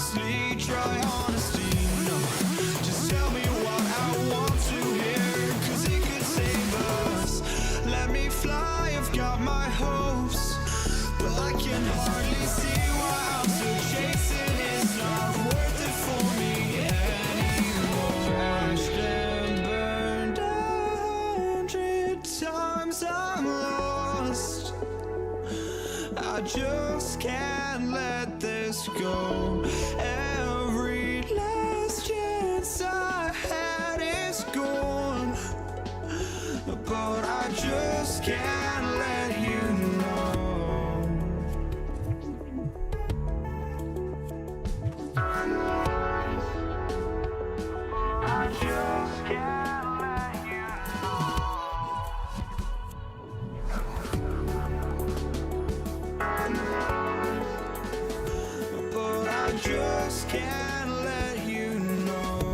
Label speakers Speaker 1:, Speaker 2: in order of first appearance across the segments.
Speaker 1: honestly, try honesty. No, just tell me what I want to hear, 'cause it could save us. Let me fly, I've got my hopes, but I can hardly see why I'm still chasing. It's not worth it for me anymore. Crashed and burned 100 times, I'm lost. I just can't let this go. Every last chance I had is gone, but I just can't let you know. I just can't let you know. But I just can't let you know.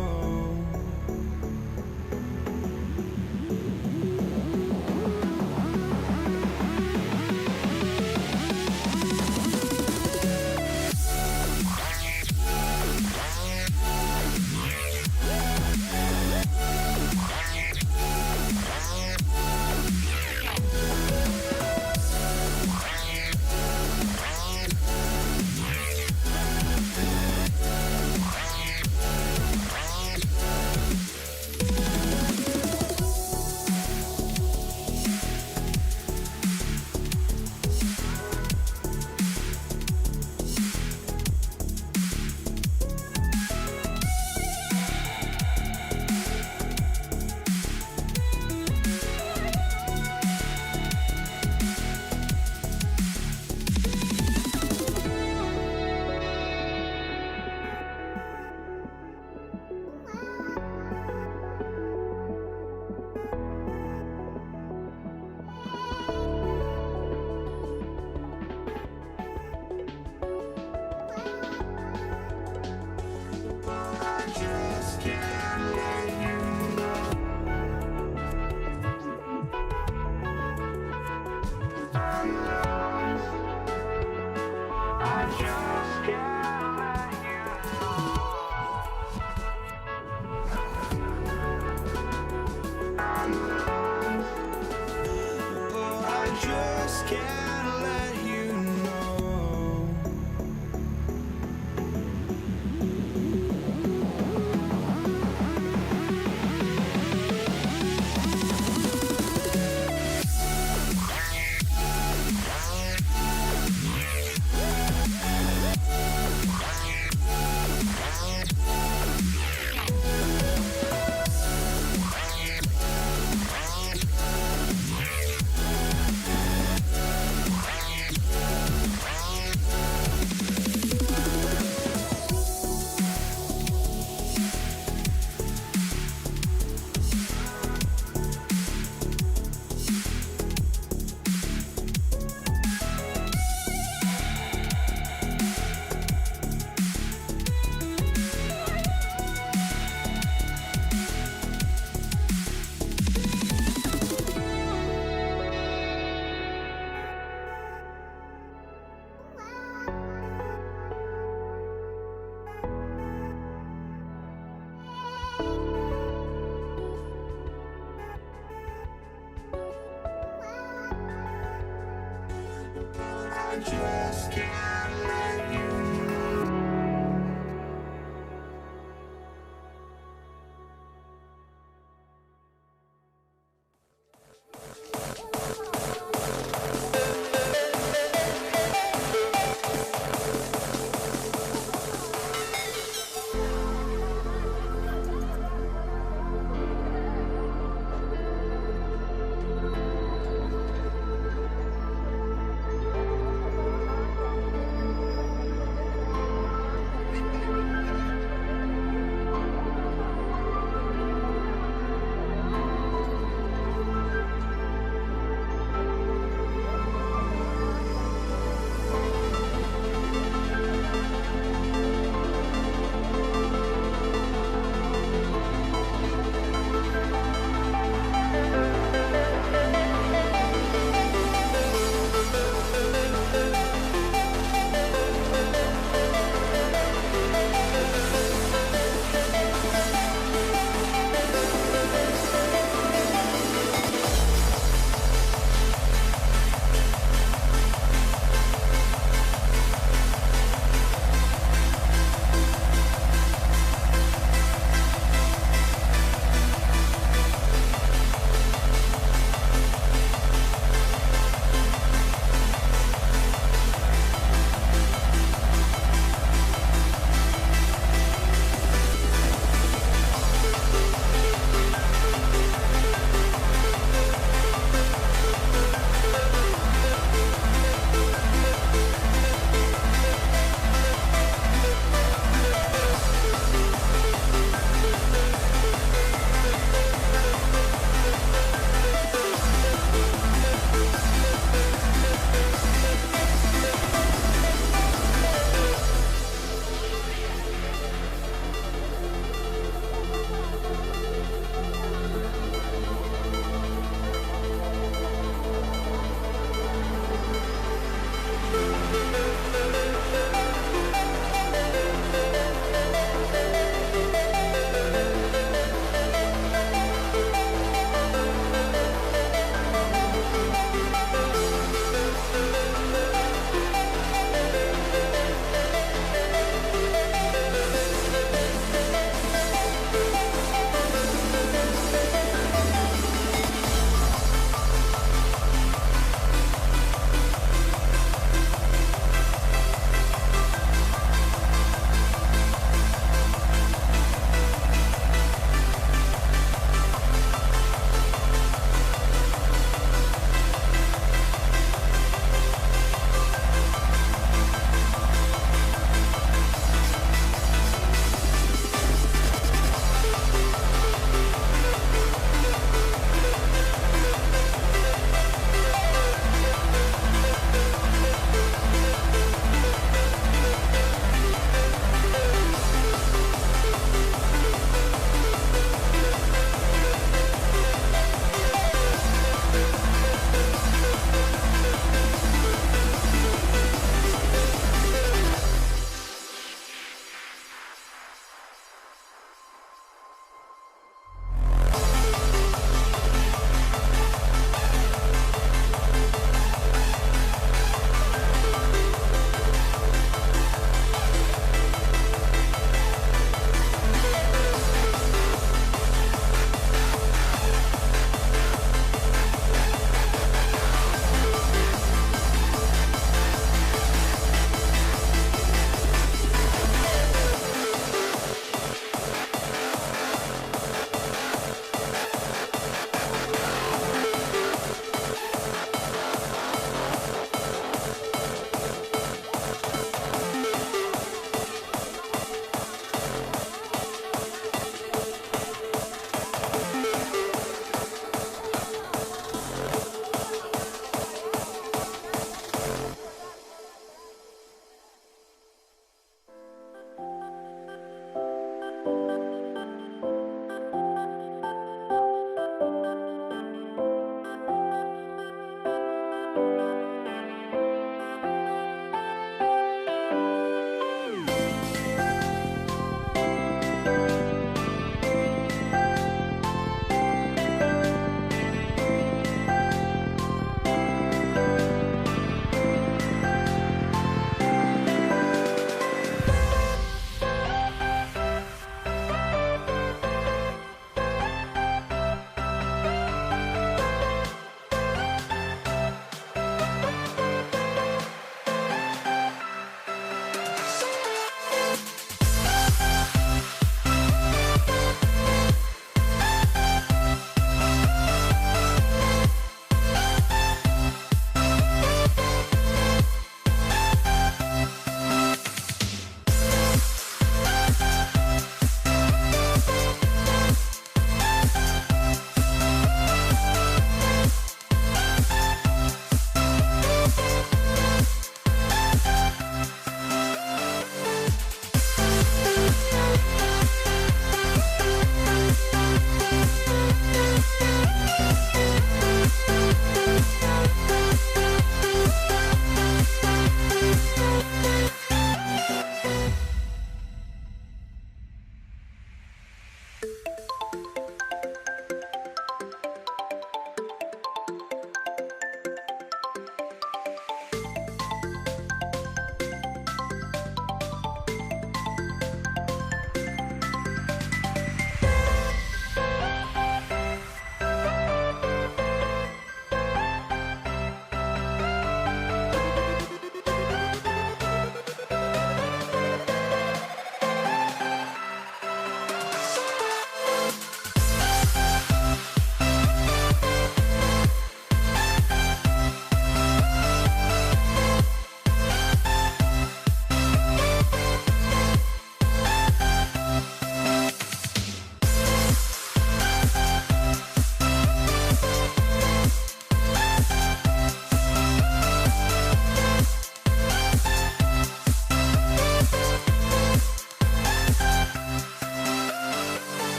Speaker 1: Just can't let you know.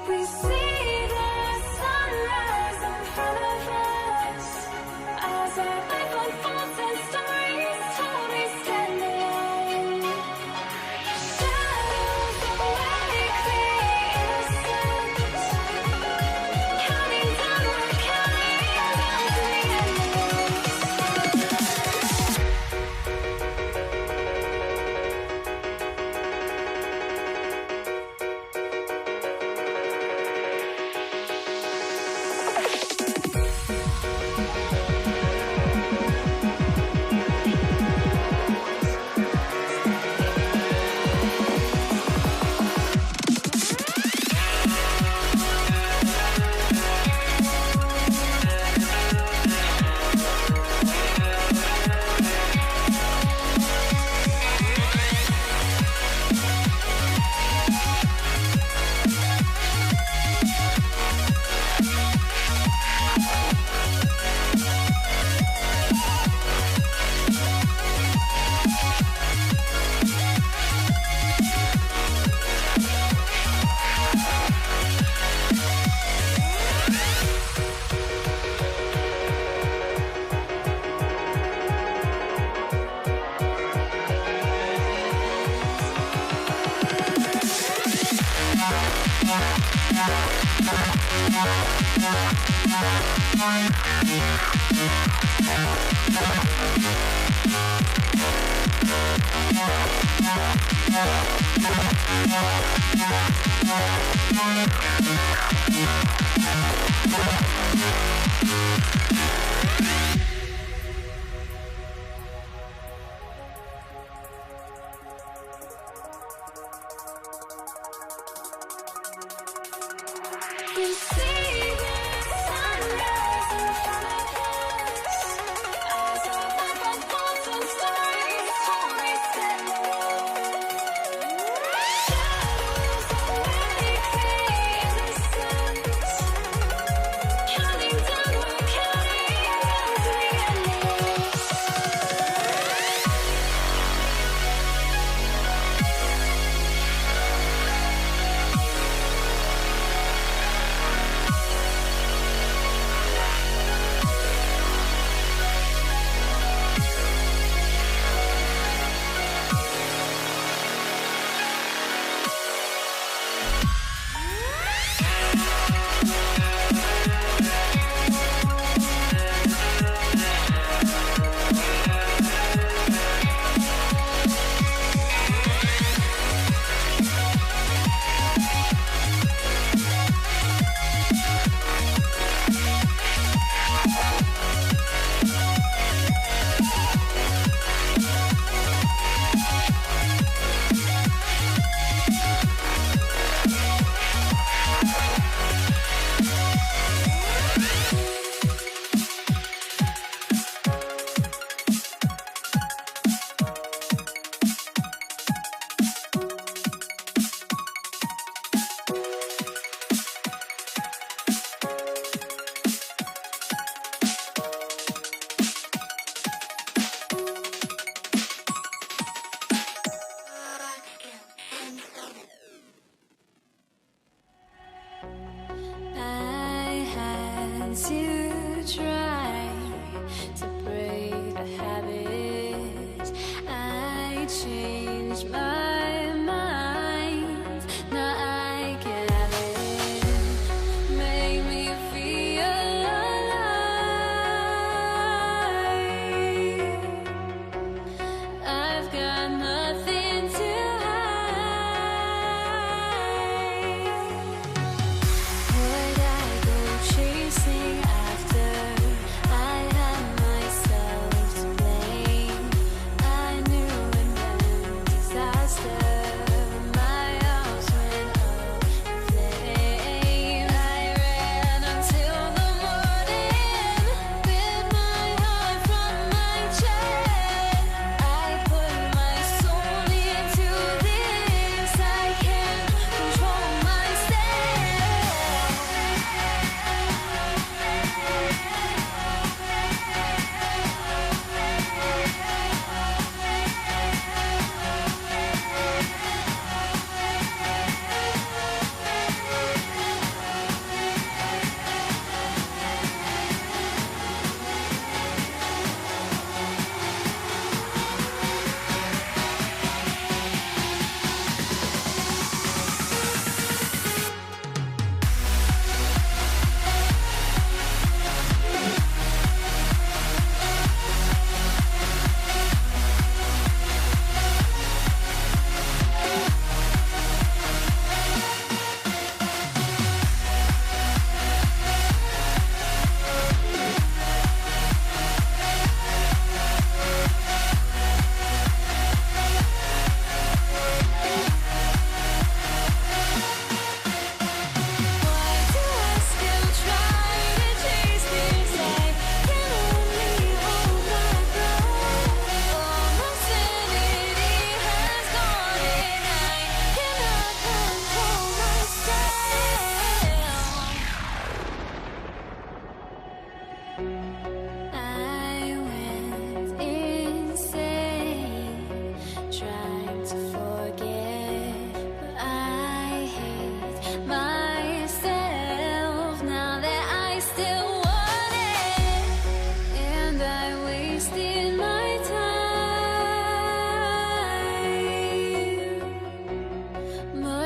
Speaker 1: We see the sunrise in front of us as our life unfolds and stories told. We stand alone. Shadows awake the innocence, counting down, we're counting down to the We see the sunrise in front of us as our life unfolds and stories told. We stand alone. Shadows awake the innocence, counting down, we're counting down to the endless.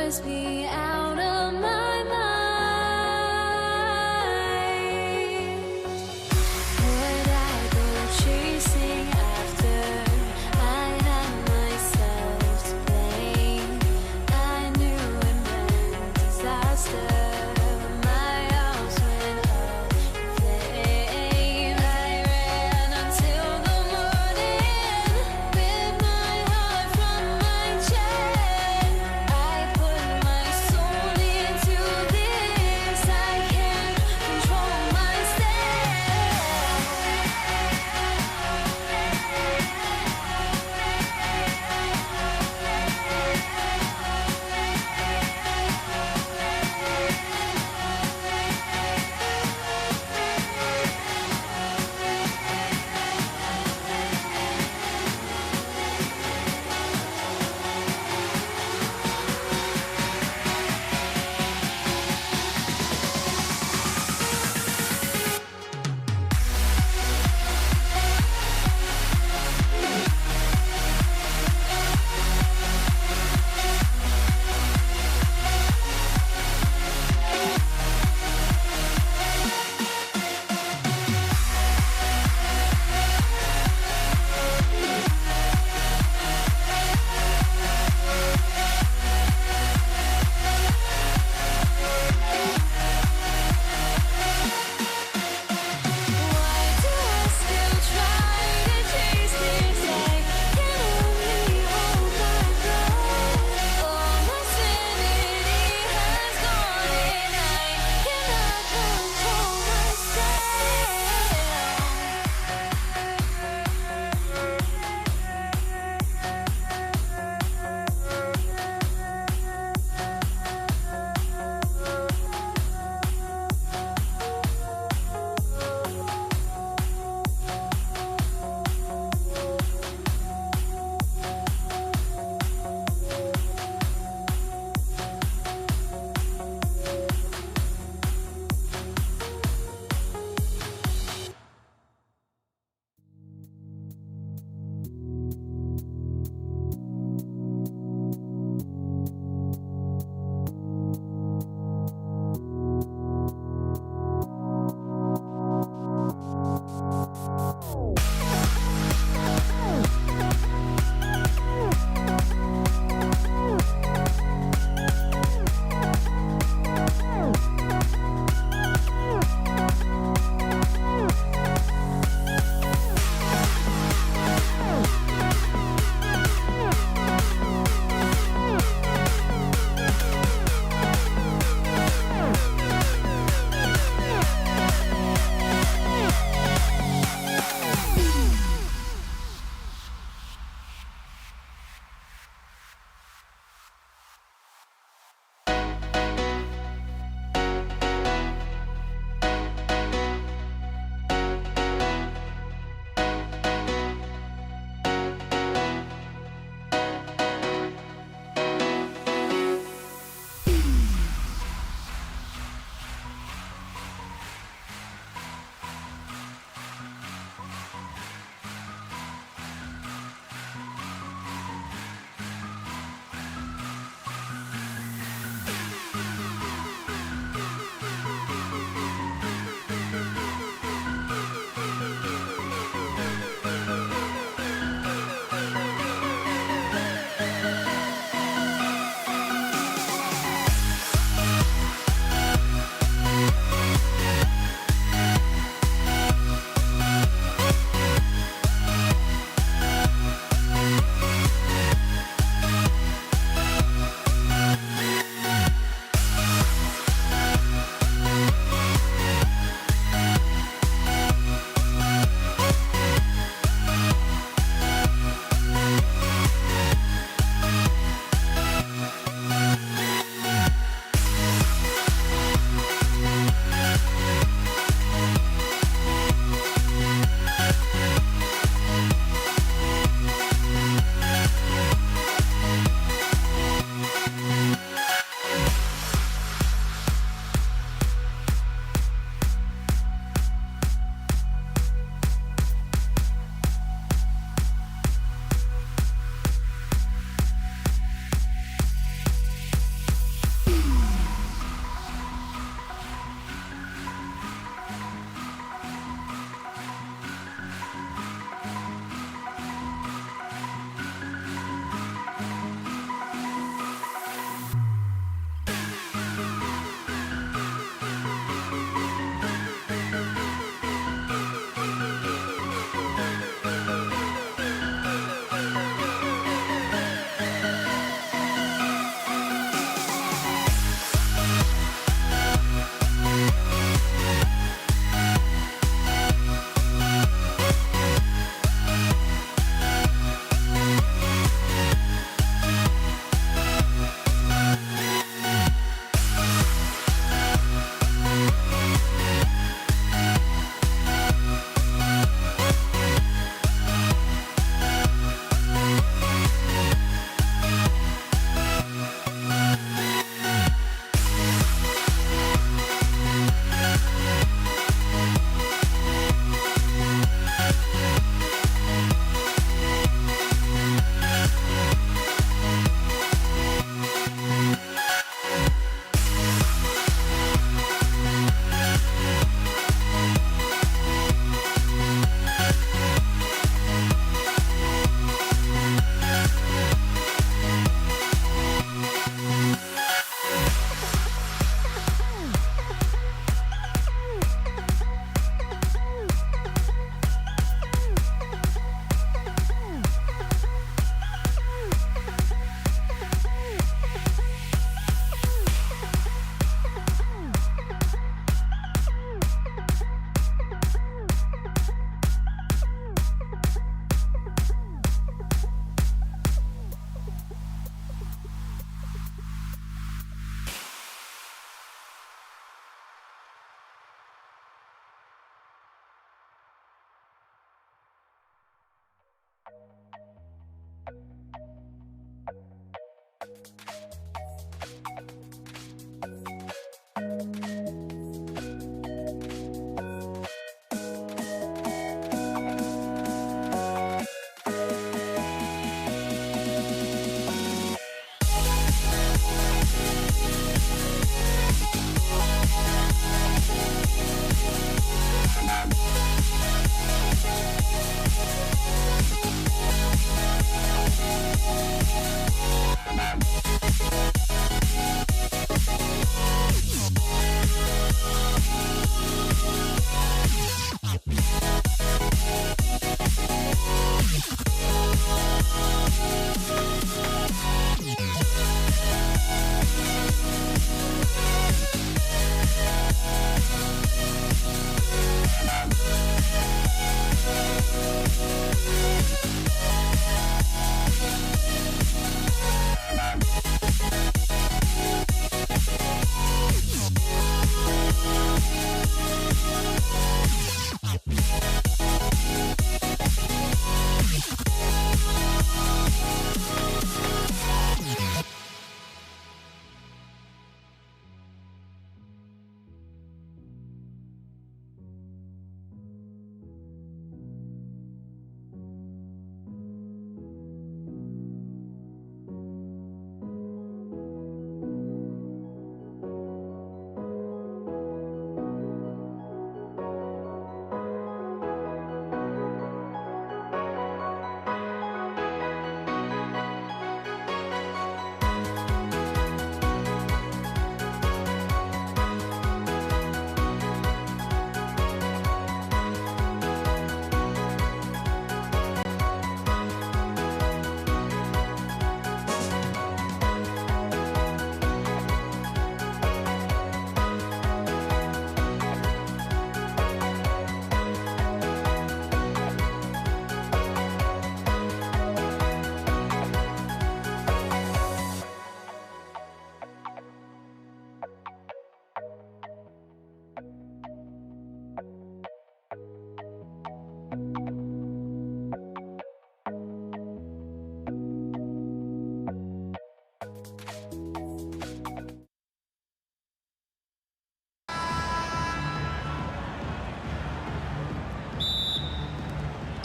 Speaker 2: must be out of my mind. Would I go chasing after? I had myself to blame. I knew it meant disaster. My house went up in flames. I ran until the morning, ripped my heart from my chest. I put my soul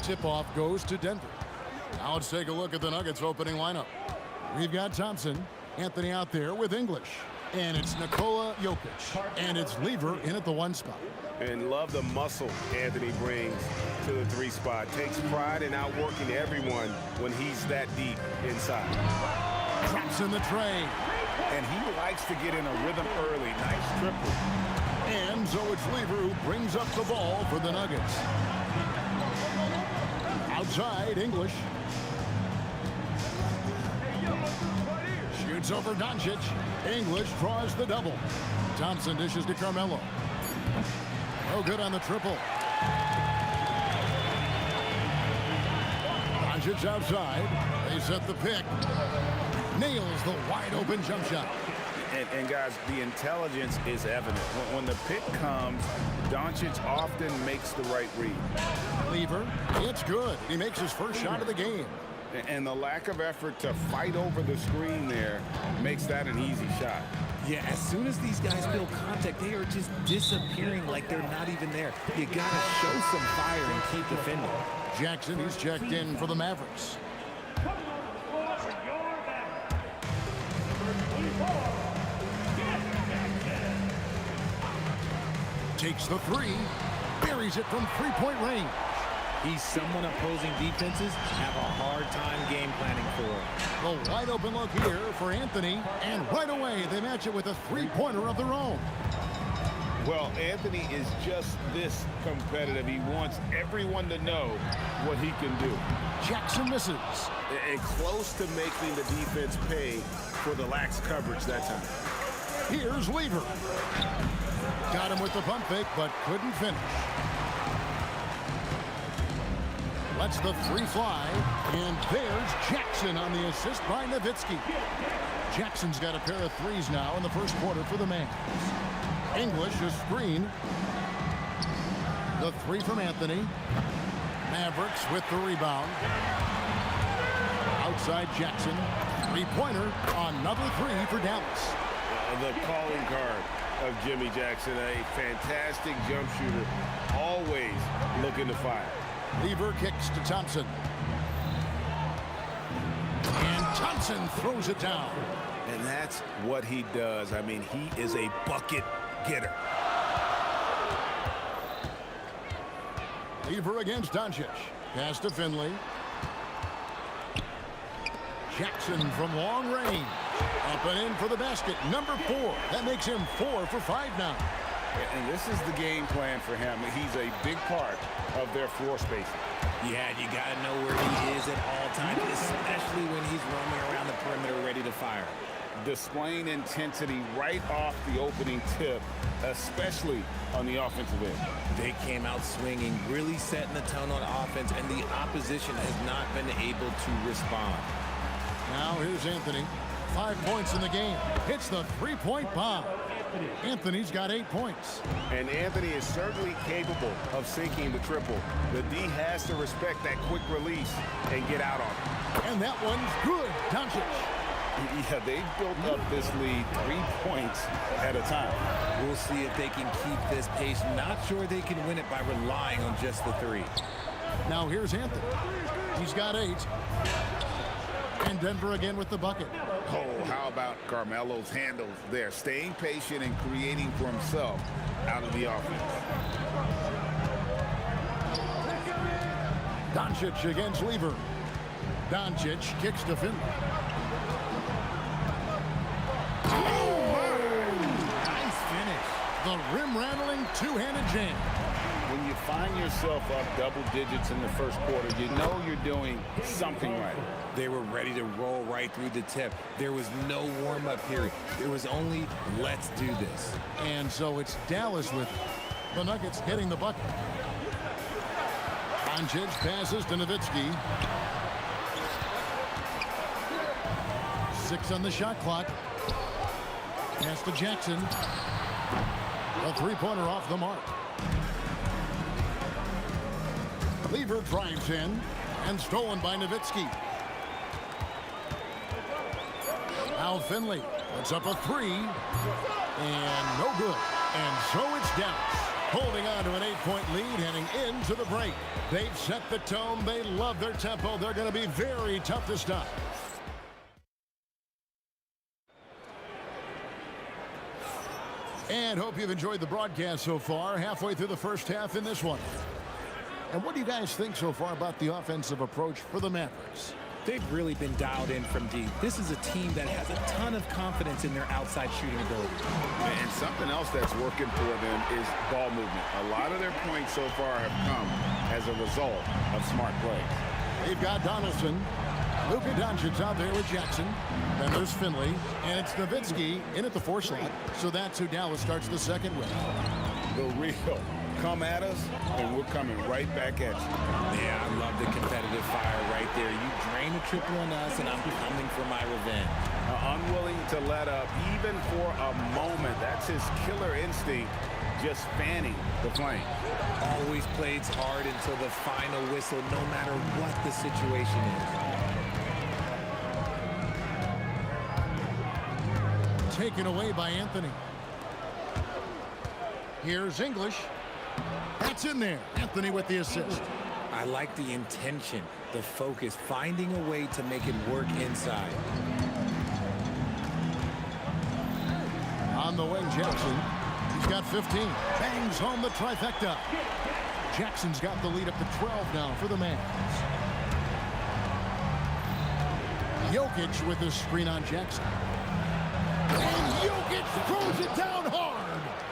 Speaker 3: Tip-off goes to Denver. Now let's take a look at the Nuggets opening lineup. We've got Thompson, Anthony out there with English. And it's Nikola Jokic. And it's Lever in at the 1 spot.
Speaker 4: And love the muscle Anthony brings to the 3 spot. Takes pride in outworking everyone when he's that deep inside.
Speaker 3: Drops in the tray.
Speaker 4: And he likes to get in a rhythm early. Nice triple.
Speaker 3: And so it's Lever who brings up the ball for the Nuggets. Outside, English. Shoots over Doncic. English draws the double. Thompson dishes to Carmelo. No good on the triple. Doncic outside. They set the pick. Nails the wide-open jump shot.
Speaker 4: And guys, the intelligence is evident. When the pick comes, Doncic often makes the right read.
Speaker 3: Lever, it's good. He makes his first shot of the game.
Speaker 4: And the lack of effort to fight over the screen there makes that an easy shot.
Speaker 5: Yeah, as soon as these guys feel contact, they are just disappearing like they're not even there. You got to show some fire and keep defending.
Speaker 3: Jackson, he's checked in for the Mavericks. Takes the 3, buries it from 3-point range.
Speaker 5: He's someone opposing defenses have a hard time game planning for.
Speaker 3: The wide open look here for Anthony, and right away they match it with a 3-pointer of their own.
Speaker 4: Well, Anthony is just this competitive. He wants everyone to know what he can do.
Speaker 3: Jackson misses.
Speaker 4: And close to making the defense pay for the lax coverage that time.
Speaker 3: Here's Lever. Got him with the pump fake, but couldn't finish. Lets the 3 fly, and there's Jackson on the assist by Nowitzki. Jackson's got a pair of 3s now in the first quarter for the Mavs. English a screen. The 3 from Anthony. Mavericks with the rebound. Outside Jackson. 3-pointer, another 3 for Dallas.
Speaker 4: The calling card of Jimmy Jackson, a fantastic jump shooter, always looking to fire.
Speaker 3: Lever kicks to Thompson. And Thompson throws it down.
Speaker 4: And that's what he does. I mean, he is a bucket getter.
Speaker 3: Lever against Doncic. Pass to Finley. Jackson from long range. Up and in for the basket. Number 4. That makes him 4 for 5 now.
Speaker 4: And this is the game plan for him. He's a big part of their floor spacing.
Speaker 5: Yeah, you got to know where he is at all times, especially when he's roaming around the perimeter ready to fire.
Speaker 4: Displaying intensity right off the opening tip, especially on the offensive end.
Speaker 5: They came out swinging, really setting the tone on offense, and the opposition has not been able to respond.
Speaker 3: Now here's Anthony. 5 points in the game. Hits the three-point bomb. Anthony's got 8 points.
Speaker 4: And Anthony is certainly capable of sinking the triple. The D has to respect that quick release and get out on it.
Speaker 3: And that one's good. Doncic.
Speaker 4: Yeah, they've built up this lead 3 points at a time.
Speaker 5: We'll see if they can keep this pace. Not sure they can win it by relying on just the 3.
Speaker 3: Now here's Anthony. He's got 8. And Denver again with the bucket.
Speaker 4: Oh, how about Carmelo's handles there? Staying patient and creating for himself out of the offense.
Speaker 3: Doncic against Lever. Doncic kicks to Finley.
Speaker 5: Nice finish.
Speaker 3: The rim-rattling two-handed jam.
Speaker 4: When you find yourself up double digits in the first quarter, you know you're doing something right.
Speaker 5: They were ready to roll right through the tip. There was no warm-up period. There was only, let's do this.
Speaker 3: And so it's Dallas with the Nuggets hitting the bucket. Doncic passes to Nowitzki. 6 on the shot clock. Pass to Jackson. A three-pointer off the mark. Lever drives in and stolen by Nowitzki. Now Finley puts up a 3 and no good. And so it's Dallas holding on to an 8-point lead heading into the break. They've set the tone. They love their tempo. They're going to be very tough to stop. And hope you've enjoyed the broadcast so far. Halfway through the first half in this one. And what do you guys think so far about the offensive approach for the Mavericks?
Speaker 5: They've really been dialed in from deep. This is a team that has a ton of confidence in their outside shooting ability.
Speaker 4: And something else that's working for them is ball movement. A lot of their points so far have come as a result of smart plays.
Speaker 3: They've got Donaldson. Luka Doncic out there with Jackson. Then there's Finley. And it's Nowitzki in at the 4 slot. So that's who Dallas starts the second with.
Speaker 4: The real come at us, and we're coming right back at you.
Speaker 5: Yeah, I love the competitive fire right there. You drain a triple on us, and I'm coming for my revenge.
Speaker 4: Unwilling to let up, even for a moment. That's his killer instinct, just fanning the flame.
Speaker 5: Always plays hard until the final whistle, no matter what the situation is.
Speaker 3: Taken away by Anthony. Here's English. That's in there. Anthony with the assist.
Speaker 5: I like the intention, the focus, finding a way to make it work inside.
Speaker 3: On the wing, Jackson. He's got 15. Bangs home the trifecta. Jackson's got the lead up to 12 now for the Mavs. Jokic with the screen on Jackson. And Jokic throws it down hard.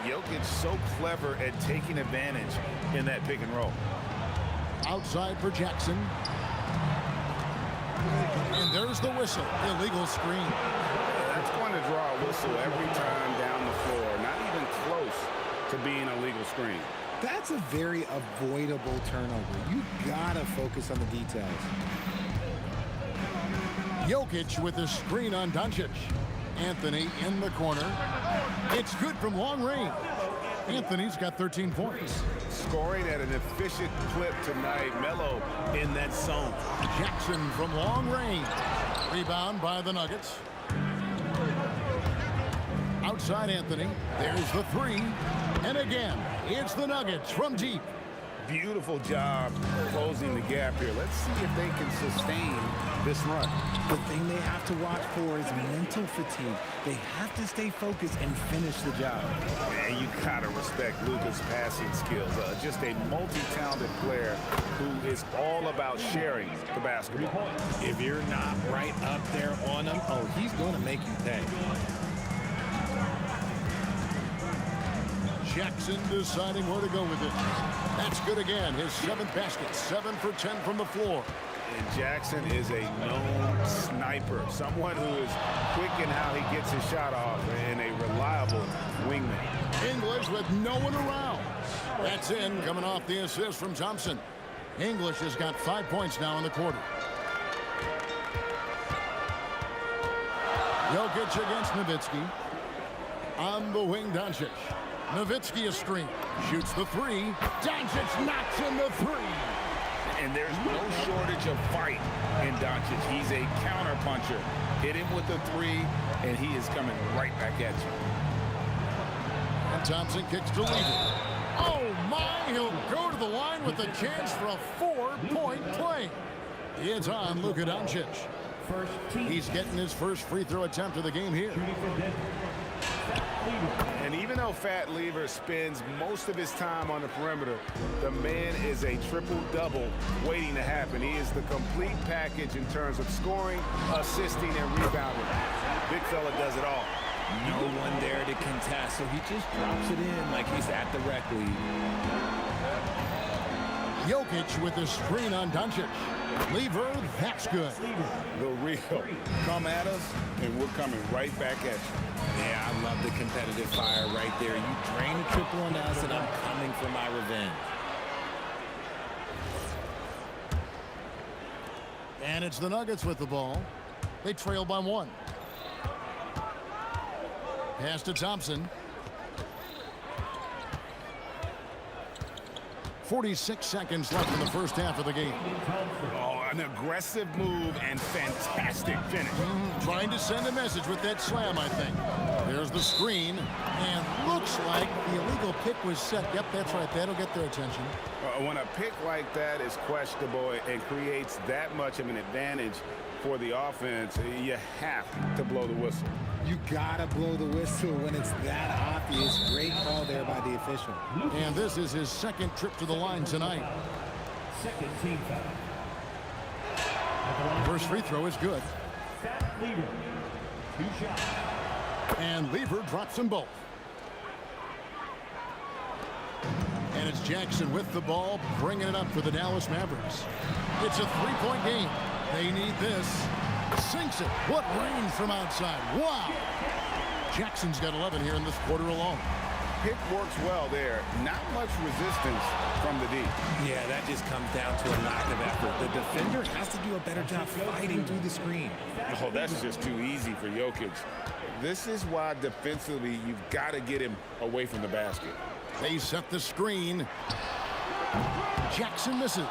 Speaker 4: Jokic so clever at taking advantage in that pick and roll.
Speaker 3: Outside for Jackson. And there's the whistle. Illegal screen.
Speaker 4: That's going to draw a whistle every time down the floor. Not even close to being a legal screen.
Speaker 5: That's a very avoidable turnover. You gotta focus on the details.
Speaker 3: Jokic with the screen on Doncic. Anthony in the corner. It's good from long range. Anthony's got 13 points.
Speaker 4: Scoring at an efficient clip tonight. Melo in that zone.
Speaker 3: Jackson from long range. Rebound by the Nuggets. outside Anthony. There's the three. And again, it's the Nuggets from deep.
Speaker 4: Beautiful job closing the gap here. Let's see if they can sustain this run.
Speaker 5: The thing they have to watch for is mental fatigue. They have to stay focused and finish the job.
Speaker 4: And you gotta respect Luka's passing skills. Just a multi-talented player who is all about sharing the basketball.
Speaker 5: If you're not right up there on him, oh, he's going to make you pay.
Speaker 3: Jackson deciding where to go with it. That's good again. His 7th basket. 7 for 10 from the floor.
Speaker 4: And Jackson is a known sniper. Someone who is quick in how he gets his shot off and a reliable wingman.
Speaker 3: English with no one around. That's in, coming off the assist from Thompson. English has got 5 points now in the quarter. Jokic against Nowitzki. On the wing, Doncic. Nowitzki a screen. Shoots the three. Doncic knocks in the three.
Speaker 4: And there's no shortage of fight in Doncic. He's a counterpuncher. Hit him with the three, and he is coming right back at you.
Speaker 3: And Thompson kicks to Lever. Oh, my. He'll go to the line with a chance for a 4-point play. It's on Luka Doncic. He's getting his first free throw attempt of the game here.
Speaker 4: And even though Fat Lever spends most of his time on the perimeter, the man is a triple-double waiting to happen. He is the complete package in terms of scoring, assisting, and rebounding. Big fella does it all.
Speaker 5: No one there to contest, so he just drops it in like he's at the rec league.
Speaker 3: Jokic with the screen on Doncic. Lever, that's good.
Speaker 4: The real. Come at us, and we're coming right back at you.
Speaker 5: Yeah, I love the competitive fire right there. You drain a triple on us, and I'm coming for my revenge.
Speaker 3: And it's the Nuggets with the ball. They trail by 1. Pass to Thompson. 46 seconds left in the first half of the game.
Speaker 4: Oh, an aggressive move and fantastic finish.
Speaker 3: Trying to send a message with that slam, I think. There's the screen, and looks like the illegal pick was set. Yep, that's right. That'll get their attention.
Speaker 4: When a pick like that is questionable and creates that much of an advantage for the offense, you have to blow the whistle.
Speaker 5: You gotta blow the whistle when it's that obvious. Great call there by the official.
Speaker 3: And this is his 2nd trip to the line tonight.
Speaker 6: Second team foul.
Speaker 3: First free throw is good.
Speaker 6: Lever. 2 shots.
Speaker 3: And Lever drops them both. And it's Jackson with the ball, bringing it up for the Dallas Mavericks. It's a 3-point game. They need this. Sinks it. What range from outside. Wow. Jackson's got 11 here in this quarter alone.
Speaker 4: Pick works well there. Not much resistance from the D.
Speaker 5: Yeah, that just comes down to a lack of effort. The defender has to do a better job fighting through the screen.
Speaker 4: Oh, that's just too easy for Jokic. This is why defensively you've got to get him away from the basket.
Speaker 3: They set the screen. Jackson misses.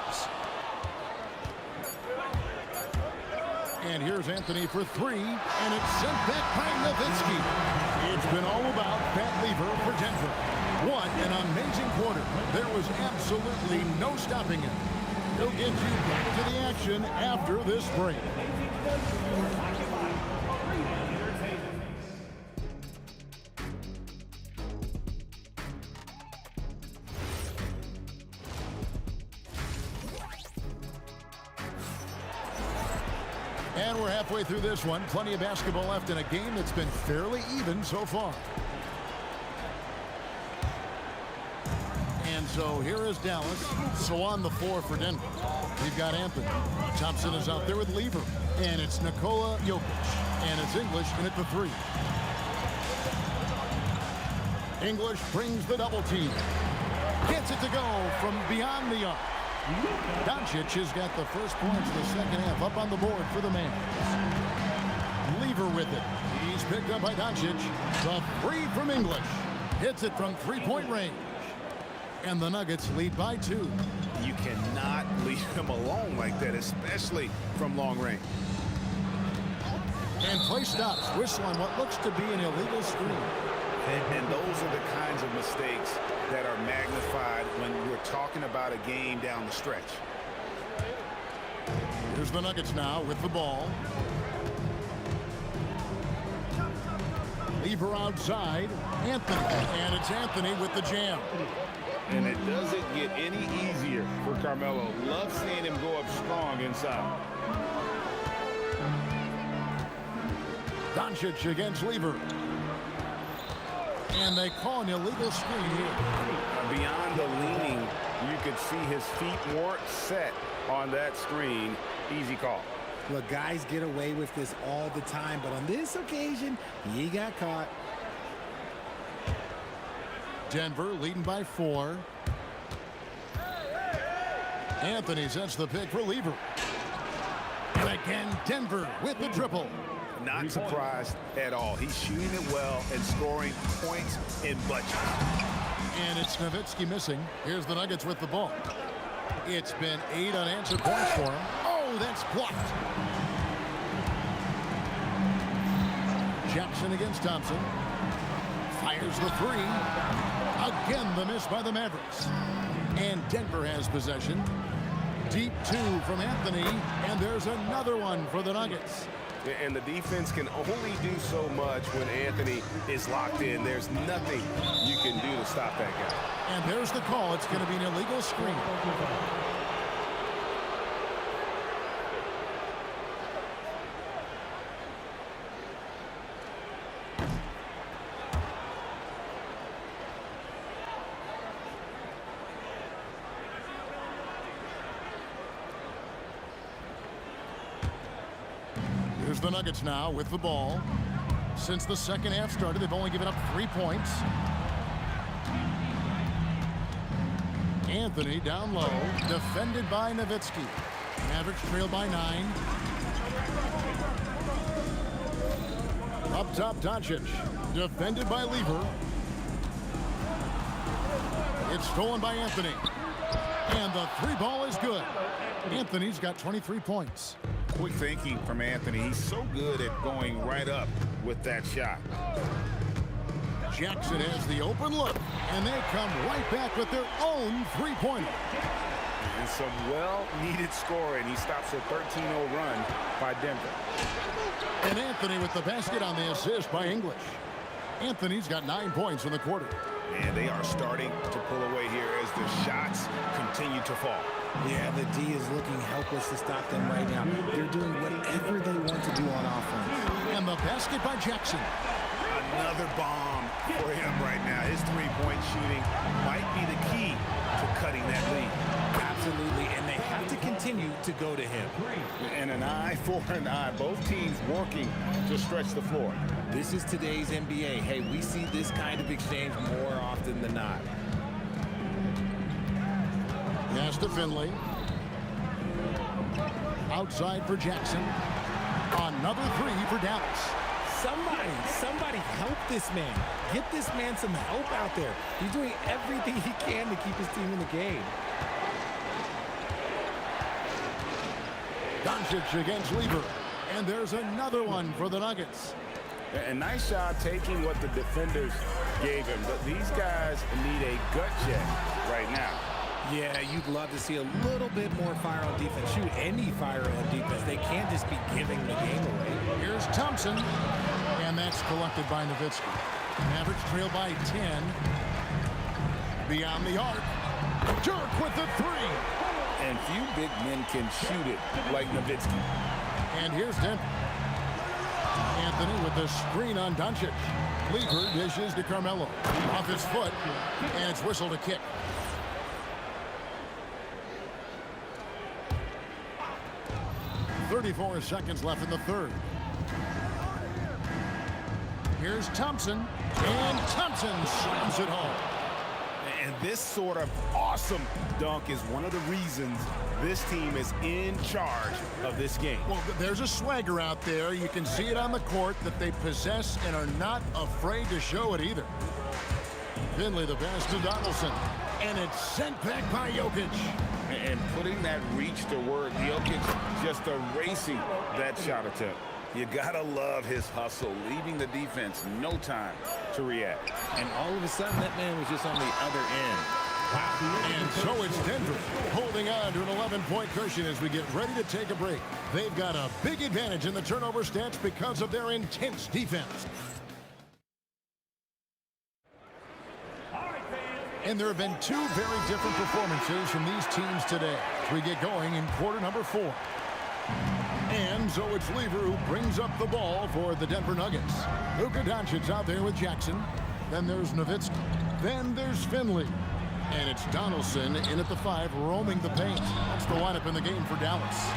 Speaker 3: And here's Anthony for 3, and it's sent back by Nowitzki. It's been all about Fat Lever for Denver. What an amazing quarter. There was absolutely no stopping him. He'll get you back to the action after this break. And we're halfway through this one. Plenty of basketball left in a game that's been fairly even so far. And so here is Dallas. So on the floor for Denver, we've got Anthony. Thompson is out there with Lever. And it's Nikola Jokic. And it's English in at the 3. English brings the double team. Gets it to go from beyond the arc. Doncic has got the first points of the second half up on the board for the man. Lever with it. He's picked up by Doncic. The 3 from English. Hits it from 3-point range. And the Nuggets lead by 2.
Speaker 4: You cannot leave him alone like that, especially from long range.
Speaker 3: And play stops. Whistle on what looks to be an illegal screen.
Speaker 4: And those are the kinds of mistakes that are magnified when we're talking about a game down the stretch.
Speaker 3: Here's the Nuggets now with the ball. Lever outside. Anthony. And it's Anthony with the jam.
Speaker 4: And it doesn't get any easier for Carmelo. Love seeing him go up strong inside.
Speaker 3: Doncic against Lever. And they call an illegal screen here.
Speaker 4: Beyond the leaning, you could see his feet weren't set on that screen. Easy call.
Speaker 5: Look, guys get away with this all the time, but on this occasion, he got caught.
Speaker 3: Denver leading by 4. Anthony sets the pick for Lever. And again, Denver with the triple.
Speaker 4: Not surprised at all. He's shooting it well and scoring points in bunches.
Speaker 3: And it's Nowitzki missing. Here's the Nuggets with the ball. It's been 8 unanswered points for him. Oh, that's blocked. Jackson against Thompson. Fires the 3. Again, the miss by the Mavericks. And Denver has possession. Deep 2 from Anthony. And there's another one for the Nuggets.
Speaker 4: And the defense can only do so much when Anthony is locked in. There's nothing you can do to stop that guy.
Speaker 3: And there's the call. It's going to be an illegal screen. Here's the Nuggets now with the ball. Since the second half started, they've only given up 3 points. Anthony down low, defended by Nowitzki. Mavericks trail by 9. Up top, Doncic, defended by Lever. It's stolen by Anthony. And the 3 ball is good. Anthony's got 23 points.
Speaker 4: Quick thinking from Anthony. He's so good at going right up with that shot.
Speaker 3: Jackson has the open look, and they come right back with their own 3-pointer.
Speaker 4: And some well-needed scoring. He stops a 13-0 run by Denver.
Speaker 3: And Anthony with the basket on the assist by English. Anthony's got 9 points in the quarter.
Speaker 4: And they are starting to pull away here as the shots continue to fall.
Speaker 5: Yeah, the D is looking helpless to stop them right now. They're doing whatever they want to do on offense.
Speaker 3: And the basket by Jackson.
Speaker 4: Another bomb for him right now. His 3-point shooting might be the key to cutting that lead.
Speaker 5: Absolutely, and they have to continue to go to him.
Speaker 4: And an eye for an eye. Both teams working to stretch the floor.
Speaker 5: This is today's NBA. Hey, we see this kind of exchange more often than not.
Speaker 3: Pass to Finley. Outside for Jackson. Another 3 for Dallas.
Speaker 5: Somebody help this man. Get this man some help out there. He's doing everything he can to keep his team in the game.
Speaker 3: Doncic against Lever. And there's another one for the Nuggets.
Speaker 4: A nice job taking what the defenders gave him. But these guys need a gut check right now.
Speaker 5: Yeah, you'd love to see a little bit more fire on defense. Shoot, any fire on defense. They can't just be giving the game away.
Speaker 3: Here's Thompson. And that's collected by Nowitzki. Mavericks trail by 10. Beyond the arc. Dirk with the 3.
Speaker 4: And few big men can shoot it like Nowitzki.
Speaker 3: And here's Denver. Anthony with the screen on Doncic. Lever dishes to Carmelo. Off his foot. And it's whistled a kick. .34 seconds left in the third. Here's Thompson. And Thompson slams it home.
Speaker 4: And this sort of awesome dunk is one of the reasons this team is in charge of this game.
Speaker 3: Well, there's a swagger out there. You can see it on the court that they possess and are not afraid to show it either. Finley the pass to Donaldson. And it's sent back by Jokic.
Speaker 4: And putting that reach to work, Jokic just erasing that shot attempt. You gotta love his hustle, leaving the defense no time to react.
Speaker 5: And all of a sudden, that man was just on the other end. Wow.
Speaker 3: And so it's Denver holding on to an 11-point cushion as we get ready to take a break. They've got a big advantage in the turnover stats because of their intense defense. And there have been two very different performances from these teams today as we get going in quarter number 4. And so it's Lever who brings up the ball for the Denver Nuggets. Luka Doncic's out there with Jackson. Then there's Nowitzki. Then there's Finley. And it's Donaldson in at the 5, roaming the paint. That's the lineup in the game for Dallas.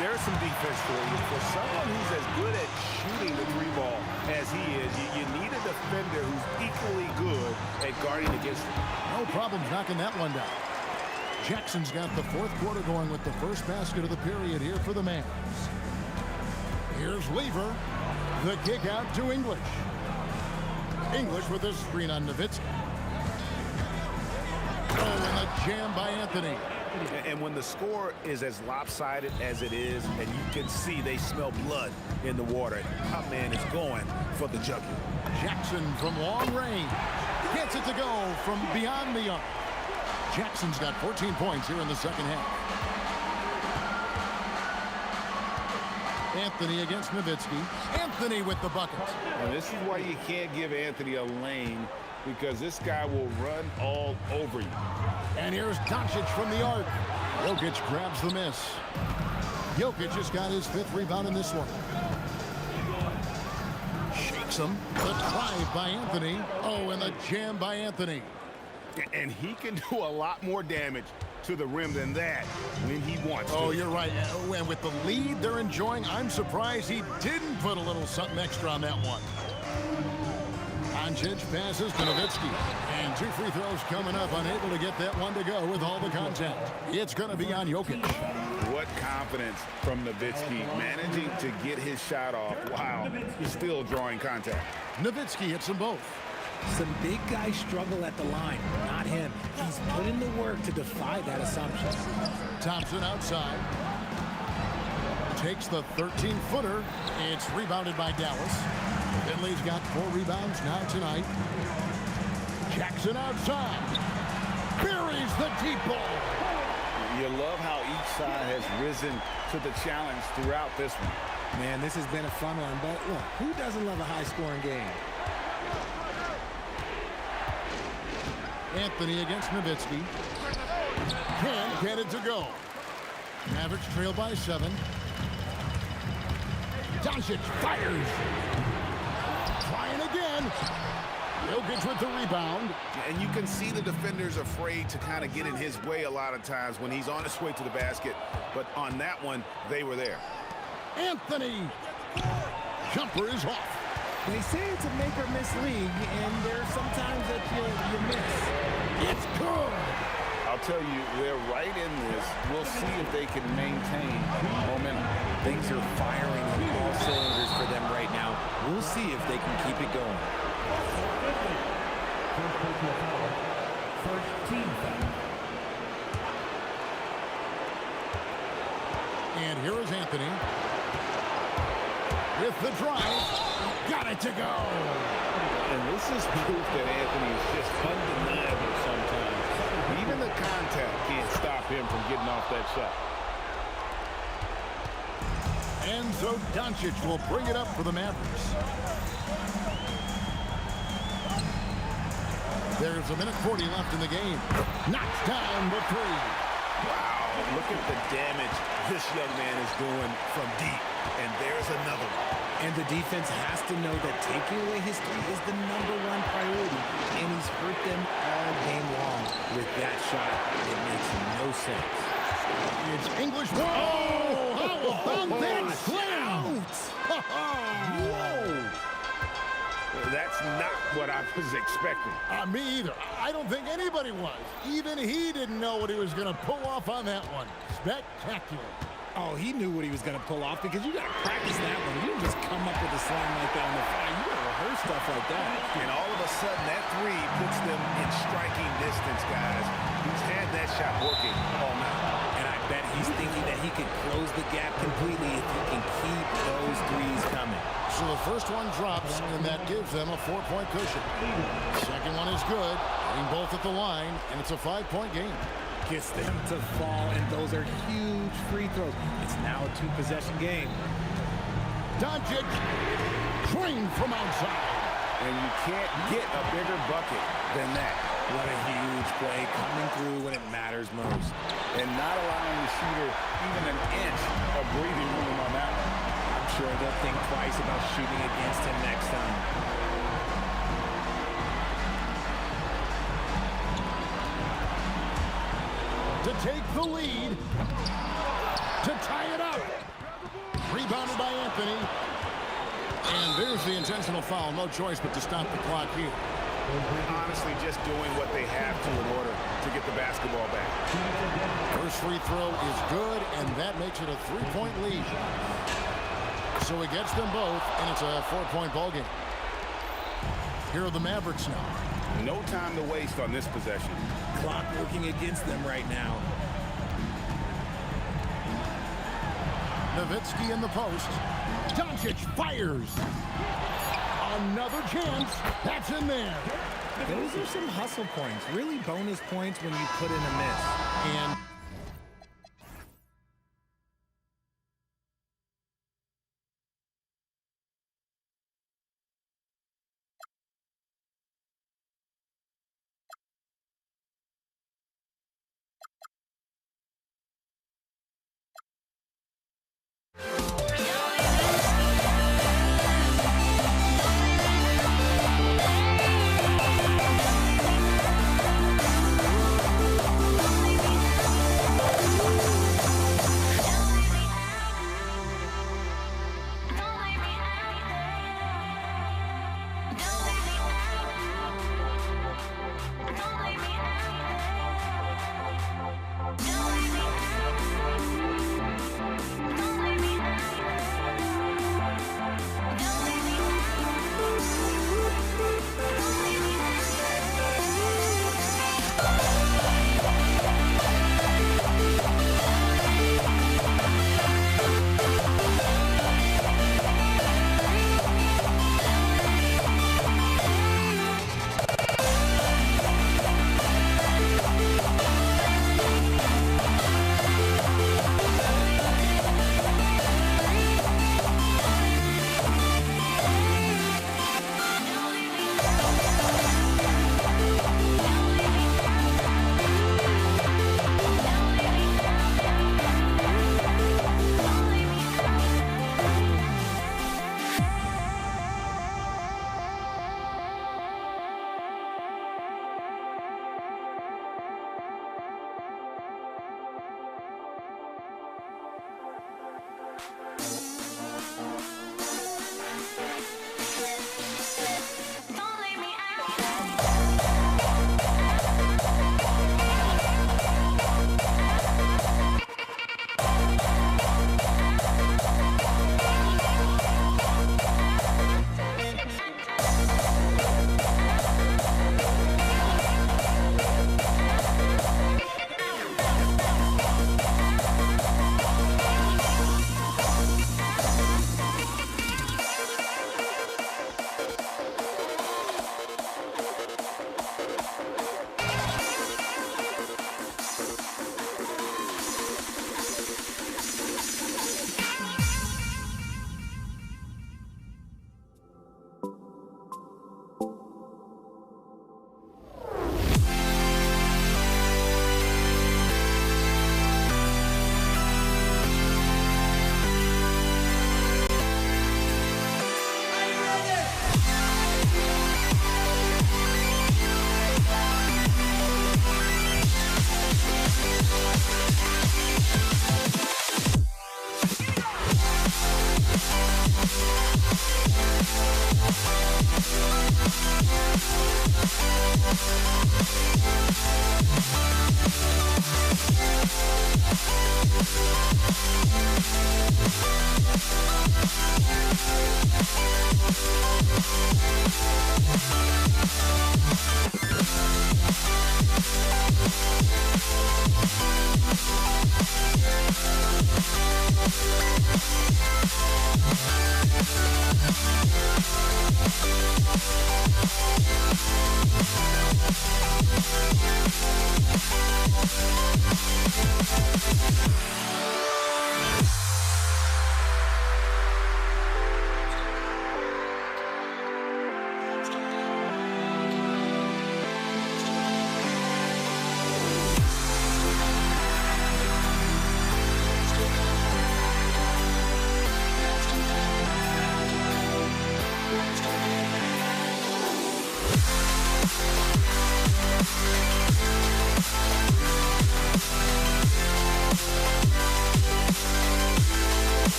Speaker 4: There's some defense for you. For someone who's as good at shooting the 3-ball as he is, you need a defender who's equally good at guarding against him.
Speaker 3: No problems knocking that one down. Jackson's got the 4th quarter going with the first basket of the period here for the Mavs. Here's Lever. The kick out to English. English with a screen on Nowitzki. Oh, and a jam by Anthony.
Speaker 4: And when the score is as lopsided as it is, and you can see they smell blood in the water, our man is going for the jugular.
Speaker 3: Jackson from long range. Gets it to go from beyond the arc. Jackson's got 14 points here in the second half. Anthony against Nowitzki. Anthony with the bucket.
Speaker 4: And this is why you can't give Anthony a lane, because this guy will run all over you.
Speaker 3: And here's Doncic from the arc. Jokic grabs the miss. Jokic just got his 5th rebound in this one. Shakes him. The drive by Anthony. Oh, and the jam by Anthony.
Speaker 4: And he can do a lot more damage to the rim than that when he wants to.
Speaker 3: Oh, you're right. And with the lead they're enjoying, I'm surprised he didn't put a little something extra on that one. Doncic passes to Nowitzki. And 2 free throws coming up, unable to get that one to go with all the contact. It's going to be on Jokic.
Speaker 4: What confidence from Nowitzki, managing to get his shot off while still drawing contact.
Speaker 3: Nowitzki hits them both.
Speaker 5: Some big guys struggle at the line, not him. He's put in the work to defy that assumption.
Speaker 3: Thompson outside. Takes the 13-footer. It's rebounded by Dallas. Finley's got 4 rebounds now tonight. Jackson outside. Buries the deep ball.
Speaker 4: You love how each side has risen to the challenge throughout this one.
Speaker 5: Man, this has been a fun one, but look, who doesn't love a high-scoring game?
Speaker 3: Anthony against Nowitzki. Can't get it to go. Mavericks trail by 7. Doncic fires. Trying again. Jokic with the rebound.
Speaker 4: And you can see the defenders afraid to kind of get in his way a lot of times when he's on his way to the basket. But on that one, they were there.
Speaker 3: Anthony. Jumper is off.
Speaker 5: They say it's a make or miss league, and there are some times that you miss.
Speaker 3: It's good.
Speaker 4: I'll tell you, they're right in this. We'll see if they can maintain momentum.
Speaker 5: Things are firing on all cylinders for them right now. We'll see if they can keep it going.
Speaker 6: First team foul.
Speaker 3: And here is Anthony. With the drive. Got it to go.
Speaker 4: And this is proof that Anthony is just undeniable sometimes. Even the contact can't stop him from getting off that shot.
Speaker 3: And so Doncic will bring it up for the Mavericks. There's a minute 40 left in the game. Knocks down the 3.
Speaker 4: Wow, look at the damage this young man is doing from deep. And there's another one.
Speaker 5: And the defense has to know that taking away his 3 is the #1 priority, and he's hurt them all game long with that shot. It makes no sense.
Speaker 3: It's English. Whoa! How about that slam? Whoa!
Speaker 4: That's not what I was expecting.
Speaker 3: Me either. I don't think anybody was. Even he didn't know what he was going to pull off on that one. Spectacular.
Speaker 5: Oh, he knew what he was going to pull off because you got to practice that one. You don't just come up with a slam like that on the fly. You got to rehearse stuff like that.
Speaker 4: And all of a sudden, that 3 puts them in striking distance, guys. He's had that shot working all night.
Speaker 5: And I bet he's thinking that he could close the gap completely if he can keep those threes coming.
Speaker 3: So the first one drops, and that gives them a 4-point cushion. Second one is good, hitting both at the line, and it's a 5-point game.
Speaker 5: Gets them to fall, and those are huge free throws. It's now a 2-possession game.
Speaker 3: Doncic, drained from outside.
Speaker 4: And you can't get a bigger bucket than that.
Speaker 5: What a huge play coming through when it matters most.
Speaker 4: And not allowing the shooter even an inch of breathing room on that one.
Speaker 5: I'm sure they'll think twice about shooting against him next time.
Speaker 3: To take the lead, to tie it up. Rebounded by Anthony. And there's the intentional foul. No choice but to stop the clock here.
Speaker 4: Honestly, just doing what they have to in order to get the basketball back.
Speaker 3: First free throw is good, and that makes it a 3-point lead. So he gets them both, and it's a 4-point ball game. Here are the Mavericks now.
Speaker 4: No time to waste on this possession.
Speaker 5: Clock working against them right now.
Speaker 3: Nowitzki in the post. Doncic fires. Another chance. That's in there.
Speaker 5: Those are some hustle points. Really bonus points when you put in a miss.
Speaker 3: And
Speaker 2: We'll be right back.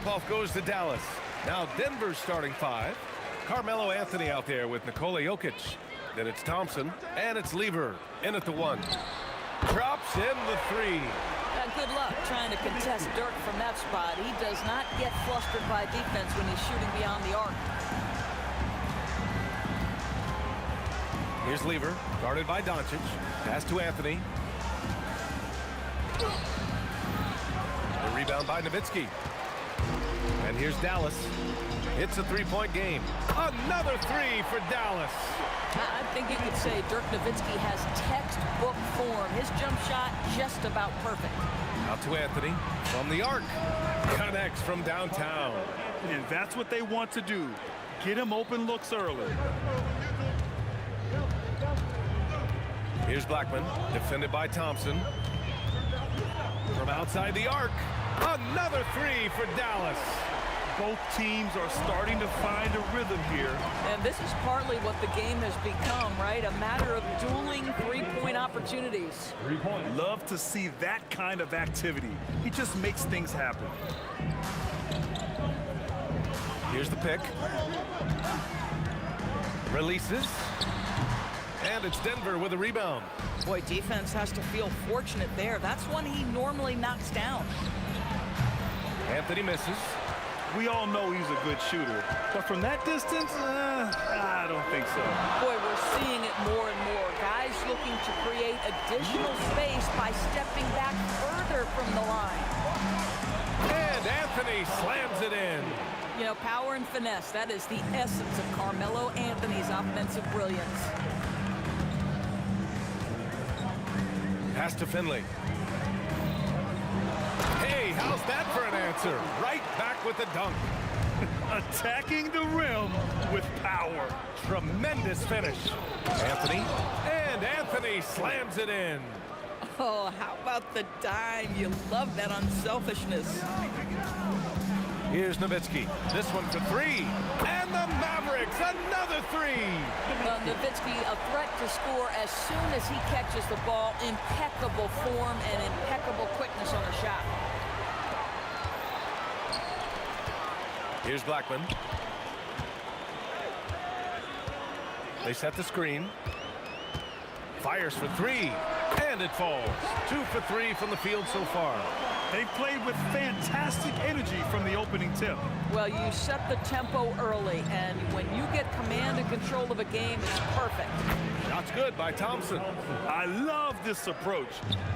Speaker 7: tip-off goes to Dallas. Now Denver's starting five. Carmelo Anthony out there with Nikola Jokic. Then it's Thompson, and it's Lever in at the one. Drops in the three.
Speaker 8: Good luck trying to contest Dirk from that spot. He does not get flustered by defense when he's shooting beyond the arc.
Speaker 7: Here's Lever, guarded by Doncic. Pass to Anthony. The rebound by Nowitzki. And here's Dallas. It's a three-point game. Another three for Dallas.
Speaker 8: I think you could say Dirk Nowitzki has textbook form. His jump shot just about perfect.
Speaker 7: Out to Anthony from the arc. Connects from downtown.
Speaker 9: And that's what they want to do. Get him open looks early.
Speaker 7: Here's Blackman, defended by Thompson. From outside the arc. Another three for Dallas.
Speaker 9: Both teams are starting to find a rhythm here.
Speaker 8: And this is partly what the game has become, right? A matter of dueling three-point opportunities.
Speaker 6: 3 points.
Speaker 9: Love to see that kind of activity. He just makes things happen.
Speaker 7: Here's the pick. Releases. And it's Denver with a rebound.
Speaker 8: Boy, defense has to feel fortunate there. That's one he normally knocks down.
Speaker 7: Anthony misses.
Speaker 9: We all know he's a good shooter, but from that distance, I don't think so.
Speaker 8: Boy, we're seeing it more and more. Guys looking to create additional space by stepping back further from the line.
Speaker 7: And Anthony slams it in.
Speaker 8: You know, power and finesse, that is the essence of Carmelo Anthony's offensive brilliance.
Speaker 7: Pass to Finley. Hey, how's that for an answer? Right back with the dunk.
Speaker 9: Attacking the rim with power.
Speaker 7: Tremendous finish. Anthony. And Anthony slams it in.
Speaker 8: Oh, how about the dime? You love that unselfishness.
Speaker 7: Here's Nowitzki. This one for three. And the Mavericks, another three.
Speaker 8: Well, Nowitzki, a threat to score as soon as he catches the ball. Impeccable form and impeccable quickness on the shot.
Speaker 7: Here's Blackman. They set the screen. Fires for three. And it falls. 2 for 3 from the field so far.
Speaker 9: They've played with fantastic energy from the opening tip.
Speaker 8: Well, you set the tempo early, and when you get command and control of a game, it's perfect.
Speaker 7: Shot's good by Thompson.
Speaker 9: I love this approach.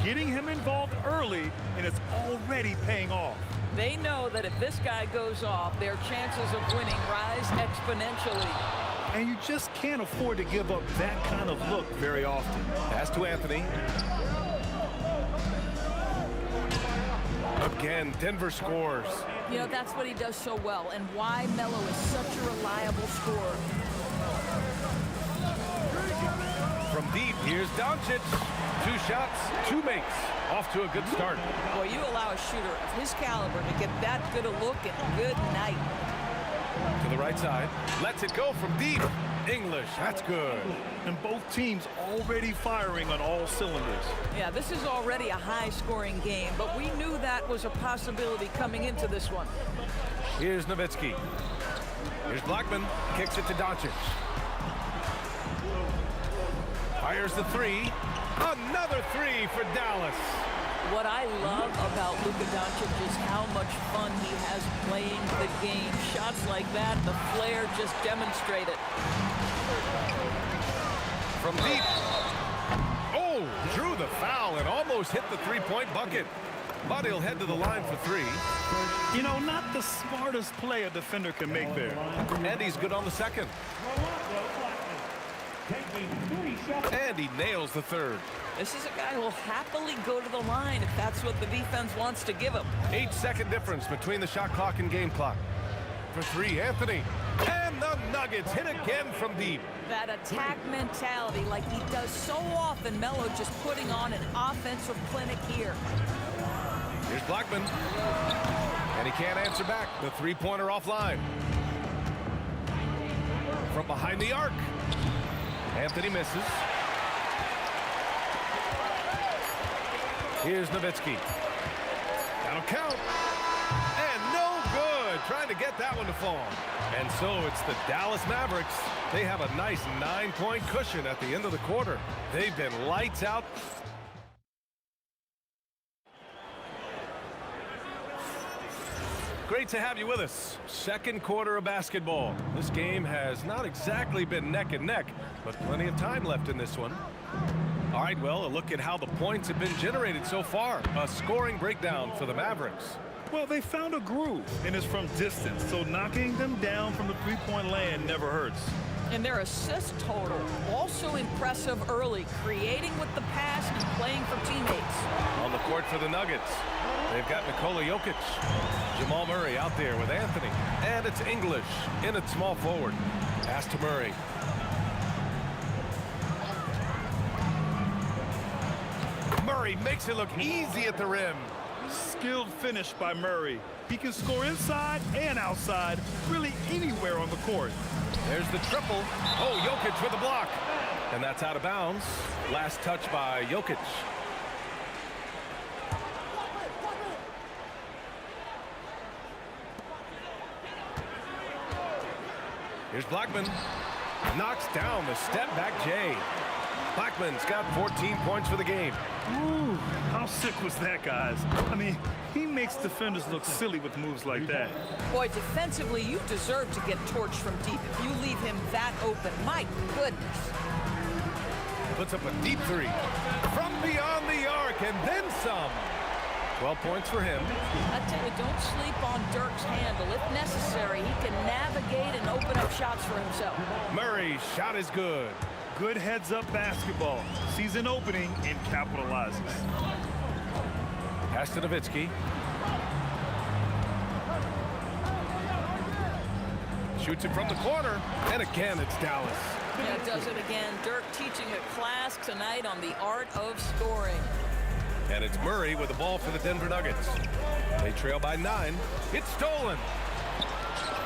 Speaker 9: Getting him involved early, and it's already paying off.
Speaker 8: They know that if this guy goes off, their chances of winning rise exponentially.
Speaker 9: And you just can't afford to give up that kind of look very often.
Speaker 7: Pass to Anthony. Again, Denver scores.
Speaker 8: You know, that's what he does so well, and why Melo is such a reliable scorer.
Speaker 7: From deep, here's Doncic. 2 shots, 2 makes. Off to a good start.
Speaker 8: Boy, you allow a shooter of his caliber to get that good a look, and good night.
Speaker 7: To the right side. Lets it go from deep. English, that's good.
Speaker 9: And both teams already firing on all cylinders.
Speaker 8: Yeah, this is already a high-scoring game, but we knew that was a possibility coming into this one.
Speaker 7: Here's Nowitzki. Here's Blackman. Kicks it to Doncic. Fires the three. Another three for Dallas.
Speaker 8: What I love about Luka Doncic is how much fun he has playing the game. Shots like that, the flair just demonstrate it.
Speaker 7: From deep. Oh, drew the foul and almost hit the three-point bucket. But he'll head to the line for three.
Speaker 9: You know, not the smartest play a defender can make there.
Speaker 7: And he's good on the second. And he nails the third.
Speaker 8: This is a guy who will happily go to the line if that's what the defense wants to give him.
Speaker 7: 8-second difference between the shot clock and game clock. For three, Anthony. And the Nuggets hit again from deep.
Speaker 8: That attack mentality like he does so often. Melo just putting on an offensive clinic here.
Speaker 7: Here's Blackman. And he can't answer back. The three-pointer offline. From behind the arc. Anthony misses. Here's Nowitzki. That'll count. And no good. trying to get that one to fall. And so it's the Dallas Mavericks. They have a nice 9-point cushion at the end of the quarter. They've been lights out. Great to have you with us. Second quarter of basketball. This game has not exactly been neck and neck, but plenty of time left in this one. All right, well, a look at how the points have been generated so far. A scoring breakdown for the Mavericks.
Speaker 9: Well, they found a groove, and it's from distance, so knocking them down from the three-point land never hurts.
Speaker 8: And their assist total, also impressive early, creating with the pass and playing for teammates.
Speaker 7: On the court for the Nuggets, they've got Nikola Jokic. Jamal Murray out there with Anthony. And it's English in at small forward. Pass to Murray. Murray makes it look easy at the rim.
Speaker 9: Skilled finish by Murray. He can score inside and outside, really anywhere on the court.
Speaker 7: There's the triple. Oh, Jokic with a block. And that's out of bounds. Last touch by Jokic. Here's Blackman. Knocks down the step-back J. Blackman's got 14 points for the game.
Speaker 9: Ooh, how sick was that, guys? I mean, he makes defenders look silly with moves like that.
Speaker 8: Boy, defensively, you deserve to get torched from deep if you leave him that open. My goodness.
Speaker 7: Puts up a deep three. From beyond the arc, and then some. 12 points for him.
Speaker 8: I tell you, don't sleep on Dirk's handle. If necessary, he can navigate and open up shots for himself.
Speaker 7: Murray's shot is good.
Speaker 9: Good heads-up basketball. Sees an opening and capitalizes.
Speaker 7: Pass to Nowitzki. Shoots it from the corner, and again it's Dallas.
Speaker 8: Yeah, does it again. Dirk teaching a class tonight on the art of scoring.
Speaker 7: And it's Murray with the ball for the Denver Nuggets. They trail by 9. It's stolen.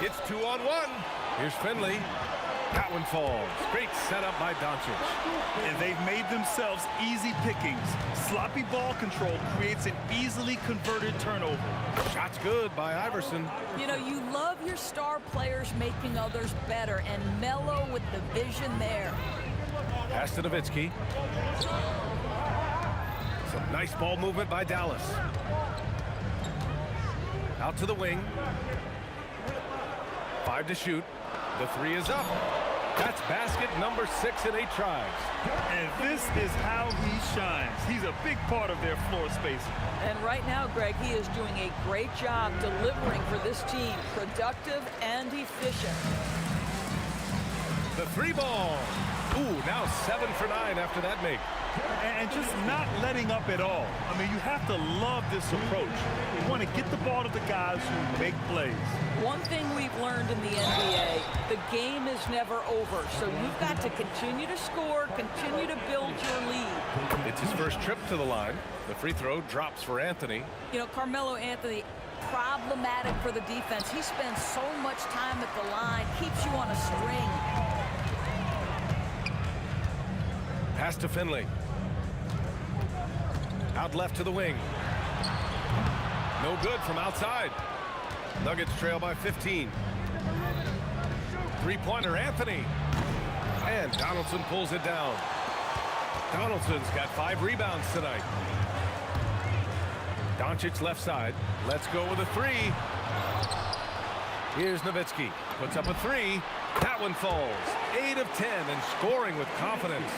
Speaker 7: It's 2-on-1. Here's Finley. That one falls. Great setup by Doncic.
Speaker 9: And they've made themselves easy pickings. Sloppy ball control creates an easily converted turnover.
Speaker 7: Shot's good by Iverson.
Speaker 8: You know, you love your star players making others better, and Melo with the vision there.
Speaker 7: Pass to Nowitzki. Some nice ball movement by Dallas. Out to the wing. 5 to shoot. The 3 is up. That's basket number 6 in 8 tries.
Speaker 9: And this is how he shines. He's a big part of their floor spacing.
Speaker 8: And right now, Greg, he is doing a great job delivering for this team. Productive and efficient.
Speaker 7: The 3 ball. Ooh, now 7 for 9 after that make.
Speaker 9: And just not letting up at all. I mean, you have to love this approach. You want to get the ball to the guys who make plays.
Speaker 8: One thing we've learned in the NBA, the game is never over. So you've got to continue to score, continue to build your lead.
Speaker 7: It's his first trip to the line. The free throw drops for Anthony.
Speaker 8: You know, Carmelo Anthony, problematic for the defense. He spends so much time at the line, keeps you on a string.
Speaker 7: Pass to Finley. Out left to the wing. No good from outside. Nuggets trail by 15. Three-pointer, Anthony. And Donaldson pulls it down. Donaldson's got 5 rebounds tonight. Doncic left side. Let's go with a 3. Here's Nowitzki. Puts up a 3. That one falls. 8 of 10 and scoring with confidence.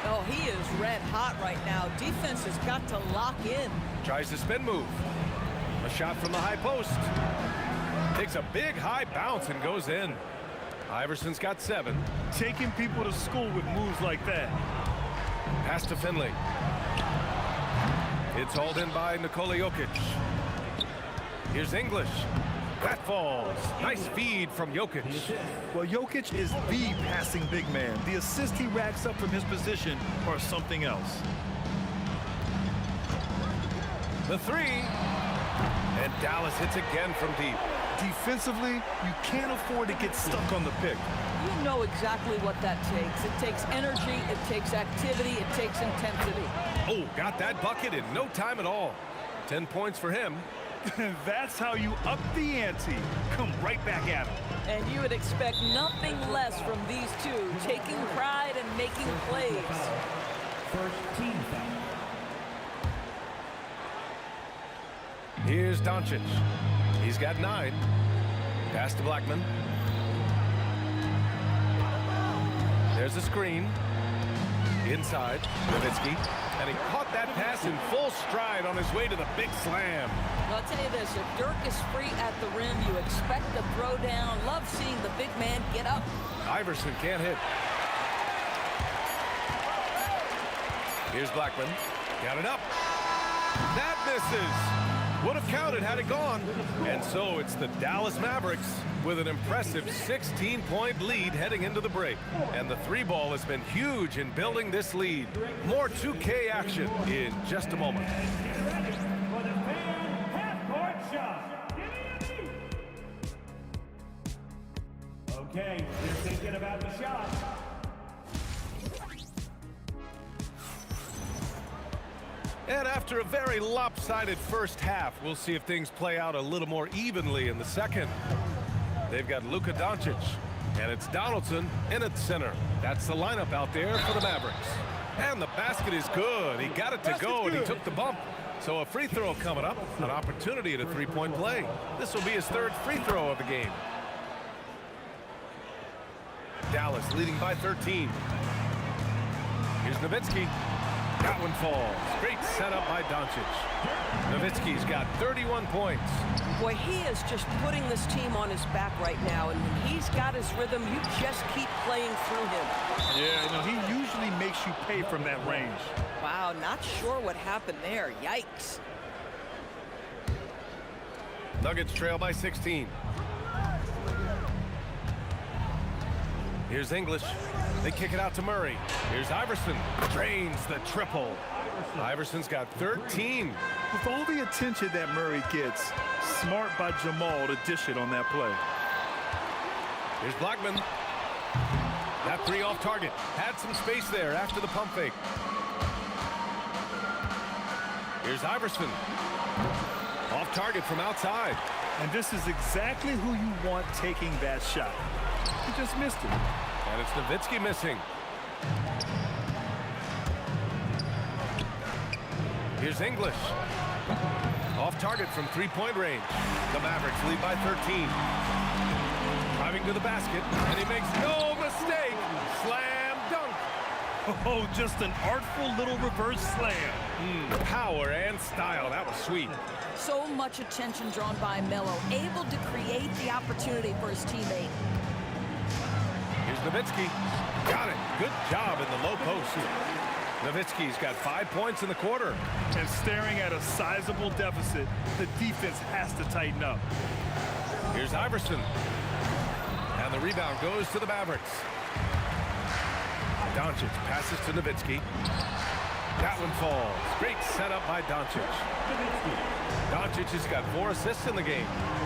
Speaker 8: Oh, he is red hot right now. Defense has got to lock in.
Speaker 7: Tries the spin move. A shot from the high post. Takes a big high bounce and goes in. Iverson's got 7.
Speaker 9: Taking people to school with moves like that.
Speaker 7: Pass to Finley. It's hauled in by Nikola Jokic. Here's English. That falls. Nice feed from Jokic.
Speaker 9: Well, Jokic is the passing big man. The assist he racks up from his position or something else.
Speaker 7: The 3. And Dallas hits again from deep.
Speaker 9: Defensively, you can't afford to get stuck on the pick.
Speaker 8: You know exactly what that takes. It takes energy, it takes activity, it takes intensity.
Speaker 7: Oh, got that bucket in no time at all. 10 points for him.
Speaker 9: That's how you up the ante. Come right back at him.
Speaker 8: And you would expect nothing less from these two, taking pride and making plays.
Speaker 6: First team foul.
Speaker 7: Here's Doncic. He's got 9. Pass to Blackman. There's a screen. Inside, Nowitzki. And he caught that pass in full stride on his way to the big slam.
Speaker 8: Well, I'll tell you this, if Dirk is free at the rim, you expect the throwdown. Love seeing the big man get up.
Speaker 7: Iverson can't hit. Here's Blackman. Got it up. That misses. Would have counted had it gone. And so it's the Dallas Mavericks with an impressive 16-point lead heading into the break. And the 3-ball has been huge in building this lead. More 2K action in just a moment.
Speaker 6: For the fan half-court shot. Okay, they're thinking about the shot.
Speaker 7: And after a very lopsided first half, we'll see if things play out a little more evenly in the second. They've got Luka Doncic, and it's Donaldson in at center. That's the lineup out there for the Mavericks. And the basket is good. He got it to go, and he took the bump. So a free throw coming up, an opportunity at a three-point play. This will be his 3rd free throw of the game. Dallas leading by 13. Here's Nowitzki. That one falls. Great setup by Doncic. Nowitzki's got 31 points.
Speaker 8: Boy, he is just putting this team on his back right now, and when he's got his rhythm, you just keep playing through him.
Speaker 9: Yeah, you know, he usually makes you pay from that range.
Speaker 8: Wow, not sure what happened there. Yikes.
Speaker 7: Nuggets trail by 16. Here's English. They kick it out to Murray. Here's Iverson. Drains the triple. Iverson's got 13.
Speaker 9: With all the attention that Murray gets, smart by Jamal to dish it on that play.
Speaker 7: Here's Blackman. That 3 off target. Had some space there after the pump fake. Here's Iverson. Off target from outside.
Speaker 9: And this is exactly who you want taking that shot. He just missed it.
Speaker 7: And it's Nowitzki missing. Here's English. Off target from 3-point range. The Mavericks lead by 13. Driving to the basket, and he makes no mistake. Slam dunk.
Speaker 9: Oh, just an artful little reverse slam.
Speaker 7: Power and style. That was sweet.
Speaker 8: So much attention drawn by Melo, able to create the opportunity for his teammate.
Speaker 7: Here's Nowitzki. Got it. Good job in the low post. Nowitzki's got 5 points in the quarter.
Speaker 9: And staring at a sizable deficit, the defense has to tighten up.
Speaker 7: Here's Iverson. And the rebound goes to the Mavericks. Doncic passes to Nowitzki. That one falls. Great setup by Doncic. Doncic has got 4 assists in the game.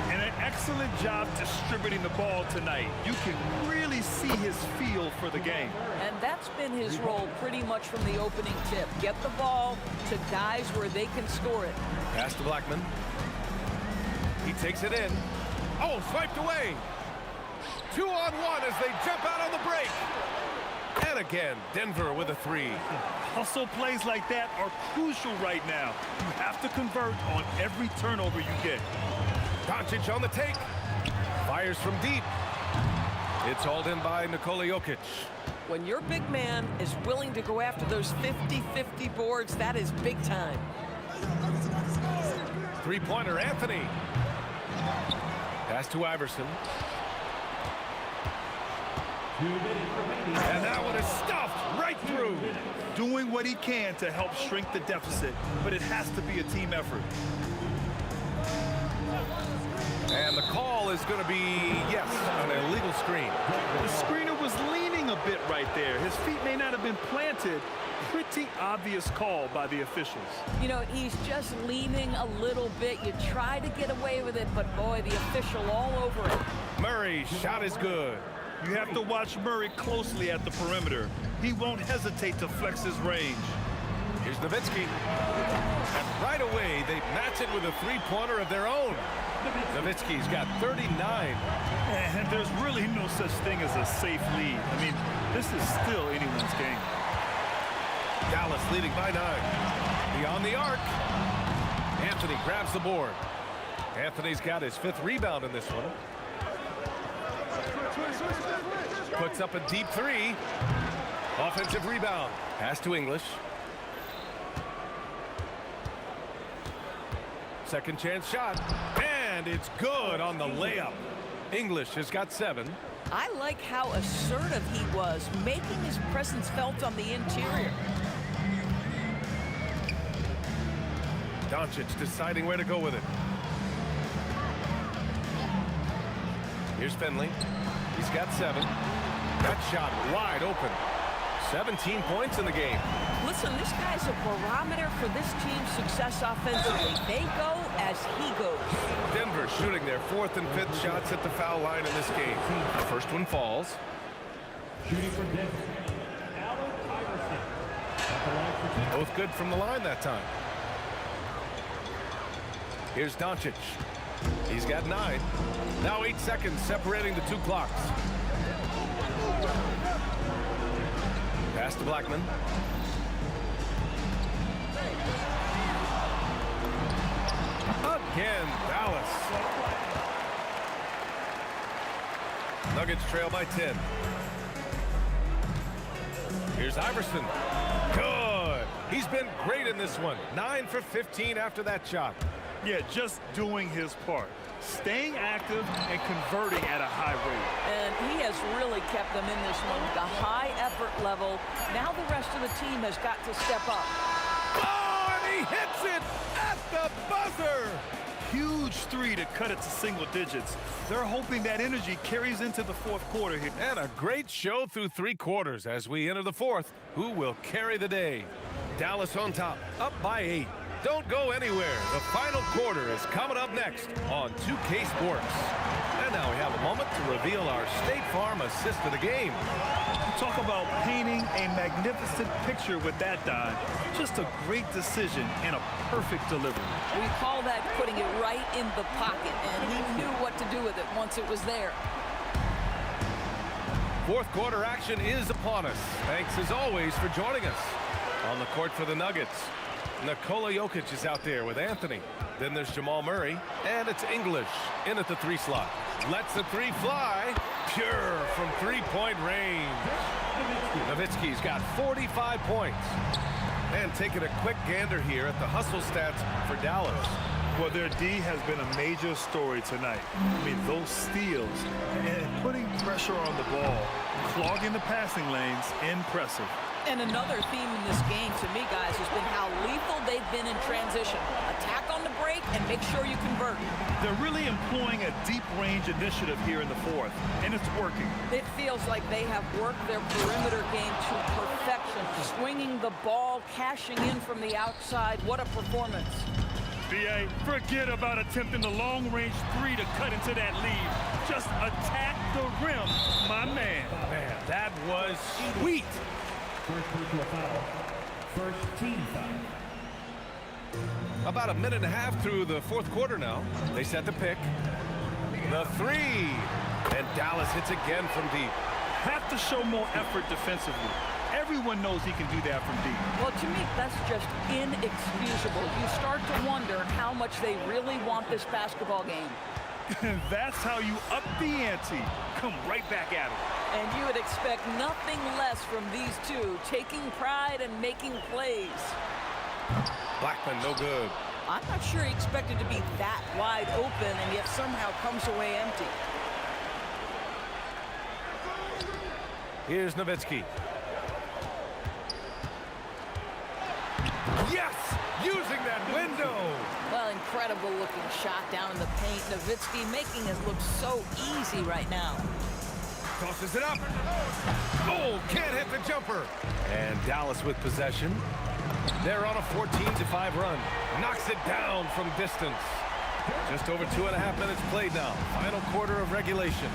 Speaker 9: And an excellent job distributing the ball tonight. You can really see his feel for the game.
Speaker 8: And that's been his role pretty much from the opening tip. Get the ball to guys where they can score it.
Speaker 7: Pass to Blackman. He takes it in. Oh, swiped away. 2-on-1 as they jump out on the break. And again, Denver with a 3.
Speaker 9: Hustle plays like that are crucial right now. You have to convert on every turnover you get.
Speaker 7: Doncic on the take. Fires from deep. It's hauled in by Nikola Jokic.
Speaker 8: When your big man is willing to go after those 50-50 boards, that is big time.
Speaker 7: 3-pointer Anthony. Pass to Iverson. And that one is stuffed right through.
Speaker 9: Doing what he can to help shrink the deficit, but it has to be a team effort.
Speaker 7: And the call is going to be, yes, an illegal screen.
Speaker 9: The screener was leaning a bit right there. His feet may not have been planted. Pretty obvious call by the officials.
Speaker 8: You know, he's just leaning a little bit. You try to get away with it, but boy, the official all over it.
Speaker 7: Murray's shot is good.
Speaker 9: You have to watch Murray closely at the perimeter. He won't hesitate to flex his range.
Speaker 7: Here's Nowitzki. And right away, they match it with a three-pointer of their own. Nowitzki's got 39.
Speaker 9: And there's really no such thing as a safe lead. I mean, this is still anyone's game.
Speaker 7: Dallas leading by 9. Beyond the arc. Anthony grabs the board. Anthony's got his 5th rebound in this one. Puts up a deep 3. Offensive rebound. Pass to English. Second chance shot. And it's good on the layup. English has got 7.
Speaker 8: I like how assertive he was, making his presence felt on the interior.
Speaker 7: Doncic deciding where to go with it. Here's Finley. He's got 7. That shot wide open. 17 points in the game.
Speaker 8: Listen, this guy's a barometer for this team's success offensively. They go as he goes.
Speaker 7: Denver shooting their 4th and 5th shots at the foul line in this game. The first one falls.
Speaker 6: Shooting for Denver, Allen Iverson. At the line for 2.
Speaker 7: Both good from the line that time. Here's Doncic. He's got 9. Now 8 seconds separating the 2 clocks. Pass to Blackman. Again, Dallas. Nuggets trail by 10. Here's Iverson. Good. He's been great in this one. 9 for 15 after that shot.
Speaker 9: Yeah, just doing his part. Staying active and converting at a high rate.
Speaker 8: And he has really kept them in this one. The high effort level. Now the rest of the team has got to step up.
Speaker 7: Oh, and he hits it at the buzzer.
Speaker 9: Huge 3 to cut it to single digits. They're hoping that energy carries into the 4th quarter here.
Speaker 7: And a great show through 3 quarters as we enter the 4th. Who will carry the day? Dallas on top, up by 8. Don't go anywhere. The final quarter is coming up next on 2K Sports. And now we have a moment to reveal our State Farm assist of the game.
Speaker 9: Talk about painting a magnificent picture with that dive. Just a great decision and a perfect delivery.
Speaker 8: We call that putting it right in the pocket, and he knew what to do with it once it was there.
Speaker 7: 4th quarter action is upon us. Thanks as always for joining us. On the court for the Nuggets, Nikola Jokic is out there with Anthony. Then there's Jamal Murray, and it's English in at the 3 slot. Lets the 3 fly. Pure from 3-point range. Nowitzki's got 45 points. And taking a quick gander here at the hustle stats for Dallas.
Speaker 9: Well, their D has been a major story tonight. I mean, those steals and putting pressure on the ball, clogging the passing lanes, impressive.
Speaker 8: And another theme in this game to me, guys, has been how lethal they've been in transition. Attack on the break and make sure you convert.
Speaker 9: They're really employing a deep range initiative here in the 4th, and it's working.
Speaker 8: It feels like they have worked their perimeter game to perfection. Swinging the ball, cashing in from the outside. What a performance.
Speaker 9: B.A., forget about attempting the long-range 3 to cut into that lead. Just attack the rim, my man.
Speaker 7: Man, that was sweet.
Speaker 6: First personal foul. First team foul.
Speaker 7: About a minute and a half through the 4th quarter now. They set the pick. The 3. And Dallas hits again from deep.
Speaker 9: Have to show more effort defensively. Everyone knows he can do that from deep.
Speaker 8: Well, to me, that's just inexcusable. You start to wonder how much they really want this basketball game.
Speaker 9: That's how you up the ante. Come right back at it.
Speaker 8: And you would expect nothing less from these two, taking pride and making plays.
Speaker 7: Blackman, no good.
Speaker 8: I'm not sure he expected to be that wide open and yet somehow comes away empty.
Speaker 7: Here's Nowitzki. Yes! Using that window!
Speaker 8: Well, incredible looking shot down in the paint. Nowitzki making it look so easy right now.
Speaker 7: Tosses it up. Oh, can't hit the jumper. And Dallas with possession. They're on a 14-5 run. Knocks it down from distance. Just over 2.5 minutes played now. Final quarter of regulation.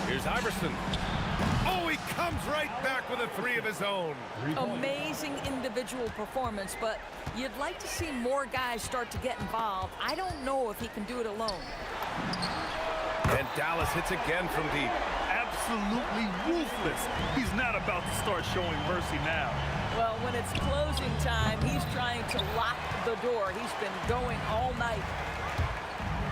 Speaker 7: Here's Iverson. Oh, he comes right back with a three of his own.
Speaker 8: Amazing individual performance, but you'd like to see more guys start to get involved. I don't know if he can do it alone.
Speaker 7: And Dallas hits again from deep.
Speaker 9: Absolutely ruthless. He's not about to start showing mercy now.
Speaker 8: Well, when it's closing time, he's trying to lock the door. He's been going all night.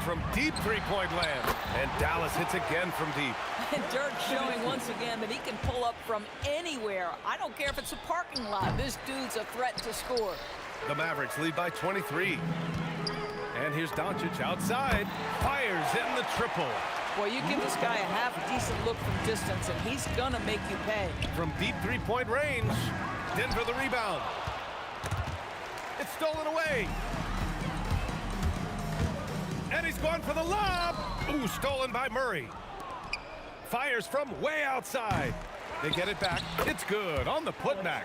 Speaker 7: From deep three-point land. And Dallas hits again from deep.
Speaker 8: And Dirk showing once again that he can pull up from anywhere. I don't care if it's a parking lot. This dude's a threat to score.
Speaker 7: The Mavericks lead by 23. And here's Doncic outside. Fires in the triple.
Speaker 8: Boy, you give this guy a half-decent look from distance, and he's going to make you pay.
Speaker 7: From deep three-point range. Denver the rebound. It's stolen away. And he's going for the lob. Ooh, stolen by Murray. Fires from way outside. They get it back. It's good on the putback.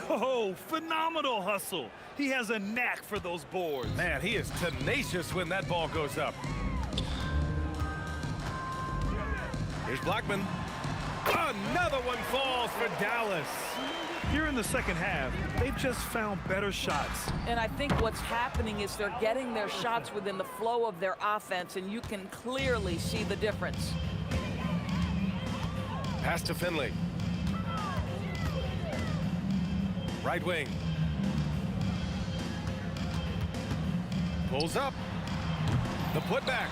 Speaker 9: Oh, phenomenal hustle. He has a knack for those boards.
Speaker 7: Man, he is tenacious when that ball goes up. Here's Blackman. Another one falls for Dallas.
Speaker 9: Here in the second half, they've just found better shots.
Speaker 8: And I think what's happening is they're getting their shots within the flow of their offense, and you can clearly see the difference.
Speaker 7: Pass to Finley. Right wing. Pulls up. The putback.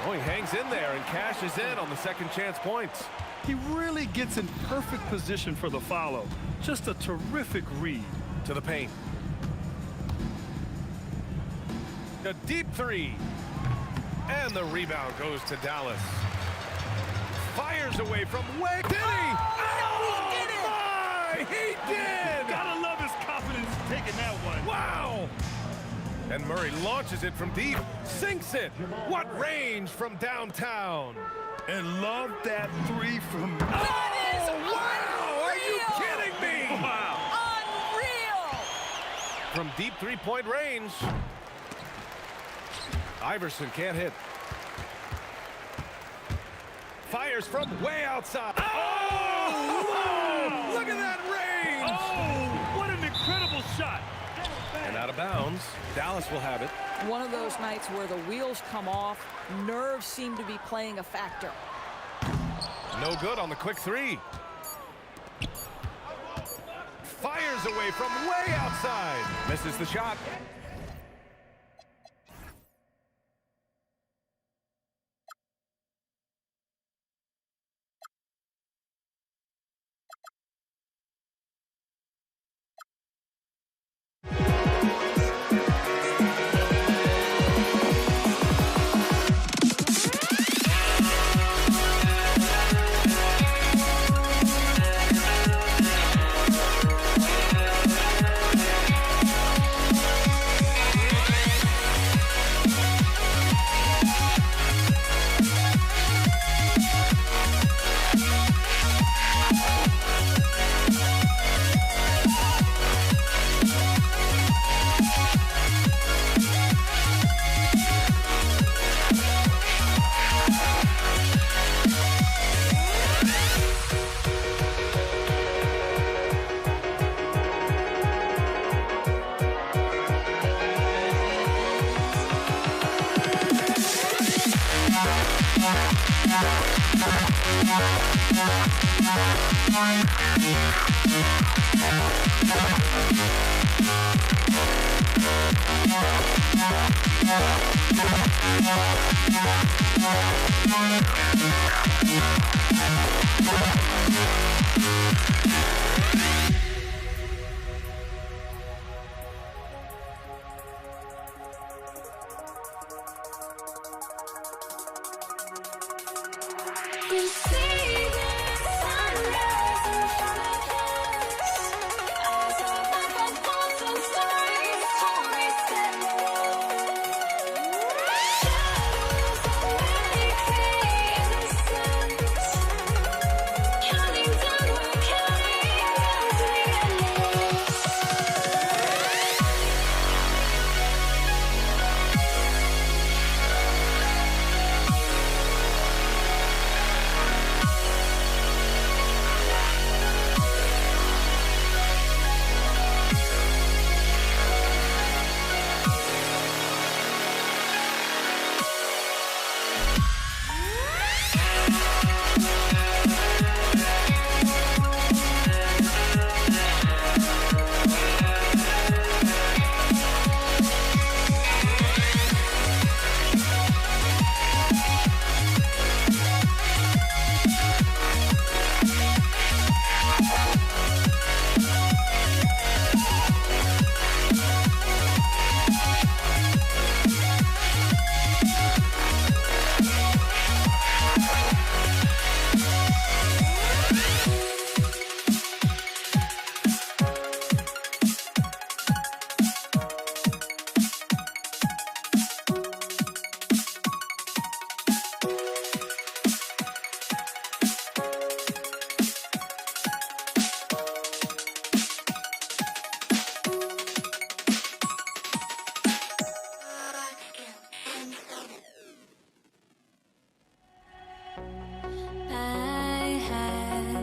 Speaker 7: Oh, he hangs in there and cashes in on the second chance points.
Speaker 9: He really gets in perfect position for the follow. Just a terrific read.
Speaker 7: To the paint. A deep three. And the rebound goes to Dallas. Fires away from way. Did he?
Speaker 8: Oh, he did it!
Speaker 7: My, he did!
Speaker 9: Gotta love his confidence taking that one.
Speaker 7: Wow! And Murray launches it from deep. Sinks it. What range from downtown.
Speaker 9: And love that three from...
Speaker 8: That is
Speaker 7: wow! Are you kidding me?
Speaker 9: Wow.
Speaker 8: Unreal!
Speaker 7: From deep three-point range. Iverson can't hit. Fires from way outside. Oh! Wow! Look at that range!
Speaker 9: Oh, what an incredible shot.
Speaker 7: And out of bounds. Dallas will have it.
Speaker 8: One of those nights where the wheels come off, nerves seem to be playing a factor.
Speaker 7: No good on the quick three. Fires away from way outside. Misses the shot.
Speaker 2: Counting down, we're counting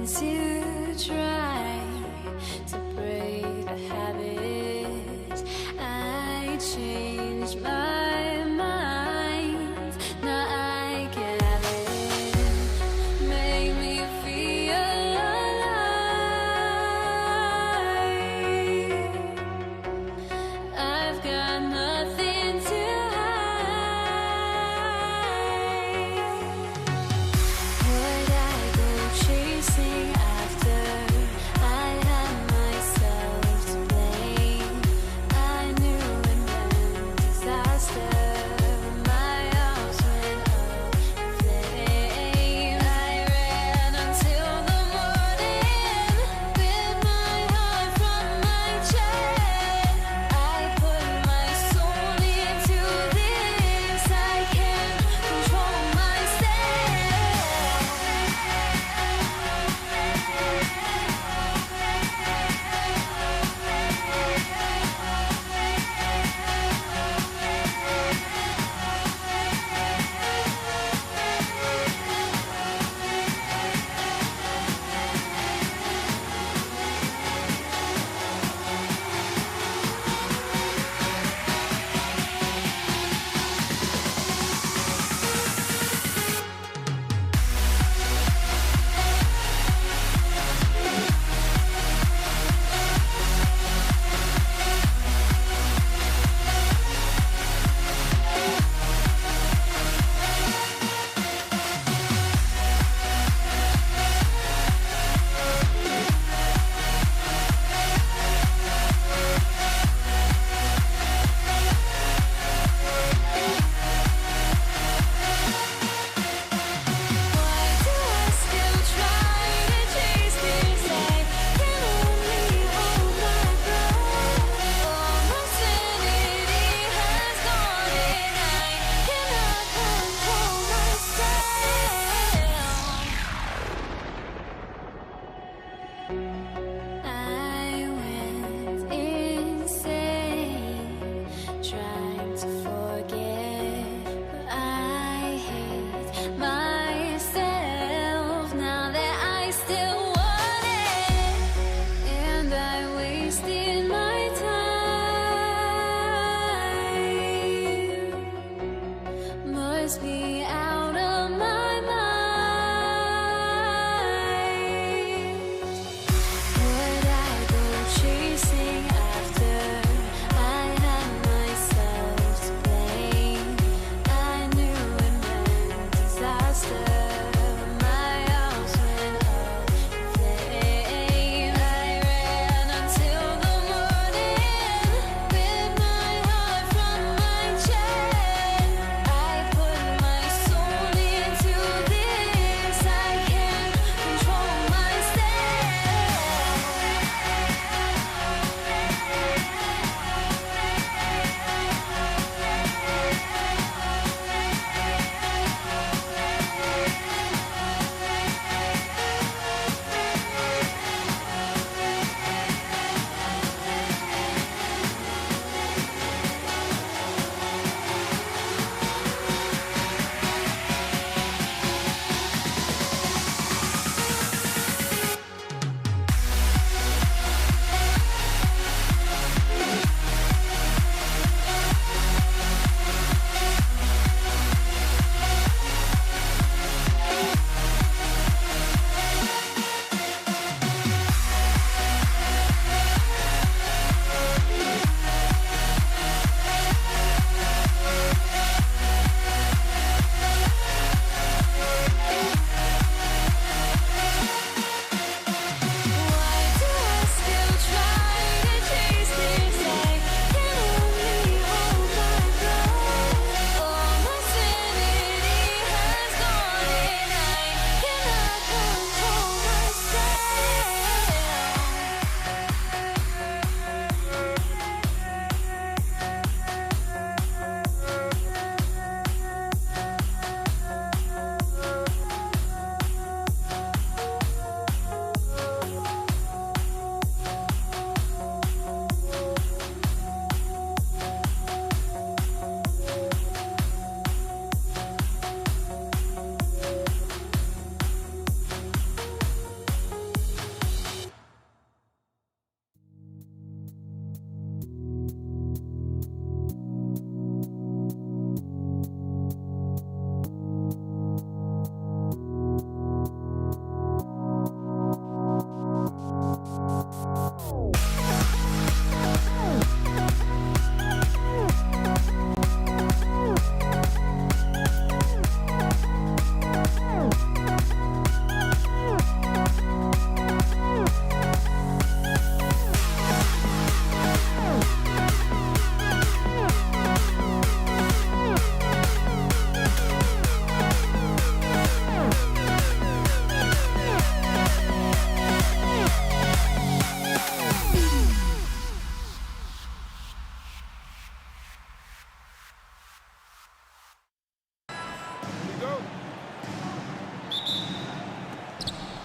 Speaker 2: once you try to break the habit, I changed my mind. Now I can have it. Make me feel alive. I've got nothing to hide. Would I go chasing after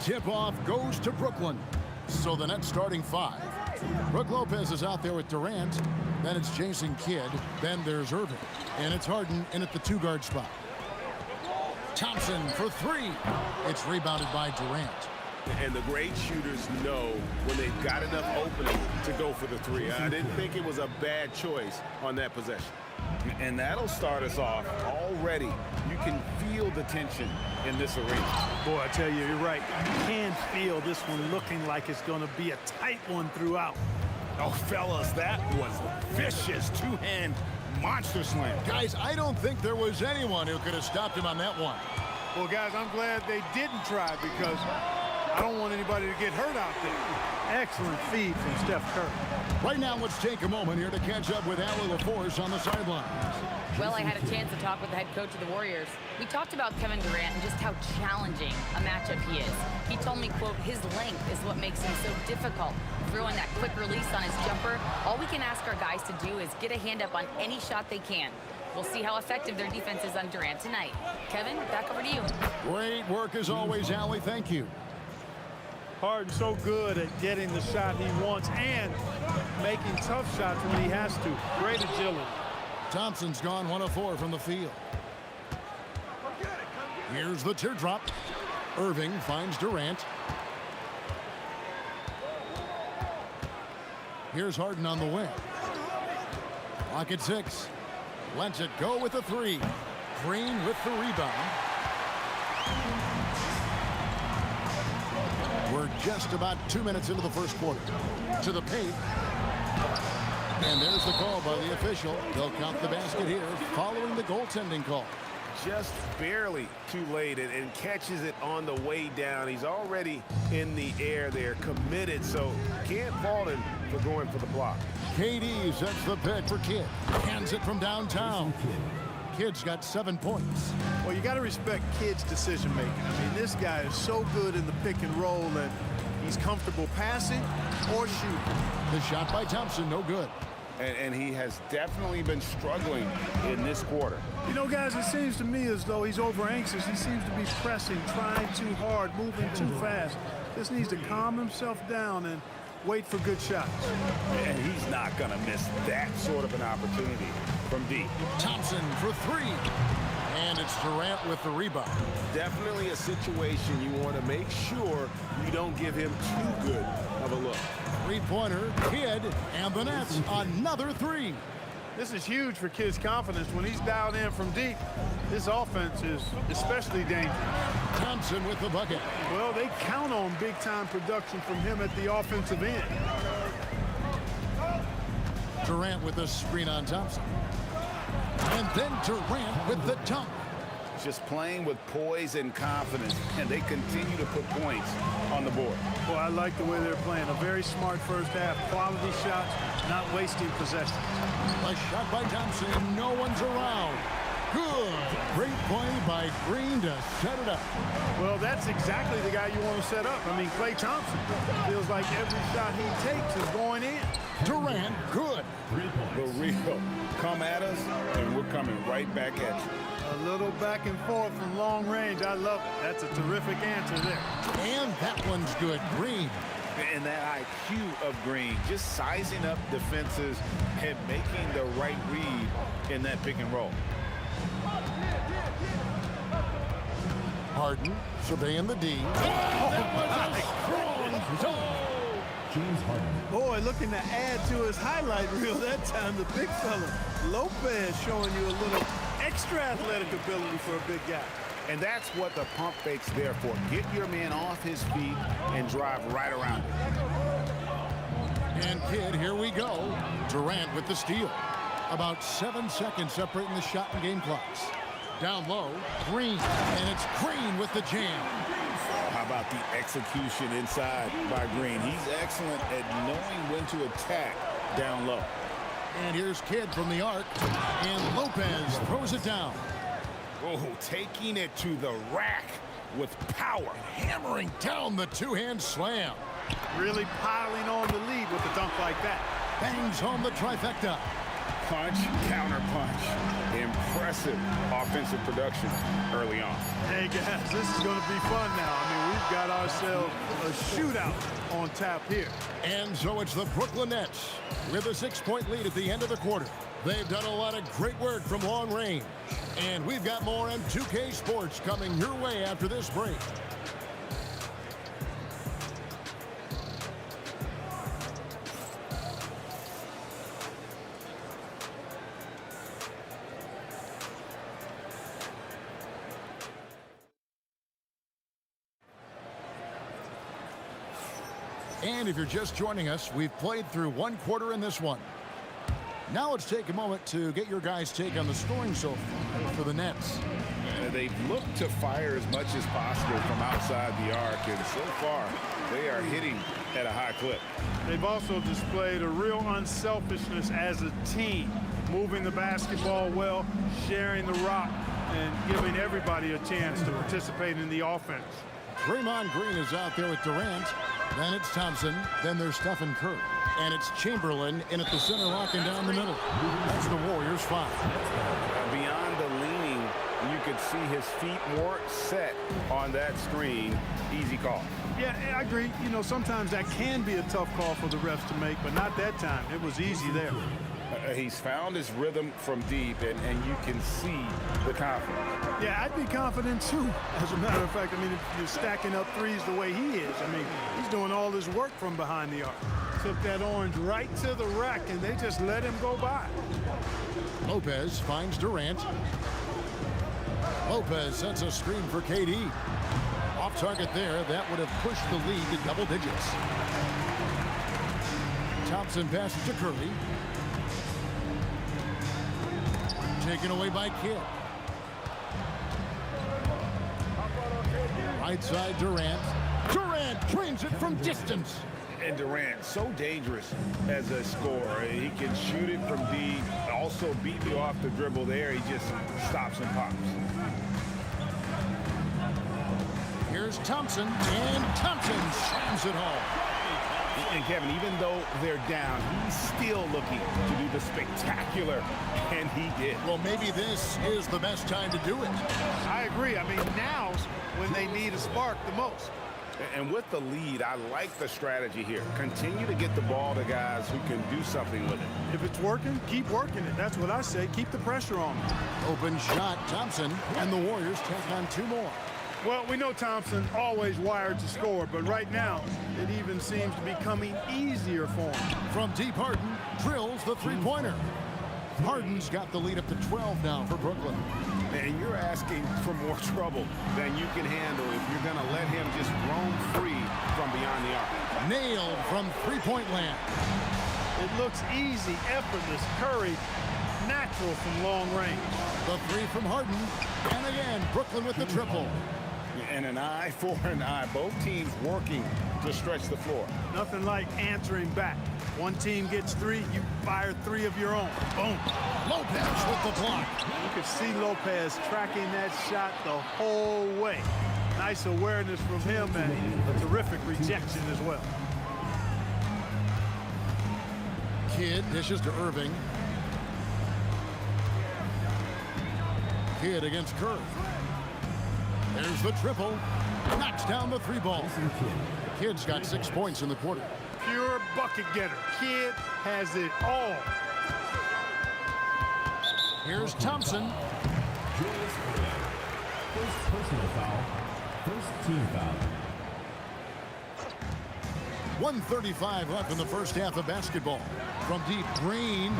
Speaker 3: Tip-off goes to Brooklyn. So the Nets starting 5. Brook Lopez is out there with Durant. Then it's Jason Kidd. Then there's Irving. And it's Harden in at the 2-guard spot. Thompson for 3. It's rebounded by Durant.
Speaker 4: And the great shooters know when they've got enough opening to go for the 3. I didn't think it was a bad choice on that possession. And that'll start us off already. You can feel the tension in this arena.
Speaker 9: Boy, I tell you, you're right. You can feel this one looking like it's going to be a tight one throughout.
Speaker 4: Oh, fellas, that was vicious two-hand monster slam.
Speaker 3: Guys, I don't think there was anyone who could have stopped him on that one.
Speaker 9: Well, guys, I'm glad they didn't try because I don't want anybody to get hurt out there. Excellent feed from Steph Curry.
Speaker 3: Right now, let's take a moment here to catch up with Allie LaForce on the sidelines.
Speaker 10: Well, I had a chance to talk with the head coach of the Warriors. We talked about Kevin Durant and just how challenging a matchup he is. He told me, quote, his length is what makes him so difficult. Throwing that quick release on his jumper, all we can ask our guys to do is get a hand up on any shot they can. We'll see how effective their defense is on Durant tonight. Kevin, back over to you.
Speaker 3: Great work as always, Allie. Thank you.
Speaker 9: Harden's so good at getting the shot he wants and making tough shots when he has to. Great agility.
Speaker 3: Thompson's gone 1 of 4 from the field. Here's the teardrop. Irving finds Durant. Here's Harden on the wing. Clock at 6. Lets it go with the 3. Green with the rebound. We're just about 2 minutes into the first quarter. To the paint. And there's the call by the official. They'll count the basket here following the goaltending call.
Speaker 4: Just barely too late and catches it on the way down. He's already in the air there, committed, so can't fault him for going for the block.
Speaker 3: KD sets the pick for Kidd. Hands it from downtown. Kidd's got 7 points.
Speaker 9: Well, you got to respect Kidd's decision making. I mean, this guy is so good in the pick and roll and he's comfortable passing or shooting.
Speaker 3: The shot by Thompson, no good.
Speaker 4: And he has definitely been struggling in this quarter.
Speaker 9: You know, guys, it seems to me as though he's over anxious. He seems to be pressing, trying too hard, moving too fast. Just needs to calm himself down and wait for good shots.
Speaker 4: And he's not going to miss that sort of an opportunity from deep.
Speaker 3: Thompson for 3. And it's Durant with the rebound.
Speaker 4: Definitely a situation you want to make sure you don't give him too good of a look.
Speaker 3: 3-pointer, Kidd, and the Nets another 3.
Speaker 9: This is huge for Kidd's confidence. When he's dialed in from deep, this offense is especially dangerous.
Speaker 3: Thompson with the bucket.
Speaker 9: Well, they count on big-time production from him at the offensive end.
Speaker 3: Durant with the screen on Thompson. And then Durant with the dunk.
Speaker 4: Just playing with poise and confidence, and they continue to put points on the board.
Speaker 9: Well, I like the way they're playing. A very smart first half. Quality shots, not wasting possessions.
Speaker 3: A shot by Thompson. No one's around. Good. Great play by Green to set it up.
Speaker 9: Well, that's exactly the guy you want to set up. I mean, Klay Thompson feels like every shot he takes is going in.
Speaker 3: Durant, good.
Speaker 4: The real come at us, and we're coming right back at you.
Speaker 9: A little back and forth from long range. I love it. That's a terrific answer there.
Speaker 3: And that one's good. Green.
Speaker 4: And that IQ of Green, just sizing up defenses and making the right read in that pick and roll.
Speaker 3: Harden surveying the D.
Speaker 6: James Harden.
Speaker 9: Boy, looking to add to his highlight reel that time, the big fella. Lopez showing you a little extra athletic ability for a big guy.
Speaker 4: And that's what the pump fake's there for. Get your man off his feet and drive right around him.
Speaker 3: And Kidd, here we go. Durant with the steal. About 7 seconds separating the shot and game clocks. Down low, Green. And it's Green with the jam.
Speaker 4: How about the execution inside by Green? He's excellent at knowing when to attack down low.
Speaker 3: And here's Kidd from the arc. And Lopez throws it down.
Speaker 4: Oh, taking it to the rack with power.
Speaker 3: Hammering down the two-hand slam.
Speaker 9: Really piling on the lead with a dunk like that.
Speaker 3: Bangs home the trifecta.
Speaker 4: Punch, counter punch. Impressive offensive production early on.
Speaker 9: Hey, guys, this is going to be fun now. I mean, we've we've got ourselves a shootout on tap here.
Speaker 3: And so it's the Brooklyn Nets with a 6-point lead at the end of the quarter. They've done a lot of great work from long range. And we've got more M2K Sports coming your way after this break. And if you're just joining us, we've played through one quarter in this one. Now let's take a moment to get your guys' take on the scoring so far for the Nets.
Speaker 4: They've looked to fire as much as possible from outside the arc, and so far they are hitting at a high clip.
Speaker 9: They've also displayed a real unselfishness as a team, moving the basketball well, sharing the rock, and giving everybody a chance to participate in the offense.
Speaker 3: Draymond Green is out there with Durant. Then it's Thompson. Then there's Stephen Curry. And it's Chamberlain in at the center, locking down the middle. That's the Warriors' 5.
Speaker 4: Beyond the leaning, you could see his feet more set on that screen. Easy call.
Speaker 9: Yeah, I agree. You know, sometimes that can be a tough call for the refs to make, but not that time. It was easy there.
Speaker 4: He's found his rhythm from deep, and you can see the confidence.
Speaker 9: Yeah, I'd be confident too. As a matter of fact, I mean, if you're stacking up threes the way he is, I mean, he's doing all his work from behind the arc. Took that orange right to the rack, and they just let him go by.
Speaker 3: Lopez finds Durant. Lopez sets a screen for KD. Off target there. That would have pushed the lead to double digits. Thompson passes to Curry. Taken away by Kidd. Right side Durant. Durant drains it from distance.
Speaker 4: And Durant, so dangerous as a scorer. He can shoot it from deep, also beat you off the dribble there. He just stops and pops.
Speaker 3: Here's Thompson, and Thompson slams it home.
Speaker 4: And Kevin, even though they're down, he's still looking to do the spectacular, and he did.
Speaker 3: Well, maybe this is the best time to do it.
Speaker 9: I agree. I mean, now's when they need a spark the most.
Speaker 4: And with the lead, I like the strategy here. Continue to get the ball to guys who can do something with it.
Speaker 9: If it's working, keep working it. That's what I say. Keep the pressure on them.
Speaker 3: Open shot, Thompson, and the Warriors tack on 2 more.
Speaker 9: Well, we know Thompson always wired to score, but right now it even seems to be coming easier for him.
Speaker 3: From deep, Harden drills the three-pointer. Harden's got the lead up to 12 now for Brooklyn.
Speaker 4: And you're asking for more trouble than you can handle if you're going to let him just roam free from beyond the arc.
Speaker 3: Nailed from three-point land.
Speaker 9: It looks easy, effortless. Curry, natural from long range.
Speaker 3: The 3 from Harden. And again, Brooklyn with the triple.
Speaker 4: And an eye for an eye. Both teams working to stretch the floor.
Speaker 9: Nothing like answering back. One team gets 3, you fire 3 of your own. Boom.
Speaker 3: Lopez with the block.
Speaker 9: You can see Lopez tracking that shot the whole way. Nice awareness from him and a terrific rejection as well.
Speaker 3: Kidd dishes to Irving. Kidd against Curry. There's the triple. Knocks down the 3-ball. Kidd's got 6 points in the quarter.
Speaker 9: Pure bucket getter. Kidd has it all.
Speaker 3: Here's Thompson.
Speaker 6: First personal foul. First team foul.
Speaker 3: 1:35 left in the first half of basketball. From deep, Green.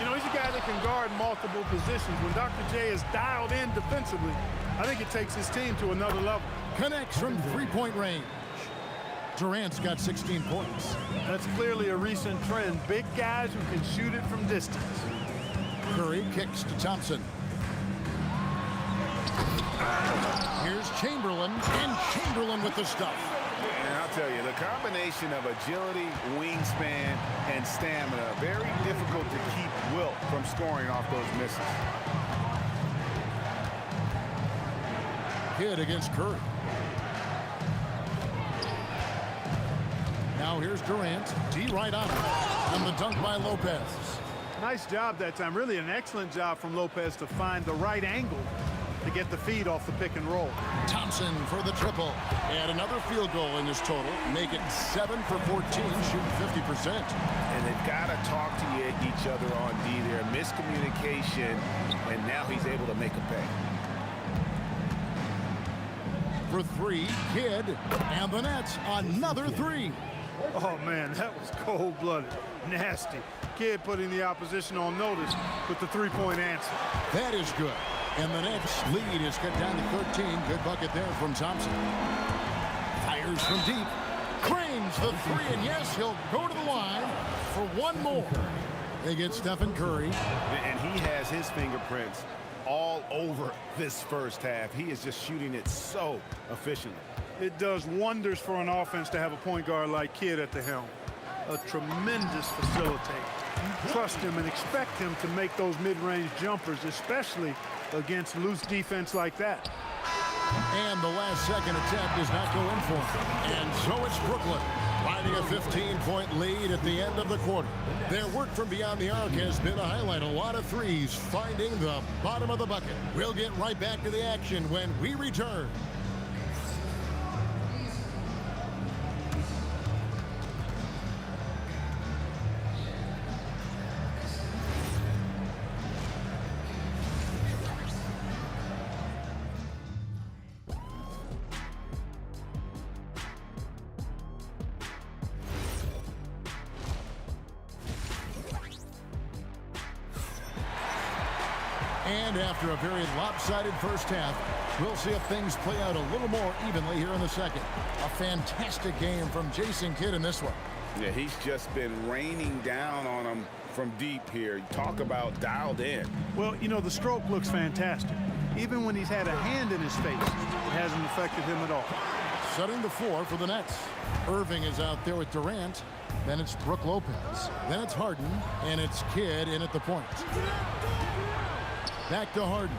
Speaker 9: You know, he's a guy that can guard multiple positions. When Dr. J is dialed in defensively, I think it takes his team to another level.
Speaker 3: Connects from 3-point range. Durant's got 16 points.
Speaker 9: That's clearly a recent trend. Big guys who can shoot it from distance.
Speaker 3: Curry kicks to Thompson. Here's Chamberlain, and Chamberlain with the stuff.
Speaker 4: And I'll tell you, the combination of agility, wingspan, and stamina, very difficult to keep Wilt from scoring off those misses.
Speaker 3: Kidd against Curry. Now here's Durant. D right on him. And the dunk by Lopez.
Speaker 9: Nice job that time. Really an excellent job from Lopez to find the right angle to get the feed off the pick and roll.
Speaker 3: Thompson for the triple. And another field goal in this total. Make it 7 for 14, shooting 50%.
Speaker 4: And they've got to talk to each other on D there. Miscommunication, and now he's able to make a pay.
Speaker 3: For three, Kidd. And the Nets, another three.
Speaker 9: Oh, man, that was cold-blooded. Nasty. Kidd putting the opposition on notice with the three-point answer.
Speaker 3: That is good. And the Nets lead is cut down to 13. Good bucket there from Thompson. Fires from deep. Cranes the three, and yes, he'll go to the line for one more. They get Stephen Curry.
Speaker 4: And he has his fingerprints all over this first half. He is just shooting it so efficiently.
Speaker 9: It does wonders for an offense to have a point guard like Kidd at the helm. A tremendous facilitator. You trust him and expect him to make those mid-range jumpers, especially against loose defense like that.
Speaker 3: And the last second attempt does not go in for him. And so it's Brooklyn, riding a 15-point lead at the end of the quarter. Their work from beyond the arc has been a highlight. A lot of threes finding the bottom of the bucket. We'll get right back to the action when we return. And after a very lopsided first half, we'll see if things play out a little more evenly here in the second. A fantastic game from Jason Kidd in this one.
Speaker 4: Yeah, he's just been raining down on him from deep here. Talk about dialed in.
Speaker 9: Well, you know, the stroke looks fantastic. Even when he's had a hand in his face, it hasn't affected him at all.
Speaker 3: Setting the floor for the Nets. Irving is out there with Durant. Then it's Brook Lopez. Then it's Harden. And it's Kidd in at the point. Back to Harden.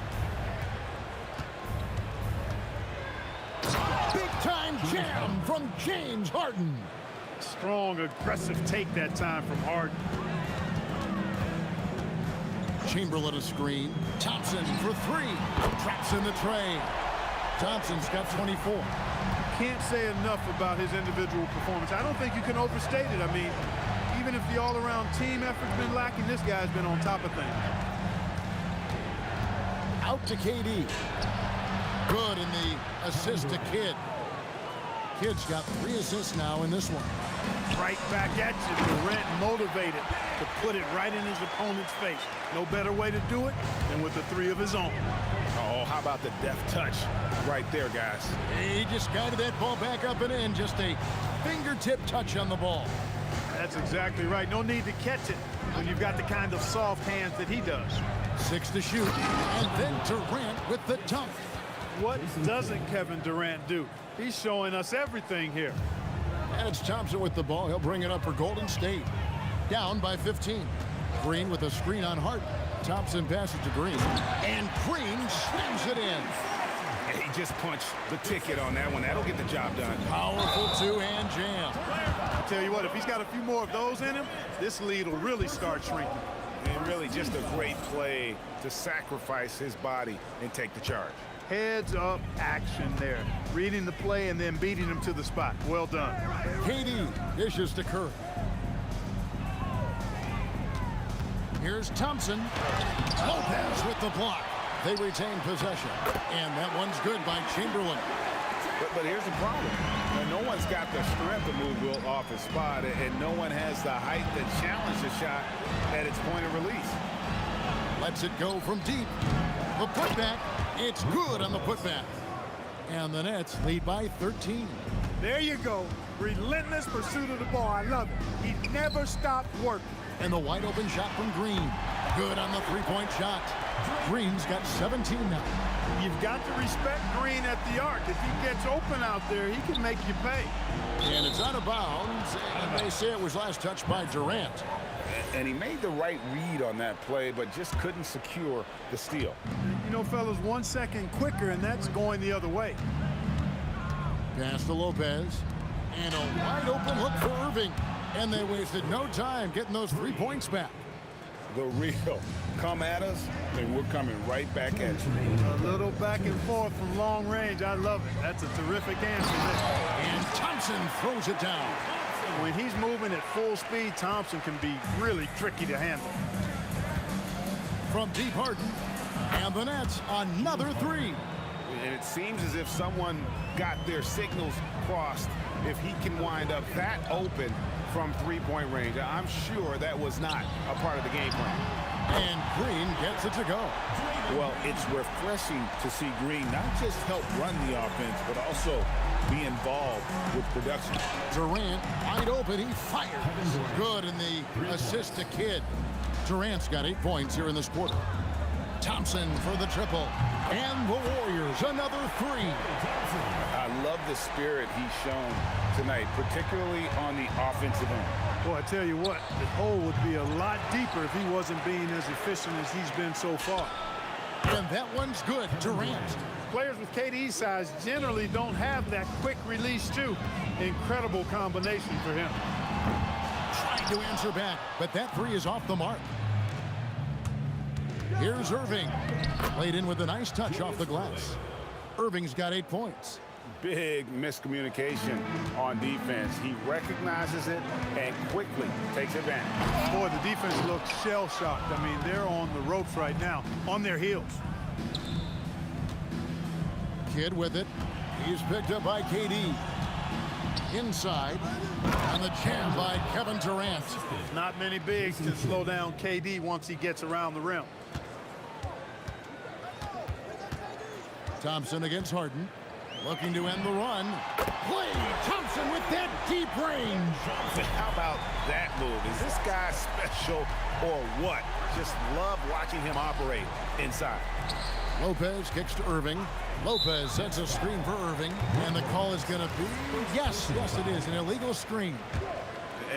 Speaker 3: Big-time jam from James Harden.
Speaker 9: Strong, aggressive take that time from Harden.
Speaker 3: Chamberlain a screen. Thompson for three. Traps in the tray. Thompson's got 24.
Speaker 9: Can't say enough about his individual performance. I don't think you can overstate it. I mean, even if the all-around team effort's been lacking, this guy's been on top of things.
Speaker 3: Out to KD. Good in the assist to Kidd. Kidd's got 3 assists now in this one.
Speaker 9: Right back at you. Durant motivated to put it right in his opponent's face. No better way to do it than with the 3 of his own.
Speaker 4: Oh, how about the deft touch right there, guys?
Speaker 3: He just guided that ball back up and in. Just a fingertip touch on the ball.
Speaker 9: That's exactly right. No need to catch it when you've got the kind of soft hands that he does.
Speaker 3: 6 to shoot. And then Durant with the dunk.
Speaker 9: What doesn't Kevin Durant do? He's showing us everything here.
Speaker 3: And it's Thompson with the ball. He'll bring it up for Golden State. Down by 15. Green with a screen on Harden. Thompson passes to Green. And Green slams it in.
Speaker 4: He just punched the ticket on that one. That'll get the job done.
Speaker 3: Powerful two-hand jam.
Speaker 9: I'll tell you what, if he's got a few more of those in him, this lead will really start shrinking.
Speaker 4: And really just a great play to sacrifice his body and take the charge.
Speaker 9: Heads-up action there. Reading the play and then beating him to the spot. Well done.
Speaker 3: KD dishes to Curry. Here's Thompson. Lopez with the block. They retain possession. And that one's good by Chamberlain.
Speaker 4: But here's the problem. No one's got the strength to move Will off his spot, and no one has the height to challenge the shot at its point of release.
Speaker 3: Lets it go from deep. The putback. It's good on the putback. And the Nets lead by 13.
Speaker 9: There you go. Relentless pursuit of the ball. I love it. He never stopped working.
Speaker 3: And the wide open shot from Green. Good on the three-point shot. Green's got 17 now.
Speaker 9: You've got to respect Green at the arc. If he gets open out there, he can make you pay.
Speaker 3: And it's out of bounds. And they say it was last touched by Durant.
Speaker 4: And he made the right read on that play, but just couldn't secure the steal.
Speaker 9: You know, fellas, 1 second quicker, and that's going the other way.
Speaker 3: Pass to Lopez. And a wide open look for Irving. And they wasted no time getting those 3 points back.
Speaker 4: the real. Come at us, and we're coming right back at you.
Speaker 9: A little back and forth from long range. I love it. That's a terrific answer there.
Speaker 3: And Thompson throws it down.
Speaker 9: When he's moving at full speed, Thompson can be really tricky to handle.
Speaker 3: From deep, Harden. And the Nets, another three.
Speaker 4: And it seems as if someone got their signals crossed. If he can wind up that open from three-point range, I'm sure that was not a part of the game plan.
Speaker 3: And Green gets it to go.
Speaker 11: Well, it's refreshing to see Green not just help run the offense, but also be involved with production.
Speaker 3: Durant, wide open, he fires. Good in the assist to Kidd. Durant's got 8 points here in this quarter. Thompson for the triple. And the Warriors, another three.
Speaker 11: I love the spirit he's shown tonight, particularly on the offensive end.
Speaker 9: Boy, I tell you what, the hole would be a lot deeper if he wasn't being as efficient as he's been so far.
Speaker 3: And that one's good. Durant.
Speaker 9: Players with KD's size generally don't have that quick release, too. Incredible combination for him.
Speaker 3: Trying to answer back, but that three is off the mark. Here's Irving. Played in with a nice touch off the glass. Irving's got 8 points.
Speaker 4: Big miscommunication on defense. He recognizes it and quickly takes advantage.
Speaker 9: Boy, the defense looks shell-shocked. I mean, they're on the ropes right now, on their heels.
Speaker 3: Kidd with it. He's picked up by KD. Inside. And the jam by Kevin Durant.
Speaker 9: Not many bigs can slow down KD once he gets around the rim.
Speaker 3: Thompson against Harden. Looking to end the run. Klay Thompson with that deep range.
Speaker 4: How about that move? Is this guy special or what? Just love watching him operate inside.
Speaker 3: Lopez kicks to Irving. Lopez sets a screen for Irving. And the call is going to be, yes, it is, an illegal screen.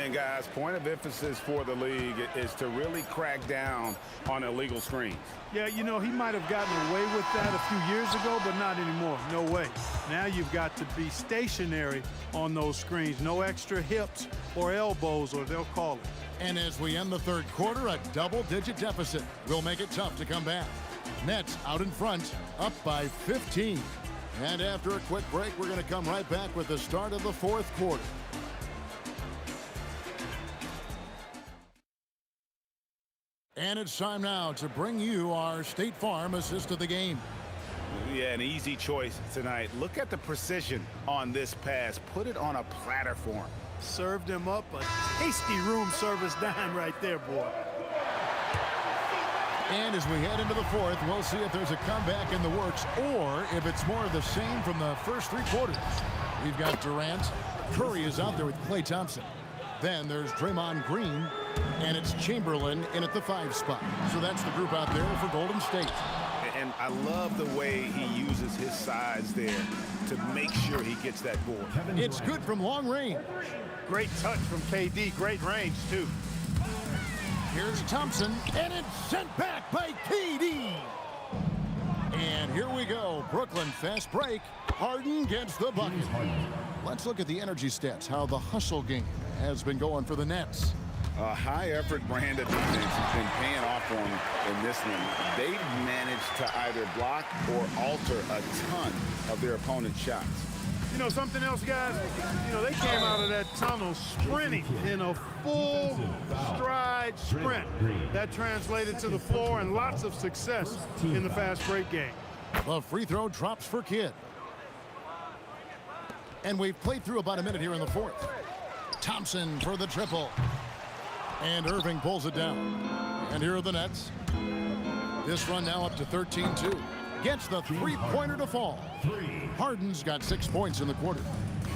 Speaker 4: And guys, point of emphasis for the league is to really crack down on illegal screens.
Speaker 9: Yeah, you know, he might have gotten away with that a few years ago, but not anymore. No way. Now you've got to be stationary on those screens. No extra hips or elbows, or they'll call it.
Speaker 3: And as we end the third quarter, a double-digit deficit will make it tough to come back. Nets out in front, up by 15. And after a quick break, we're going to come right back with the start of the fourth quarter. And it's time now to bring you our State Farm assist of the game.
Speaker 4: Yeah, an easy choice tonight. Look at the precision on this pass. Put it on a platter for him.
Speaker 9: Served him up a tasty room service dime right there, boy.
Speaker 3: And as we head into the fourth, we'll see if there's a comeback in the works or if it's more of the same from the first three quarters. We've got Durant. Curry is out there with Klay Thompson. Then there's Draymond Green, and it's Chamberlain in at the 5 spot. So that's the group out there for Golden State.
Speaker 4: And I love the way he uses his size there to make sure he gets that board.
Speaker 3: It's good from long range.
Speaker 9: Great touch from KD. Great range, too.
Speaker 3: Here's Thompson, and it's sent back by KD. And here we go. Brooklyn fast break. Harden gets the bucket. Let's look at the energy stats, how the hustle game has been going for the Nets.
Speaker 4: A high-effort brand of defense has been paying off for them in this one. They've managed to either block or alter a ton of their opponent's shots.
Speaker 9: You know, something else, guys? You know, they came out of that tunnel sprinting in a full stride sprint. That translated to the floor and lots of success in the fast break game.
Speaker 3: The free throw drops for Kidd. And we've played through about a minute here in the fourth. Thompson for the triple. And Irving pulls it down. And here are the Nets. This run now up to 13-2. Gets the three-pointer to fall. Harden's got 6 points in the quarter.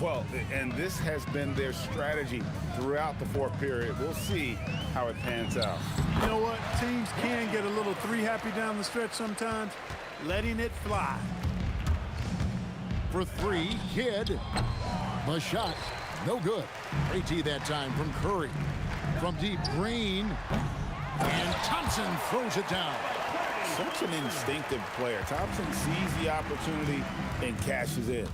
Speaker 4: Well, and this has been their strategy throughout the fourth period. We'll see how it pans out.
Speaker 9: You know what? Teams can get a little three-happy down the stretch sometimes. Letting it fly.
Speaker 3: For three, Kidd. The shot, no good. AT that time from Curry. From deep, Green. And Thompson throws it down.
Speaker 11: Such an instinctive player. Thompson sees the opportunity and cashes in.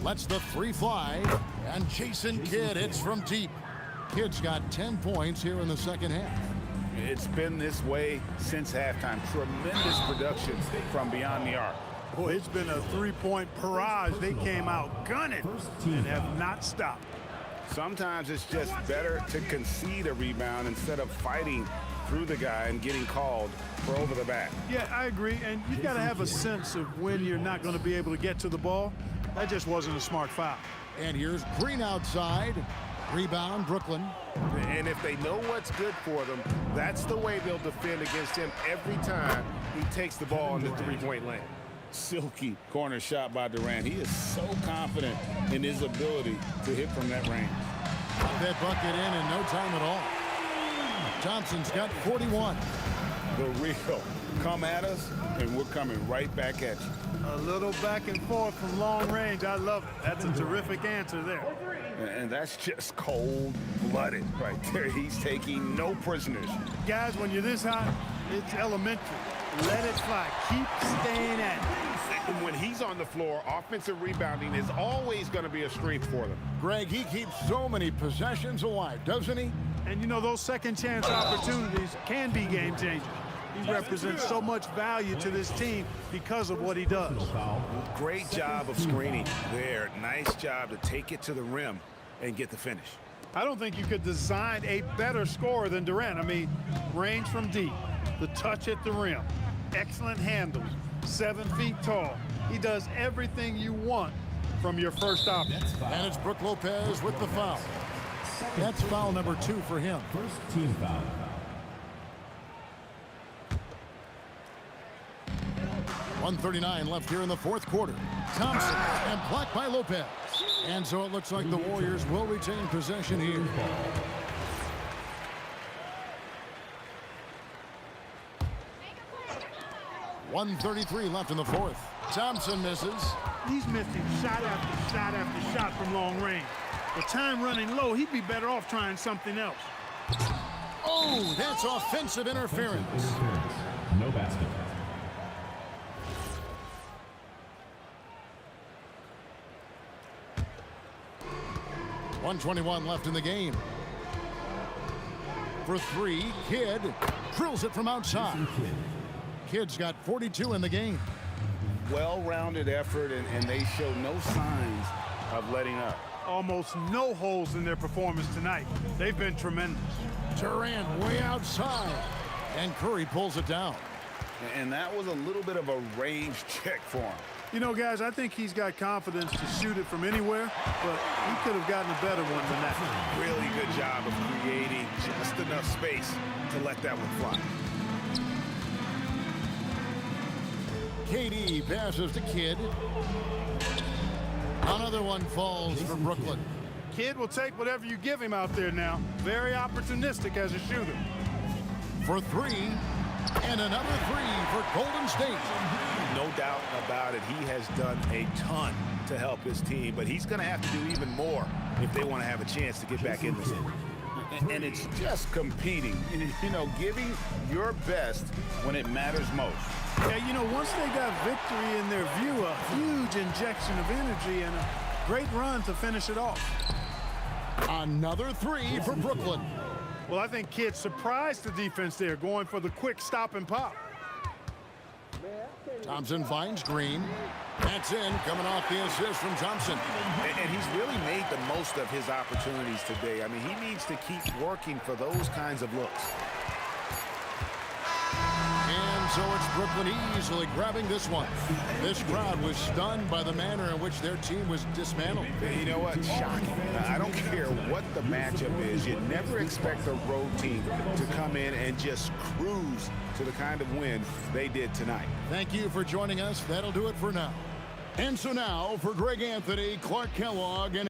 Speaker 3: Lets the three fly. And Jason Kidd hits from deep. Kidd's got 10 points here in the second half.
Speaker 11: It's been this way since halftime. Tremendous production from beyond the arc.
Speaker 9: Boy, it's been a three-point barrage. They came out gunning and have not stopped.
Speaker 4: Sometimes it's just better to concede a rebound instead of fighting through the guy and getting called for over the back.
Speaker 9: Yeah, I agree. And you've got to have a sense of when you're not going to be able to get to the ball. That just wasn't a smart foul.
Speaker 3: And here's Green outside. Rebound, Brooklyn.
Speaker 4: And if they know what's good for them, that's the way they'll defend against him every time he takes the ball in the three-point lane.
Speaker 11: Silky corner shot by Durant. He is so confident in his ability to hit from that range.
Speaker 3: That bucket in no time at all. Thompson's got 41.
Speaker 11: The real. Come at us, and we're coming right back at you.
Speaker 9: A little back and forth from long range. I love it. That's a terrific answer there.
Speaker 4: And that's just cold-blooded right there. He's taking no prisoners.
Speaker 9: Guys, when you're this hot, it's elementary. Let it fly. Keep staying at it.
Speaker 4: And when he's on the floor, offensive rebounding is always going to be a strength for them.
Speaker 3: Greg, he keeps so many possessions alive, doesn't he?
Speaker 9: And you know, those second chance opportunities can be game changers. He represents so much value to this team because of what he does.
Speaker 4: Great job of screening there. Nice job to take it to the rim and get the finish.
Speaker 9: I don't think you could design a better scorer than Durant. I mean, range from deep, the touch at the rim, excellent handles, 7 feet tall. He does everything you want from your first option.
Speaker 3: And it's Brook Lopez with the foul. That's foul number 2 for him.
Speaker 6: First team foul.
Speaker 3: .139 left here in the fourth quarter. Thompson and blocked by Lopez. And so it looks like the Warriors will retain possession here. .133 left in the fourth. Thompson misses.
Speaker 9: He's missing shot after shot after shot from long range. With time running low, he'd be better off trying something else.
Speaker 3: Oh, that's offensive interference.
Speaker 6: No basket.
Speaker 3: 1:21 left in the game. For 3, Kidd drills it from outside. Kidd's got 42 in the game.
Speaker 4: Well-rounded effort, and they show no signs of letting up.
Speaker 9: Almost no holes in their performance tonight. They've been tremendous.
Speaker 3: Durant way outside. And Curry pulls it down.
Speaker 4: And that was a little bit of a range check for him.
Speaker 9: You know, guys, I think he's got confidence to shoot it from anywhere, but he could have gotten a better one than that.
Speaker 4: Really good job of creating just enough space to let that one fly.
Speaker 3: KD passes to Kidd. Another one falls for Brooklyn.
Speaker 9: Kidd will take whatever you give him out there now. Very opportunistic as a shooter.
Speaker 3: For 3, and another 3 for Golden State.
Speaker 4: No doubt about it, he has done a ton to help his team, but he's going to have to do even more if they want to have a chance to get back in this.
Speaker 11: And it's just competing, you know, giving your best when it matters most.
Speaker 9: Yeah, you know, once they got victory in their view, a huge injection of energy and a great run to finish it off.
Speaker 3: Another 3 for Brooklyn.
Speaker 9: Well, I think Kidd surprised the defense there, going for the quick stop and pop.
Speaker 3: Thompson finds Green. That's in, coming off the assist from Thompson.
Speaker 4: And he's really made the most of his opportunities today. I mean, he needs to keep working for those kinds of looks.
Speaker 3: And so it's Brooklyn easily grabbing this one. This crowd was stunned by the manner in which their team was dismantled.
Speaker 4: You know what? Shocking. I don't care what the matchup is. You never expect a road team to come in and just cruise to the kind of win they did tonight.
Speaker 3: Thank you for joining us. That'll do it for now. And so now for Greg Anthony, Clark Kellogg, and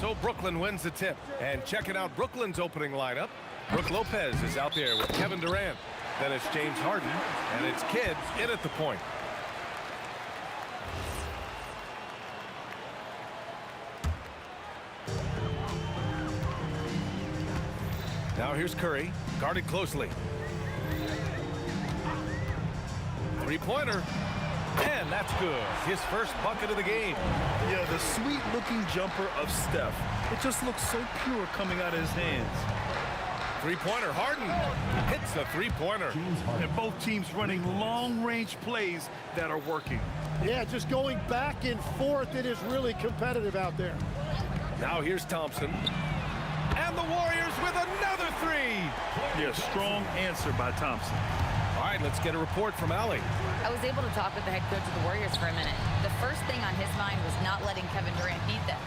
Speaker 7: So Brooklyn wins the tip. And checking out Brooklyn's opening lineup. Brook Lopez is out there with Kevin Durant. Then it's James Harden, and it's Kidd in at the point. Now here's Curry, guarded closely. Three-pointer, and that's good. His first bucket of the game.
Speaker 11: Yeah, the sweet-looking jumper of Steph. It just looks so pure coming out of his hands.
Speaker 7: Three-pointer, Harden hits the three-pointer.
Speaker 11: And both teams running long-range plays that are working.
Speaker 12: Yeah, just going back and forth. It is really competitive out there.
Speaker 7: Now here's Thompson. And the Warriors with another three.
Speaker 11: Yeah, strong answer by Thompson.
Speaker 7: All right, let's get a report from Allie.
Speaker 10: I was able to talk with the head coach of the Warriors for a minute. The first thing on his mind was not letting Kevin Durant beat them.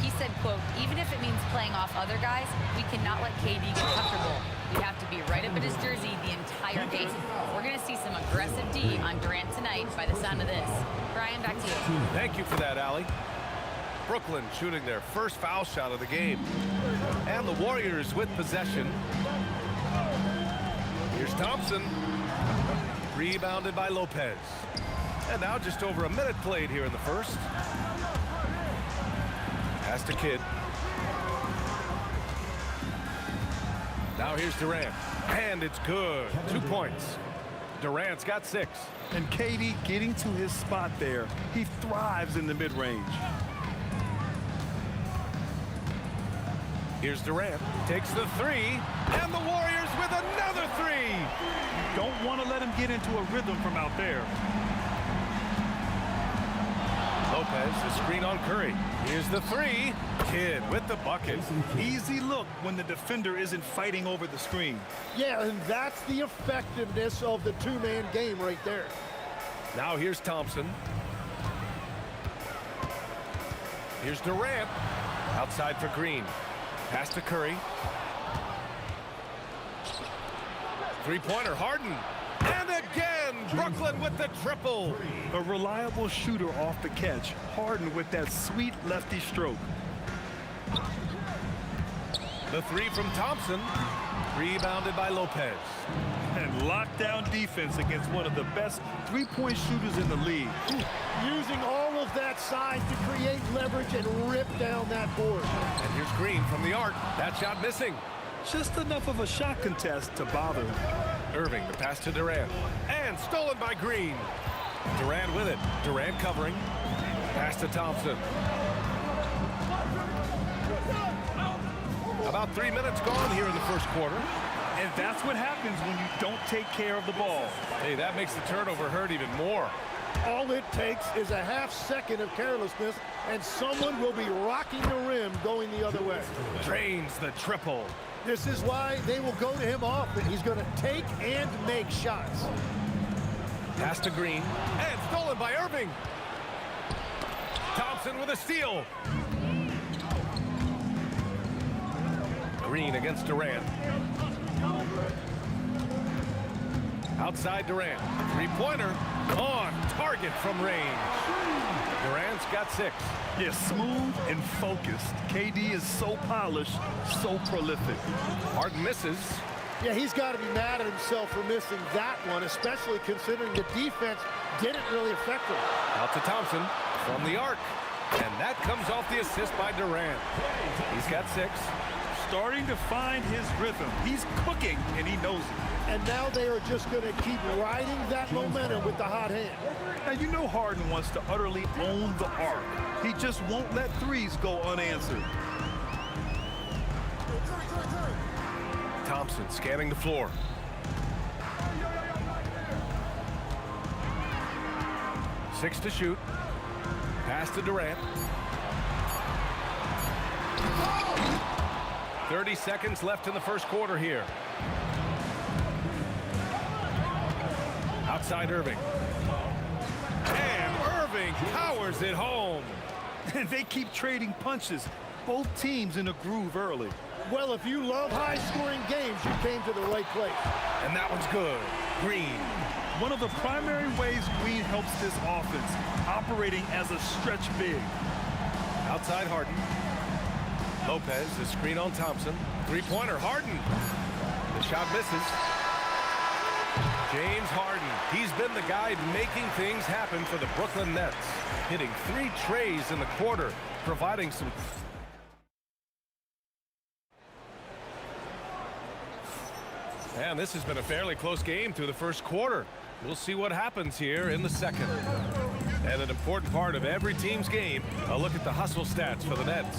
Speaker 10: He said, quote, even if it means playing off other guys, we cannot let KD get comfortable. We have to be right up at his jersey the entire game. We're going to see some aggressive D on Durant tonight by the sound of this. Brian, back to you.
Speaker 7: Thank you for that, Allie. Brooklyn shooting their first foul shot of the game. And the Warriors with possession. Here's Thompson. Rebounded by Lopez. And now just over a minute played here in the first. Pass to Kidd. Now here's Durant. And it's good. 2 points. Durant's got 6.
Speaker 11: And KD getting to his spot there. He thrives in the mid-range.
Speaker 7: Here's Durant. Takes the three. And the Warriors with another three.
Speaker 11: You don't want to let him get into a rhythm from out there.
Speaker 7: Lopez, the screen on Curry. Here's the three. Kidd with the bucket.
Speaker 11: Easy look when the defender isn't fighting over the screen.
Speaker 12: Yeah, and that's the effectiveness of the two-man game right there.
Speaker 7: Now here's Thompson. Here's Durant. Outside for Green. Pass to Curry. Three-pointer, Harden. And again, Brooklyn with the triple.
Speaker 13: A reliable shooter off the catch. Harden with that sweet lefty stroke.
Speaker 7: The three from Thompson. Rebounded by Lopez.
Speaker 13: And lockdown defense against one of the best three-point shooters in the league.
Speaker 12: Using all of that size to create leverage and rip down that board.
Speaker 7: And here's Green from the arc. That shot missing.
Speaker 13: Just enough of a shot contest to bother him.
Speaker 7: Irving, the pass to Durant. And stolen by Green. Durant with it. Durant covering. Pass to Thompson. About 3 minutes gone here in the first quarter.
Speaker 13: And that's what happens when you don't take care of the ball.
Speaker 7: Hey, that makes the turnover hurt even more.
Speaker 12: All it takes is a half second of carelessness, and someone will be rocking the rim going the other way.
Speaker 7: Drains the triple.
Speaker 12: This is why they will go to him often. He's going to take and make shots.
Speaker 7: Pass to Green. And stolen by Irving. Thompson with a steal. Green against Durant. Outside Durant. Three-pointer on target from range. Durant's got 6.
Speaker 13: Yeah, smooth and focused. KD is so polished, so prolific.
Speaker 7: Harden misses.
Speaker 12: Yeah, he's got to be mad at himself for missing that one, especially considering the defense didn't really affect him.
Speaker 7: Out to Thompson from the arc. And that comes off the assist by Durant. He's got 6.
Speaker 13: Starting to find his rhythm. He's cooking, and he knows it.
Speaker 12: And now they are just going to keep riding that momentum with the hot hand.
Speaker 13: Now, you know Harden wants to utterly own the arc. He just won't let threes go unanswered.
Speaker 7: Thompson scanning the floor. Six to shoot. Pass to Durant. 30 seconds left in the first quarter here. Outside Irving. And Irving powers it home.
Speaker 13: And they keep trading punches. Both teams in a groove early.
Speaker 12: Well, if you love high-scoring games, you came to the right place.
Speaker 7: And that one's good. Green.
Speaker 13: One of the primary ways Green helps this offense, operating as a stretch big.
Speaker 7: Outside Harden. Lopez, the screen on Thompson. Three-pointer, Harden. The shot misses. James Harden. He's been the guy making things happen for the Brooklyn Nets. Hitting 3 trays in the quarter, providing some... And this has been a fairly close game through the first quarter. We'll see what happens here in the second. And an important part of every team's game, a look at the hustle stats for the Nets.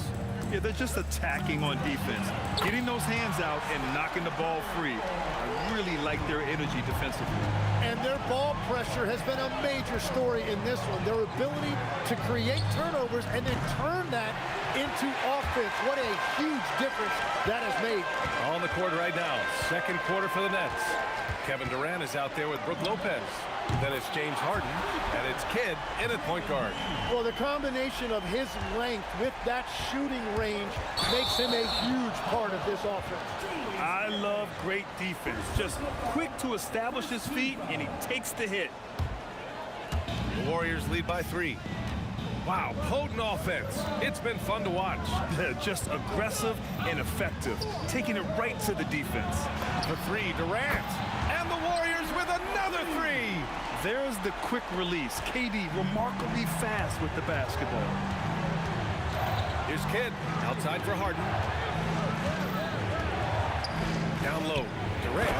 Speaker 13: Yeah, they're just attacking on defense, getting those hands out and knocking the ball free. I really like their energy defensively.
Speaker 12: And their ball pressure has been a major story in this one. Their ability to create turnovers and then turn that into offense. What a huge difference that has made.
Speaker 7: On the court right now, second quarter for the Nets. Kevin Durant is out there with Brook Lopez. Then it's James Harden, and it's Kidd in at point guard.
Speaker 12: Well, the combination of his length with that shooting range makes him a huge part of this offense.
Speaker 13: I love great defense. Just quick to establish his feet, and he takes the hit.
Speaker 7: The Warriors lead by 3. Wow, potent offense. It's been fun to watch.
Speaker 13: Just aggressive and effective, taking it right to the defense.
Speaker 7: The 3, Durant. And the Warriors with another 3.
Speaker 13: There's the quick release. KD remarkably fast with the basketball.
Speaker 7: Here's Kidd outside for Harden. Down low, Durant.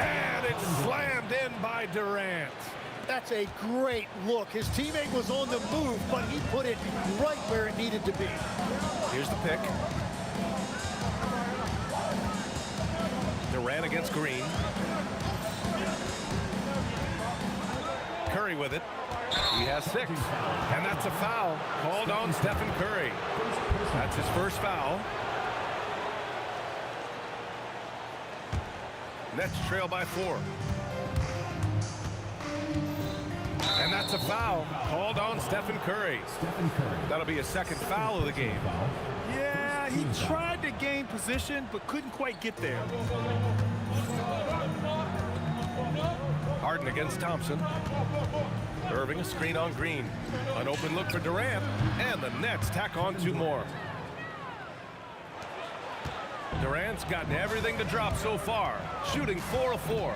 Speaker 7: And it's slammed in by Durant.
Speaker 12: That's a great look. His teammate was on the move, but he put it right where it needed to be.
Speaker 7: Here's the pick. Durant against Green. Curry with it. He has 6. And that's a foul called on Stephen Curry. That's his first foul. Nets trail by 4. And that's a foul called on Stephen Curry. That'll be a second foul of the game.
Speaker 13: Yeah, Yeah, he tried to gain position, but couldn't quite get there.
Speaker 7: Harden against Thompson. Irving, a screen on Green. An open look for Durant, and the Nets tack on 2 more. Durant's gotten everything to drop so far, shooting 4 of 4.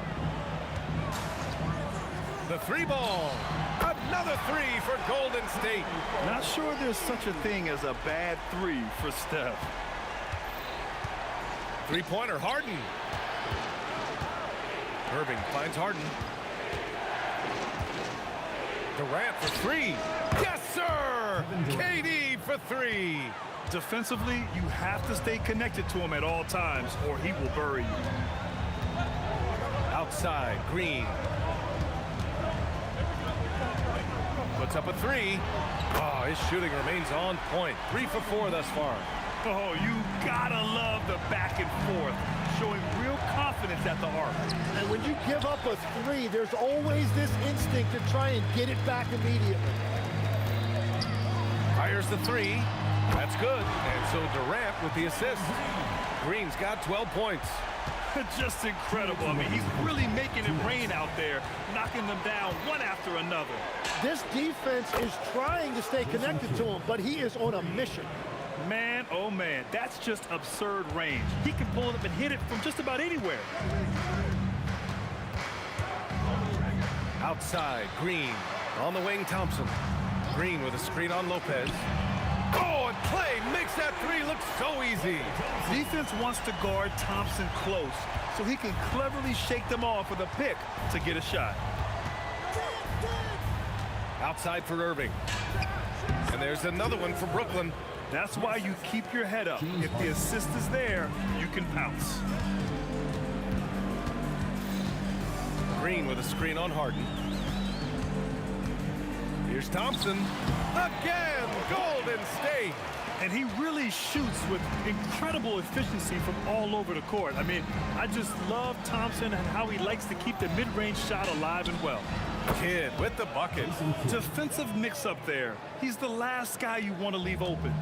Speaker 7: The 3 ball. Another 3 for Golden State.
Speaker 13: Not sure there's such a thing as a bad 3 for Steph.
Speaker 7: 3-pointer, Harden. Irving finds Harden. Durant for 3. Yes, sir! KD for 3.
Speaker 13: Defensively, you have to stay connected to him at all times, or he will bury you.
Speaker 7: Outside, Green. Puts up a 3. Oh, his shooting remains on point. 3 for 4 thus far.
Speaker 13: Oh, you gotta love the back and forth, showing real confidence at the arc.
Speaker 12: And when you give up a 3, there's always this instinct to try and get it back immediately.
Speaker 7: Fires the 3. That's good. And so Durant with the assist. Green's got 12 points.
Speaker 13: Just incredible. I mean, he's really making it rain out there, knocking them down one after another.
Speaker 12: This defense is trying to stay connected to him, but he is on a mission.
Speaker 13: Man, oh man, that's just absurd range. He can pull it up and hit it from just about anywhere.
Speaker 7: Outside, Green. On the wing, Thompson. Green with a screen on Lopez. Oh, and Clay makes that 3 look so easy.
Speaker 13: Defense wants to guard Thompson close so he can cleverly shake them off with a pick to get a shot.
Speaker 7: Outside for Irving. And there's another one for Brooklyn.
Speaker 13: That's why you keep your head up. If the assist is there, you can pounce.
Speaker 7: Green with a screen on Harden. Here's Thompson. Again, Golden State.
Speaker 13: And he really shoots with incredible efficiency from all over the court. I mean, I just love Thompson and how he likes to keep the mid-range shot alive and well.
Speaker 7: Kid with the bucket.
Speaker 13: Defensive mix-up there. He's the last guy you want to leave open.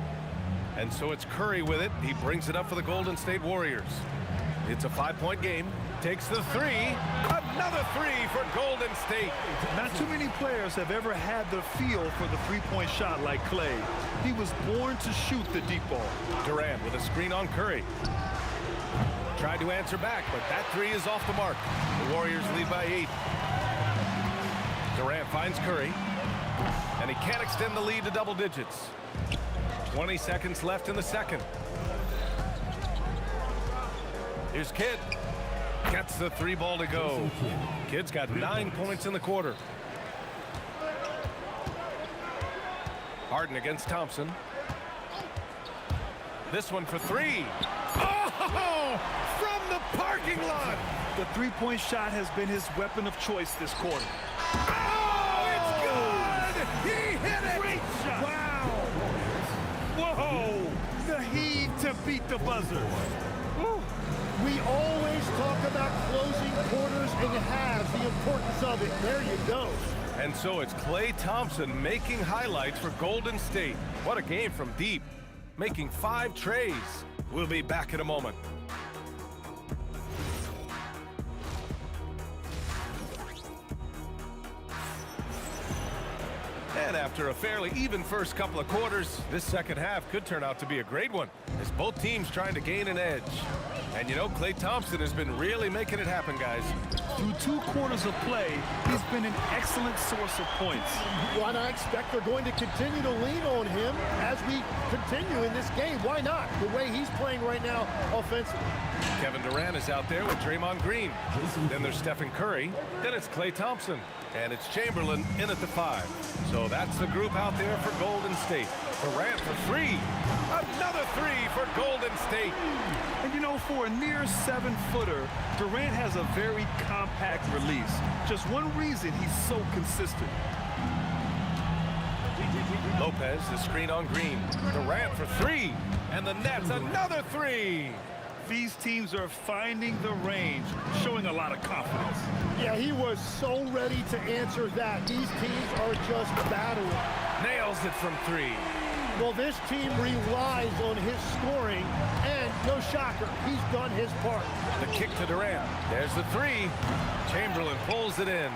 Speaker 7: And so it's Curry with it. He brings it up for the Golden State Warriors. It's a 5-point game. Takes the 3. Another 3 for Golden State.
Speaker 13: Not too many players have ever had the feel for the three-point shot like Clay. He was born to shoot the deep ball.
Speaker 7: Durant with a screen on Curry. Tried to answer back, but that 3 is off the mark. The Warriors lead by 8. Durant finds Curry, and he can't extend the lead to double digits. 20 seconds left in the second. Here's Kidd. Gets the 3 ball to go. Kidd's got 9 points in the quarter. Harden against Thompson. This one for 3. Oh, from the parking lot.
Speaker 13: The three-point shot has been his weapon of choice this quarter.
Speaker 7: Oh, it's good. He hit it.
Speaker 13: Great shot. Wow. Whoa. The heave to beat the buzzer. Woo.
Speaker 12: We always talk about closing quarters and halves, the importance of it. There you go.
Speaker 7: And so it's Klay Thompson making highlights for Golden State. What a game from deep, making 5 trays. We'll be back in a moment. And after a fairly even first couple of quarters, this second half could turn out to be a great one, as both teams trying to gain an edge. And you know, Klay Thompson has been really making it happen, guys.
Speaker 13: Through 2 quarters of play, he's been an excellent source of points.
Speaker 12: Why not expect they're going to continue to lean on him as we continue in this game? Why not? The way he's playing right now offensively.
Speaker 7: Kevin Durant is out there with Draymond Green. Then there's Stephen Curry. Then it's Klay Thompson. And it's Chamberlain in at the 5. So that's the group out there for Golden State. Durant for 3. Another 3 for Golden State.
Speaker 13: And you know, for a near 7-footer, Durant has a very compact release. Just one reason he's so consistent.
Speaker 7: Lopez, the screen on Green. Durant for 3. And the Nets, another 3.
Speaker 13: These teams are finding the range, showing a lot of confidence.
Speaker 12: Yeah, he was so ready to answer that. These teams are just battling.
Speaker 7: Nails it from 3.
Speaker 12: Well, this team relies on his scoring, and no shocker, he's done his part.
Speaker 7: The kick to Durant. There's the three. Chamberlain pulls it in.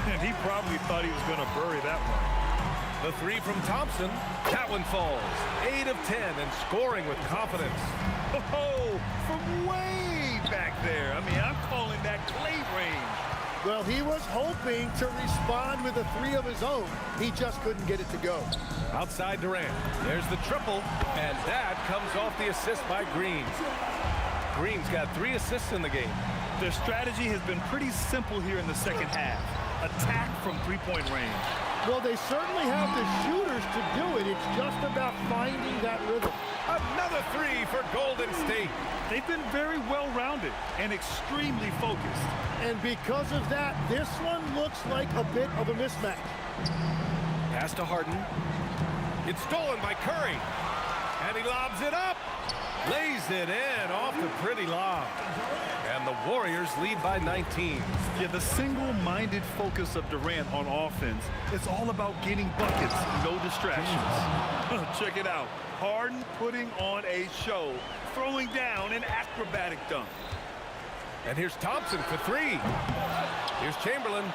Speaker 13: And he probably thought he was going to bury that one.
Speaker 7: The three from Thompson. That one falls. 8 of 10 and scoring with confidence.
Speaker 13: Oh, from way back there. I mean, I'm calling that clay range.
Speaker 12: Well, he was hoping to respond with a three of his own. He just couldn't get it to go.
Speaker 7: Outside Durant. There's the triple, and that comes off the assist by Green. Green's got 3 assists in the game.
Speaker 13: Their strategy has been pretty simple here in the second half. Attack from three-point range.
Speaker 12: Well, they certainly have the shooters to do it. It's just about finding that rhythm.
Speaker 7: Another three for Golden State.
Speaker 13: They've been very well-rounded and extremely focused.
Speaker 12: And because of that, this one looks like a bit of a mismatch.
Speaker 7: Pass to Harden. It's stolen by Curry. And he lobs it up. Lays it in off the pretty lob. And the Warriors lead by 19.
Speaker 13: Yeah, the single-minded focus of Durant on offense, it's all about getting buckets, no distractions. Check it out. Harden putting on a show, throwing down an acrobatic dunk.
Speaker 7: And here's Thompson for 3. Here's Chamberlain.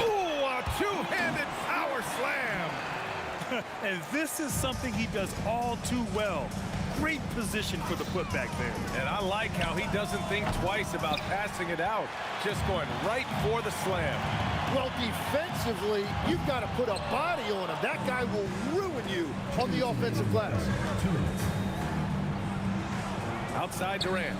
Speaker 7: Ooh, a two-handed power slam.
Speaker 13: And this is something he does all too well. Great position for the putback there.
Speaker 7: And I like how he doesn't think twice about passing it out. Just going right for the slam.
Speaker 12: Well, defensively, you've got to put a body on him. That guy will ruin you on the offensive glass.
Speaker 7: Outside Durant.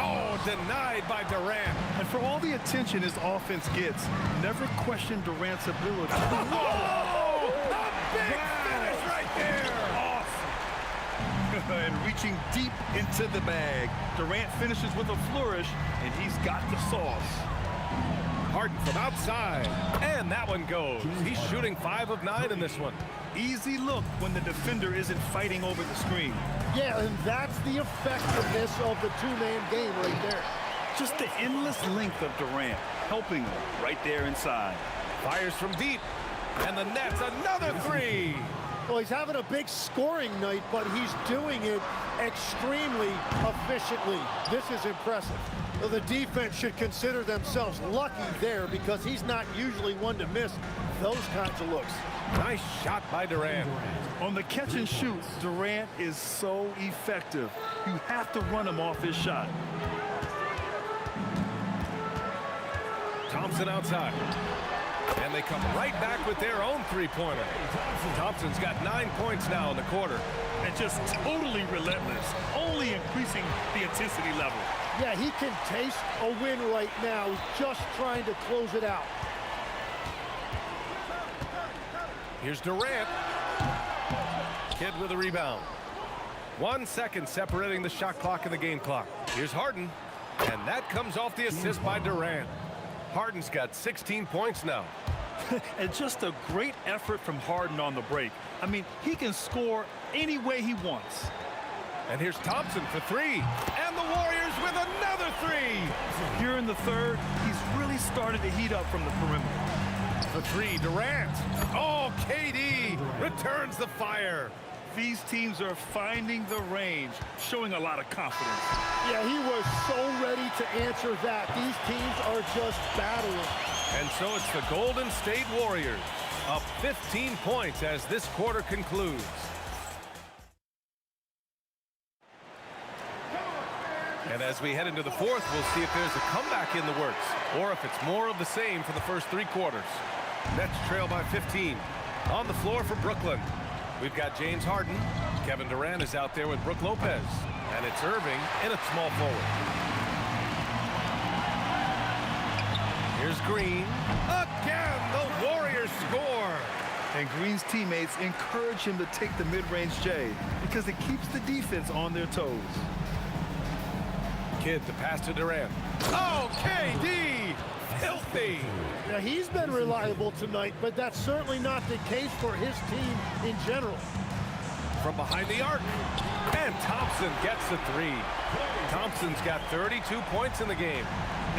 Speaker 7: Oh, denied by Durant.
Speaker 13: And for all the attention his offense gets, never question Durant's ability.
Speaker 7: Oh, a big finish right there.
Speaker 13: Awesome. And reaching deep into the bag. Durant finishes with a flourish, and he's got the sauce.
Speaker 7: Harden from outside. And that one goes. He's shooting 5 of 9 in this one.
Speaker 13: Easy look when the defender isn't fighting over the screen.
Speaker 12: Yeah, and that's the effectiveness of the two-man game right there.
Speaker 13: Just the endless length of Durant, helping him right there inside.
Speaker 7: Fires from deep. And the net's another 3.
Speaker 12: Well, he's having a big scoring night, but he's doing it extremely efficiently. This is impressive. Well, the defense should consider themselves lucky there because he's not usually one to miss those kinds of looks.
Speaker 7: Nice shot by Durant.
Speaker 13: On the catch and shoot, Durant is so effective. You have to run him off his shot.
Speaker 7: Thompson outside. And they come right back with their own three-pointer. Thompson's got 9 points now in the quarter.
Speaker 13: And just totally relentless, only increasing the intensity level.
Speaker 12: Yeah, he can taste a win right now. He's just trying to close it out.
Speaker 7: Here's Durant. Kidd with a rebound. 1 second separating the shot clock and the game clock. Here's Harden. And that comes off the assist by Durant. Harden's got 16 points now.
Speaker 13: And just a great effort from Harden on the break. I mean, he can score any way he wants.
Speaker 7: And here's Thompson for 3. And the Warriors with another 3.
Speaker 13: Here in the third, he's really started to heat up from the perimeter.
Speaker 7: The 3, Durant. Oh, KD returns the fire.
Speaker 13: These teams are finding the range, showing a lot of confidence.
Speaker 12: Yeah, he was so ready to answer that. These teams are just battling.
Speaker 7: And so it's the Golden State Warriors up 15 points as this quarter concludes. And as we head into the fourth, we'll see if there's a comeback in the works or if it's more of the same for the first 3 quarters. Nets trail by 15. On the floor for Brooklyn, we've got James Harden. Kevin Durant is out there with Brook Lopez. And it's Irving in at small forward. Here's Green. Again, the Warriors score.
Speaker 13: And Green's teammates encourage him to take the mid-range J because it keeps the defense on their toes.
Speaker 7: Kidd to pass to Durant. Oh, KD! Filthy!
Speaker 12: Now, he's been reliable tonight, but that's certainly not the case for his team in general.
Speaker 7: From behind the arc. And Thompson gets a 3. Thompson's got 32 points in the game.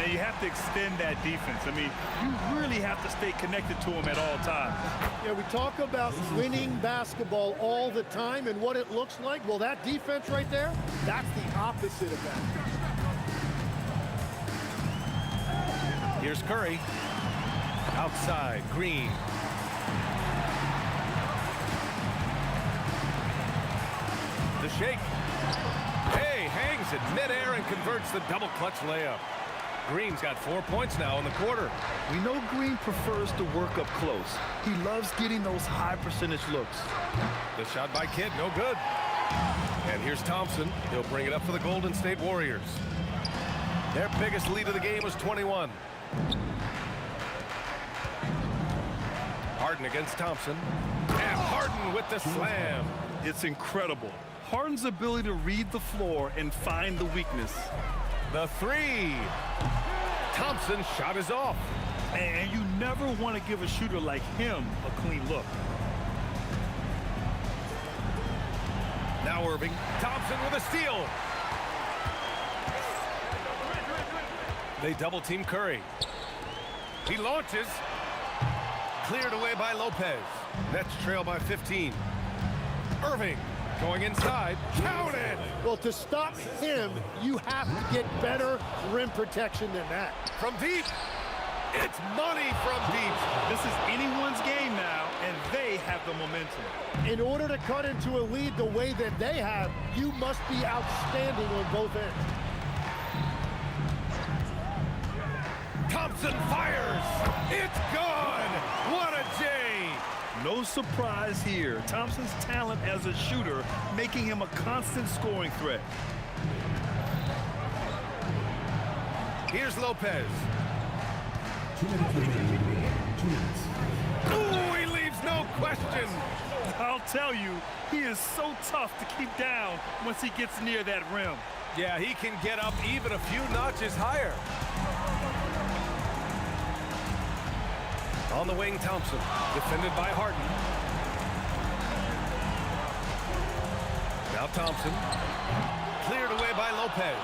Speaker 13: Now, you have to extend that defense. I mean, you really have to stay connected to him at all times.
Speaker 12: Yeah, we talk about winning basketball all the time and what it looks like. Well, that defense right there, that's the opposite of that.
Speaker 7: Here's Curry. Outside, Green. The shake. Hey, hangs it midair and converts the double clutch layup. Green's got 4 points now in the quarter.
Speaker 13: We know Green prefers to work up close. He loves getting those high percentage looks.
Speaker 7: The shot by Kidd, no good. And here's Thompson. He'll bring it up for the Golden State Warriors. Their biggest lead of the game was 21. Harden against Thompson. And Harden with the slam.
Speaker 13: It's incredible. Harden's ability to read the floor and find the weakness.
Speaker 7: The three. Thompson's shot is off.
Speaker 13: And you never want to give a shooter like him a clean look.
Speaker 7: Now Irving. Thompson with a steal. They double team Curry. He launches. Cleared away by Lopez. Nets trail by 15. Irving going inside. Counted.
Speaker 12: Well, to stop him, you have to get better rim protection than that.
Speaker 7: From deep. It's money from deep.
Speaker 13: This is anyone's game now, and they have the momentum.
Speaker 12: In order to cut into a lead the way that they have, you must be outstanding on both ends.
Speaker 7: Thompson fires. It's gone. What a J.
Speaker 13: No surprise here. Thompson's talent as a shooter making him a constant scoring threat.
Speaker 7: Here's Lopez.
Speaker 6: 2 minutes remaining. 2 minutes.
Speaker 7: Ooh, he leaves no question.
Speaker 13: I'll tell you, he is so tough to keep down once he gets near that rim.
Speaker 7: Yeah, he can get up even a few notches higher. On the wing, Thompson, defended by Harden. Now Thompson, cleared away by Lopez.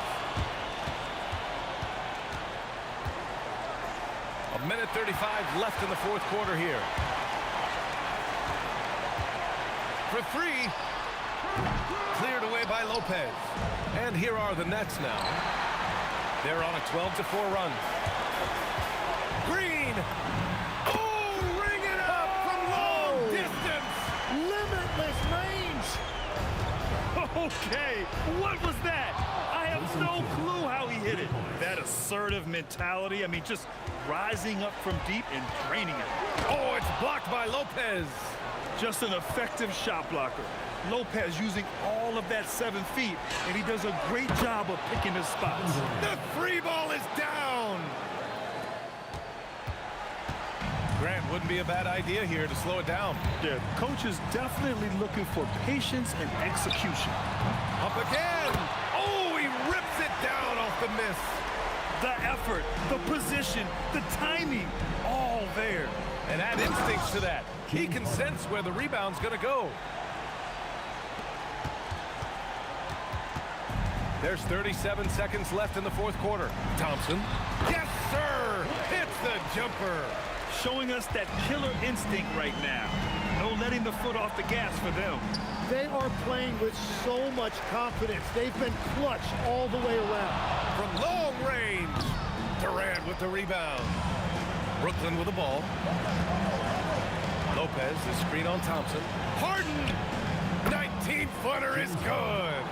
Speaker 7: 1:35 left in the fourth quarter here. For three, cleared away by Lopez. And here are the Nets now. They're on a 12-4 run. Green!
Speaker 13: Okay, what was that? I have no clue how he hit it. That assertive mentality, I mean, just rising up from deep and draining it.
Speaker 7: Oh, it's blocked by Lopez.
Speaker 13: Just an effective shot blocker. Lopez using all of that 7 feet, and he does a great job of picking his spots.
Speaker 7: The free ball is down. Grant wouldn't be a bad idea here to slow it down.
Speaker 13: Yeah, the coach is definitely looking for patience and execution.
Speaker 7: Up again. Oh, he rips it down off the miss.
Speaker 13: The effort, the position, the timing, all there.
Speaker 7: And add instincts to that. He can sense where the rebound's going to go. There's 37 seconds left in the fourth quarter. Thompson. Yes, sir. Hits the jumper.
Speaker 13: Showing us that killer instinct right now. No letting the foot off the gas for them.
Speaker 12: They are playing with so much confidence. They've been clutch all the way around.
Speaker 7: From long range, Durant with the rebound. Brooklyn with the ball. Lopez, the screen on Thompson. Harden! 19-footer is good.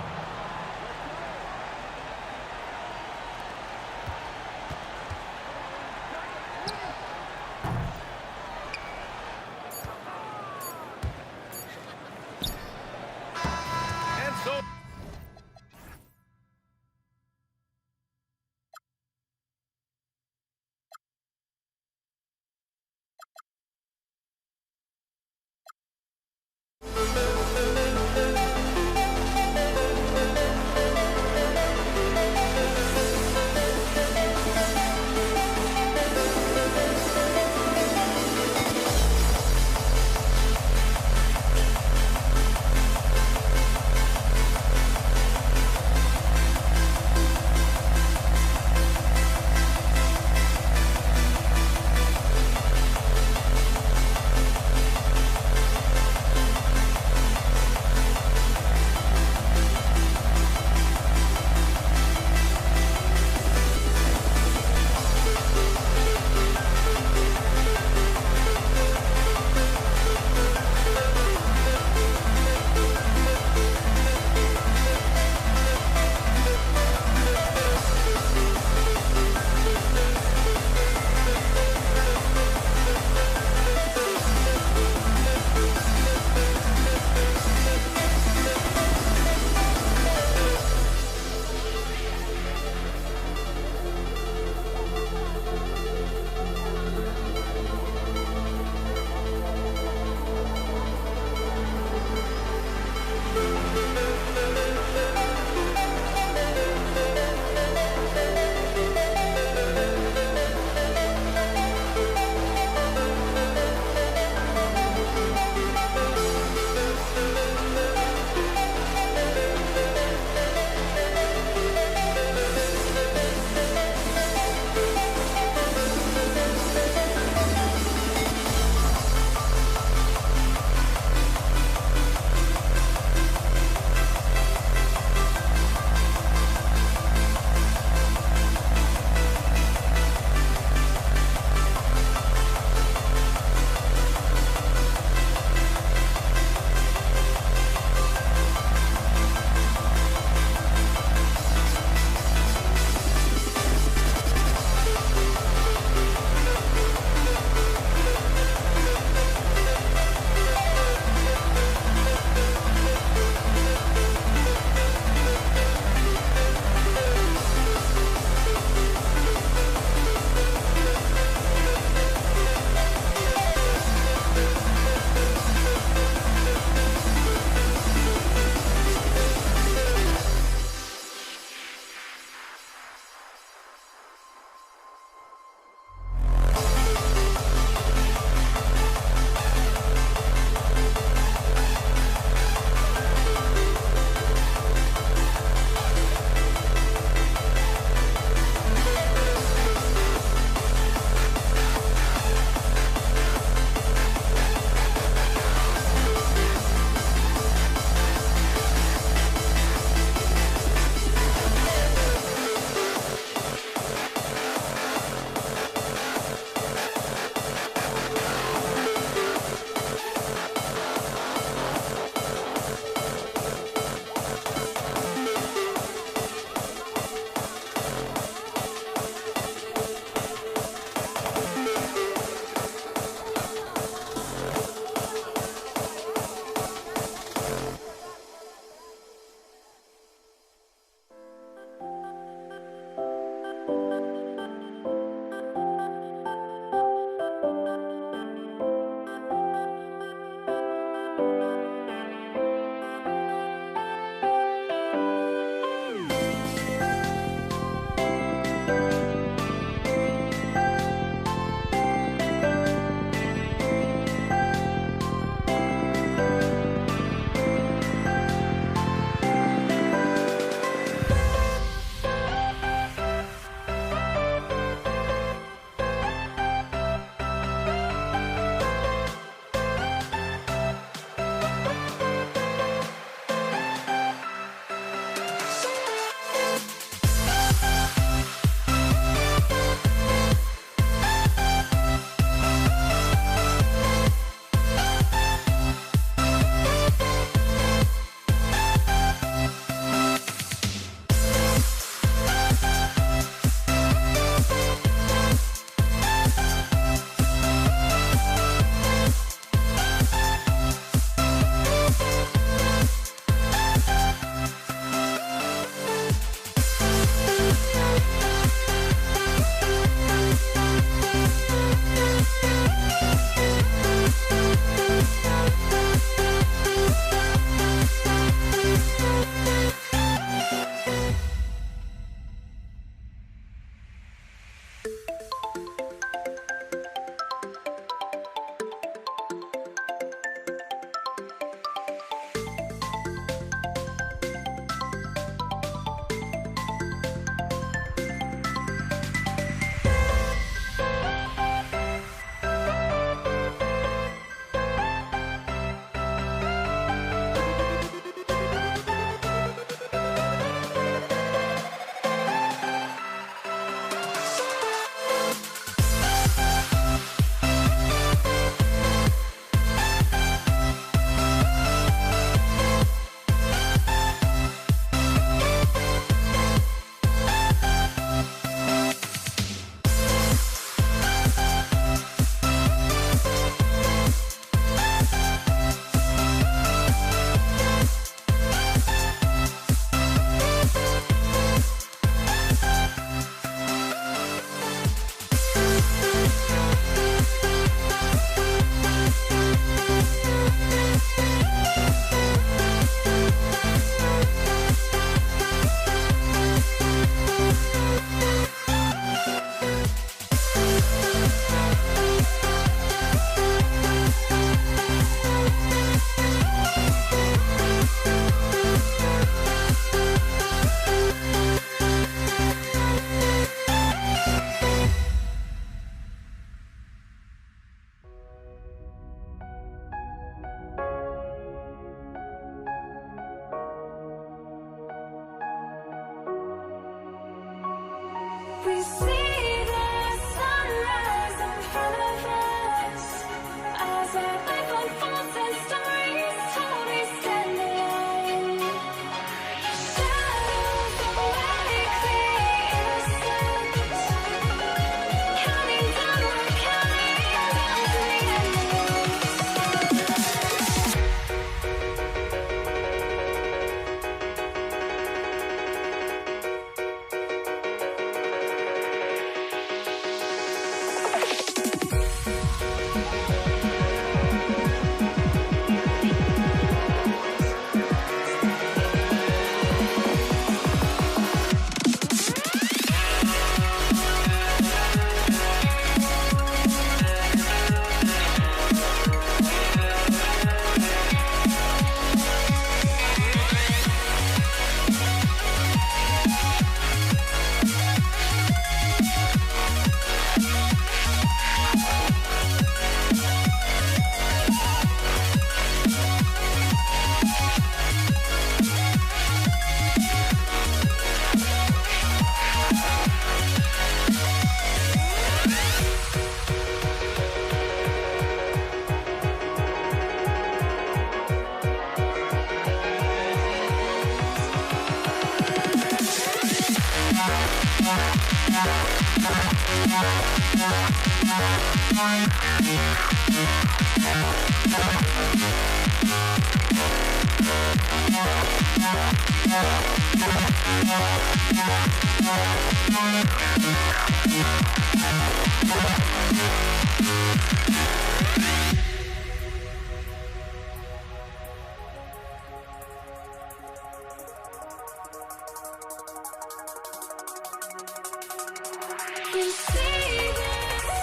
Speaker 2: You see the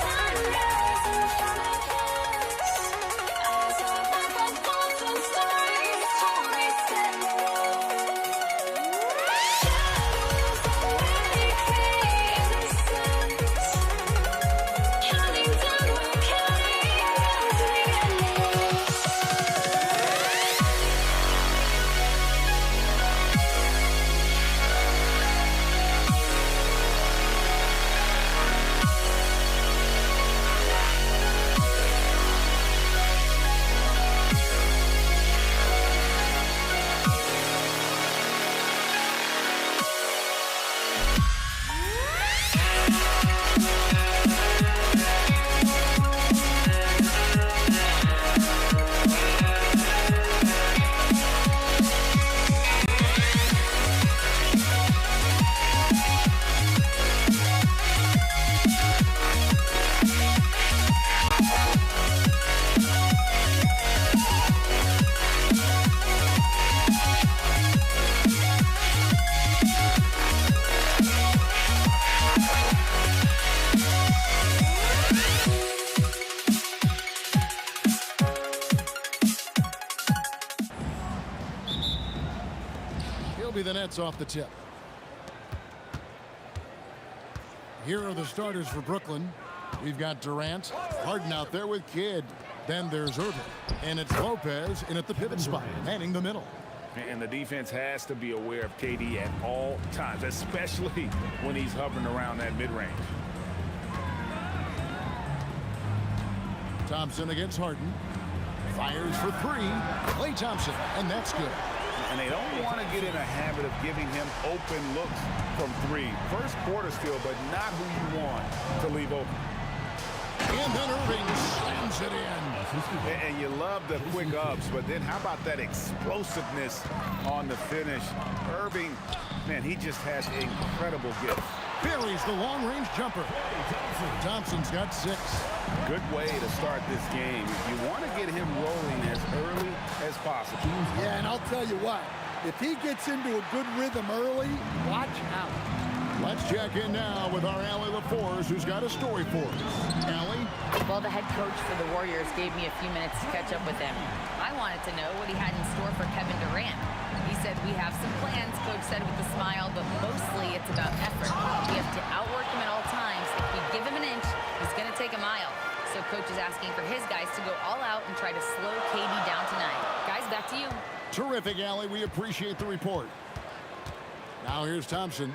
Speaker 2: sunrise in front of us. Eyes are like a golden stories told me shadows already create the sense. Counting down, we're counting as we end.
Speaker 3: The Nets off the tip. Here are the starters for Brooklyn. We've got Durant, Harden out there with Kidd. Then there's Irving. And it's Lopez in at the pivot spot, manning the middle.
Speaker 4: And the defense has to be aware of KD at all times, especially when he's hovering around that mid-range.
Speaker 3: Thompson against Harden. Fires for three. Klay Thompson, and that's good.
Speaker 4: And they don't want to get in a habit of giving him open looks from three. First quarter still, but not who you want to leave open.
Speaker 3: And then Irving slams it in.
Speaker 4: And you love the quick ups, but then how about that explosiveness on the finish? Irving, man, he just has incredible gift.
Speaker 3: Buries the long-range jumper. Thompson's got 6.
Speaker 4: Good way to start this game. You want to get him rolling as early as possible.
Speaker 12: Yeah, and I'll tell you what, if he gets into a good rhythm early, watch out.
Speaker 3: Let's check in now with our Allie LaForce, who's got a story for us. Allie?
Speaker 10: Well, the head coach for the Warriors gave me a few minutes to catch up with him. I wanted to know what he had in store for Kevin Durant. He said, we have some plans, Coach said with a smile, but mostly it's about effort. We have to outwork him at all times. If we give him an inch, he's going to take a mile. So Coach is asking for his guys to go all out and try to slow KD down tonight. Guys, back to you.
Speaker 3: Terrific, Allie. We appreciate the report. Now here's Thompson.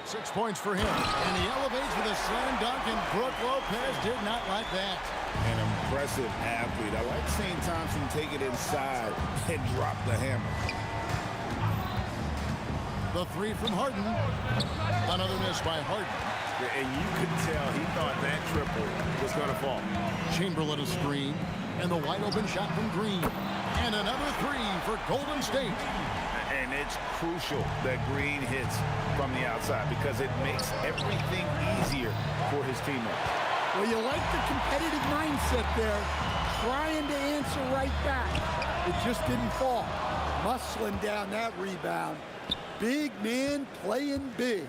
Speaker 3: 6 points for him. And he elevates with a slam dunk, and Brook Lopez did not like that.
Speaker 4: An impressive athlete. I like seeing Thompson take it inside and drop the hammer.
Speaker 3: The three from Harden. Another miss by Harden.
Speaker 4: And you could tell he thought that triple was going to fall.
Speaker 3: Chamberlain a screen. And the wide open shot from Green. And another three for Golden State.
Speaker 4: And it's crucial that Green hits from the outside because it makes everything easier for his teammates.
Speaker 12: Well, you like the competitive mindset there, trying to answer right back. It just didn't fall. Muscling down that rebound. Big man playing big.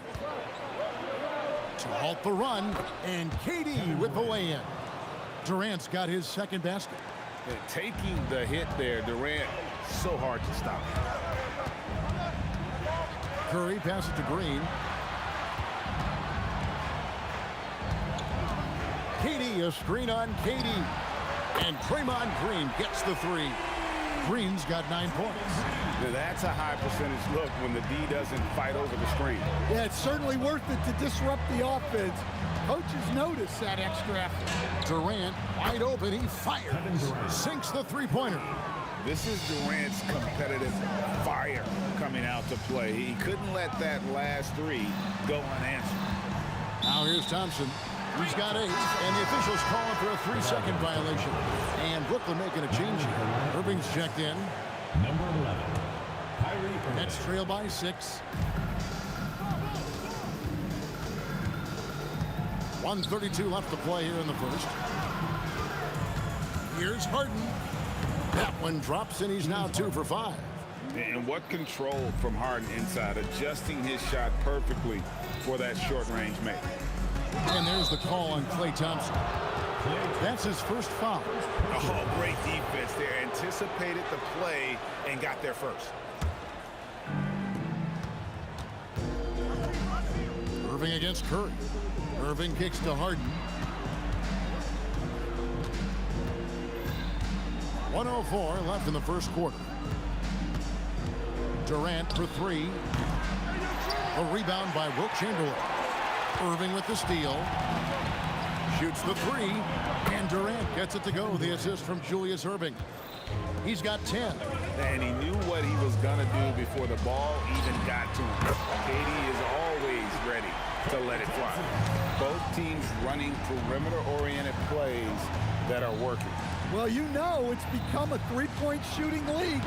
Speaker 3: To halt the run, and KD with the lay-in. Durant's got his second basket.
Speaker 4: Taking the hit there, Durant, so hard to stop.
Speaker 3: Curry passes to Green. KD, a screen on KD. And Draymond Green gets the three. Green's got 9 points.
Speaker 4: Now that's a high percentage look when the D doesn't fight over the screen.
Speaker 12: Yeah, it's certainly worth it to disrupt the offense. Coaches notice that extra effort.
Speaker 3: Durant wide open, he fires. Sinks the three-pointer.
Speaker 4: This is Durant's competitive fire coming out to play. He couldn't let that last three go unanswered.
Speaker 3: Now here's Thompson. He's got 8, and the officials calling for a 3-second violation. And Brooklyn making a change here. Irving's checked in.
Speaker 6: Number 11, Kyrie Irving.
Speaker 3: Nets trail by 6. 1:32 left to play here in the first. Here's Harden. That one drops, and he's now 2 for 5.
Speaker 4: And what control from Harden inside, adjusting his shot perfectly for that short-range make.
Speaker 3: And there's the call on Klay Thompson. That's his first foul.
Speaker 4: Oh, great defense there. Anticipated the play and got there first.
Speaker 3: Irving against Curry. Irving kicks to Harden. 1:04 left in the first quarter. Durant for 3. A rebound by Wilt Chamberlain. Irving with the steal. Shoots the 3. And Durant gets it to go. The assist from Julius Irving. He's got 10.
Speaker 4: And he knew what he was going to do before the ball even got to him. KD is always ready to let it fly. Both teams running perimeter-oriented plays that are working.
Speaker 12: Well, you know it's become a three-point shooting league.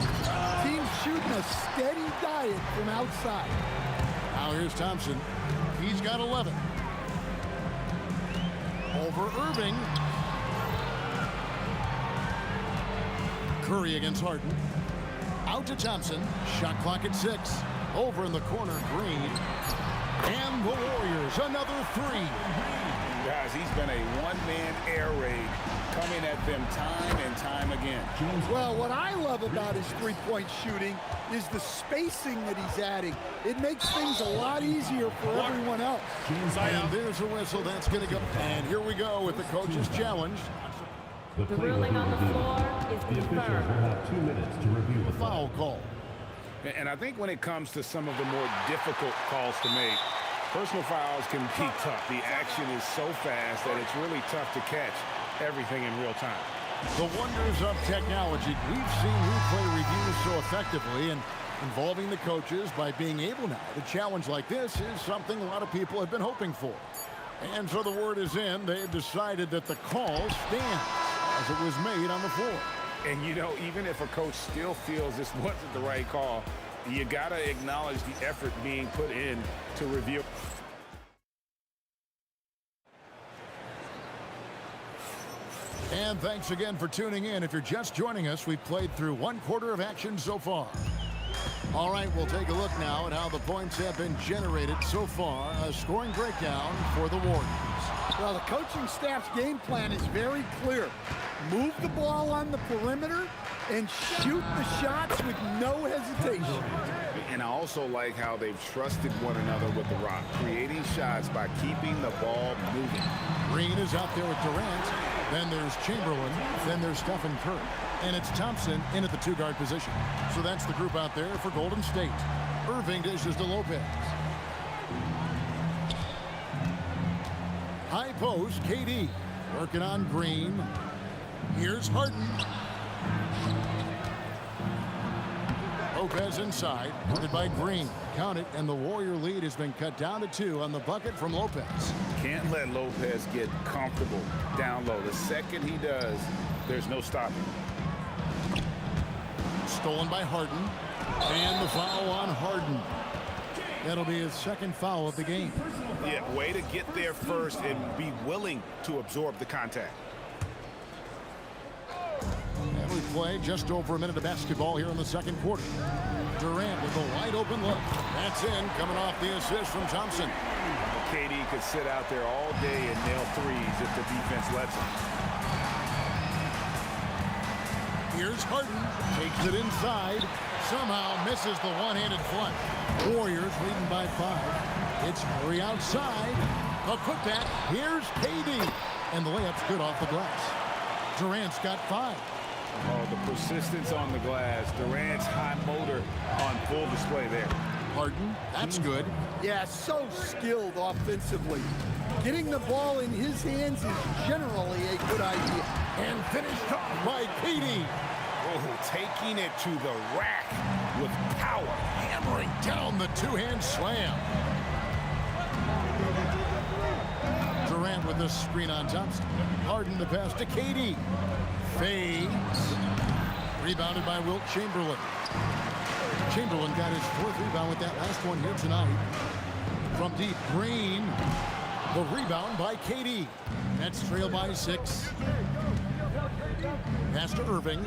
Speaker 12: Teams shooting a steady diet from outside.
Speaker 3: Now here's Thompson. He's got 11. Over Irving. Curry against Harden. Out to Thompson. Shot clock at 6. Over in the corner, Green. And the Warriors, another 3.
Speaker 4: Guys, he's been a one-man air raid coming at them time and time again.
Speaker 12: Well, what I love about his three-point shooting is the spacing that he's adding. It makes things a lot easier for everyone else.
Speaker 3: And there's a whistle that's going to go. And here we go with the coach's challenge.
Speaker 6: The ruling on the floor is confirmed. The officials will have 2 minutes to review the
Speaker 3: Foul call.
Speaker 4: And I think when it comes to some of the more difficult calls to make, personal fouls can be tough. The action is so fast that it's really tough to catch everything in real time.
Speaker 3: The wonders of technology. We've seen replay reviews so effectively and involving the coaches by being able now to challenge like this is something a lot of people have been hoping for. And so the word is in. They've decided that the call stands as it was made on the floor.
Speaker 4: And, you know, even if a coach still feels this wasn't the right call, you got to acknowledge the effort being put in to review.
Speaker 3: And thanks again for tuning in. If you're just joining us, we've played through 1/4 of action so far. All right, we'll take a look now at how the points have been generated so far. A scoring breakdown for the Warriors.
Speaker 12: Well, the coaching staff's game plan is very clear. Move the ball on the perimeter and shoot the shots with no hesitation.
Speaker 4: And I also like how they've trusted one another with the rock, creating shots by keeping the ball moving.
Speaker 3: Green is out there with Durant. Then there's Chamberlain. Then there's Stephen Curry. And it's Thompson in at the 2-guard position. So that's the group out there for Golden State. Irving dishes to Lopez. High post, KD. Working on Green. Here's Harden. Lopez inside, guarded by Green. Count it, and the Warrior lead has been cut down to 2 on the bucket from Lopez.
Speaker 4: Can't let Lopez get comfortable down low. The second he does, there's no stopping.
Speaker 3: Stolen by Harden. And the foul on Harden. That'll be his second foul of the game.
Speaker 4: Yeah, way to get there first and be willing to absorb the contact.
Speaker 3: And we play just over a minute of basketball here in the second quarter. Durant with a wide open look. That's in, coming off the assist from Thompson.
Speaker 4: KD could sit out there all day and nail threes if the defense lets him.
Speaker 3: Here's Harden. Takes it inside. Somehow misses the one-handed flush. Warriors leading by 5. It's Curry outside. The putback. Here's KD. And the layup's good off the glass. Durant's got 5.
Speaker 4: Oh, the persistence on the glass. Durant's high motor on full display there.
Speaker 3: Harden, that's good.
Speaker 12: Yeah, so skilled offensively. Getting the ball in his hands is generally a good idea.
Speaker 3: And finished off by KD.
Speaker 4: Oh, taking it to the rack with power.
Speaker 3: Hammering down the two-hand slam. Durant with the screen on Thompson. Harden the pass to KD. Fades. Rebounded by Wilt Chamberlain. Chamberlain got his 4th rebound with that last one here tonight. From deep, Green. The rebound by KD. Nets trail by 6. Pass to Irving.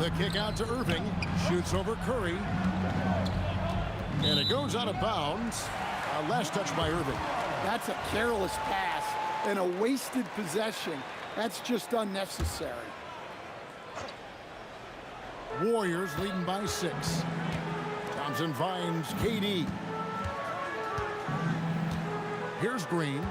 Speaker 3: The kick out to Irving. Shoots over Curry. And it goes out of bounds. Last touch by Irving.
Speaker 14: That's a careless pass and a wasted possession. That's just unnecessary.
Speaker 3: Warriors leading by 6. Thompson finds KD. Here's Green.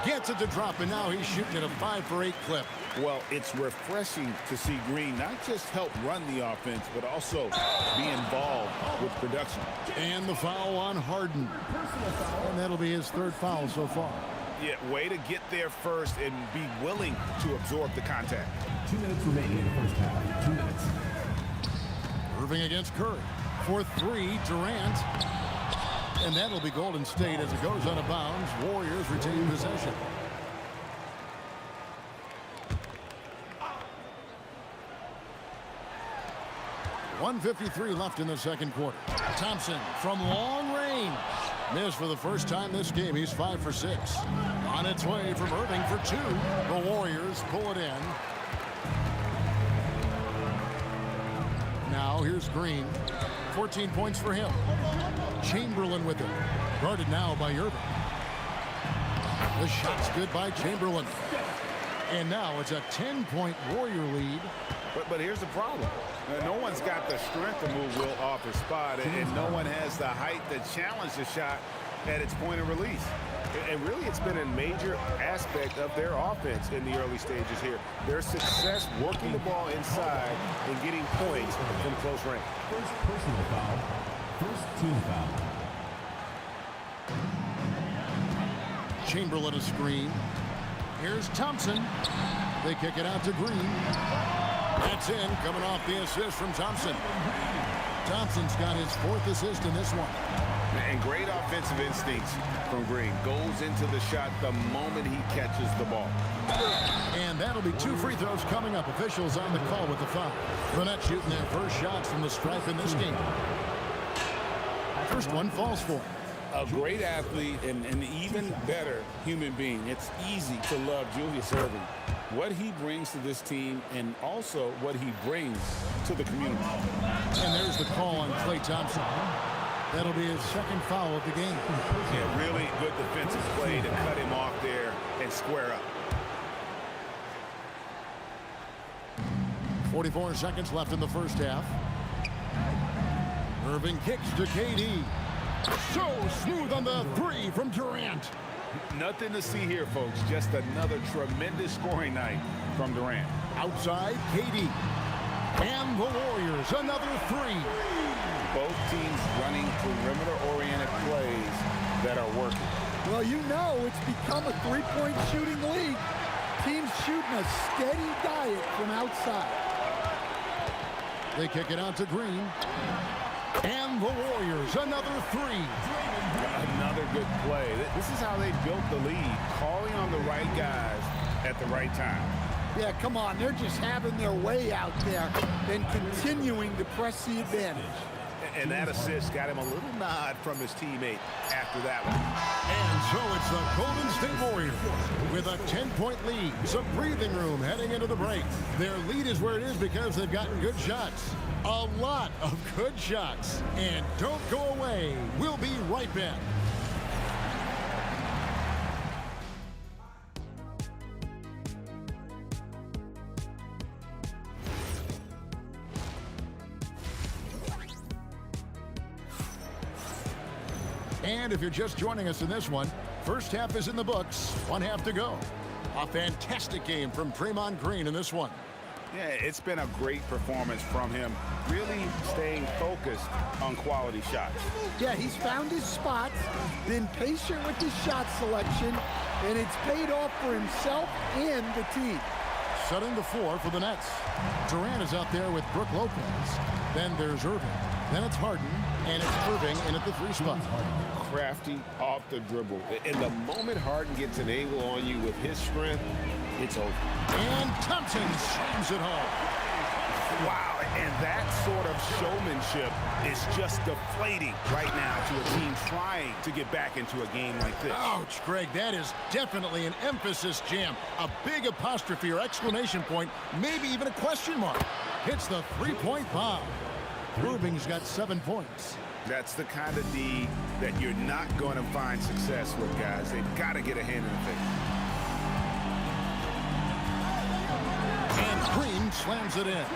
Speaker 3: Gets it to drop, and now he's shooting at a 5 for 8 clip.
Speaker 11: Well, it's refreshing to see Green not just help run the offense, but also be involved with production.
Speaker 3: And the foul on Harden. And that'll be his 3rd foul so far.
Speaker 4: Yeah, way to get there first and be willing to absorb the contact.
Speaker 6: 2 minutes remaining in the first half. 2 minutes.
Speaker 3: Irving against Curry. For 3, Durant. And that'll be Golden State as it goes out of bounds. Warriors retain possession. .153 left in the second quarter. Thompson from long range. Missed for the first time this game. He's 5 for 6. On its way from Irving for 2. The Warriors pull it in. Now here's Green. 14 points for him. Chamberlain with it. Guarded now by Irving. The shot's good by Chamberlain. And now it's a 10-point Warrior lead.
Speaker 4: But here's the problem. No one's got the strength to move Wilt off his spot, and no one has the height to challenge the shot at its point of release. And really, it's been a major aspect of their offense in the early stages here. Their success working the ball inside and getting points from close range.
Speaker 6: First personal foul. First team foul.
Speaker 3: Chamberlain a screen. Here's Thompson. They kick it out to Green. That's in, coming off the assist from Thompson. Thompson's got his 4th assist in this one.
Speaker 4: And great offensive instincts from Green. Goes into the shot the moment he catches the ball.
Speaker 3: And that'll be 2 free throws coming up. Officials on the call with the foul. The Nets shooting their first shots from the stripe in this game. First one falls for him.
Speaker 11: A great athlete and an even better human being. It's easy to love Julius Erving. What he brings to this team and also what he brings to the community.
Speaker 3: And there's the call on Klay Thompson. That'll be his 2nd foul of the game.
Speaker 4: Yeah, really good defensive play to cut him off there and square up.
Speaker 3: 44 seconds left in the first half. Irving kicks to KD. So smooth on the 3 from Durant.
Speaker 4: Nothing to see here, folks. Just another tremendous scoring night from Durant.
Speaker 3: Outside, KD. And the Warriors, another 3.
Speaker 4: Both teams running perimeter-oriented plays that are working.
Speaker 14: Well, you know it's become a 3-point shooting league. Teams shooting a steady diet from outside.
Speaker 3: They kick it out to Green. And the Warriors, another 3.
Speaker 4: Another good play. This is how they built the lead, calling on the right guys at the right time.
Speaker 14: Yeah, come on. They're just having their way out there and continuing to press the advantage.
Speaker 4: And that assist got him a little nod from his teammate after that one.
Speaker 3: And so it's the Golden State Warriors with a 10-point lead. Some breathing room heading into the break. Their lead is where it is because they've gotten good shots. A lot of good shots. And don't go away. We'll be right back. And if you're just joining us in this one, first half is in the books, 1 half to go. A fantastic game from Draymond Green in this one.
Speaker 4: Yeah, it's been a great performance from him, really staying focused on quality shots.
Speaker 14: Yeah, he's found his spots, been patient with his shot selection, and it's paid off for himself and the team.
Speaker 3: Setting the floor for the Nets. Durant is out there with Brook Lopez. Then there's Irving. Then it's Harden, and it's Irving in at the 3 spot.
Speaker 4: Crafty off the dribble. And the moment Harden gets an angle on you with his strength, it's over.
Speaker 3: And Thompson slams it home.
Speaker 4: Wow, and that sort of showmanship is just deflating right now to a team trying to get back into a game like this.
Speaker 3: Ouch, Greg, that is definitely an emphasis jam. A big apostrophe or exclamation point, maybe even a question mark. Hits the 3-point bomb. Irving's got 7 points.
Speaker 4: That's the kind of D that you're not going to find success with, guys. They've got to get a hand in the face.
Speaker 3: And Green slams it in.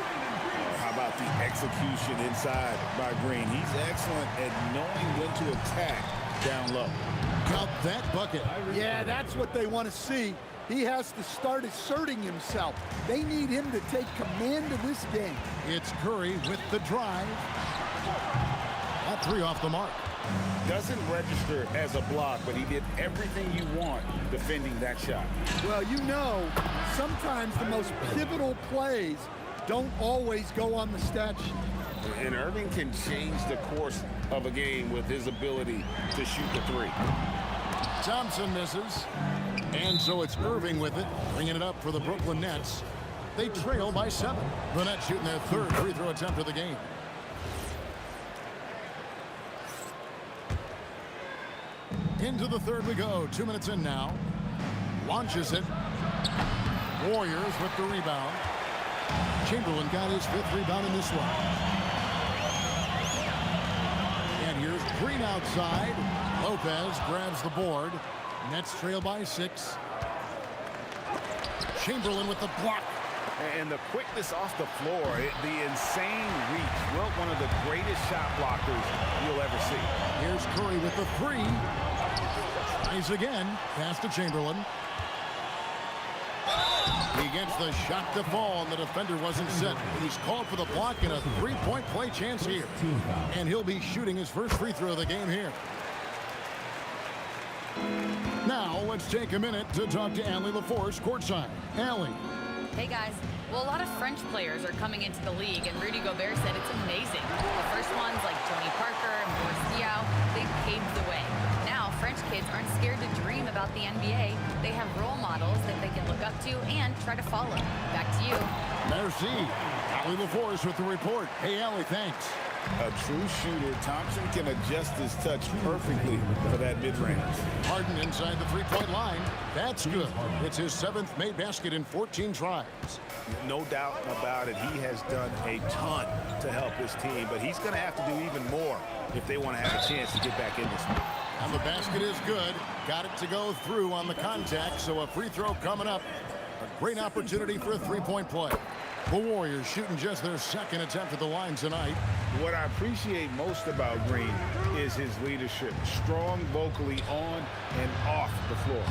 Speaker 11: How about the execution inside by Green? He's excellent at knowing when to attack down low.
Speaker 3: Count that bucket.
Speaker 14: Yeah, that's what they want to see. He has to start asserting himself. They need him to take command of this game.
Speaker 3: It's Curry with the drive. That 3 off the mark.
Speaker 11: Doesn't register as a block, but he did everything you want defending that shot.
Speaker 14: Well, you know, sometimes the most pivotal plays don't always go on the stat sheet.
Speaker 11: And Irving can change the course of a game with his ability to shoot the 3.
Speaker 3: Thompson misses. And so it's Irving with it, bringing it up for the Brooklyn Nets. They trail by 7. The Nets shooting their 3rd free throw attempt of the game. Into the 3rd we go. 2 minutes in now. Launches it. Warriors with the rebound. Chamberlain got his 5th rebound in this one. And here's Green outside. Lopez grabs the board. Nets trail by 6. Chamberlain with the block.
Speaker 4: And the quickness off the floor, the insane reach. Well, one of the greatest shot blockers you'll ever see.
Speaker 3: Here's Curry with the 3. Tries again. Pass to Chamberlain. He gets the shot to fall, and the defender wasn't set. He's called for the block and a 3-point play chance here. And he'll be shooting his first free throw of the game here. Now, let's take a minute to talk to Allie LaForce courtside. Allie.
Speaker 10: Hey, guys. Well, a lot of French players are coming into the league, and Rudy Gobert said it's amazing. The first ones, like Tony Parker and Boris Diaw, they paved the way. Now, French kids aren't scared to dream about the NBA. They have role models that they can look up to and try to follow. Back to you.
Speaker 3: Merci. Allie LaForce with the report. Hey, Allie, thanks.
Speaker 11: A true shooter, Thompson can adjust his touch perfectly for that mid-range.
Speaker 3: Harden inside the 3-point line. That's good. It's his 7th made basket in 14 tries.
Speaker 4: No doubt about it. He has done a ton to help his team, but he's going to have to do even more if they want to have a chance to get back in this one.
Speaker 3: And the basket is good. Got it to go through on the contact, so a free throw coming up. A great opportunity for a 3-point play. The Warriors shooting just their 2nd attempt at the line tonight.
Speaker 4: What I appreciate most about Green is his leadership. Strong vocally on and off the floor.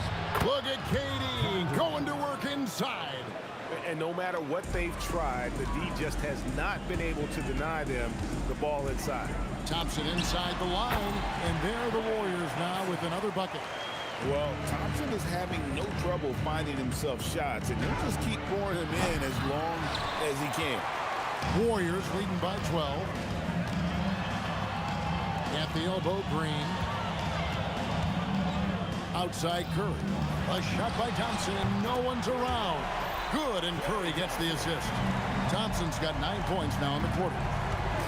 Speaker 3: Look at KD going to work inside.
Speaker 4: And no matter what they've tried, the D just has not been able to deny them the ball inside.
Speaker 3: Thompson inside the line, and there are the Warriors now with another bucket.
Speaker 11: Well, Thompson is having no trouble finding himself shots, and he'll just keep pouring them in as long as he can.
Speaker 3: Warriors leading by 12. At the elbow, Green. Outside Curry. A shot by Thompson, and no one's around. Good, and Curry gets the assist. Thompson's got 9 points now in the quarter.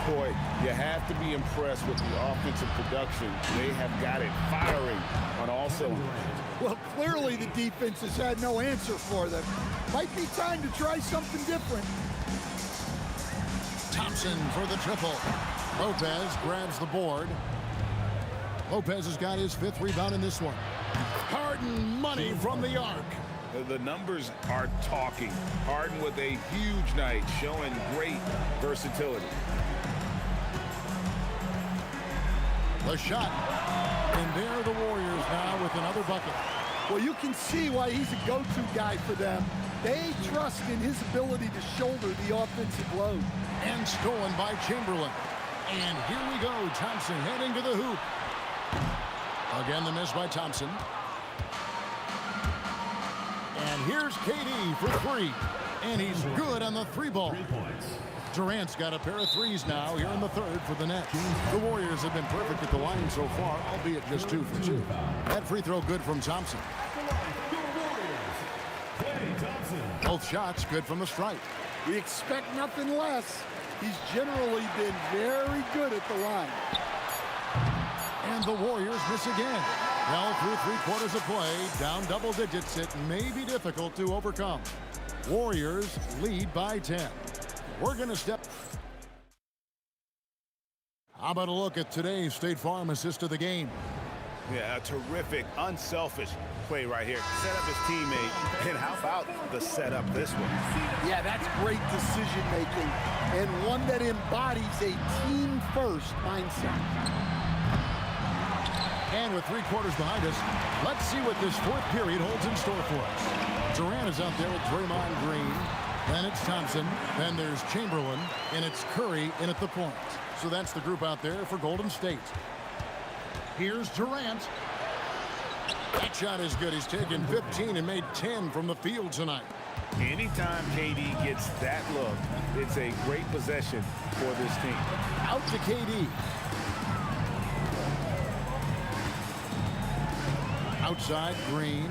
Speaker 11: Boy, you have to be impressed with the offensive production. They have got it firing on all cylinders.
Speaker 14: Well, clearly the defense has had no answer for them. Might be time to try something different.
Speaker 3: Thompson for the triple. Lopez grabs the board. Lopez has got his 5th rebound in this one. Harden money from the arc.
Speaker 11: The numbers are talking. Harden with a huge night, showing great versatility.
Speaker 3: The shot. And there are the Warriors now with another bucket.
Speaker 14: Well, you can see why he's a go-to guy for them. They trust in his ability to shoulder the offensive load.
Speaker 3: And stolen by Chamberlain. And here we go. Thompson heading to the hoop. Again, the miss by Thompson. And here's KD for three. And he's good on the three ball.
Speaker 6: 3 points.
Speaker 3: Durant's got a pair of threes now here in the third for the Nets. The Warriors have been perfect at the line so far, albeit just 2 for 2. That free throw good from Thompson. Both shots good from the stripe.
Speaker 14: We expect nothing less. He's generally been very good at the line.
Speaker 3: And the Warriors miss again. Well, through 3/4 of play, down double digits, it may be difficult to overcome. Warriors lead by 10. We're going to step. How about a look at today's State Farm assist of the game?
Speaker 4: Yeah, a terrific, unselfish play right here. Set up his teammate. And how about the setup this one?
Speaker 14: Yeah, that's great decision making and one that embodies a team-first mindset.
Speaker 3: And with 3/4 behind us, let's see what this fourth period holds in store for us. Durant is out there with Draymond Green. Then it's Thompson. Then there's Chamberlain. And it's Curry in at the point. So that's the group out there for Golden State. Here's Durant. That shot is good. He's taken 15 and made 10 from the field tonight.
Speaker 4: Anytime KD gets that look, it's a great possession for this team.
Speaker 3: Out to KD. Outside, Green.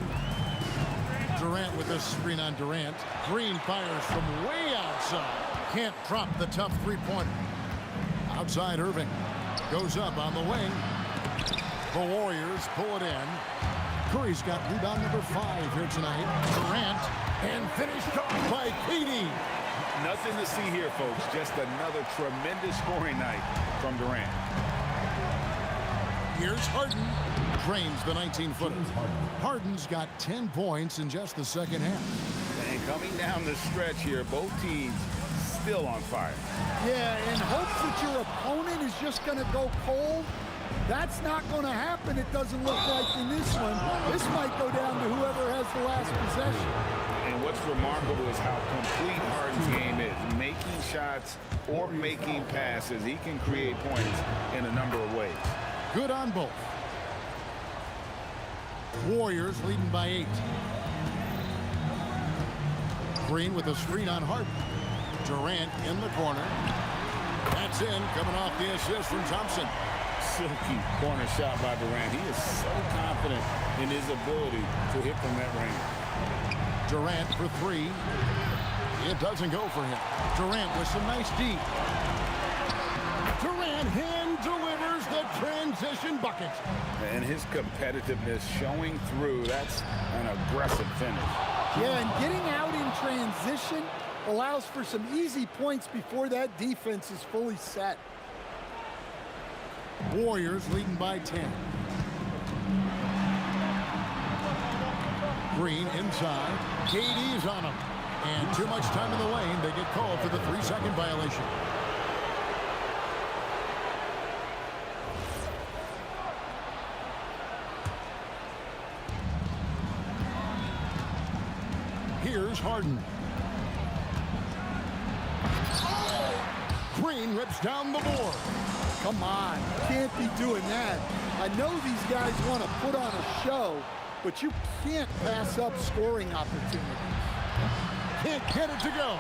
Speaker 3: Durant with a screen on Durant. Green fires from way outside. Can't drop the tough three-pointer. Outside, Irving. Goes up on the wing. The Warriors pull it in. Curry's got rebound number 5 here tonight. Durant. And finished off by KD.
Speaker 4: Nothing to see here, folks. Just another tremendous scoring night from Durant.
Speaker 3: Here's Harden. Drains the 19-footer. Harden's got 10 points in just the second half.
Speaker 4: And coming down the stretch here, both teams still on fire.
Speaker 14: Yeah, in hopes that your opponent is just going to go cold. That's not going to happen, it doesn't look like in this one. This might go down to whoever has the last possession.
Speaker 4: And what's remarkable is how complete Harden's game is. Making shots or making passes. He can create points in a number of ways.
Speaker 3: Good on both. Warriors leading by 8. Green with a screen on Harden. Durant in the corner. That's in, coming off the assist from Thompson.
Speaker 11: Silky corner shot by Durant. He is so confident in his ability to hit from that range.
Speaker 3: Durant for 3. It doesn't go for him. Durant with some nice D. Durant hand delivers the transition bucket.
Speaker 4: And his competitiveness showing through. That's an aggressive finish.
Speaker 14: Yeah, and getting out in transition allows for some easy points before that defense is fully set.
Speaker 3: Warriors leading by 10. Green inside. KD's on him. And too much time in the lane. They get called for the 3-second violation. Here's Harden. Green rips down the board.
Speaker 14: Come on, can't be doing that. I know these guys want to put on a show, but you can't pass up scoring opportunities.
Speaker 3: Can't get it to go.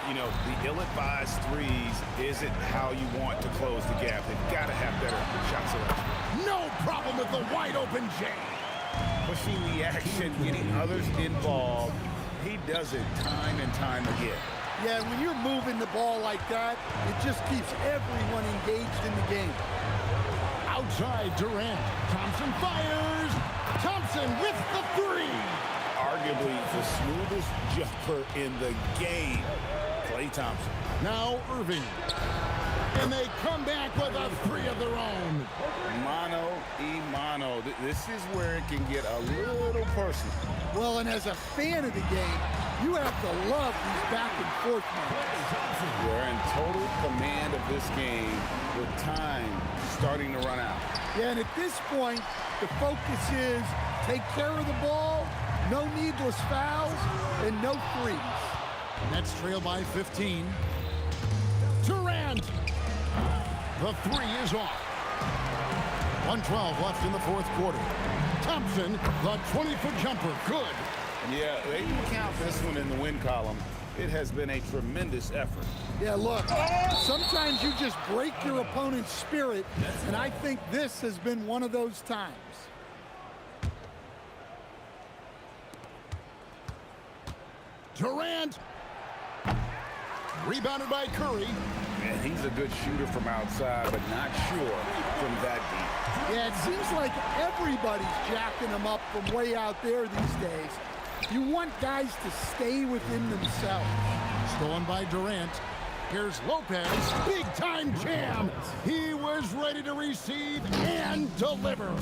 Speaker 4: You know, the ill-advised threes isn't how you want to close the gap. They've got to have better shot selection.
Speaker 3: No problem with the wide-open J.
Speaker 4: Pushing the action, getting others involved. He does it time and time again.
Speaker 14: Yeah, when you're moving the ball like that, it just keeps everyone engaged in the game.
Speaker 3: Outside Durant. Thompson fires. Thompson with the 3.
Speaker 4: Arguably the smoothest jumper in the game. Klay Thompson.
Speaker 3: Now Irving. And they come back with a 3 of their own.
Speaker 4: Mano y mano. This is where it can get a little personal.
Speaker 14: Well, and as a fan of the game, you have to love these back and forth moments.
Speaker 4: We're in total command of this game with time starting to run out.
Speaker 14: Yeah, and at this point, the focus is take care of the ball, no needless fouls, and no threes.
Speaker 3: Nets trail by 15. Durant. The 3 is off. 1:12 left in the fourth quarter. Thompson, the 20-foot jumper, good.
Speaker 11: Yeah, they can count this one in the win column. It has been a tremendous effort.
Speaker 14: Yeah, look, sometimes you just break your opponent's spirit, and I think this has been one of those times.
Speaker 3: Durant. Rebounded by Curry.
Speaker 11: And he's a good shooter from outside, but not sure from that deep.
Speaker 14: Yeah, it seems like everybody's jacking them up from way out there these days. You want guys to stay within themselves.
Speaker 3: Stolen by Durant. Here's Lopez. Big time jam. He was ready to receive and deliver.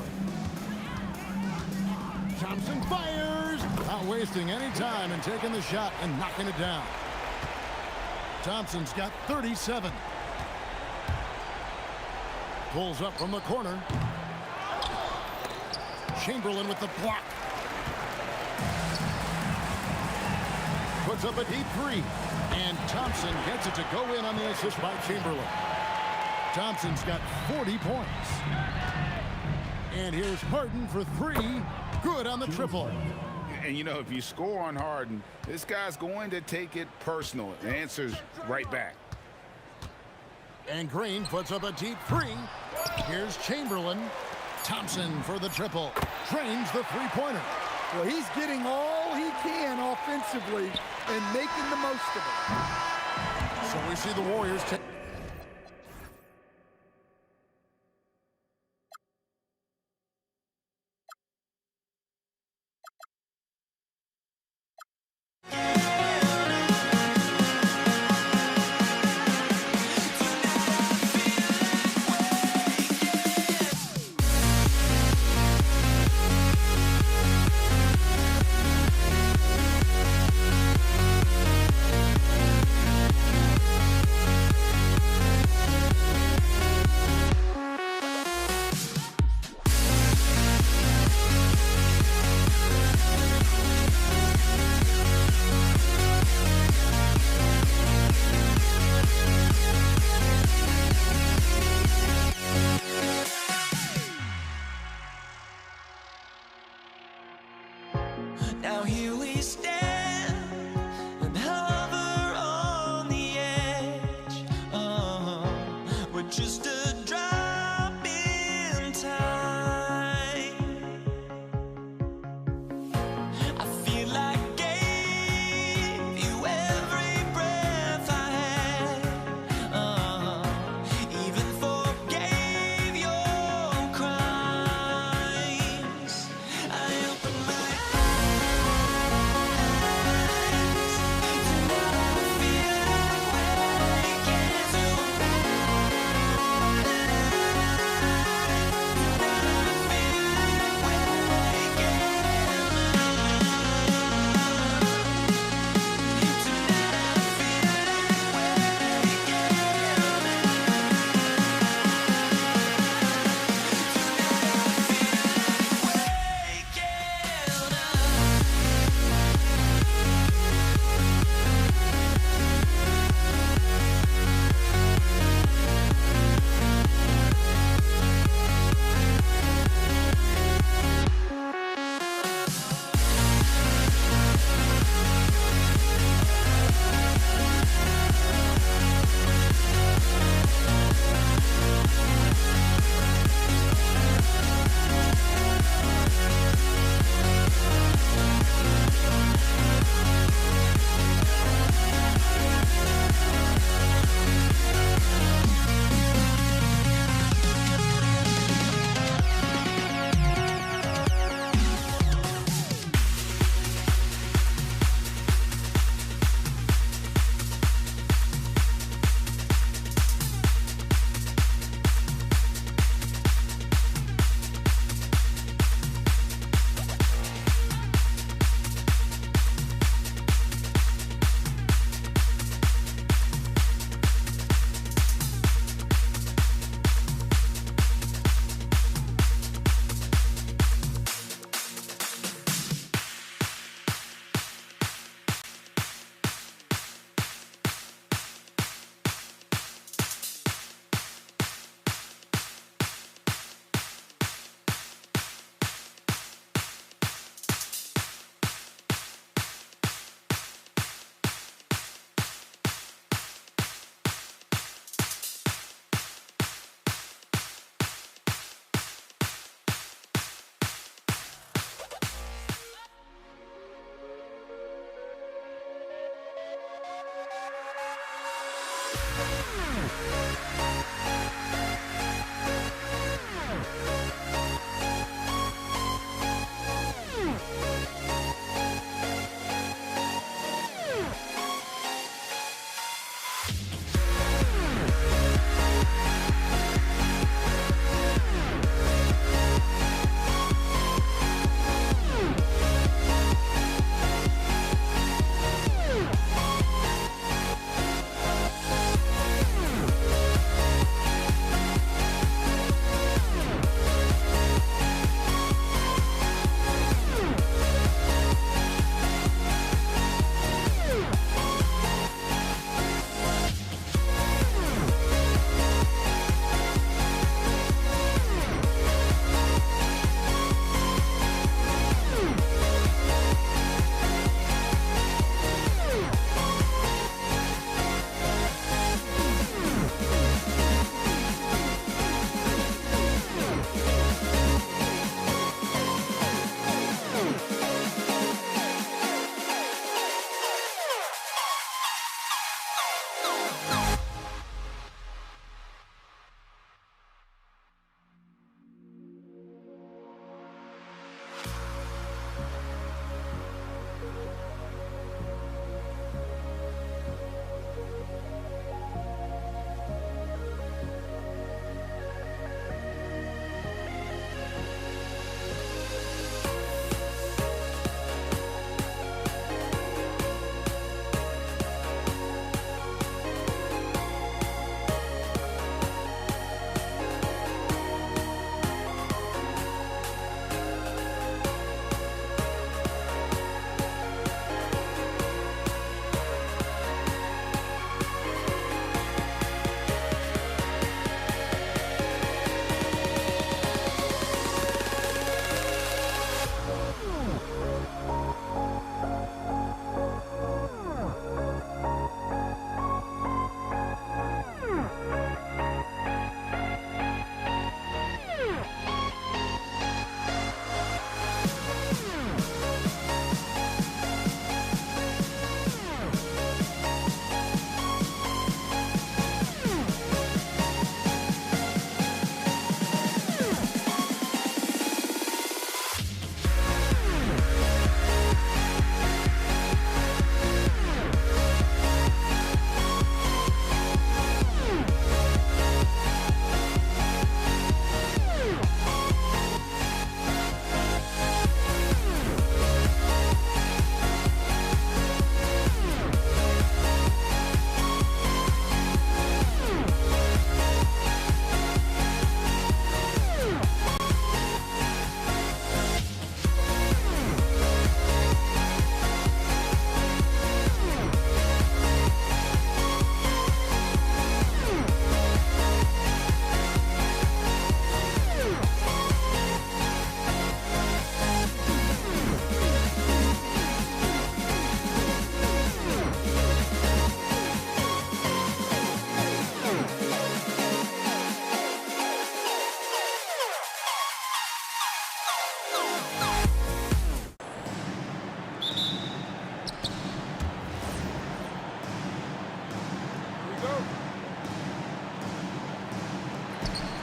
Speaker 3: Thompson fires. Not wasting any time and taking the shot and knocking it down. Thompson's got 37. Pulls up from the corner. Chamberlain with the block. Puts up a deep three. And Thompson gets it to go in on the assist by Chamberlain. Thompson's got 40 points. And here's Harden for three. Good on the triple.
Speaker 11: And, you know, if you score on Harden, this guy's going to take it personal. The answer's right back.
Speaker 3: And Green puts up a deep three. Here's Chamberlain. Thompson for the triple. Drains the three-pointer.
Speaker 14: Well, he's getting all he can offensively and making the most of it.
Speaker 3: So we see the Warriors take.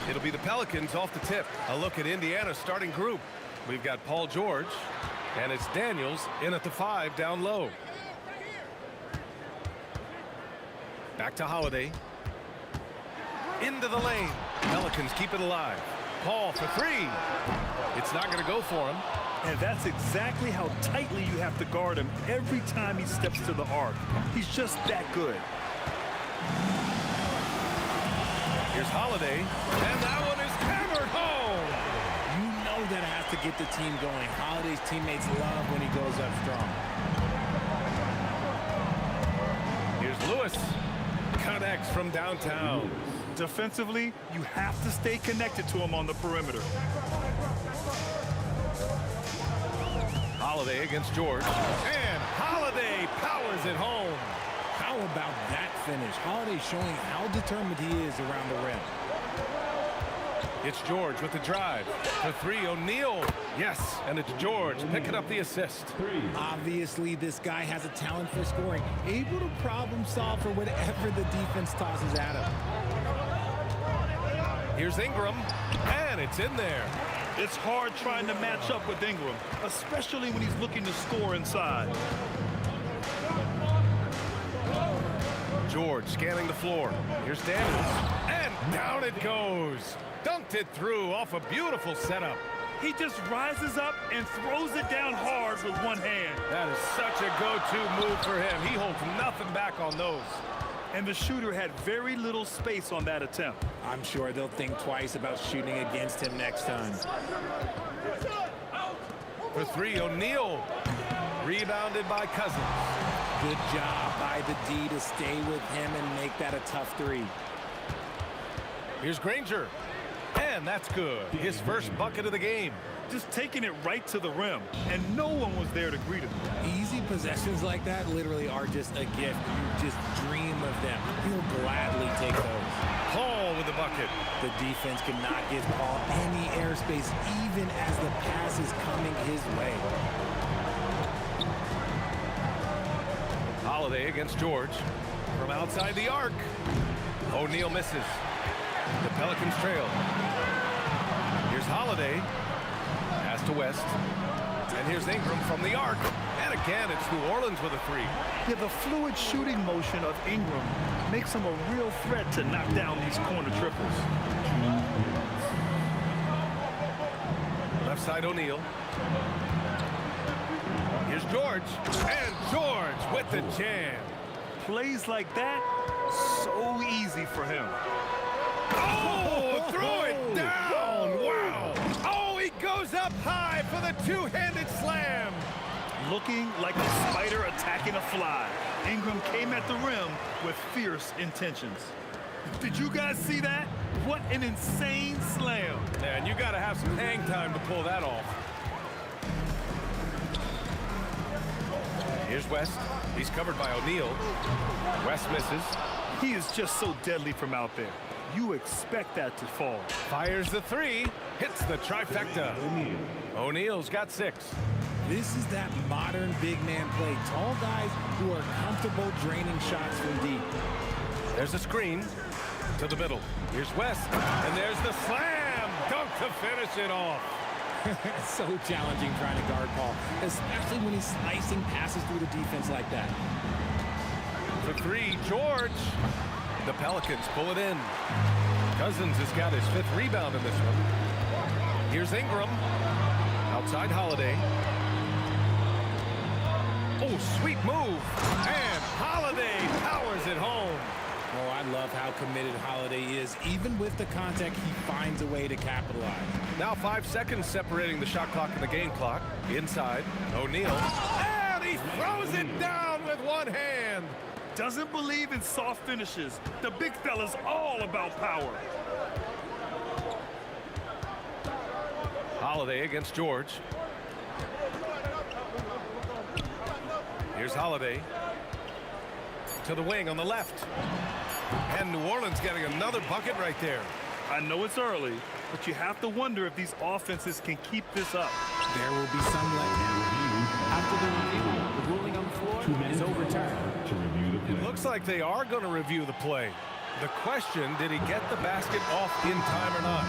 Speaker 7: It'll be the Pelicans off the tip. A look at Indiana's starting group. We've got Paul George, and it's Daniels in at the 5 down low. Back to Holiday. Into the lane. Pelicans keep it alive. Paul for 3. It's not going to go for him.
Speaker 13: And that's exactly how tightly you have to guard him every time he steps to the arc. He's just that good.
Speaker 7: Here's Holiday, and that one is hammered home.
Speaker 5: You know that has to get the team going. Holiday's teammates love when he goes up strong.
Speaker 7: Here's Lewis. Connects from downtown.
Speaker 13: Defensively, you have to stay connected to him on the perimeter.
Speaker 7: Holiday against George, and Holiday powers it home.
Speaker 5: How about that finish? Holiday showing how determined he is around the rim.
Speaker 7: It's George with the drive. For three, O'Neal. Yes, and it's George picking up the assist.
Speaker 5: Obviously, this guy has a talent for scoring, able to problem solve for whatever the defense tosses at him.
Speaker 7: Here's Ingram, and it's in there.
Speaker 13: It's hard trying to match up with Ingram, especially when he's looking to score inside.
Speaker 7: George scanning the floor. Here's Daniels, and down it goes. Dunked it through off a beautiful setup.
Speaker 13: He just rises up and throws it down hard with one hand.
Speaker 7: That is such a go-to move for him. He holds nothing back on those.
Speaker 13: And the shooter had very little space on that attempt.
Speaker 5: I'm sure they'll think twice about shooting against him next time.
Speaker 7: For three, O'Neal. Rebounded by Cousins.
Speaker 5: Good job by the D to stay with him and make that a tough three.
Speaker 7: Here's Granger. And that's good. His first bucket of the game.
Speaker 13: Just taking it right to the rim, and no one was there to greet him.
Speaker 5: Easy possessions like that literally are just a gift. You just dream of them. He'll gladly take those.
Speaker 7: Paul with the bucket.
Speaker 5: The defense cannot give Paul any airspace, even as the pass is coming his way.
Speaker 7: Holiday against George. From outside the arc. O'Neal misses. The Pelicans trail. Here's Holiday. Pass to West. And here's Ingram from the arc. And again, it's New Orleans with a three.
Speaker 13: Yeah, the fluid shooting motion of Ingram makes him a real threat to knock down these corner triples.
Speaker 7: Left side O'Neal. Here's George. And George with the jam.
Speaker 13: Plays like that, so easy for him.
Speaker 7: Oh, throw it down. Wow. Oh, he goes up high for the two-handed slam.
Speaker 13: Looking like a spider attacking a fly. Ingram came at the rim with fierce intentions. Did you guys see that? What an insane slam.
Speaker 7: Man, you got to have some hang time to pull that off. Here's West. He's covered by O'Neal. West misses.
Speaker 13: He is just so deadly from out there. You expect that to fall.
Speaker 7: Fires the three. Hits the trifecta. O'Neal's got 6.
Speaker 5: This is that modern big man play. Tall guys who are comfortable draining shots from deep.
Speaker 7: There's a screen to the middle. Here's West. And there's the slam. Dunk to finish it off.
Speaker 5: So challenging trying to guard Paul, especially when he's slicing passes through the defense like that.
Speaker 7: For three, George. The Pelicans pull it in. Cousins has got his 5th rebound in this one. Here's Ingram. Outside Holiday. Oh, sweet move. And Holiday powers it home.
Speaker 5: Oh, I love how committed Holiday is. Even with the contact, he finds a way to capitalize.
Speaker 7: Now 5 seconds separating the shot clock and the game clock. Inside, O'Neal. And he throws it down with one hand.
Speaker 13: Doesn't believe in soft finishes. The big fella's all about power.
Speaker 7: Holiday against George. Here's Holiday. To the wing on the left. And New Orleans getting another bucket right there.
Speaker 13: I know it's early, but you have to wonder if these offenses can keep this up.
Speaker 5: There will be some letdown.
Speaker 6: After the review, the ruling on the floor is overturned. To review the play.
Speaker 7: It looks like they are going to review the play. The question, did he get the basket off in time or not?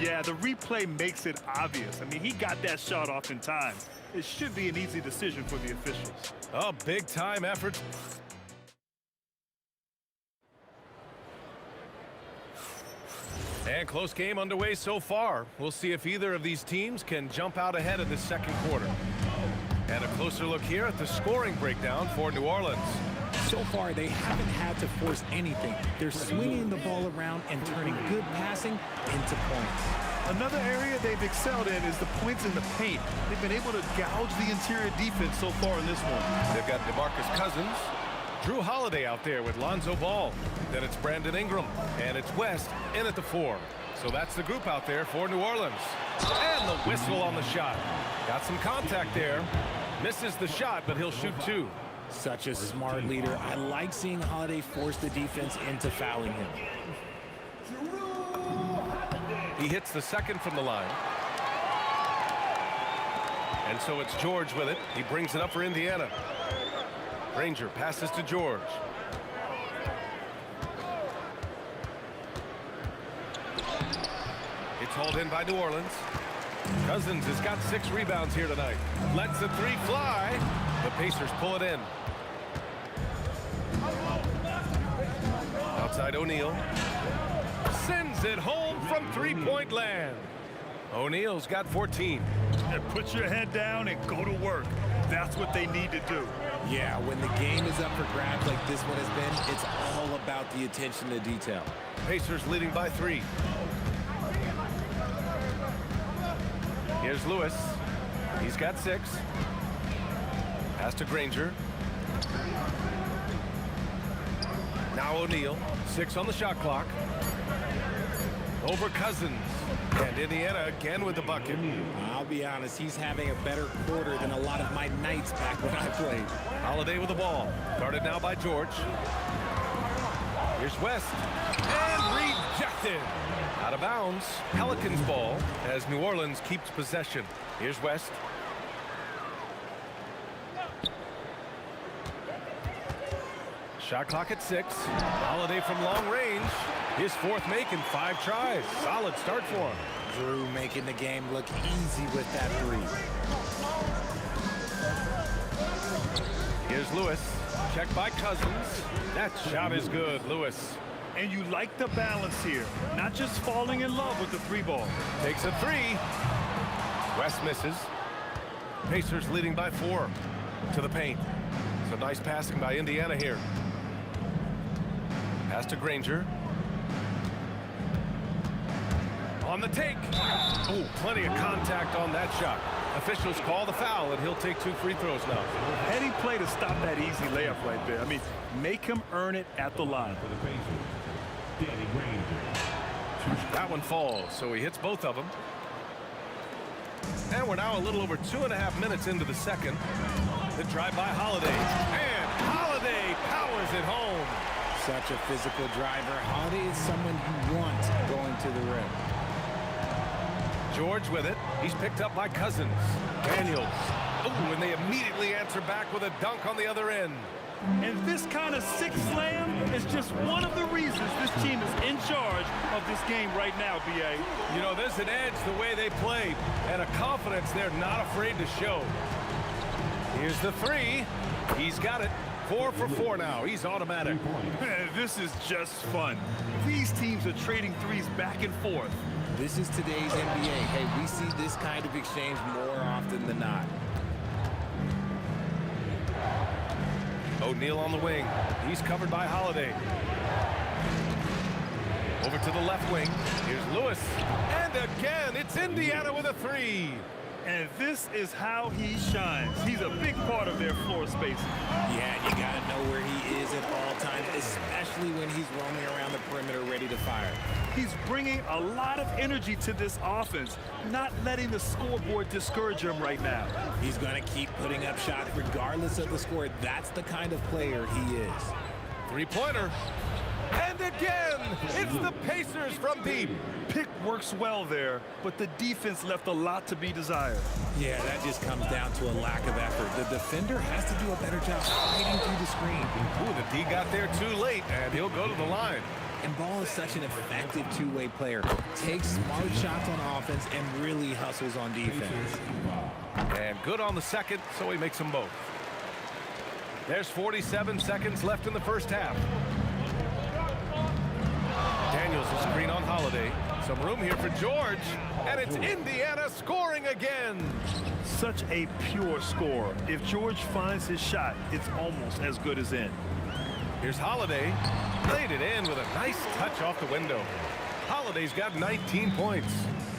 Speaker 13: Yeah, the replay makes it obvious. I mean, he got that shot off in time. It should be an easy decision for the officials.
Speaker 7: A big-time effort. And close game underway so far. We'll see if either of these teams can jump out ahead in the second quarter. And a closer look here at the scoring breakdown for New Orleans.
Speaker 5: So far, they haven't had to force anything. They're swinging the ball around and turning good passing into points.
Speaker 13: Another area they've excelled in is the points in the paint. They've been able to gouge the interior defense so far in this one.
Speaker 7: They've got DeMarcus Cousins, Drew Holiday out there with Lonzo Ball. Then it's Brandon Ingram, and it's West in at the 4. So that's the group out there for New Orleans. And the whistle on the shot. Got some contact there. Misses the shot, but he'll shoot 2.
Speaker 5: Such a smart leader. I like seeing Holiday force the defense into fouling him.
Speaker 7: He hits the second from the line. And so it's George with it. He brings it up for Indiana. Granger passes to George. It's hauled in by New Orleans. Cousins has got 6 rebounds here tonight. Lets the 3 fly. The Pacers pull it in. Outside O'Neal. Sends it home from 3-point land. O'Neal's got 14.
Speaker 13: And put your head down and go to work. That's what they need to do.
Speaker 5: Yeah, when the game is up for grabs like this one has been, it's all about the attention to detail.
Speaker 7: Pacers leading by 3. Here's Lewis. He's got 6. Pass to Granger. Now O'Neal. 6 on the shot clock. Over Cousins. And Indiana again with the bucket.
Speaker 5: I'll be honest, he's having a better quarter than a lot of my nights back when I played.
Speaker 7: Holiday with the ball. Guarded now by George. Here's West. And rejected. Out of bounds. Pelicans ball as New Orleans keeps possession. Here's West. Shot clock at 6. Holiday from long range. His 4th make in 5 tries. Solid start for him.
Speaker 5: Drew making the game look easy with that 3.
Speaker 7: Here's Lewis. Checked by Cousins. That shot is good, Lewis.
Speaker 13: And you like the balance here. Not just falling in love with the 3 ball.
Speaker 7: Takes a 3. West misses. Pacers leading by 4 to the paint. Some nice passing by Indiana here. Pass to Granger. On the take. Oh, plenty of contact on that shot. Officials call the foul, and he'll take 2 free throws now.
Speaker 13: Heady play to stop that easy layup right there. I mean, make him earn it at the line.
Speaker 7: That one falls, so he hits both of them. And we're now a little over 2.5 minutes into the second. The drive by Holiday. And Holiday powers it home.
Speaker 5: Such a physical driver. Holiday is someone you want going to the rim.
Speaker 7: George with it. He's picked up by Cousins. Daniels. Oh, and they immediately answer back with a dunk on the other end.
Speaker 13: And this kind of sick slam is just one of the reasons this team is in charge of this game right now, B.A.
Speaker 7: You know, there's an edge the way they play and a confidence they're not afraid to show. Here's the 3. He's got it. 4 for 4 now. He's automatic.
Speaker 13: This is just fun. These teams are trading threes back and forth.
Speaker 5: This is today's NBA. Hey, we see this kind of exchange more often than not.
Speaker 7: O'Neal on the wing. He's covered by Holiday. Over to the left wing. Here's Lewis. And again, it's Indiana with a 3.
Speaker 13: And this is how he shines. He's a big part of their floor spacing.
Speaker 5: Yeah, you got to know where he is at all times, especially when he's roaming around the perimeter ready to fire.
Speaker 13: He's bringing a lot of energy to this offense, not letting the scoreboard discourage him right now.
Speaker 5: He's going to keep putting up shots regardless of the score. That's the kind of player he is.
Speaker 7: 3-pointer. And again, it's the Pacers from deep.
Speaker 13: Pick works well there, but the defense left a lot to be desired.
Speaker 5: Yeah, that just comes down to a lack of effort. The defender has to do a better job fighting through the screen.
Speaker 7: Ooh, the D got there too late, and he'll go to the line.
Speaker 5: And Ball is such an effective two-way player. Takes smart shots on offense and really hustles on defense.
Speaker 7: And good on the second, so he makes them both. There's 47 seconds left in the first half. Daniels will screen on Holiday. Some room here for George. And it's Indiana scoring again.
Speaker 13: Such a pure score. If George finds his shot, it's almost as good as in.
Speaker 7: Here's Holiday. Laid it in with a nice touch off the window. Holiday's got 19 points.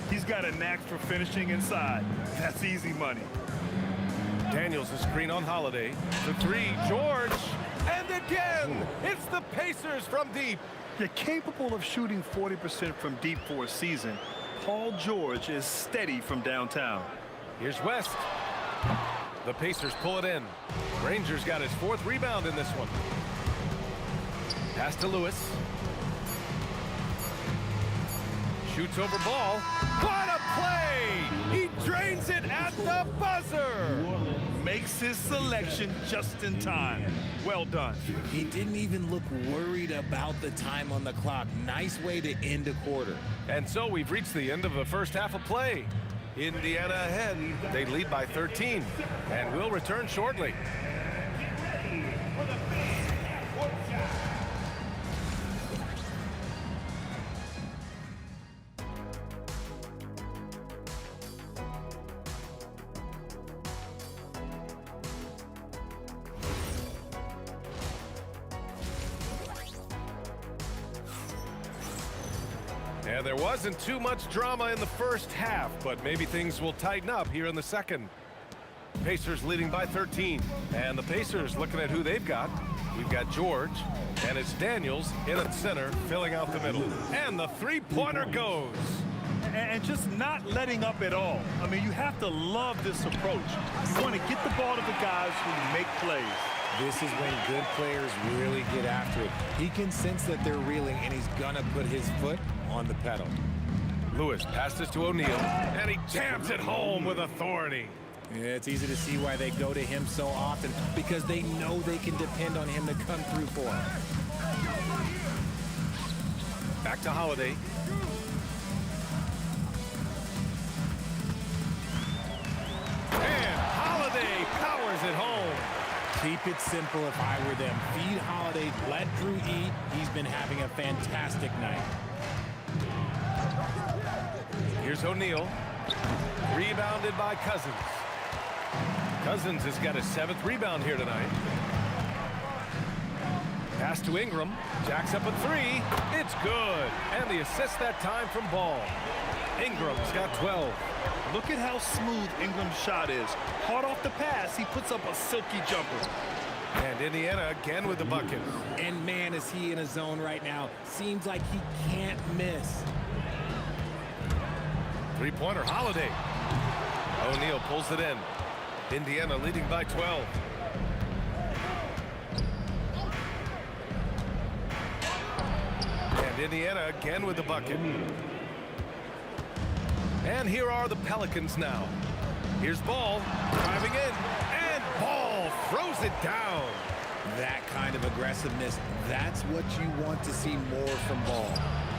Speaker 13: He's got a knack for finishing inside. That's easy money.
Speaker 7: Daniels will screen on Holiday. The 3, George. And again, it's the Pacers from deep.
Speaker 13: You're capable of shooting 40% from deep for a season. Paul George is steady from downtown.
Speaker 7: Here's West. The Pacers pull it in. Granger's got his 4th rebound in this one. Pass to Lewis. Shoots over ball. What a play! He drains it at the buzzer!
Speaker 13: Makes his selection just in time. Well done.
Speaker 5: He didn't even look worried about the time on the clock. Nice way to end a quarter.
Speaker 7: And so we've reached the end of the first half of play. Indiana ahead. They lead by 13. And we'll return shortly. And there wasn't too much drama in the first half, but maybe things will tighten up here in the second. Pacers leading by 13. And the Pacers looking at who they've got. We've got George, and it's Daniels in at center, filling out the middle. And the three-pointer goes.
Speaker 13: And just not letting up at all. I mean, you have to love this approach. You want to get the ball to the guys who make plays.
Speaker 5: This is when good players really get after it. He can sense that they're reeling, and he's going to put his foot on the pedal.
Speaker 7: Lewis passes to O'Neal, and he jams it home with authority.
Speaker 5: Yeah, it's easy to see why they go to him so often, because they know they can depend on him to come through for them.
Speaker 7: Back to Holiday. And Holiday powers it home.
Speaker 5: Keep it simple if I were them. Feed Holiday, let Drew eat. He's been having a fantastic night.
Speaker 7: Here's O'Neal. Rebounded by Cousins. Cousins has got his 7th rebound here tonight. Pass to Ingram. Jacks up a 3. It's good. And the assist that time from Ball. Ingram's got 12.
Speaker 13: Look at how smooth Ingram's shot is. Hard off the pass, he puts up a silky jumper.
Speaker 7: And Indiana again with the bucket.
Speaker 5: And man, is he in a zone right now. Seems like he can't miss.
Speaker 7: Three-pointer, Holiday. O'Neal pulls it in. Indiana leading by 12. And Indiana again with the bucket. And here are the Pelicans now. Here's Ball driving in, and Ball throws it down.
Speaker 5: That kind of aggressiveness, that's what you want to see more from Ball.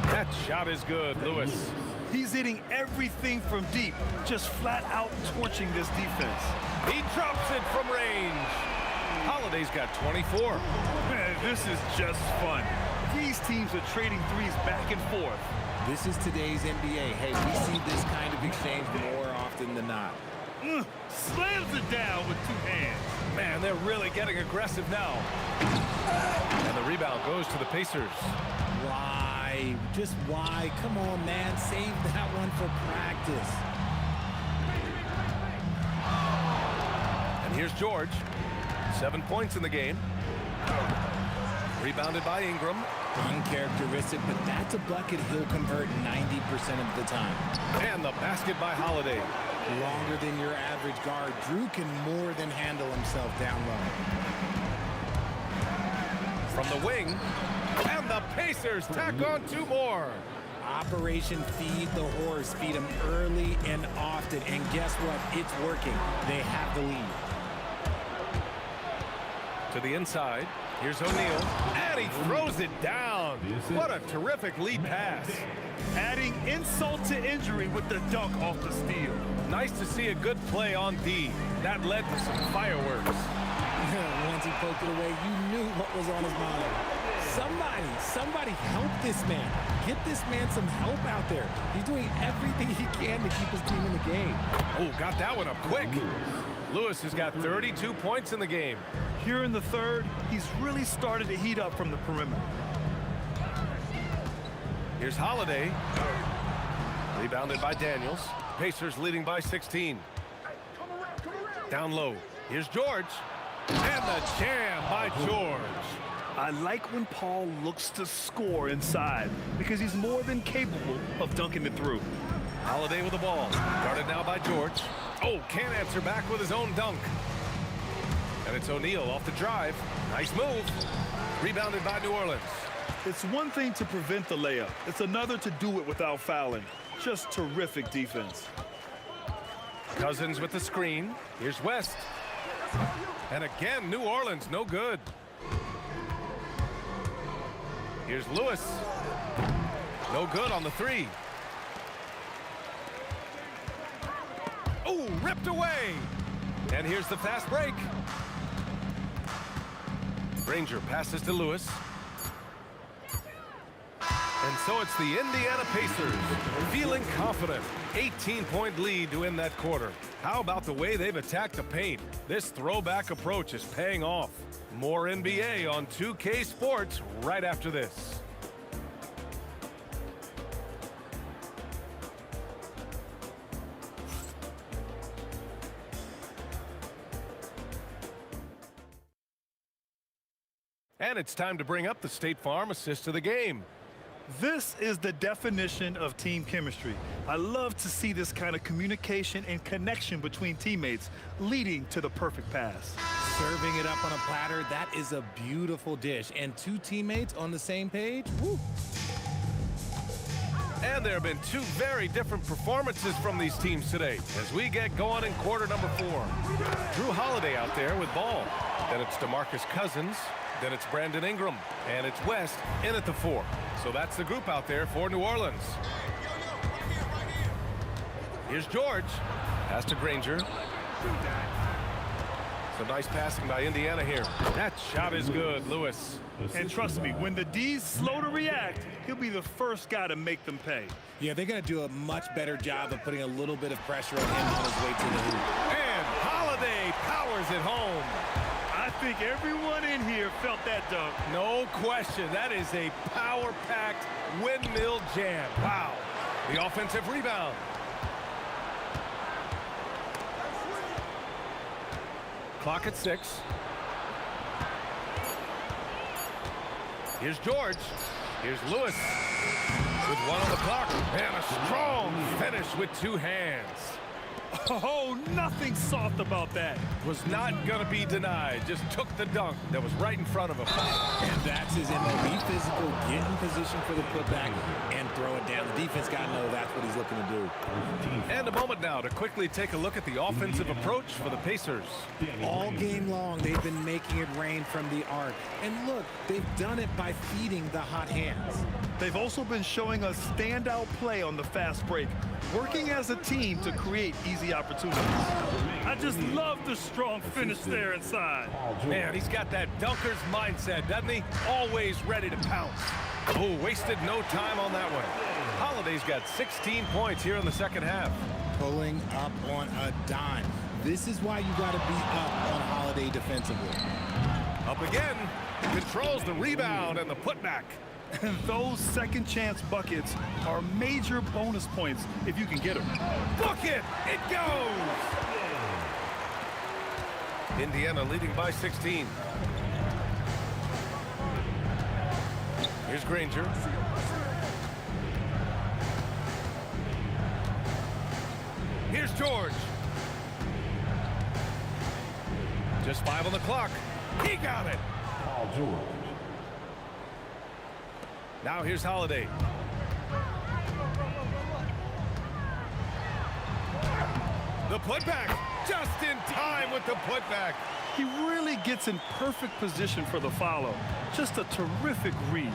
Speaker 7: That shot is good, Lewis.
Speaker 13: He's hitting everything from deep, just flat out torching this defense.
Speaker 7: He drops it from range. Holiday's got 24.
Speaker 13: Man, this is just fun. These teams are trading threes back and forth.
Speaker 5: This is today's NBA. Hey, we see this kind of exchange more often than not.
Speaker 13: Slams it down with 2 hands.
Speaker 7: Man, they're really getting aggressive now. And the rebound goes to the Pacers.
Speaker 5: Why? Just why? Come on, man. Save that one for practice.
Speaker 7: And here's George. 7 points in the game. Rebounded by Ingram.
Speaker 5: Uncharacteristic, but that's a bucket he'll convert 90% of the time.
Speaker 7: And the basket by Holiday.
Speaker 5: Longer than your average guard. Drew can more than handle himself down low.
Speaker 7: From the wing. And the Pacers tack on 2 more.
Speaker 5: Operation Feed the Horse. Feed him early and often. And guess what? It's working. They have the lead.
Speaker 7: To the inside. Here's O'Neal. And he throws it down. What a terrific lead pass.
Speaker 13: Adding insult to injury with the dunk off the steal.
Speaker 7: Nice to see a good play on D. That led to some fireworks.
Speaker 5: Once he poked it away, you knew what was on his mind. Somebody help this man. Get this man some help out there. He's doing everything he can to keep his team in the game.
Speaker 7: Oh, got that one up quick. Lewis has got 32 points in the game.
Speaker 13: Here in the third, he's really started to heat up from the perimeter.
Speaker 7: Here's Holiday. Rebounded by Daniels. Pacers leading by 16. Down low. Here's George. And the jam by George.
Speaker 13: I like when Paul looks to score inside because he's more than capable of dunking it through.
Speaker 7: Holiday with the ball. Guarded now by George. Oh, can't answer back with his own dunk. And it's O'Neal off the drive. Nice move. Rebounded by New Orleans.
Speaker 13: It's one thing to prevent the layup. It's another to do it without fouling. Just terrific defense.
Speaker 7: Cousins with the screen. Here's West. And again, New Orleans, no good. Here's Lewis. No good on the three. Oh, ripped away. And here's the fast break. Granger passes to Lewis. And so it's the Indiana Pacers feeling confident. 18-point lead to end that quarter. How about the way they've attacked the paint? This throwback approach is paying off. More NBA on 2K Sports right after this. And it's time to bring up the State Farm assist of the game.
Speaker 13: This is the definition of team chemistry. I love to see this kind of communication and connection between teammates leading to the perfect pass.
Speaker 5: Serving it up on a platter, that is a beautiful dish. And two teammates on the same page, woo.
Speaker 7: And there have been two very different performances from these teams today as we get going in quarter number 4. Drew Holiday out there with ball. Then it's DeMarcus Cousins. Then it's Brandon Ingram. And it's West in at the 4. So that's the group out there for New Orleans. Here's George. Pass to Granger. So nice passing by Indiana here. That shot is good, Lewis.
Speaker 13: And trust me, when the D's slow to react, he'll be the first guy to make them pay.
Speaker 5: Yeah, they're going to do a much better job of putting a little bit of pressure on him on his way to the hoop.
Speaker 7: And Holiday powers it home.
Speaker 13: I think everyone in here felt that dunk.
Speaker 7: No question. That is a power-packed windmill jam. Wow. The offensive rebound. Clock at 6. Here's George. Here's Lewis with 1 on the clock. And a strong finish with 2 hands.
Speaker 13: Oh, nothing soft about that.
Speaker 7: Was not going to be denied. Just took the dunk that was right in front of him.
Speaker 5: And that's his MO. Be physical, get in position for the putback, and throw it down. The defense got to know that's what he's looking to do.
Speaker 7: And a moment now to quickly take a look at the offensive approach for the Pacers.
Speaker 5: All game long, they've been making it rain from the arc. And look, they've done it by feeding the hot hands.
Speaker 13: They've also been showing us standout play on the fast break, working as a team to create easy opportunities. I just love the strong finish there inside.
Speaker 7: Man, he's got that dunker's mindset, doesn't he? Always ready to pounce. Oh, wasted no time on that one. Holiday's got 16 points here in the second half.
Speaker 5: Pulling up on a dime. This is why you got to be up on Holiday defensively.
Speaker 7: Up again. Controls the rebound and the putback.
Speaker 13: And those second chance buckets are major bonus points if you can get them.
Speaker 7: Book it! It goes! Indiana leading by 16. Here's Granger. Here's George. Just 5 on the clock. He got it.
Speaker 6: George.
Speaker 7: Now here's Holiday. The putback. Just in time with the putback.
Speaker 13: He really gets in perfect position for the follow. Just a terrific read.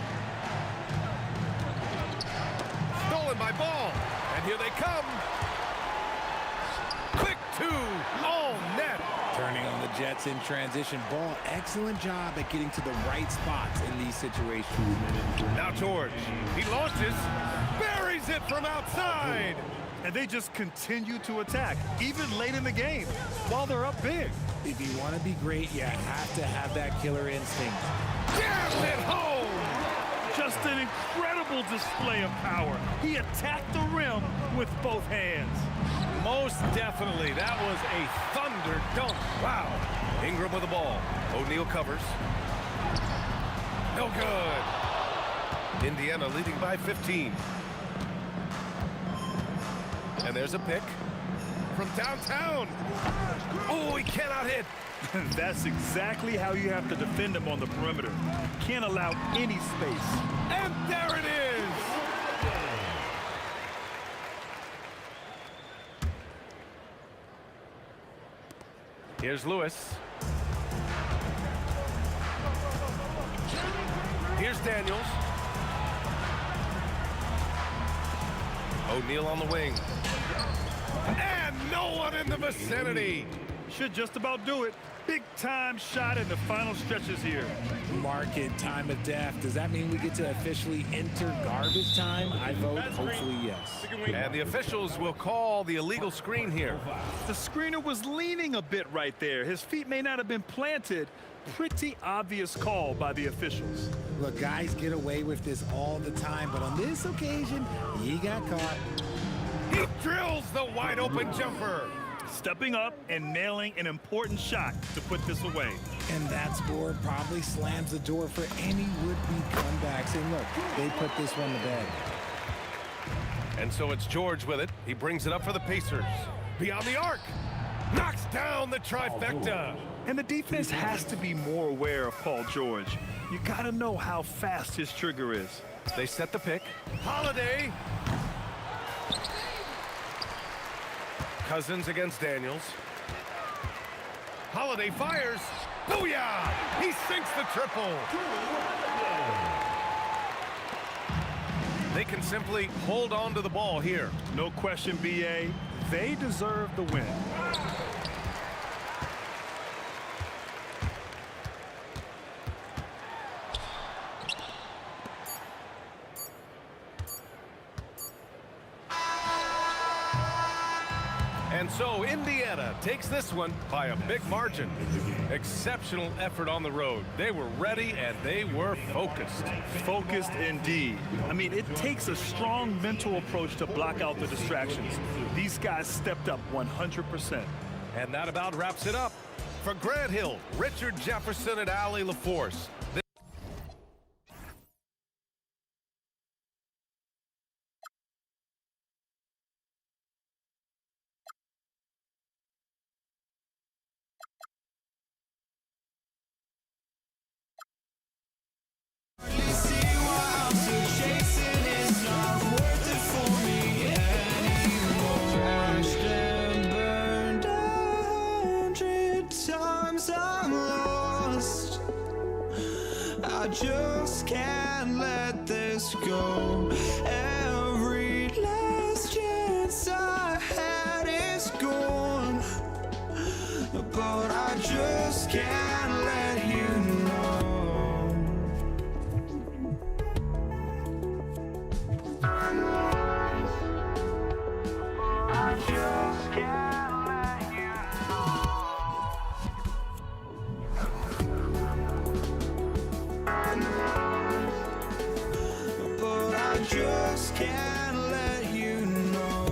Speaker 7: Stolen by Ball. And here they come. Quick 2. All net.
Speaker 5: Turning on the Jets in transition. Ball, excellent job at getting to the right spots in these situations.
Speaker 7: Now George. He launches. Buries it from outside.
Speaker 13: And they just continue to attack, even late in the game, while they're up big.
Speaker 5: If you want to be great, you have to have that killer instinct.
Speaker 7: Jams it home!
Speaker 13: Just an incredible display of power. He attacked the rim with both hands.
Speaker 7: Most definitely. That was a thunder dunk. Wow. Ingram with the ball. O'Neal covers. No good. Indiana leading by 15. And there's a pick. from downtown. Oh, he cannot hit.
Speaker 13: That's exactly how you have to defend him on the perimeter. Can't allow any space.
Speaker 7: And there it is. Here's Lewis. Here's Daniels. O'Neal on the wing. And no one in the vicinity.
Speaker 13: Should just about do it. Big time shot in the final stretches here.
Speaker 5: Mark it, time of death. Does that mean we get to officially enter garbage time? I vote hopefully yes.
Speaker 7: And the officials will call the illegal screen here.
Speaker 13: The screener was leaning a bit right there. His feet may not have been planted. Pretty obvious call by the officials.
Speaker 5: Look, guys get away with this all the time, but on this occasion, he got caught.
Speaker 7: He drills the wide open jumper.
Speaker 13: Stepping up and nailing an important shot to put this away.
Speaker 5: And that score probably slams the door for any would-be comebacks. And look, they put this one to bed.
Speaker 7: And so it's George with it. He brings it up for the Pacers. Beyond the arc. Knocks down the trifecta.
Speaker 13: And the defense has to be more aware of Paul George. You got to know how fast his trigger is.
Speaker 7: They set the pick. Holiday. Cousins against Daniels. Holiday fires. Booyah! He sinks the triple. They can simply hold on to the ball here.
Speaker 13: No question, BA. They deserve the win.
Speaker 7: And so Indiana takes this one by a big margin. Exceptional effort on the road. They were ready and they were focused.
Speaker 13: Focused indeed. I mean, it takes a strong mental approach to block out the distractions. These guys stepped up 100%.
Speaker 7: And that about wraps it up. For Grant Hill, Richard Jefferson, and Allie LaForce.
Speaker 1: I just can't let this go. Every last chance I had is gone, but I just can't let you know. I just can't let you but I just can't let you know.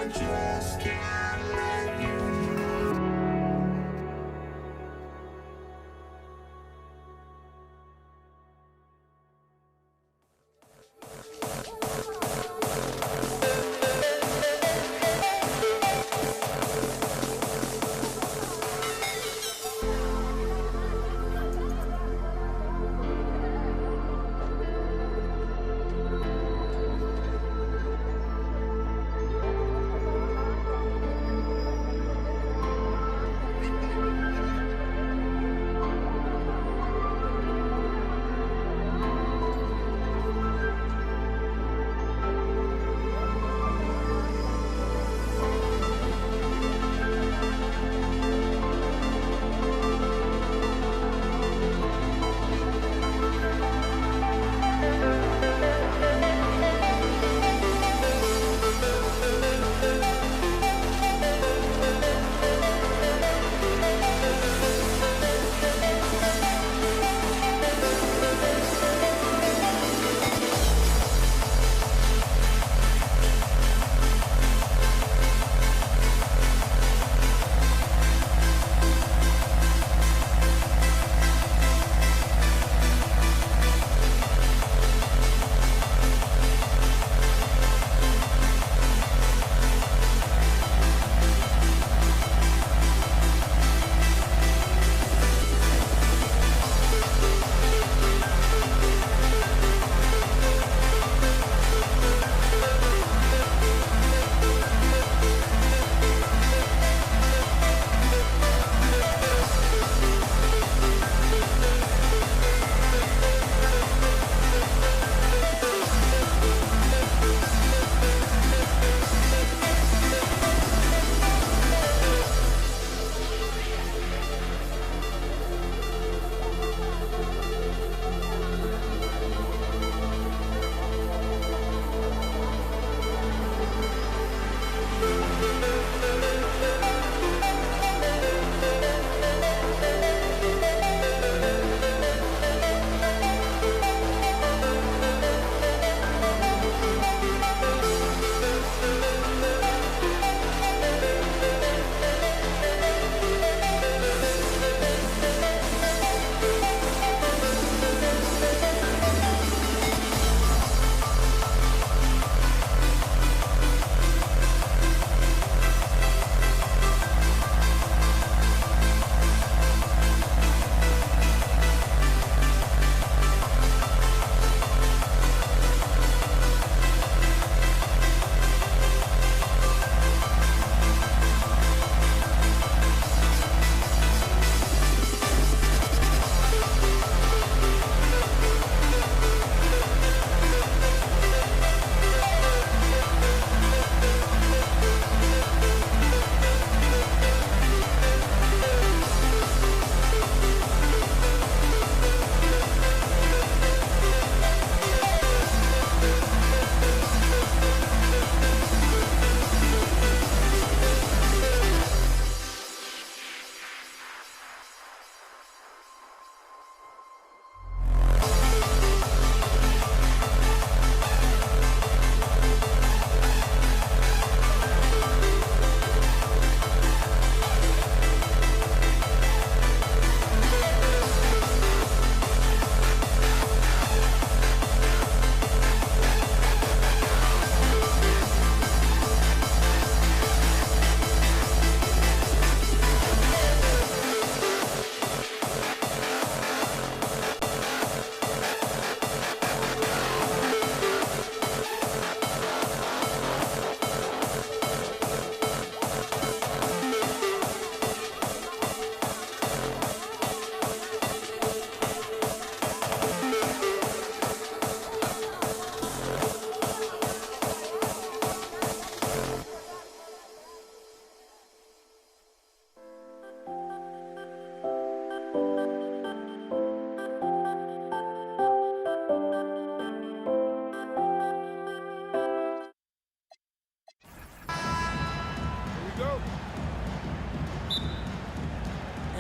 Speaker 1: I just can't let you.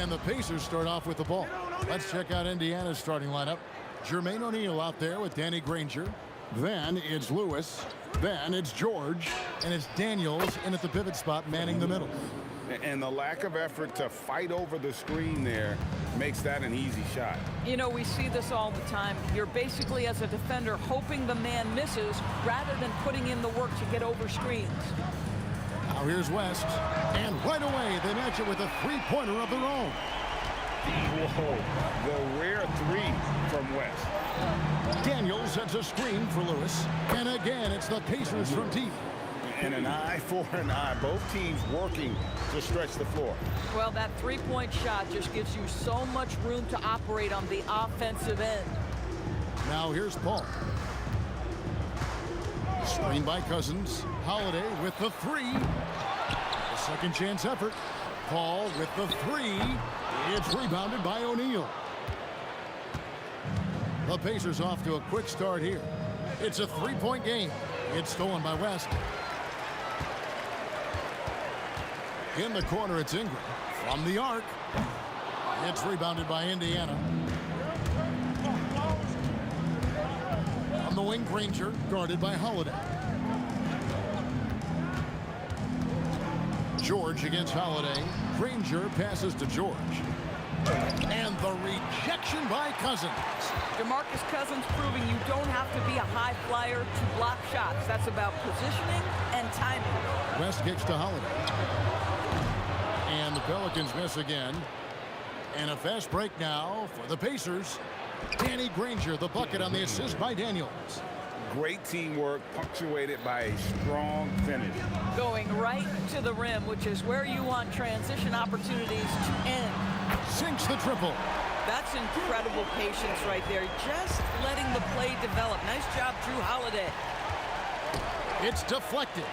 Speaker 3: And the Pacers start off with the ball. Let's check out Indiana's starting lineup. Jermaine O'Neal out there with Danny Granger. Then it's Lewis. Then it's George. And it's Daniels in at the pivot spot, manning the middle.
Speaker 4: And the lack of effort to fight over the screen there makes that an easy shot.
Speaker 8: You know, we see this all the time. You're basically, as a defender, hoping the man misses rather than putting in the work to get over screens.
Speaker 3: Now here's West. And right away, they match it with a three-pointer of their own.
Speaker 4: Whoa, the rare three from West.
Speaker 3: Daniels sets a screen for Lewis. And again, it's the Pacers from deep.
Speaker 4: And an eye for an eye. Both teams working to stretch the floor.
Speaker 8: Well, that three-point shot just gives you so much room to operate on the offensive end.
Speaker 3: Now here's Paul. Screen by Cousins. Holiday with the three. A second chance effort. Paul with the three. It's rebounded by O'Neal. The Pacers off to a quick start here. It's a three-point game. It's stolen by West. In the corner, it's Ingram. From the arc. It's rebounded by Indiana. On the wing, Granger, guarded by Holiday. George against Holiday. Granger passes to George. And the rejection by Cousins.
Speaker 8: DeMarcus Cousins proving you don't have to be a high flyer to block shots. That's about positioning and timing.
Speaker 3: West kicks to Holiday. And the Pelicans miss again. And a fast break now for the Pacers. Danny Granger, the bucket on the assist by Daniels.
Speaker 4: Great teamwork, punctuated by a strong finish.
Speaker 8: Going right to the rim, which is where you want transition opportunities to end.
Speaker 3: Sinks the triple.
Speaker 8: That's incredible patience right there. Just letting the play develop. Nice job, Drew Holiday.
Speaker 3: It's deflected.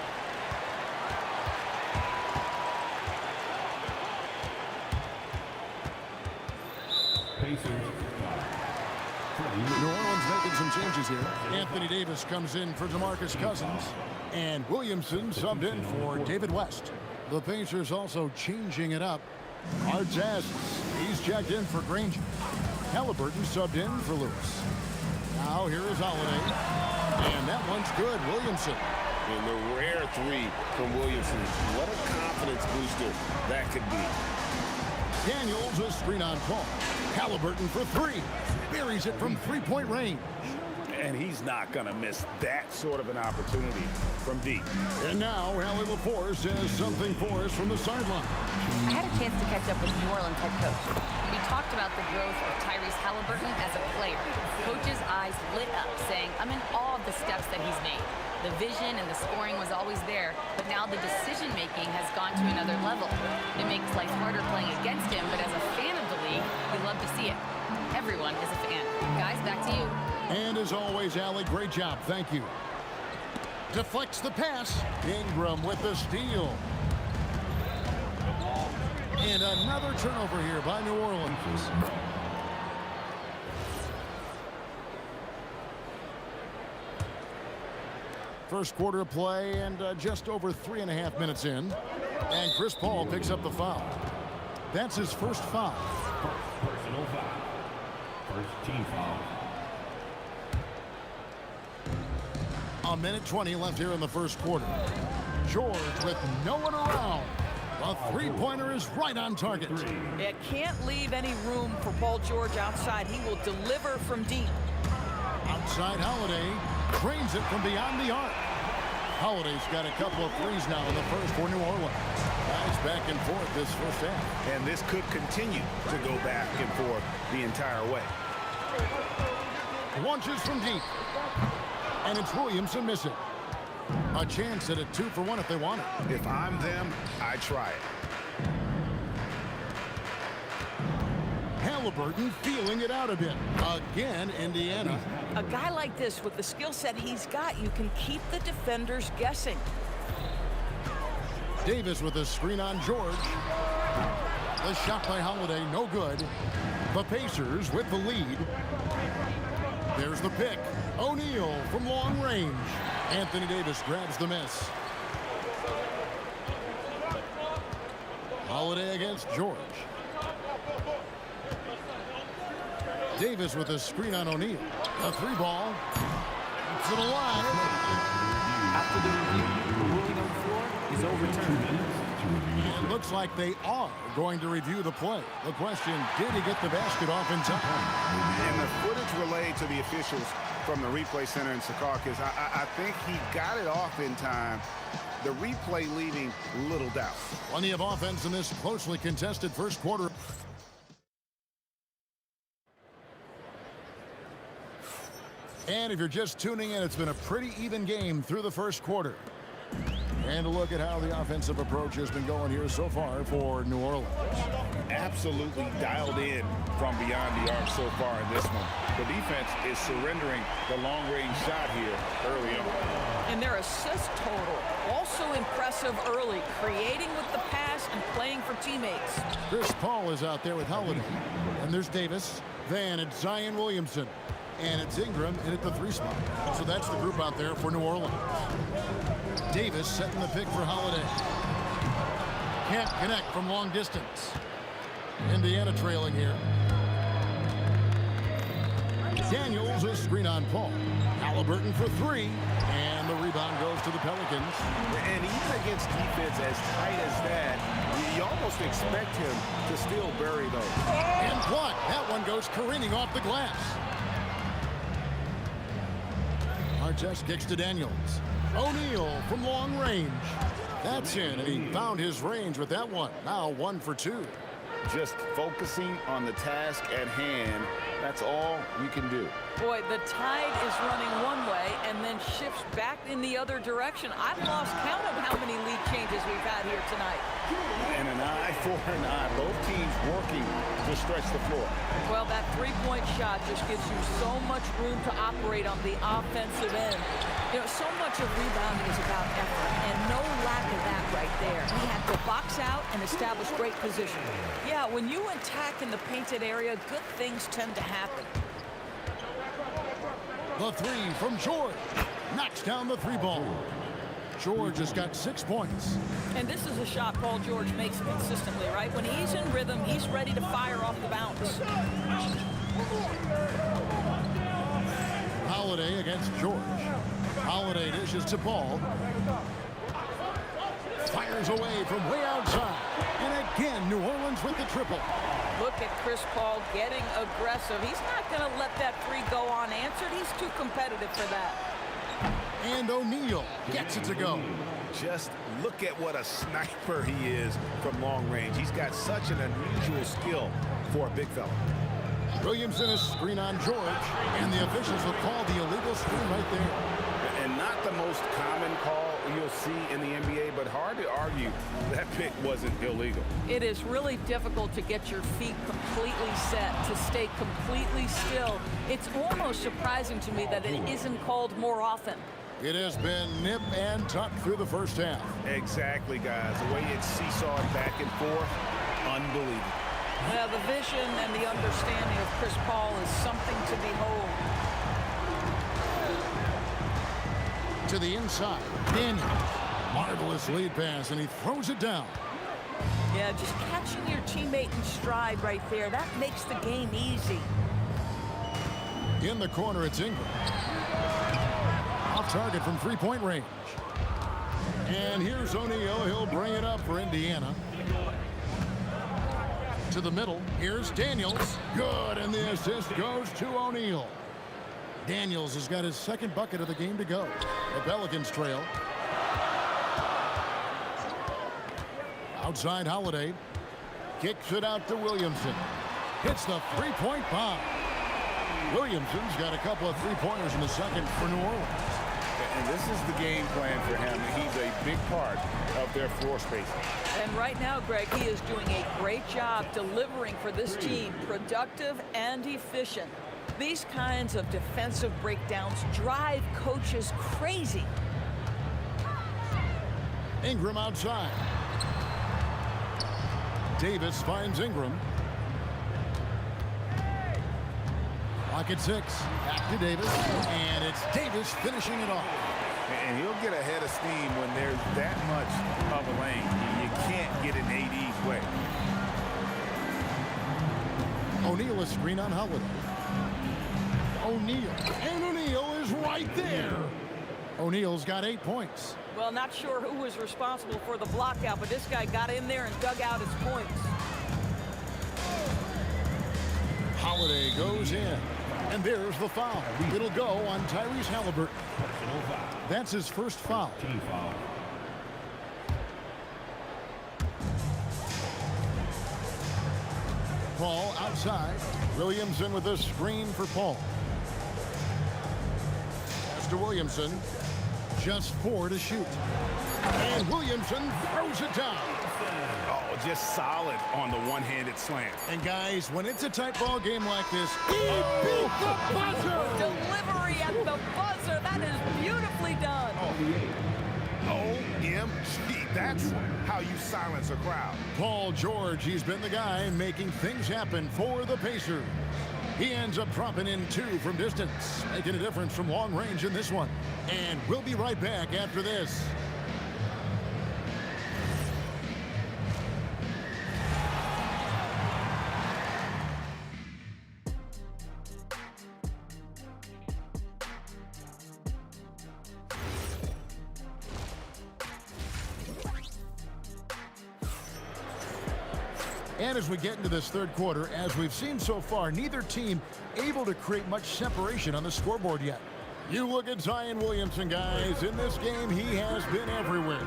Speaker 3: New Orleans making some changes here. Anthony Davis comes in for DeMarcus Cousins. And Williamson subbed in for David West. The Pacers also changing it up. Artest, he's checked in for Granger. Halliburton subbed in for Lewis. Now here is Holiday. And that one's good. Williamson.
Speaker 4: And the rare three from Williamson. What a confidence booster that could be.
Speaker 3: Daniels a screen on Paul. Halliburton for three. Buries it from three-point range.
Speaker 4: And he's not going to miss that sort of an opportunity from deep.
Speaker 3: And now, Allie LaForce has something for us from the sideline.
Speaker 10: I had a chance to catch up with New Orleans head coach. We talked about the growth of Tyrese Halliburton as a player. Coach's eyes lit up, saying, I'm in awe of the steps that he's made. The vision and the scoring was always there, but now the decision-making has gone to another level. It makes life harder playing against him, but as a fan of the league, we love to see it. Everyone is a fan. Guys, back to you.
Speaker 3: And as always, Allie, great job. Thank you. Deflects the pass. Ingram with the steal. And another turnover here by New Orleans. First quarter of play and just over 3.5 minutes in. And Chris Paul picks up the foul. That's his first foul.
Speaker 6: Personal foul. First team foul.
Speaker 3: A minute 20 left here in the first quarter. George with no one around. The three-pointer is right on target.
Speaker 8: It can't leave any room for Paul George outside. He will deliver from deep.
Speaker 3: Outside Holiday drains it from beyond the arc. Holiday's got a couple of threes now in the first for New Orleans. Guys back and forth this first half.
Speaker 4: And this could continue to go back and forth the entire way.
Speaker 3: Launches from deep. And it's Williamson missing. A chance at a 2-for-1 if they want it.
Speaker 4: If I'm them, I try it.
Speaker 3: Halliburton feeling it out a bit. Again, Indiana.
Speaker 8: A guy like this, with the skill set he's got, you can keep the defenders guessing.
Speaker 3: Davis with a screen on George. The shot by Holiday, no good. The Pacers with the lead. There's the pick. O'Neal from long range. Anthony Davis grabs the miss. Holiday against George. Davis with a screen on O'Neal. A three ball. keeps it alive.
Speaker 5: After the review, the ruling on the floor is overturned.
Speaker 3: It looks like they are going to review the play. The question, did he get the basket off in time?
Speaker 4: And the footage relayed to the officials from the replay center in Secaucus, I think he got it off in time. The replay leaving little doubt.
Speaker 3: Plenty of offense in this closely contested first quarter. And if you're just tuning in, it's been a pretty even game through the first quarter. And a look at how the offensive approach has been going here so far for New Orleans.
Speaker 4: Absolutely dialed in from beyond the arc so far in this one. The defense is surrendering the long-range shot here early on.
Speaker 8: And their assist total, also impressive early, creating with the pass and playing for teammates.
Speaker 3: Chris Paul is out there with Holiday. And there's Davis. Then it's Zion Williamson. And it's Ingram in at the 3 spot. So that's the group out there for New Orleans. Davis setting the pick for Holiday. Can't connect from long distance. Indiana trailing here. Daniels a screen on Paul. Halliburton for 3. And the rebound goes to the Pelicans.
Speaker 4: And even against defense as tight as that, you almost expect him to still bury those.
Speaker 3: And block. That one goes careening off the glass. Artest kicks to Daniels. O'Neal from long range. That's in, and he found his range with that one. Now 1 for 2.
Speaker 4: Just focusing on the task at hand, that's all you can do.
Speaker 8: Boy, the tide is running one way and then shifts back in the other direction. I've lost count of how many lead changes we've had here tonight.
Speaker 4: And an eye for an eye. Both teams working to stretch the floor.
Speaker 8: Well, that three-point shot just gives you so much room to operate on the offensive end. You know, so much of rebounding is about effort, and no lack of that right there. He had to box out and establish great position. Yeah, when you attack in the painted area, good things tend to happen.
Speaker 3: The 3 from George. Knocks down the 3 ball. George has got 6 points.
Speaker 8: And this is a shot Paul George makes consistently, right? When he's in rhythm, he's ready to fire off the bounce.
Speaker 3: Holiday against George. Holiday dishes to Paul. Fires away from way outside. And again, New Orleans with the triple.
Speaker 8: Look at Chris Paul getting aggressive. He's not going to let that 3 go unanswered. He's too competitive for that.
Speaker 3: And O'Neal gets it to go.
Speaker 4: Just look at what a sniper he is from long range. He's got such an unusual skill for a big fella.
Speaker 3: Williamson is screen on George, and the officials have called the illegal screen right there.
Speaker 4: And not the most common call you'll see in the NBA, but hard to argue that pick wasn't illegal.
Speaker 8: It is really difficult to get your feet completely set, to stay completely still. It's almost surprising to me that it isn't called more often.
Speaker 3: It has been nip and tuck through the first half.
Speaker 4: Exactly, guys. The way it's seesawed back and forth, unbelievable.
Speaker 8: Well, the vision and the understanding of Chris Paul is something to behold.
Speaker 3: To the inside, Daniels. Marvelous lead pass, and he throws it down.
Speaker 8: Yeah, just catching your teammate in stride right there, that makes the game easy.
Speaker 3: In the corner, it's Ingram. Off target from 3-point range. And here's O'Neal. He'll bring it up for Indiana. To the middle. Here's Daniels. Good, and the assist goes to O'Neal. Daniels has got his 2nd bucket of the game to go. The Pelicans trail. Outside Holiday. Kicks it out to Williamson. Hits the 3-point bomb. Williamson's got a couple of 3-pointers in the second for New Orleans.
Speaker 4: And this is the game plan for him. He's a big part of their floor spacing.
Speaker 8: And right now, Greg, he is doing a great job delivering for this team, productive and efficient. These kinds of defensive breakdowns drive coaches crazy.
Speaker 3: Ingram outside. Davis finds Ingram. Clock at 6. Back to Davis. And it's Davis finishing it off.
Speaker 4: And he'll get ahead of steam when there's that much of a lane. You can't get in AD's way.
Speaker 3: O'Neal is screen on Holiday. O'Neal. And O'Neal is right there. O'Neal's got 8 points.
Speaker 8: Well, not sure who was responsible for the block out, but this guy got in there and dug out his points.
Speaker 3: Holiday goes in, and there's the foul. It'll go on Tyrese Halliburton. That's his first foul. Paul outside. Williamson with a screen for Paul. Pass to Williamson. Just 4 to shoot. And Williamson throws it down.
Speaker 4: Oh, just solid on the one-handed slam.
Speaker 3: And guys, when it's a tight ball game like this,
Speaker 8: He beat the buzzer! Delivery at the buzzer. That is beautifully done.
Speaker 4: OMG, that's how you silence a crowd.
Speaker 3: Paul George, he's been the guy making things happen for the Pacers. He ends up dropping in 2 from distance, making a difference from long range in this one. And we'll be right back after this. And as we get into this third quarter, as we've seen so far, neither team able to create much separation on the scoreboard yet. You look at Zion Williamson, guys. In this game, he has been everywhere.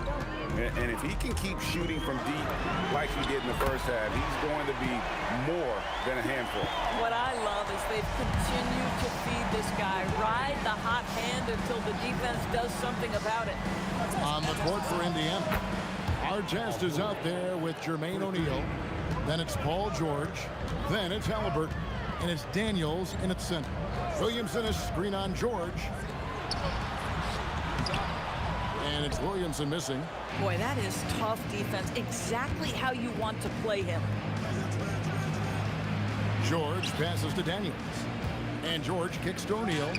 Speaker 4: And if he can keep shooting from deep like he did in the first half, he's going to be more than a handful.
Speaker 8: What I love is they've continued to feed this guy, ride the hot hand until the defense does something about it.
Speaker 3: On the court for Indiana, Artest is out there with Jermaine O'Neal. Then it's Paul George. Then it's Halliburton. And it's Daniels in its center. Williamson is screen on George. And it's Williamson missing.
Speaker 8: Boy, that is tough defense. Exactly how you want to play him.
Speaker 3: George passes to Daniels. And George kicks to O'Neal.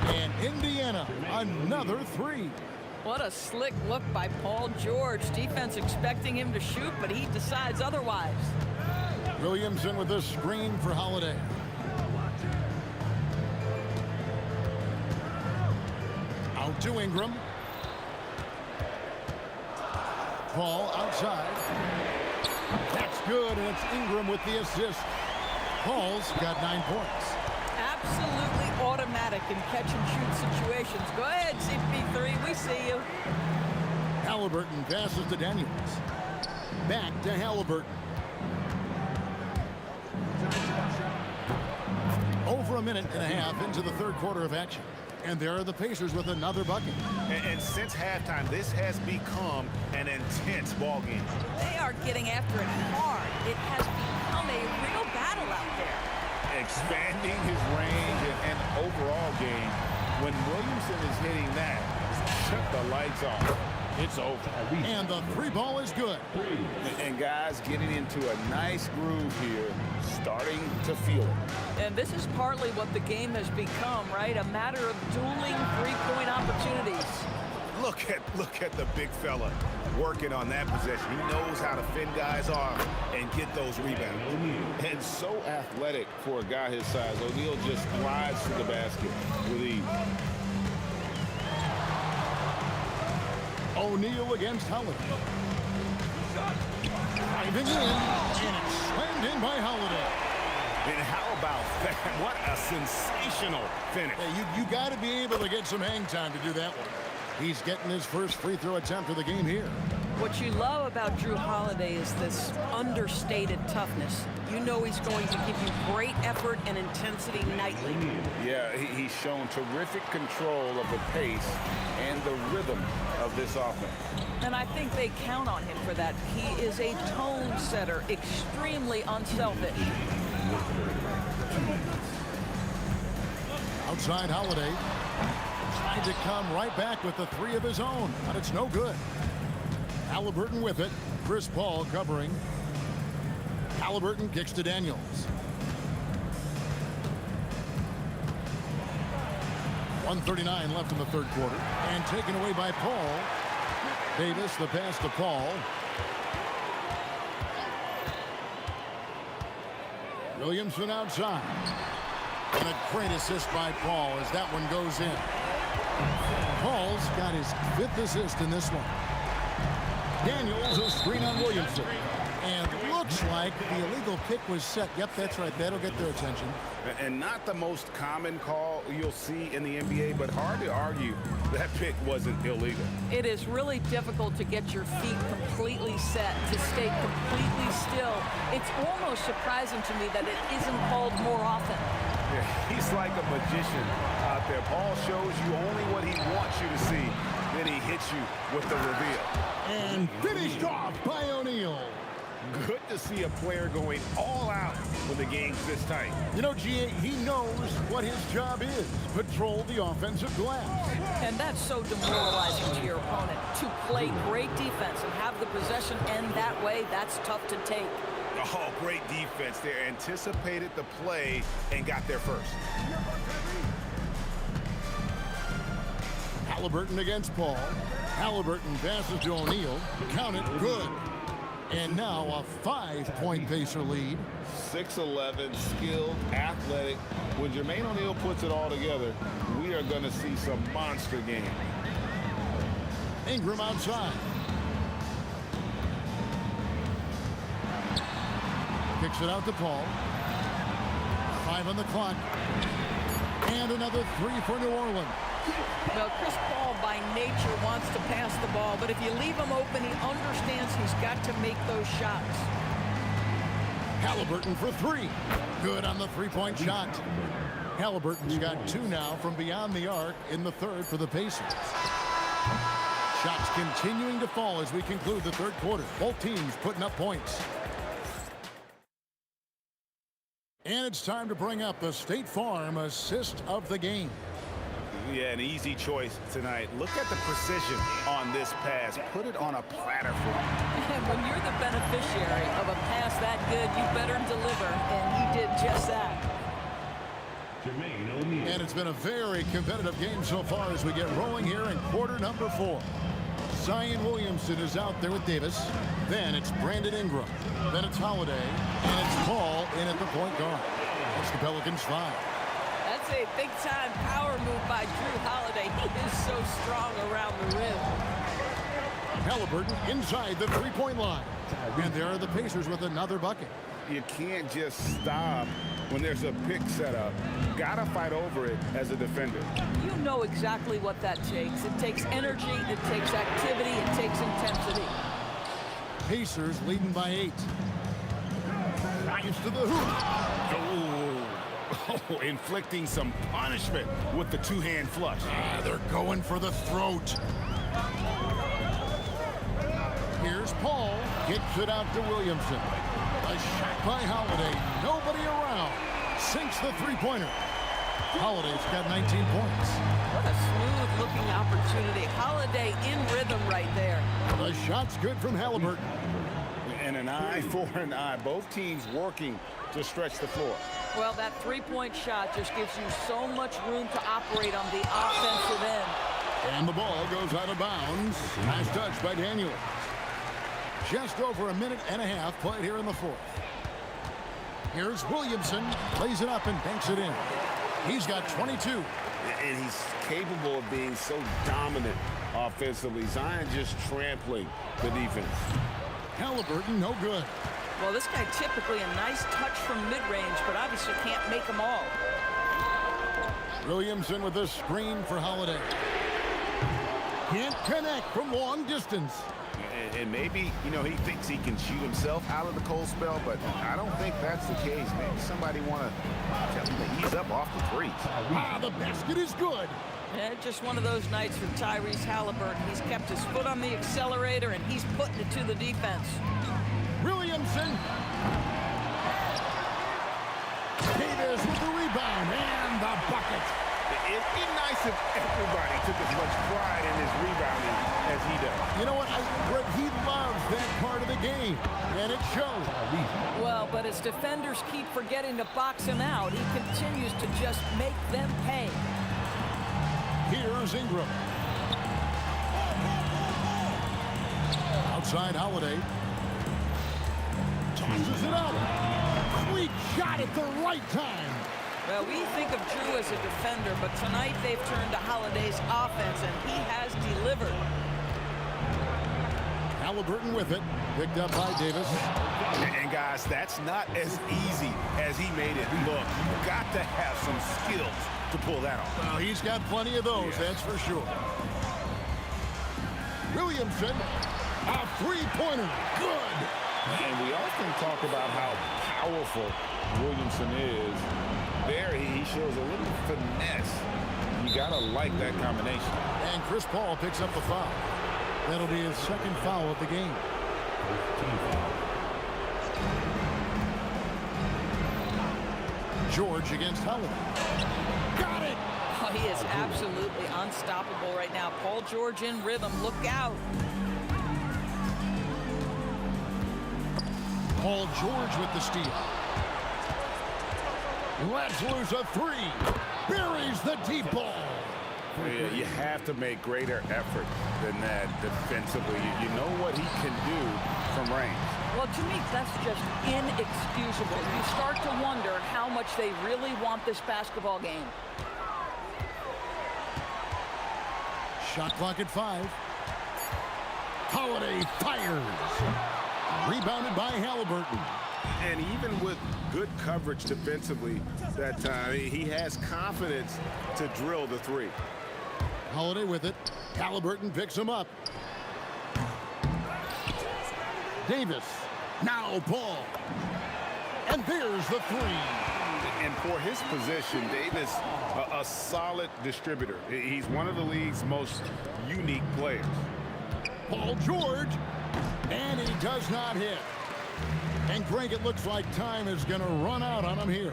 Speaker 3: And Indiana, another 3.
Speaker 8: What a slick look by Paul George. Defense expecting him to shoot, but he decides otherwise.
Speaker 3: Williamson with a screen for Holiday. Out to Ingram. Paul outside. That's good, and it's Ingram with the assist. Paul's got 9 points.
Speaker 8: Absolutely automatic in catch-and-shoot situations. Go ahead, CP3, we see you.
Speaker 3: Halliburton passes to Daniels. Back to Halliburton. Over a minute and a half into the third quarter of action. And there are the Pacers with another bucket.
Speaker 4: And since halftime, this has become an intense ball game.
Speaker 8: They are getting after it hard. It has become a real battle out there.
Speaker 4: Expanding his range and overall game. When Williamson is hitting that, shut the lights off. It's over.
Speaker 3: And the 3 ball is good.
Speaker 4: And guys getting into a nice groove here, starting to feel it.
Speaker 8: And this is partly what the game has become, right? A matter of dueling 3-point opportunities.
Speaker 4: Look at the big fella working on that possession. He knows how to fend guys off and get those rebounds. And so athletic for a guy his size. O'Neal just glides to the basket with ease.
Speaker 3: O'Neal against Holiday. Diving in, and it's slammed in by Holiday.
Speaker 4: And how about that? What a sensational finish.
Speaker 3: Hey, you got to be able to get some hang time to do that one. He's getting his first free throw attempt of the game here.
Speaker 8: What you love about Drew Holiday is this understated toughness. You know he's going to give you great effort and intensity nightly.
Speaker 4: Yeah, he's shown terrific control of the pace and the rhythm of this offense.
Speaker 8: And I think they count on him for that. He is a tone setter, extremely unselfish.
Speaker 3: Outside Holiday. Tried to come right back with the 3 of his own, but it's no good. Halliburton with it. Chris Paul covering. Halliburton kicks to Daniels. .139 left in the third quarter. And taken away by Paul. Davis, the pass to Paul. Williamson outside. And a great assist by Paul as that one goes in. Paul's got his 5th assist in this one. Daniels a screen on Williamson. And looks like the illegal kick was set. Yep, that's right. That'll get their attention.
Speaker 4: And not the most common call you'll see in the NBA, but hard to argue that pick wasn't illegal.
Speaker 8: It is really difficult to get your feet completely set, to stay completely still. It's almost surprising to me that it isn't called more often.
Speaker 4: Yeah, he's like a magician out there. Paul shows you only what he wants you to see. Then he hits you with the reveal.
Speaker 3: And finished off by O'Neal.
Speaker 4: Good to see a player going all out when the game's this tight.
Speaker 3: You know, GA, he knows what his job is. Patrol the offensive glass.
Speaker 8: And that's so demoralizing to your opponent. To play great defense and have the possession end that way, that's tough to take.
Speaker 4: Oh, great defense. They anticipated the play and got there first.
Speaker 3: Halliburton against Paul. Halliburton passes to O'Neal. Count it, good. And now a 5-point Pacer lead.
Speaker 4: 6'11", skilled, athletic. When Jermaine O'Neal puts it all together, we are going to see some monster game.
Speaker 3: Ingram outside. Kicks it out to Paul. 5 on the clock. And another 3 for New Orleans.
Speaker 8: Well, Chris Paul by nature wants to pass the ball, but if you leave him open, he understands he's got to make those shots.
Speaker 3: Halliburton for 3. Good on the 3-point shot. Halliburton's got 2 now from beyond the arc in the 3rd for the Pacers. Shots continuing to fall as we conclude the 3rd quarter. Both teams putting up points. And it's time to bring up the State Farm assist of the game.
Speaker 4: Yeah, an easy choice tonight. Look at the precision on this pass. Put it on a platter for him.
Speaker 8: And when you're the beneficiary of a pass that good, you better deliver, and he did just that.
Speaker 3: And it's been a very competitive game so far as we get rolling here in quarter number 4. Zion Williamson is out there with Davis. Then it's Brandon Ingram. Then it's Holiday. And it's Paul in at the point guard. It's the Pelicans 5.
Speaker 8: That's a big-time power move by Drew Holiday. He is so strong around the rim.
Speaker 3: Halliburton inside the 3-point line. And there are the Pacers with another bucket.
Speaker 4: You can't just stop when there's a pick set up. Gotta fight over it as a defender.
Speaker 8: You know exactly what that takes. It takes energy, it takes activity, it takes intensity.
Speaker 3: Pacers leading by 8. Drives to the hoop.
Speaker 4: Oh, inflicting some punishment with the 2-hand flush.
Speaker 3: They're going for the throat. Here's Paul. Kicks it out to Williamson. A shot by Holiday. Nobody around. Sinks the 3-pointer. Holiday's got 19 points.
Speaker 8: What a smooth-looking opportunity. Holiday in rhythm right there.
Speaker 3: The shot's good from Halliburton.
Speaker 4: And an eye for an eye. Both teams working to stretch the floor.
Speaker 8: Well, that 3-point shot just gives you so much room to operate on the offensive end.
Speaker 3: And the ball goes out of bounds. Nice touch by Daniels. Just over a minute and a half played here in the 4th. Here's Williamson. Plays it up and banks it in. He's got 22.
Speaker 4: And he's capable of being so dominant offensively. Zion just trampling the defense.
Speaker 3: Halliburton, no good.
Speaker 8: Well, this guy typically a nice touch from mid-range, but obviously can't make them all.
Speaker 3: Williamson with a screen for Holiday. Can't connect from long distance.
Speaker 4: And maybe, you know, he thinks he can shoot himself out of the cold spell, but I don't think that's the case. Maybe somebody want to tell him to ease up off the 3.
Speaker 3: The basket is good.
Speaker 8: Yeah, just one of those nights for Tyrese Halliburton. He's kept his foot on the accelerator, and he's putting it to the defense.
Speaker 3: Williamson. Davis with the rebound and the bucket.
Speaker 4: It'd be nice if everybody took as much pride in his rebounding as he does.
Speaker 3: You know what? He loves that part of the game, and it shows.
Speaker 8: Well, but as defenders keep forgetting to box him out, he continues to just make them pay.
Speaker 3: Here's Ingram. Outside Holiday. Tosses it out. Sweet shot at the right time.
Speaker 8: Well, we think of Drew as a defender, but tonight they've turned to Holiday's offense, and he has delivered.
Speaker 3: Halliburton with it. Picked up by Davis.
Speaker 4: And guys, that's not as easy as he made it look. You've got to have some skills to pull that off.
Speaker 3: Well, he's got plenty of those, that's for sure. Williamson, a three-pointer. Good.
Speaker 11: And we often talk about how powerful Williamson is. There, he shows a little finesse. You got to like that combination.
Speaker 3: And Chris Paul picks up the foul. That'll be his second foul of the game. George against Holiday. Got it!
Speaker 8: Oh, he is absolutely unstoppable right now. Paul George in rhythm. Look out.
Speaker 3: Paul George with the steal. Lets loose a three. Buries the deep ball.
Speaker 4: Yeah, you have to make greater effort than that defensively. You know what he can do from range.
Speaker 8: Well, to me, that's just inexcusable. You start to wonder how much they really want this basketball game.
Speaker 3: Shot clock at 5. Holiday fires. Rebounded by Halliburton.
Speaker 4: And even with good coverage defensively that time, he has confidence to drill the three.
Speaker 3: Holiday with it. Halliburton picks him up. Davis. Now Paul. And there's the three.
Speaker 4: And for his position, Davis, a solid distributor. He's one of the league's most unique players.
Speaker 3: Paul George. And he does not hit. And Greg, it looks like time is going to run out on him here.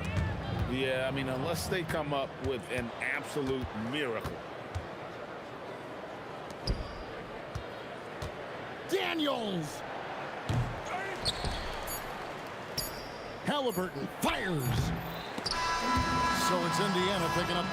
Speaker 11: Yeah, I mean, unless they come up with an absolute miracle.
Speaker 3: Daniels. Halliburton fires. So it's Indiana picking up.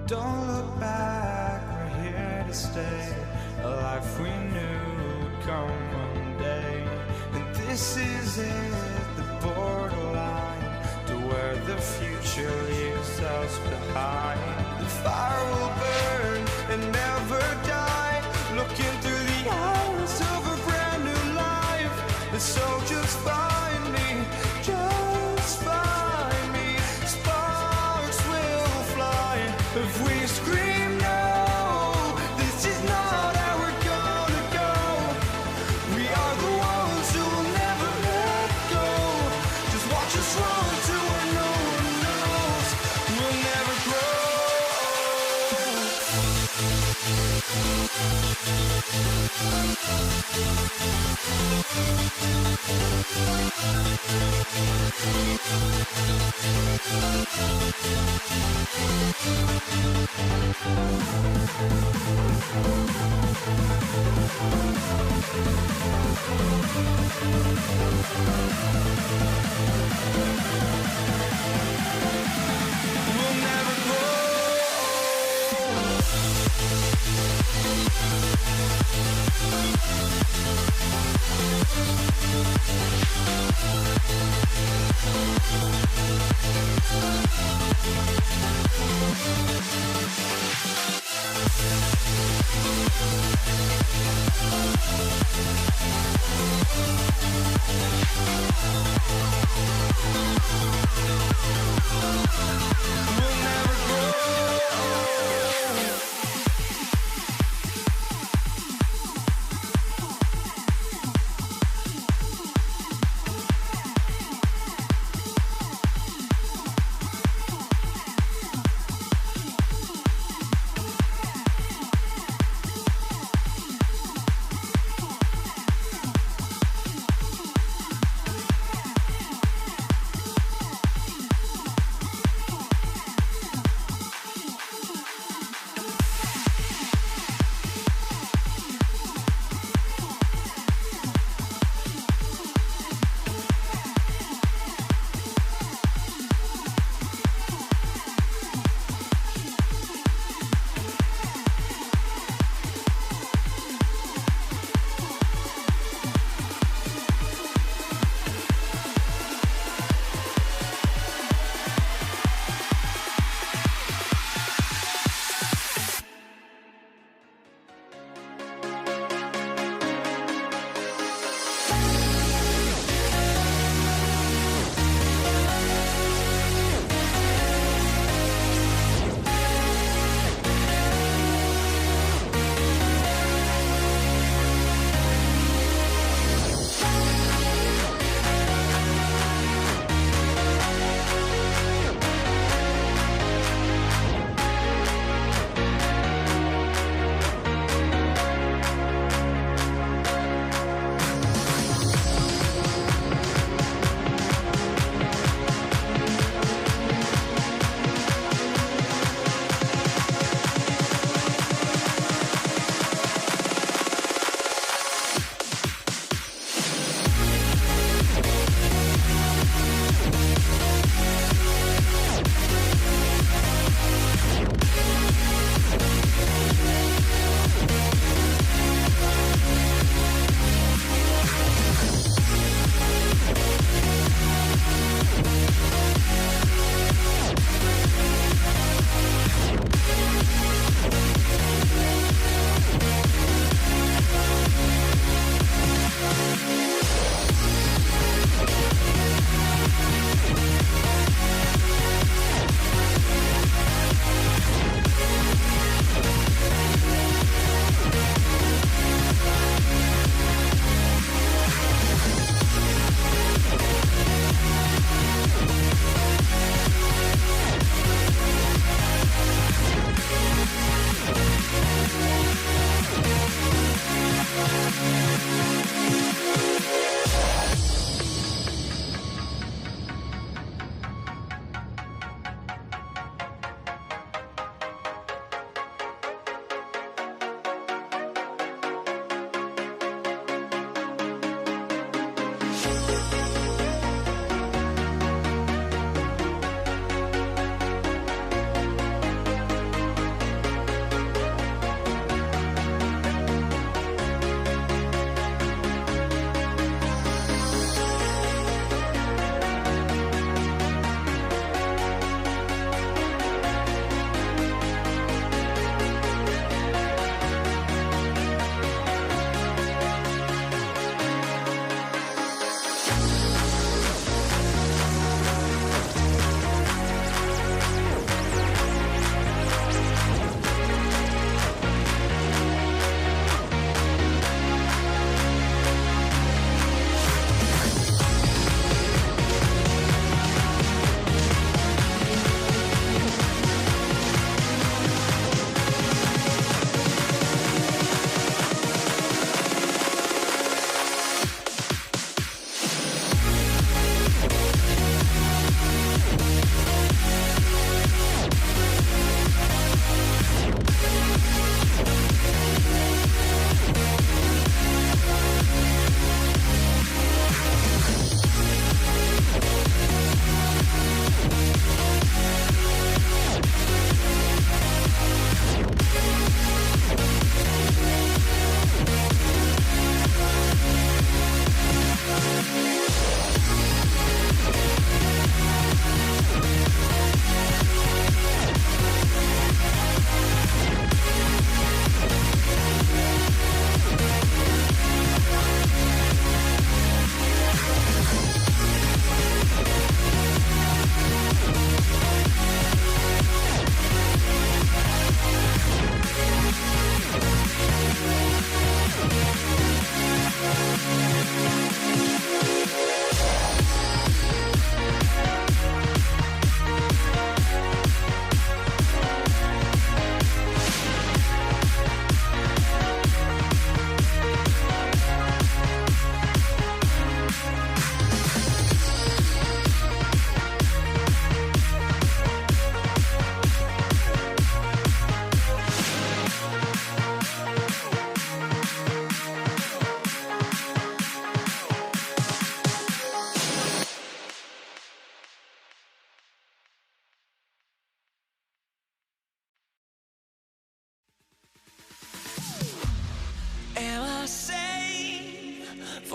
Speaker 1: Don't look back, we're here to stay. A life we knew would come one day. And this is it, the borderline to where the future leaves us behind. The fire will burn and never die. Looking through the eyes of a brand new life. And so just find me, just find me. Sparks will fly. If we scream no, this is not how we're gonna go. We are the ones who will never let go. Just watch us run to where no one knows. We'll never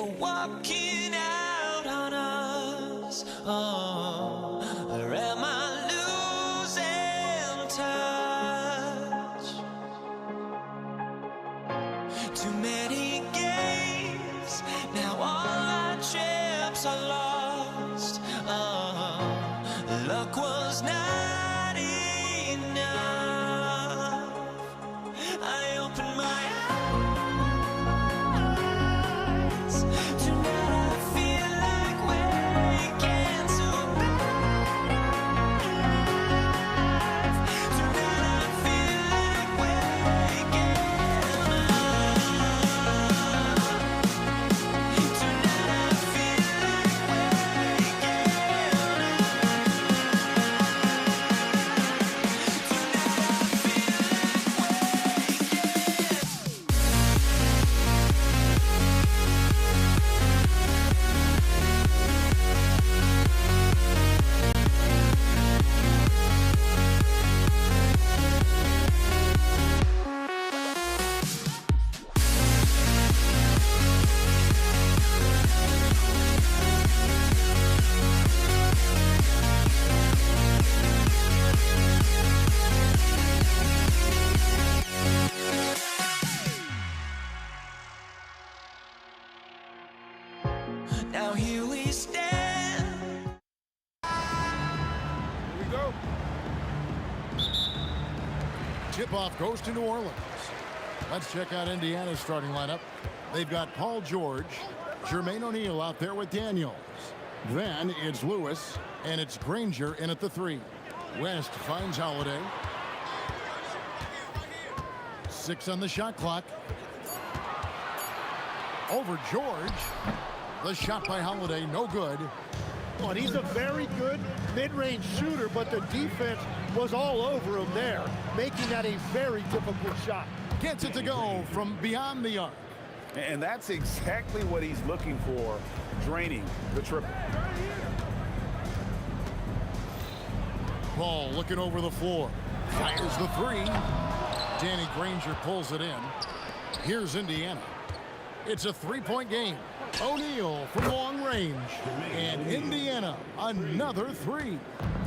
Speaker 1: You're walking out on us. Oh, or am I losing touch? Too many games, now all our chips are lost. Oh, luck was not enough. I opened my eyes. Tonight I feel like waking to life. Tonight I feel like waking up. Tonight I feel like waking now here we stand.
Speaker 4: Here we go.
Speaker 3: Tip-off goes to New Orleans. Let's check out Indiana's starting lineup. They've got Paul George, Jermaine O'Neal out there with Daniels. Then it's Lewis, and it's Granger in at the 3. West finds Holiday. 6 on the shot clock. Over George. The shot by Holiday, no good.
Speaker 12: Well, he's a very good mid-range shooter, but the defense was all over him there, making that a very difficult shot.
Speaker 3: Gets it to go from beyond the arc.
Speaker 4: And that's exactly what he's looking for, draining the triple.
Speaker 3: Ball looking over the floor. Fires the 3. Danny Granger pulls it in. Here's Indiana. It's a 3-point game. O'Neal from long range. And Indiana, another 3.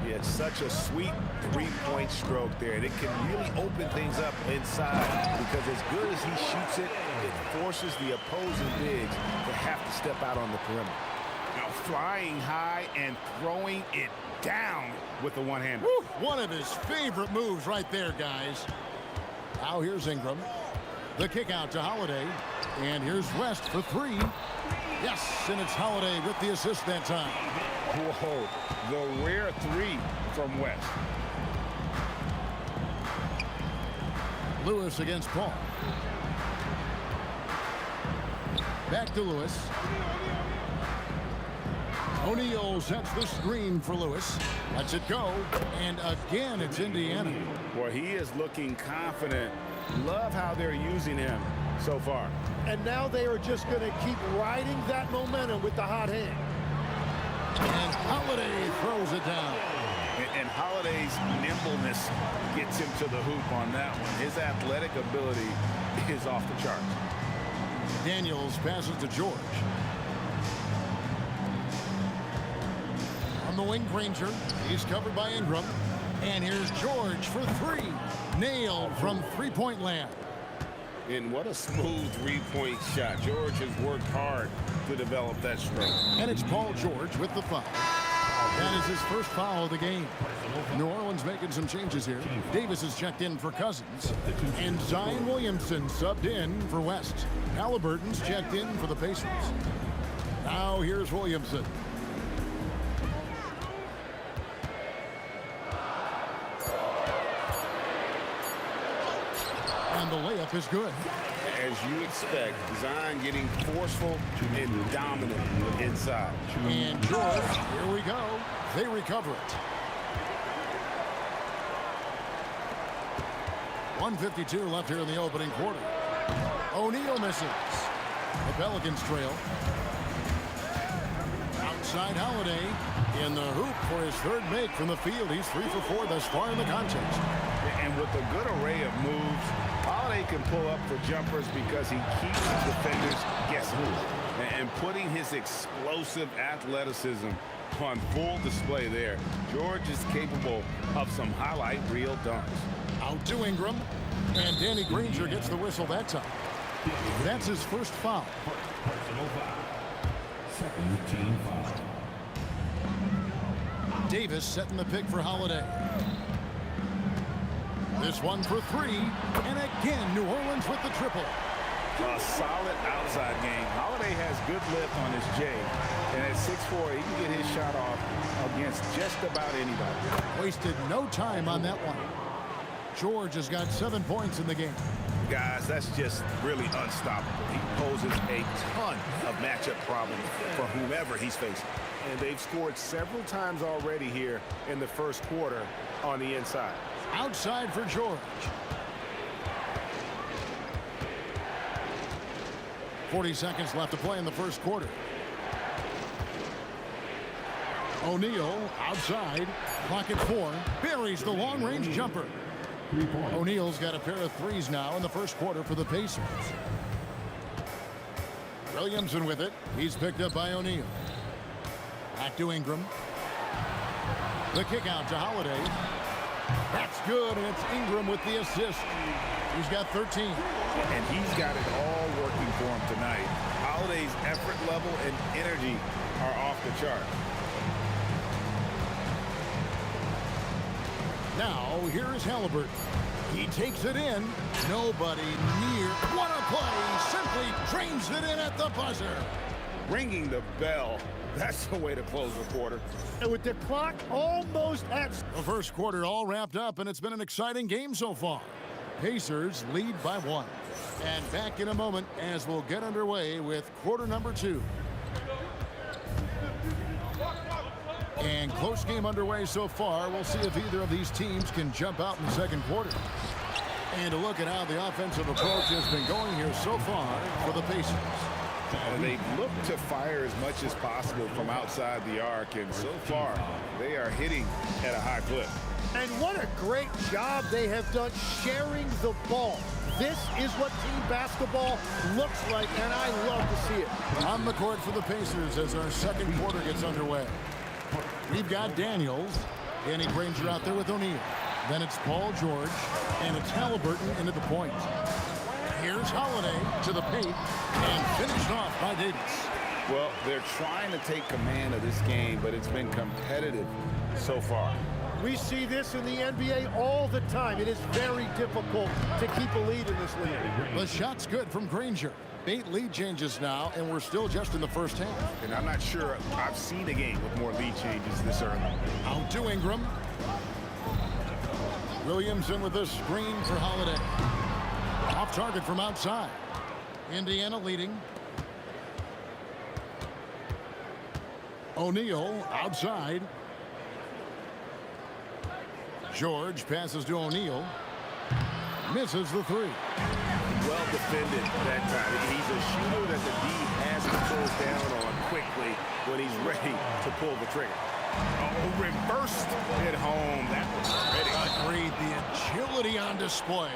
Speaker 4: Yeah, it's such a sweet 3-point stroke there. And it can really open things up inside because as good as he shoots it, it forces the opposing bigs to have to step out on the perimeter. Now flying high and throwing it down with the one-hander.
Speaker 3: One of his favorite moves right there, guys. Now here's Ingram. The kick out to Holiday. And here's West for 3. Yes, and it's Holiday with the assist that time.
Speaker 4: Whoa, the rare 3 from West.
Speaker 3: Lewis against Paul. Back to Lewis. O'Neal sets the screen for Lewis. Lets it go. And again, it's Indiana.
Speaker 4: Boy, he is looking confident. Love how they're using him so far.
Speaker 12: And now they are just going to keep riding that momentum with the hot hand.
Speaker 3: And Holiday throws it down.
Speaker 4: And Holiday's nimbleness gets him to the hoop on that one. His athletic ability is off the charts.
Speaker 3: Daniels passes to George. On the wing, Granger. He's covered by Ingram. And here's George for 3. Nailed from three-point land.
Speaker 4: And what a smooth three-point shot. George has worked hard to develop that stroke.
Speaker 3: And it's Paul George with the foul. That is his first foul of the game. New Orleans making some changes here. Davis is checked in for Cousins. And Zion Williamson subbed in for West. Halliburton's checked in for the Pacers. Now here's Williamson. And the layup is good.
Speaker 4: As you expect, Zion getting forceful and dominant inside.
Speaker 3: And George, here we go. They recover it. 1:52 left here in the opening quarter. O'Neal misses. The Pelicans trail. Outside Holiday in the hoop for his third make from the field. He's 3 for 4 thus far in the contest.
Speaker 4: And with a good array of moves, Holiday can pull up for jumpers because he keeps defenders guessing. and putting his explosive athleticism on full display there. George is capable of some highlight reel dunks.
Speaker 3: Out to Ingram, and Danny Granger gets the whistle that time. That's his first foul.
Speaker 6: Personal foul. Second team foul.
Speaker 3: Davis setting the pick for Holiday. This one for three, and again New Orleans with the triple.
Speaker 4: A solid outside game. Holiday has good lift on his J, and at 6'4", he can get his shot off against just about anybody.
Speaker 3: Wasted no time on that one. George has got 7 points in the game.
Speaker 4: Guys, that's just really unstoppable. He poses a ton of matchup problems for whomever he's facing. And they've scored several times already here in the first quarter on the inside.
Speaker 3: Outside for George. 40 seconds left to play in the first quarter. O'Neal outside. Clock at 4. Buries the long-range jumper. O'Neal's got a pair of threes now in the first quarter for the Pacers. Williamson with it. He's picked up by O'Neal. Back to Ingram. The kick out to Holiday. That's good, and it's Ingram with the assist. He's got 13.
Speaker 4: And he's got it all working for him tonight. Holiday's effort level and energy are off the chart.
Speaker 3: Now, here is Halliburton. He takes it in. Nobody near. What a play. Simply drains it in at the buzzer.
Speaker 4: Ringing the bell. That's the way to close the quarter.
Speaker 12: And with the clock almost at...
Speaker 3: The first quarter all wrapped up, and it's been an exciting game so far. Pacers lead by 1. And back in a moment as we'll get underway with quarter number 2. And close game underway so far. We'll see if either of these teams can jump out in the second quarter. And a look at how the offensive approach has been going here so far for the Pacers.
Speaker 4: And they look to fire as much as possible from outside the arc, and so far they are hitting at a high clip.
Speaker 12: And what a great job they have done sharing the ball. This is what team basketball looks like, and I love to see it.
Speaker 3: On the court for the Pacers as our second quarter gets underway. We've got Daniels, Danny Granger out there with O'Neal. Then it's Paul George, and it's Halliburton into the point. Here's Holiday to the paint, and finished off by Davis.
Speaker 4: Well, they're trying to take command of this game, but it's been competitive so far.
Speaker 12: We see this in the NBA all the time. It is very difficult to keep a lead in this league.
Speaker 3: The shot's good from Granger. 8 lead changes now, and we're still just in the first half.
Speaker 4: And I'm not sure I've seen a game with more lead changes this early.
Speaker 3: Out to Ingram. Williamson with a screen for Holiday. Off target from outside. Indiana leading. O'Neal outside. George passes to O'Neal. Misses the 3.
Speaker 4: Well defended that time. He's a shooter that the D has to close down on quickly when he's ready to pull the trigger. Oh, reversed it home. That was ready.
Speaker 3: Agreed. The agility on display.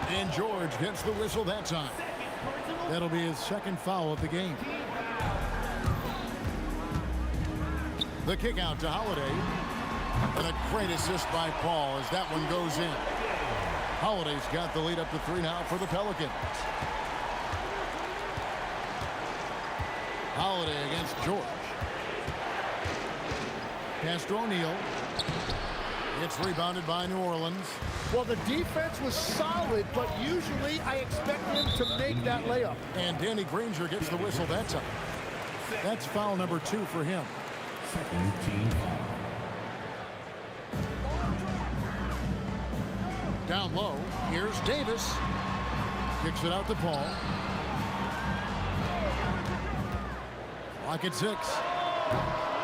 Speaker 3: And George gets the whistle that time. That'll be his second foul of the game. The kick out to Holiday. And a great assist by Paul as that one goes in. Holiday's got the lead up to 3 now for the Pelicans. Holiday against George. Pass to O'Neal. It's rebounded by New Orleans.
Speaker 12: Well, the defense was solid, but usually I expect him to make that layup.
Speaker 3: And Danny Granger gets the whistle that time. That's foul number 2 for him.
Speaker 6: Second team foul.
Speaker 3: Down low, here's Davis. Kicks it out to Paul. Clock at 6.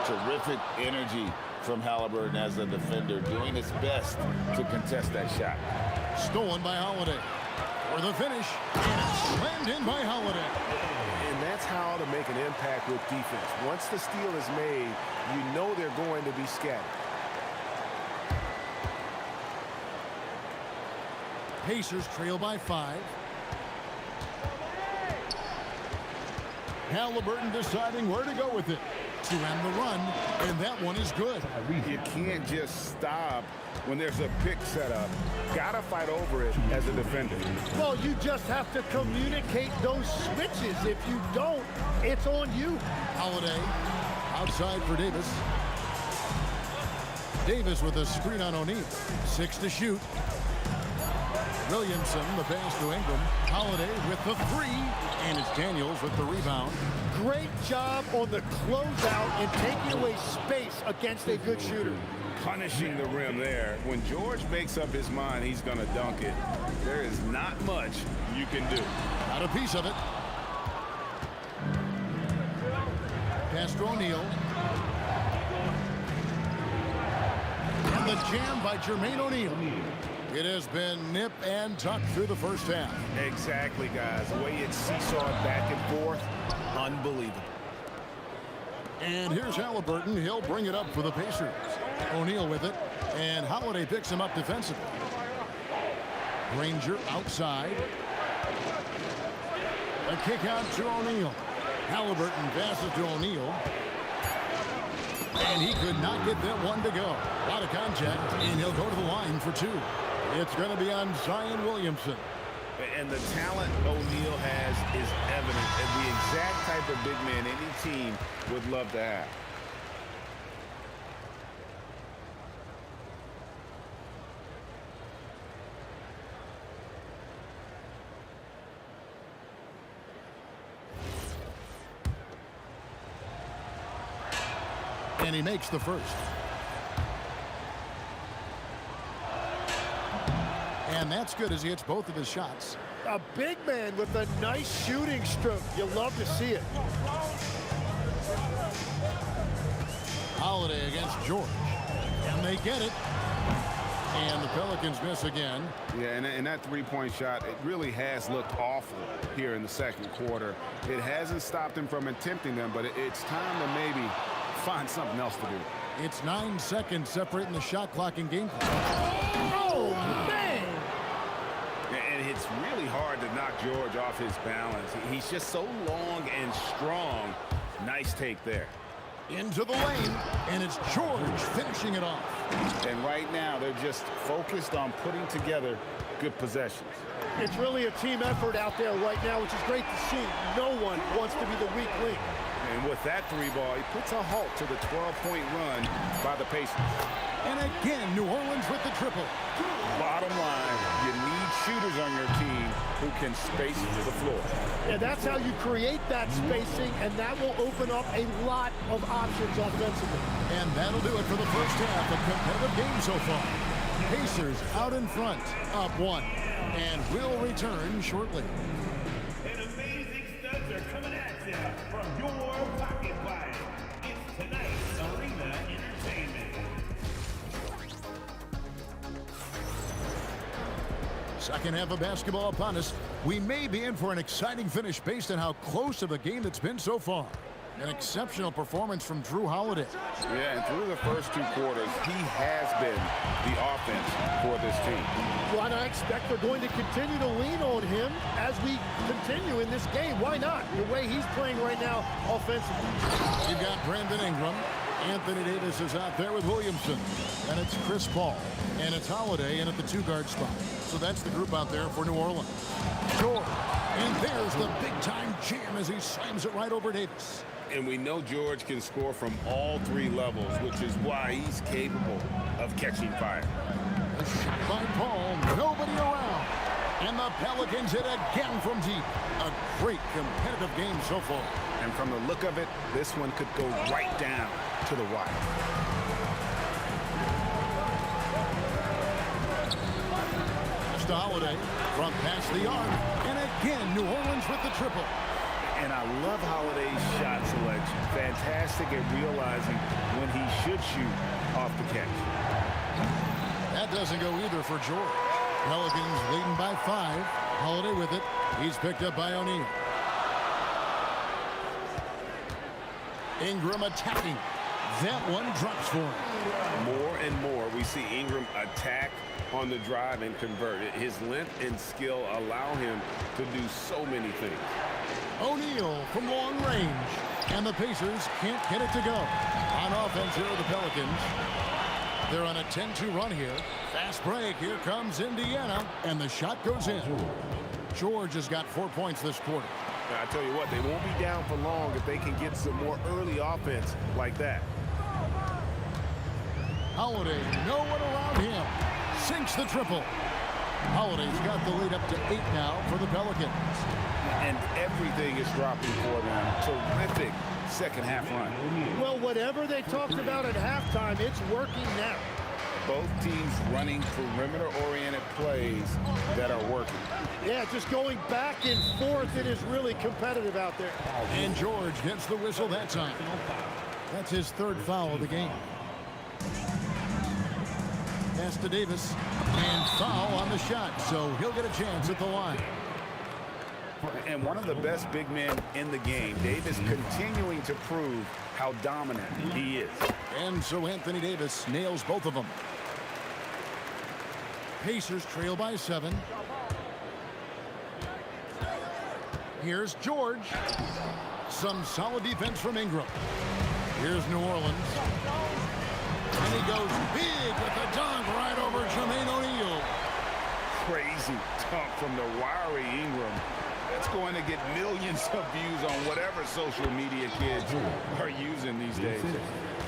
Speaker 4: Terrific energy from Halliburton as a defender, doing his best to contest that shot.
Speaker 3: Stolen by Holiday. For the finish, and it's slammed in by Holiday.
Speaker 4: And that's how to make an impact with defense. Once the steal is made, you know they're going to be scattered.
Speaker 3: Pacers trail by 5. Halliburton deciding where to go with it to end the run, and that one is good.
Speaker 4: You can't just stop when there's a pick set up. Gotta fight over it as a defender.
Speaker 12: Well, you just have to communicate those switches. If you don't, it's on you.
Speaker 3: Holiday outside for Davis. Davis with a screen on O'Neal. 6 to shoot. Williamson, the pass to Ingram. Holiday with the 3, and it's Daniels with the rebound.
Speaker 12: Great job on the closeout and taking away space against a good shooter.
Speaker 4: Punishing the rim there. When George makes up his mind he's gonna dunk it, there is not much you can do.
Speaker 3: Got a piece of it. Pass to O'Neal. And the jam by Jermaine O'Neal. It has been nip and tuck through the first half.
Speaker 4: Exactly, guys. The way it's seesawed back and forth, unbelievable.
Speaker 3: And here's Halliburton. He'll bring it up for the Pacers. O'Neal with it, and Holiday picks him up defensively. Granger outside. A kick out to O'Neal. Halliburton passes to O'Neal. And he could not get that one to go. A lot of contact, and he'll go to the line for 2. It's going to be on Zion Williamson.
Speaker 4: And the talent O'Neal has is evident, and the exact type of big man any team would love to have.
Speaker 3: And he makes the first. And that's good as he hits both of his shots.
Speaker 12: A big man with a nice shooting stroke. You love to see it.
Speaker 3: Holiday against George. And they get it. And the Pelicans miss again.
Speaker 4: Yeah, and that three-point shot, it really has looked awful here in the second quarter. It hasn't stopped him from attempting them, but it's time to maybe find something else to do.
Speaker 3: It's 9 seconds separating the shot clock and game clock.
Speaker 12: Oh, man!
Speaker 4: And it's really hard to knock George off his balance. He's just so long and strong. Nice take there.
Speaker 3: Into the lane, and it's George finishing it off.
Speaker 4: And right now, they're just focused on putting together good possessions.
Speaker 12: It's really a team effort out there right now, which is great to see. No one wants to be the weak link.
Speaker 4: And with that 3-ball, he puts a halt to the 12-point run by the Pacers.
Speaker 3: And again, New Orleans with the triple.
Speaker 4: Bottom line, you need shooters on your team who can space the floor.
Speaker 12: Yeah, that's how you create that spacing, and that will open up a lot of options offensively.
Speaker 3: And that'll do it for the first half. A competitive game so far. Pacers out in front, up 1. And we'll return shortly.
Speaker 6: And amazing studs are coming at you from your pocket fight. It's tonight's Arena Entertainment.
Speaker 3: Second half of basketball upon us. We may be in for an exciting finish based on how close of a game it's been so far. An exceptional performance from Drew Holiday.
Speaker 4: Yeah, and through the first 2 quarters, he has been the offense for this team.
Speaker 12: Well, and I expect they're going to continue to lean on him as we continue in this game. Why not? The way he's playing right now offensively.
Speaker 3: You've got Brandon Ingram. Anthony Davis is out there with Williamson. And it's Chris Paul. And it's Holiday in at the 2-guard spot. So that's the group out there for New Orleans. George. And there's the big-time jam as he slams it right over Davis.
Speaker 4: And we know George can score from all 3 levels, which is why he's capable of catching fire.
Speaker 3: A shot by Paul, nobody around. And the Pelicans hit again from deep. A great competitive game so far.
Speaker 4: And from the look of it, this one could go right down to the wire.
Speaker 3: Pass to Holiday from past the arc. And again, New Orleans with the triple.
Speaker 4: And I love Holiday's shot selection. Fantastic at realizing when he should shoot off the catch.
Speaker 3: That doesn't go either for George. Pelicans leading by 5. Holiday with it. He's picked up by O'Neal. Ingram attacking. That one drops for him.
Speaker 4: More and more, we see Ingram attack on the drive and convert. His length and skill allow him to do so many things.
Speaker 3: O'Neal from long range. And the Pacers can't get it to go. On offense here are the Pelicans. They're on a 10-2 run here. Fast break. Here comes Indiana. And the shot goes in. George has got 4 points this quarter.
Speaker 4: I tell you what, they won't be down for long if they can get some more early offense like that.
Speaker 3: Holiday, no one around him. Sinks the triple. Holiday's got the lead up to 8 now for the Pelicans.
Speaker 11: And everything is dropping for them. Terrific second half run.
Speaker 12: Well, whatever they talked about at halftime, it's working now.
Speaker 11: Both teams running perimeter-oriented plays that are working.
Speaker 12: Yeah, just going back and forth, it is really competitive out there.
Speaker 3: And George gets the whistle that time. That's his 3rd foul of the game. Pass to Davis. And foul on the shot, so he'll get a chance at the line.
Speaker 11: And one of the best big men in the game, Davis, continuing to prove how dominant he is.
Speaker 3: And so Anthony Davis nails both of them. Pacers trail by 7. Here's George. Some solid defense from Ingram. Here's New Orleans. And he goes big with a dunk right over Jermaine O'Neal.
Speaker 11: Crazy dunk from the wiry Ingram. That's going to get millions of views on whatever social media kids are using these days.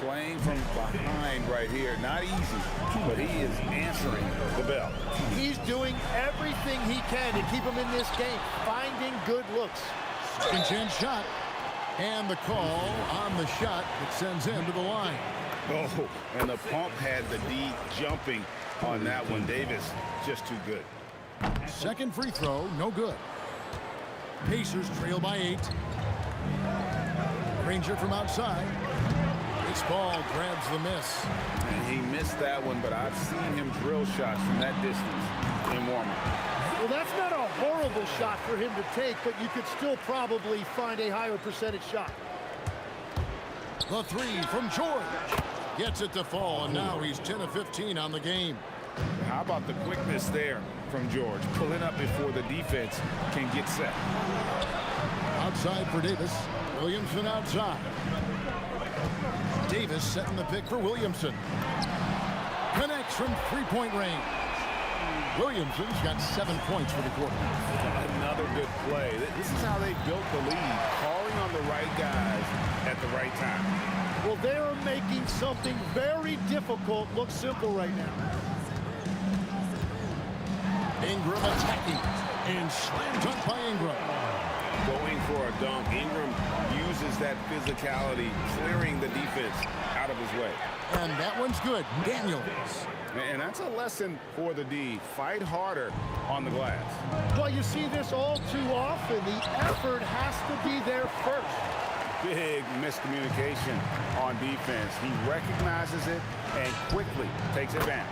Speaker 11: Playing from behind right here. Not easy, but he is answering the bell.
Speaker 12: He's doing everything he can to keep him in this game, finding good looks.
Speaker 3: Second chance shot. And the call on the shot that sends him to the line.
Speaker 11: Oh, and the pump had the D jumping on that one. Davis just too good.
Speaker 3: Second free throw, no good. Pacers trail by 8. Granger from outside. This ball grabs the miss.
Speaker 11: And he missed that one, but I've seen him drill shots from that distance in warm-up.
Speaker 12: Well, that's not a horrible shot for him to take, but you could still probably find a higher percentage shot.
Speaker 3: The 3 from George. Gets it to fall, and now he's 10 of 15 on the game.
Speaker 11: How about the quickness there from George? Pulling up before the defense can get set.
Speaker 3: Outside for Davis. Williamson outside. Davis setting the pick for Williamson. Connects from 3-point range. Williamson's got 7 points for the quarter.
Speaker 11: Another good play. This is how they built the lead. Calling on the right guys at the right time.
Speaker 12: Well, they are making something very difficult look simple right now.
Speaker 3: Ingram attacking. And slam dunk by Ingram.
Speaker 4: Going for a dunk. Ingram uses that physicality, clearing the defense out of his way.
Speaker 3: And that one's good. Daniels.
Speaker 11: And that's a lesson for the D. Fight harder on the glass.
Speaker 12: Well, you see this all too often. The effort has to be there first.
Speaker 11: Big miscommunication on defense. He recognizes it and quickly takes advantage.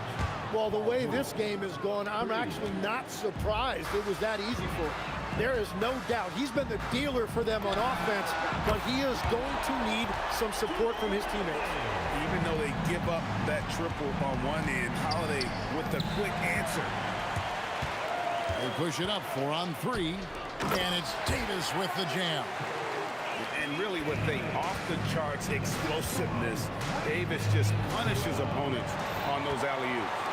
Speaker 12: Well, the way this game has gone, I'm actually not surprised it was that easy for him. There is no doubt. He's been the dealer for them on offense, but he is going to need some support from his teammates.
Speaker 11: Even though they give up that triple on one end, Holiday with the quick answer.
Speaker 3: They push it up 4 on 3, and it's Davis with the jam.
Speaker 4: And really with the off-the-charts explosiveness, Davis just punishes opponents on those alley-oops.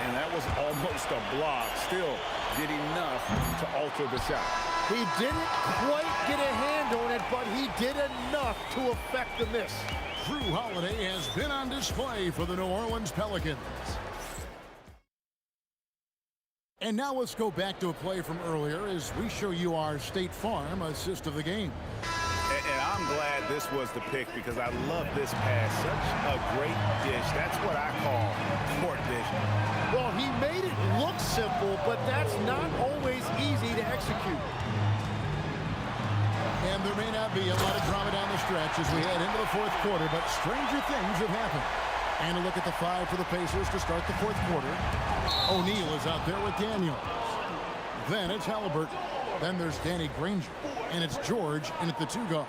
Speaker 11: And that was almost a block. Still did enough to alter the shot.
Speaker 12: He didn't quite get a hand on it, but he did enough to affect the miss.
Speaker 3: Drew Holiday has been on display for the New Orleans Pelicans. And now let's go back to a play from earlier as we show you our State Farm assist of the game.
Speaker 4: And I'm glad this was the pick because I love this pass. Such a great dish. That's what I call court vision.
Speaker 12: Well, he made it look simple, but that's not always easy to execute.
Speaker 3: And there may not be a lot of drama down the stretch as we head into the 4th quarter, but stranger things have happened. And a look at the 5 for the Pacers to start the 4th quarter. O'Neal is out there with Daniels. Then it's Halliburton. Then there's Danny Granger. And it's George in at the 2 guard.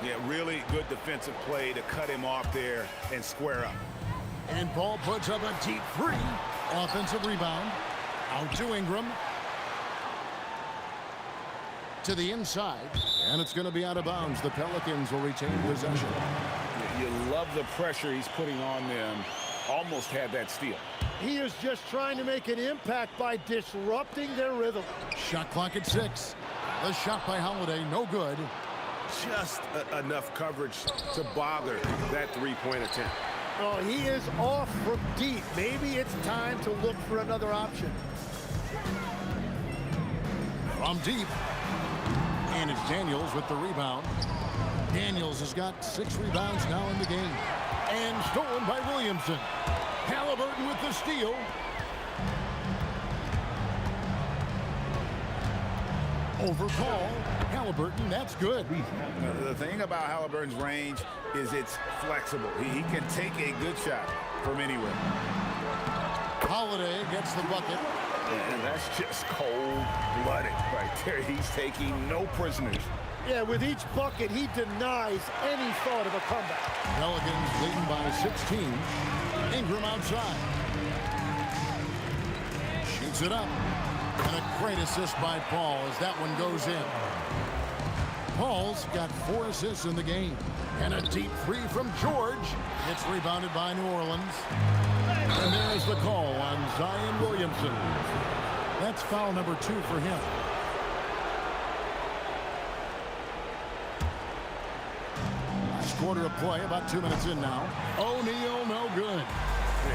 Speaker 11: Yeah, really good defensive play to cut him off there and square up.
Speaker 3: And Paul puts up a deep three. Offensive rebound. Out to Ingram. To the inside. And it's going to be out of bounds. The Pelicans will retain possession.
Speaker 11: You love the pressure he's putting on them. Almost had that steal.
Speaker 12: He is just trying to make an impact by disrupting their rhythm.
Speaker 3: Shot clock at 6. The shot by Holiday, no good.
Speaker 4: Just enough coverage to bother that three-point attempt.
Speaker 12: Oh, he is off from deep. Maybe it's time to look for another option.
Speaker 3: From deep. And it's Daniels with the rebound. Daniels has got 6 rebounds now in the game. And stolen by Williamson. Halliburton with the steal. Over call. Halliburton, that's good.
Speaker 11: The thing about Halliburton's range is it's flexible. He can take a good shot from anywhere.
Speaker 3: Holiday gets the bucket.
Speaker 11: And that's just cold-blooded right there. He's taking no prisoners.
Speaker 12: Yeah, with each bucket, he denies any thought of a comeback.
Speaker 3: Pelicans leading by 16. Ingram outside. Shoots it up. And a great assist by Paul as that one goes in. Paul's got 4 assists in the game. And a deep three from George. It's rebounded by New Orleans. And there's the call on Zion Williamson. That's foul number 2 for him. Quarter of play, about 2 minutes in now. O'Neal, no good.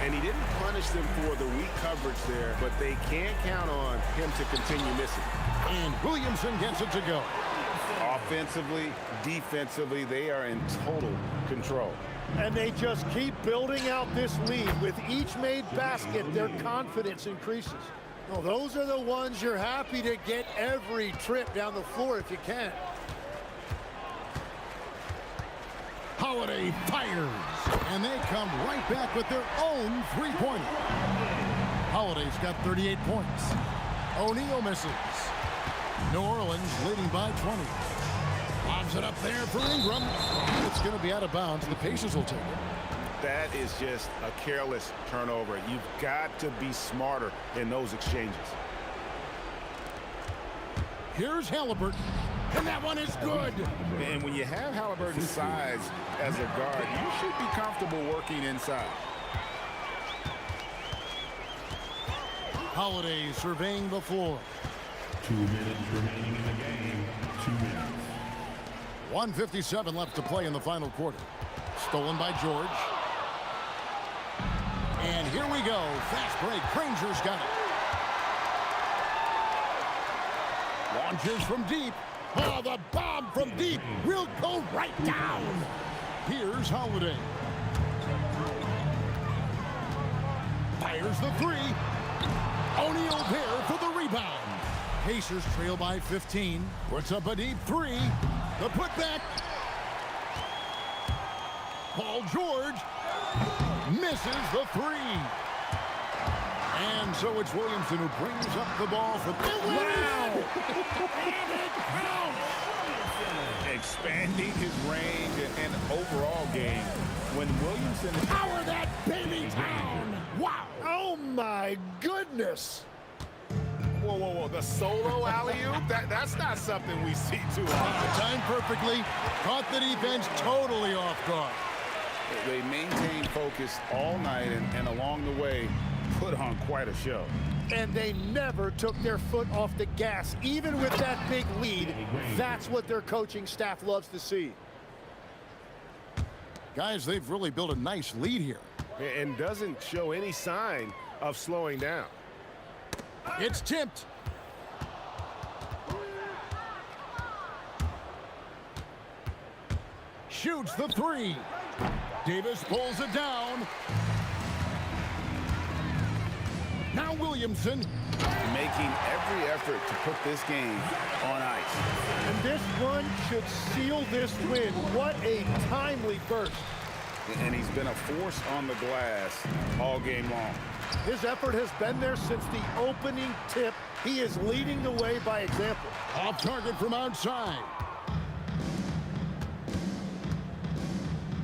Speaker 4: And he didn't punish them for the weak coverage there, but they can't count on him to continue missing.
Speaker 3: And Williamson gets it to go.
Speaker 11: Offensively, defensively, they are in total control.
Speaker 12: And they just keep building out this lead. With each made basket, their confidence increases. Well, those are the ones you're happy to get every trip down the floor if you can.
Speaker 3: Holiday fires, and they come right back with their own three-pointer. Holiday's got 38 points. O'Neal misses. New Orleans leading by 20. Lobs it up there for Ingram. It's going to be out of bounds. The Pacers will take it.
Speaker 4: That is just a careless turnover. You've got to be smarter in those exchanges.
Speaker 3: Here's Halliburton. And that one is good.
Speaker 11: And when you have Halliburton's size as a guard, you should be comfortable working inside.
Speaker 3: Holiday surveying the floor.
Speaker 6: 2 minutes remaining in the game. 2 minutes.
Speaker 3: 1:57 left to play in the final quarter. Stolen by George. And here we go. Fast break. Granger's got it. Launches from deep. Oh, the bomb from deep will go right down. Here's Holiday. Fires the three. O'Neal there for the rebound. Pacers trail by 15. Puts up a deep three. The putback. Paul George misses the three. And so it's Williamson who brings up the ball for the win.
Speaker 12: Wow!
Speaker 3: And it counts.
Speaker 11: Expanding his range and overall game when Williamson...
Speaker 3: Power that baby town! Wow!
Speaker 12: Oh, my goodness!
Speaker 4: Whoa, whoa, whoa. The solo alley-oop? That's not something we see too often.
Speaker 3: Timed perfectly. Caught the defense totally off guard.
Speaker 11: They maintained focus all night and along the way put on quite a show.
Speaker 12: And they never took their foot off the gas, even with that big lead. That's what their coaching staff loves to see.
Speaker 3: Guys, they've really built a nice lead here.
Speaker 4: And doesn't show any sign of slowing down.
Speaker 3: It's tipped. Shoots the three. Davis pulls it down. Now Williamson.
Speaker 11: Making every effort to put this game on ice.
Speaker 12: And this run should seal this win. What a timely burst.
Speaker 11: And he's been a force on the glass all game long.
Speaker 12: His effort has been there since the opening tip. He is leading the way by example.
Speaker 3: Off target from outside.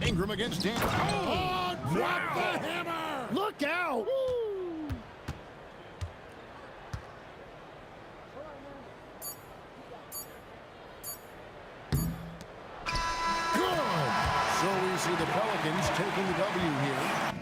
Speaker 3: Ingram against Dan. Oh, drop the hammer!
Speaker 12: Look out!
Speaker 3: Good! So we see the Pelicans taking the W here.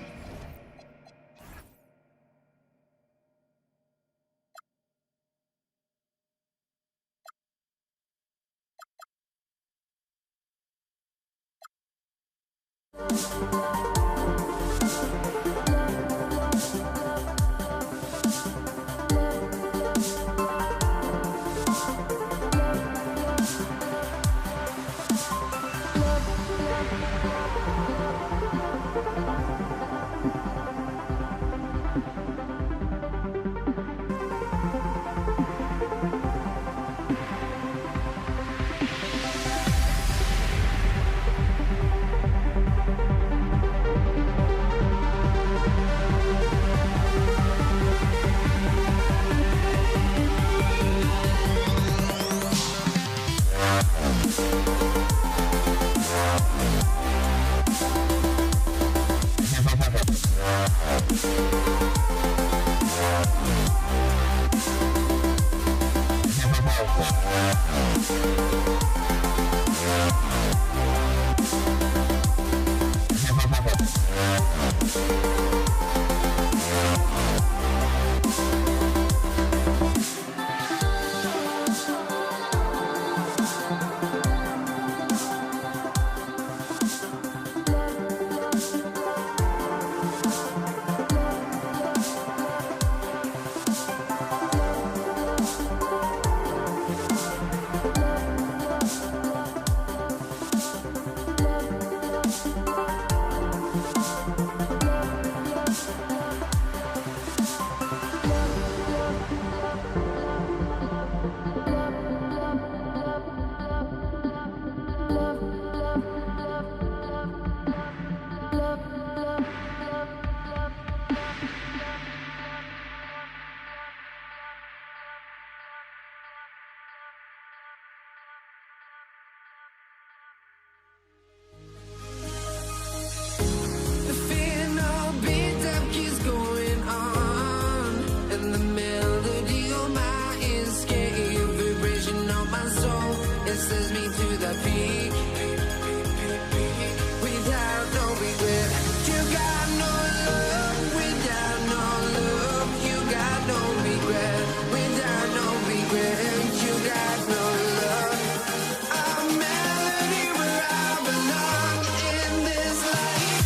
Speaker 1: The fear no beat up keeps going on, and the melody on my escape, vibration on my soul, it sends me to the peak. Without no regret, you got no love. Without no love, you got no regret. Without no regret, you got no love. A melody where I belong in this life.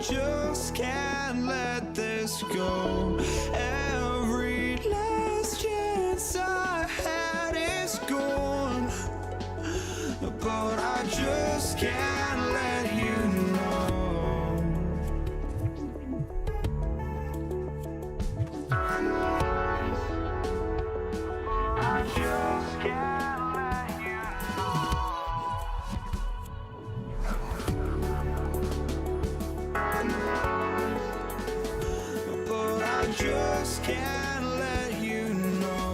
Speaker 1: just can't let this go. Every last chance I had is gone, but I just can't let you know. I just can't let you know. But I just can't let you know.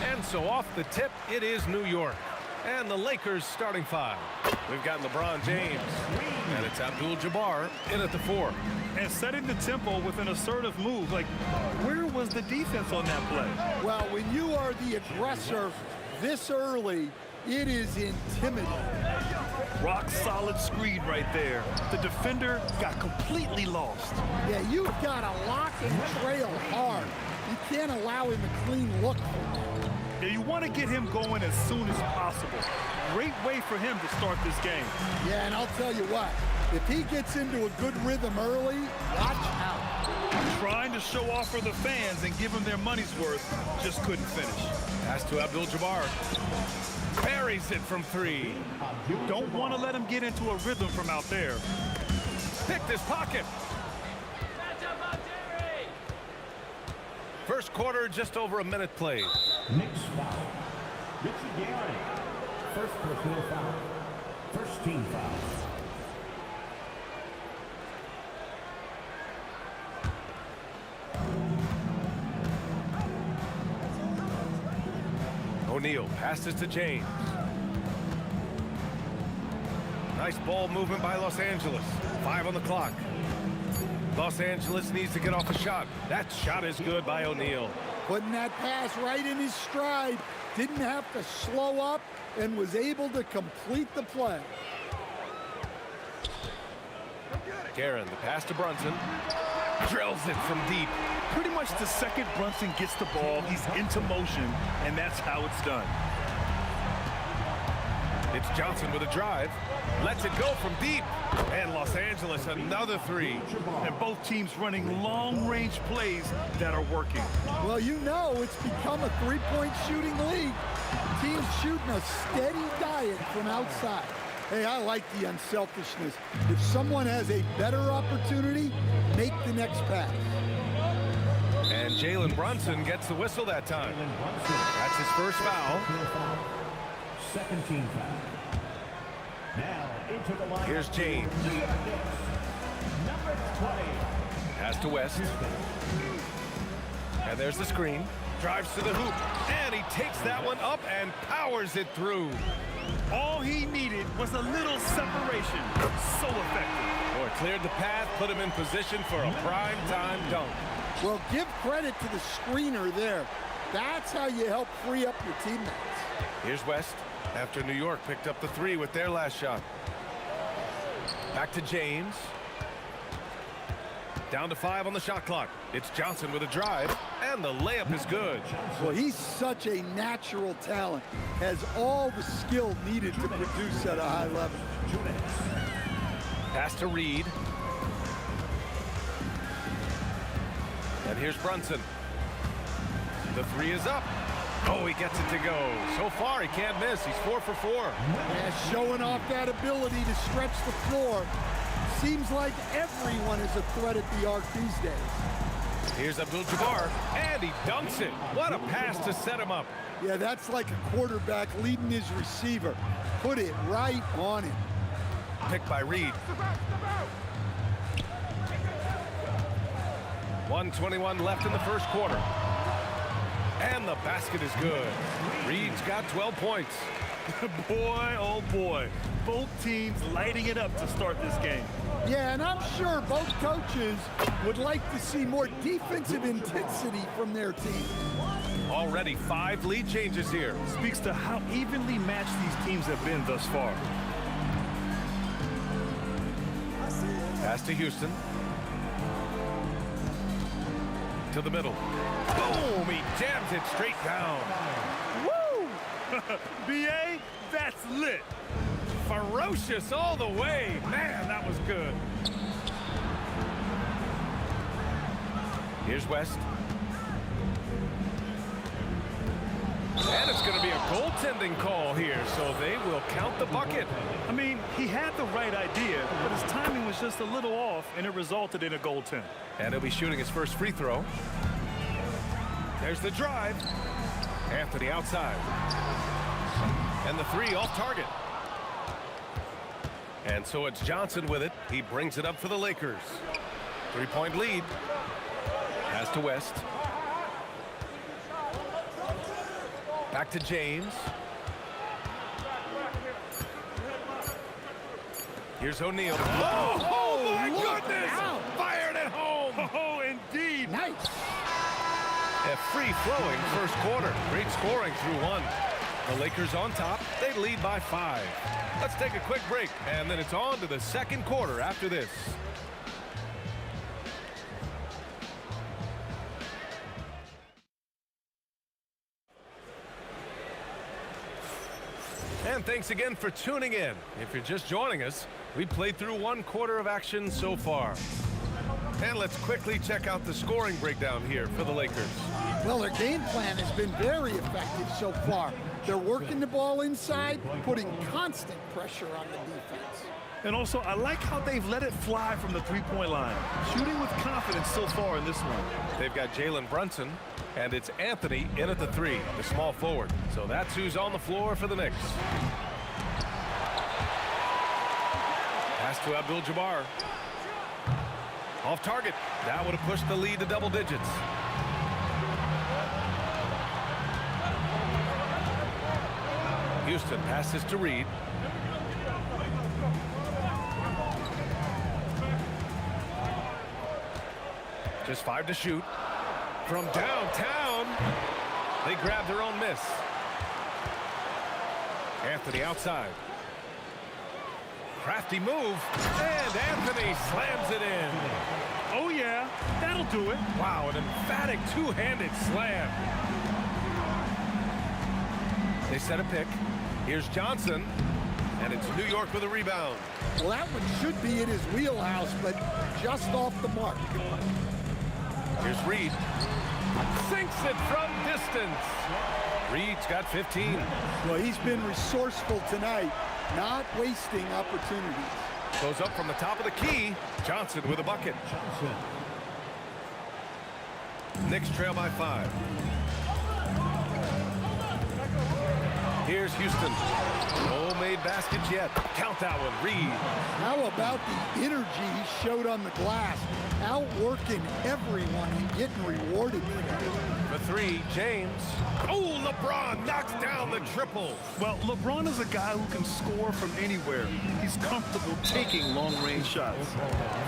Speaker 7: And so off the tip, it is New York. And the Lakers starting 5. We've got LeBron James. And it's Abdul-Jabbar in at the 4.
Speaker 13: And setting the tempo with an assertive move. Like, where was the defense on that play?
Speaker 14: Well, when you are the aggressor this early, it is intimidating.
Speaker 13: Rock solid screen right there. The defender got completely lost.
Speaker 14: Yeah, you've got to lock and trail hard. You can't allow him a clean look.
Speaker 13: Yeah, you want to get him going as soon as possible. Great way for him to start this game.
Speaker 14: Yeah, and I'll tell you what, if he gets into a good rhythm early, watch out.
Speaker 13: Trying to show off for the fans and give them their money's worth, just couldn't finish.
Speaker 7: Pass to Abdul-Jabbar. Buries it from 3.
Speaker 13: You don't want to let him get into a rhythm from out there.
Speaker 7: Picked his pocket. First quarter, just over a minute played.
Speaker 6: Next foul. Richie Gary. First personal foul. First team foul.
Speaker 7: O'Neal passes to James. Nice ball movement by Los Angeles. 5 on the clock. Los Angeles needs to get off a shot. That shot is good by O'Neal.
Speaker 14: Putting that pass right in his stride. Didn't have to slow up and was able to complete the play.
Speaker 7: Guerin, the pass to Brunson. Drills it from deep.
Speaker 13: Pretty much the second Brunson gets the ball, he's into motion, and that's how it's done.
Speaker 7: It's Johnson with a drive. Lets it go from deep. And Los Angeles, another 3.
Speaker 13: And both teams running long-range plays that are working.
Speaker 14: Well, you know it's become a three-point shooting league. Teams shooting a steady diet from outside. Hey, I like the unselfishness. If someone has a better opportunity, make the next pass.
Speaker 7: And Jalen Brunson gets the whistle that time. That's his first foul.
Speaker 6: Second team foul. Now into the line.
Speaker 7: Here's James.
Speaker 6: Number 20.
Speaker 7: Pass to West. And there's the screen. Drives to the hoop. And he takes that one up and powers it through.
Speaker 13: All he needed was a little separation. So effective.
Speaker 7: Boy, cleared the path, put him in position for a prime-time dunk.
Speaker 14: Well, give credit to the screener there. That's how you help free up your teammates.
Speaker 7: Here's West after New York picked up the 3 with their last shot. Back to James. Down to 5 on the shot clock. It's Johnson with a drive, and the layup is good.
Speaker 14: Well, he's such a natural talent. Has all the skill needed to produce at a high level.
Speaker 7: Pass to Reed. And here's Brunson. The three is up. Oh, he gets it to go. So far, he can't miss. He's 4 for 4.
Speaker 14: Yeah, showing off that ability to stretch the floor. Seems like everyone is a threat at the arc these days.
Speaker 7: Here's Abdul-Jabbar, and he dunks it. What a pass to set him up.
Speaker 14: Yeah, that's like a quarterback leading his receiver. Put it right on him.
Speaker 7: Picked by Reed. 1:21 left in the first quarter. And the basket is good. Reed's got 12 points.
Speaker 13: Boy, oh boy. Both teams lighting it up to start this game.
Speaker 14: Yeah, and I'm sure both coaches would like to see more defensive intensity from their team.
Speaker 7: Already 5 lead changes here.
Speaker 13: Speaks to how evenly matched these teams have been thus far.
Speaker 7: Pass to Houston. To the middle. Boom! He jams it straight down.
Speaker 13: Woo! B.A., that's lit.
Speaker 7: Ferocious all the way. Man, that was good. Here's West. And it's going to be a goaltending call here, so they will count the bucket.
Speaker 13: I mean, he had the right idea, but his timing was just a little off, and it resulted in a goaltend.
Speaker 7: And he'll be shooting his first free throw. There's the drive. Anthony outside. And the three off target. And so it's Johnson with it. He brings it up for the Lakers. 3-point lead. Pass to West. Back to James. Here's O'Neal. Oh, my goodness! Fired at home!
Speaker 13: Oh, indeed.
Speaker 14: Nice.
Speaker 7: A free-flowing first quarter. Great scoring through 1. The Lakers on top. They lead by 5. Let's take a quick break, and then it's on to the second quarter after this. And thanks again for tuning in. If you're just joining us, we played through 1 quarter of action so far. And let's quickly check out the scoring breakdown here for the Lakers.
Speaker 14: Well, their game plan has been very effective so far. They're working the ball inside, putting constant pressure on the defense.
Speaker 13: And also, I like how they've let it fly from the three-point line. Shooting with confidence so far in this one.
Speaker 7: They've got Jalen Brunson, and it's Anthony in at the 3, the small forward. So that's who's on the floor for the Knicks. Pass to Abdul-Jabbar. Off target. That would have pushed the lead to double digits. Houston passes to Reed. Just 5 to shoot. From downtown, they grab their own miss. Anthony outside. Crafty move, and Anthony slams it in.
Speaker 13: Oh, yeah, that'll do it.
Speaker 7: Wow, an emphatic two-handed slam. They set a pick. Here's Johnson, and it's New York with a rebound.
Speaker 14: Well, that one should be in his wheelhouse, but just off the mark.
Speaker 7: Here's Reed. Sinks it from distance. Reed's got 15.
Speaker 14: Well, he's been resourceful tonight, not wasting opportunities.
Speaker 7: Goes up from the top of the key. Johnson with a bucket. Knicks trail by 5. Here's Houston. No made baskets yet. Count that one, Reed.
Speaker 14: How about the energy he showed on the glass? Outworking everyone and getting rewarded for that.
Speaker 7: For 3, James. Oh, LeBron knocks down the triple.
Speaker 13: Well, LeBron is a guy who can score from anywhere. He's comfortable taking long-range shots.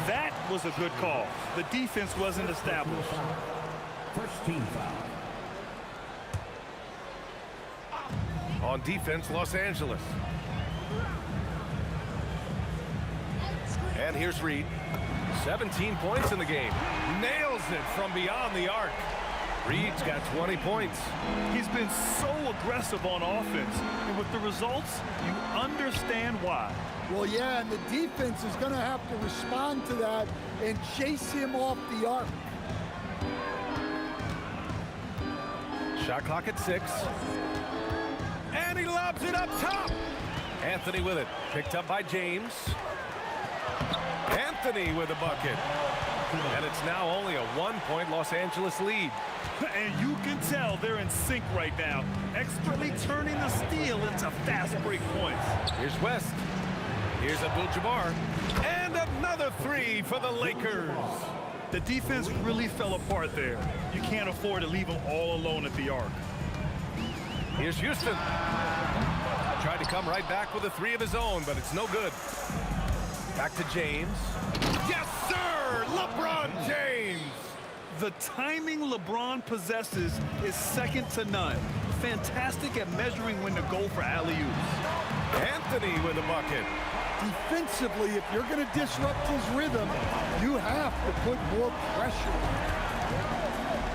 Speaker 13: That was a good call. The defense wasn't established.
Speaker 6: First team foul.
Speaker 7: On defense, Los Angeles. And here's Reed. 17 points in the game. Nails it from beyond the arc. Reed's got 20 points.
Speaker 13: He's been so aggressive on offense. And with the results, you understand why.
Speaker 14: Well, yeah, and the defense is going to have to respond to that and chase him off the arc.
Speaker 7: Shot clock at 6. And he lobs it up top. Anthony with it. Picked up by James. Anthony with a bucket. And it's now only a 1-point Los Angeles lead.
Speaker 13: And you can tell they're in sync right now, expertly turning the steal into fast break points.
Speaker 7: Here's West. Here's Abdul-Jabbar. And another 3 for the Lakers.
Speaker 13: The defense really fell apart there. You can't afford to leave them all alone at the arc.
Speaker 7: Here's Houston. Tried to come right back with a 3 of his own, but it's no good. Back to James. Yes, sir! LeBron James!
Speaker 13: The timing LeBron possesses is second to none. Fantastic at measuring when to go for alley-oops.
Speaker 7: Anthony with a bucket.
Speaker 14: Defensively, if you're going to disrupt his rhythm, you have to put more pressure.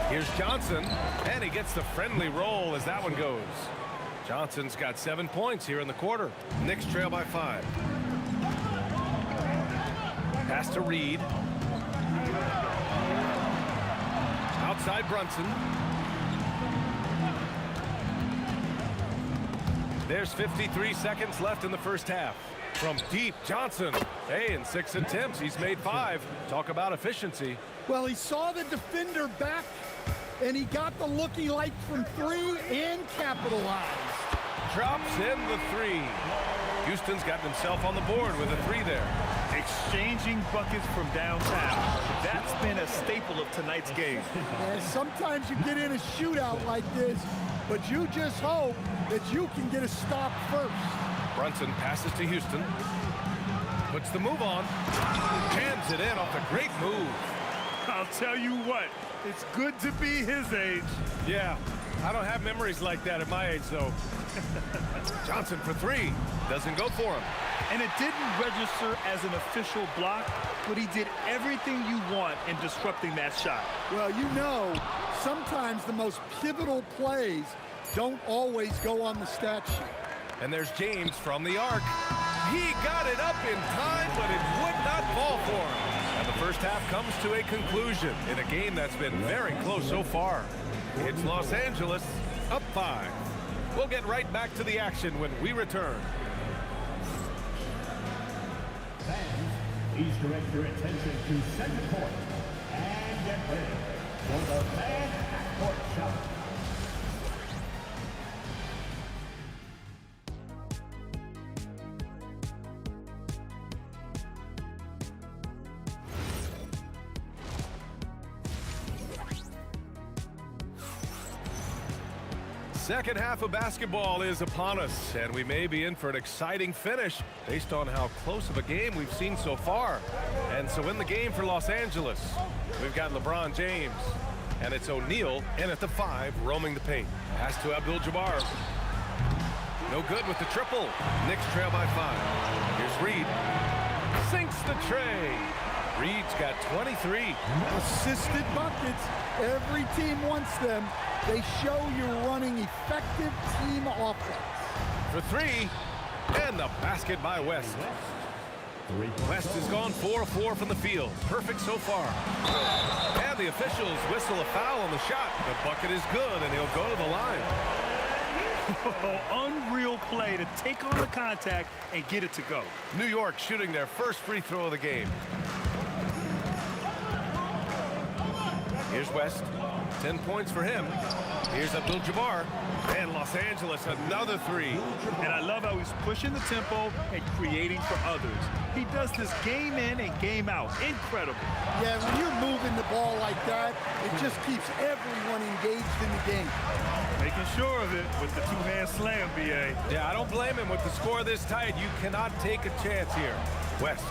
Speaker 7: Here's Johnson, and he gets the friendly roll as that one goes. Johnson's got 7 points here in the quarter. Knicks trail by 5. Pass to Reed. Outside Brunson. There's 53 seconds left in the first half. From deep, Johnson. Hey, in 6 attempts, he's made 5. Talk about efficiency.
Speaker 14: Well, he saw the defender back, and he got the look he liked from 3 and capitalized.
Speaker 7: Drops in the 3. Houston's got himself on the board with a 3 there.
Speaker 13: Exchanging buckets from downtown. That's been a staple of tonight's game.
Speaker 14: And sometimes you get in a shootout like this, but you just hope that you can get a stop first.
Speaker 7: Brunson passes to Houston. Puts the move on. Jams it in off a great move.
Speaker 13: I'll tell you what, it's good to be his age.
Speaker 7: Yeah, I don't have memories like that at my age, though. Johnson for 3. Doesn't go for him.
Speaker 13: And it didn't register as an official block, but he did everything you want in disrupting that shot.
Speaker 14: Well, you know, sometimes the most pivotal plays don't always go on the stat sheet.
Speaker 7: And there's James from the arc. He got it up in time, but it would not fall for him. And the first half comes to a conclusion in a game that's been very close so far. It's Los Angeles up 5. We'll get right back to the action when we return.
Speaker 6: Fans, please direct your attention to center court and get ready for the fan court shot.
Speaker 7: Second half of basketball is upon us, and we may be in for an exciting finish based on how close of a game we've seen so far. And so in the game for Los Angeles, we've got LeBron James, and it's O'Neal in at the 5, roaming the paint. Pass to Abdul-Jabbar. No good with the triple. Knicks trail by 5. Here's Reed. Sinks the tray. Reed's got 23.
Speaker 14: Assisted buckets. Every team wants them. They show you're running effective team offense.
Speaker 7: For 3, and the basket by West. West has gone 4 of 4 from the field. Perfect so far. And the officials whistle a foul on the shot. The bucket is good, and he'll go to the line.
Speaker 13: Unreal play to take on the contact and get it to go.
Speaker 7: New York shooting their first free throw of the game. Here's West. 10 points for him. Here's Abdul-Jabbar. And Los Angeles, another 3.
Speaker 13: And I love how he's pushing the tempo and creating for others. He does this game in and game out. Incredible.
Speaker 14: Yeah, when you're moving the ball like that, it just keeps everyone engaged in the game.
Speaker 13: Making sure of it with the two-hand slam, B.A.
Speaker 7: Yeah, I don't blame him. With the score this tight, you cannot take a chance here. West.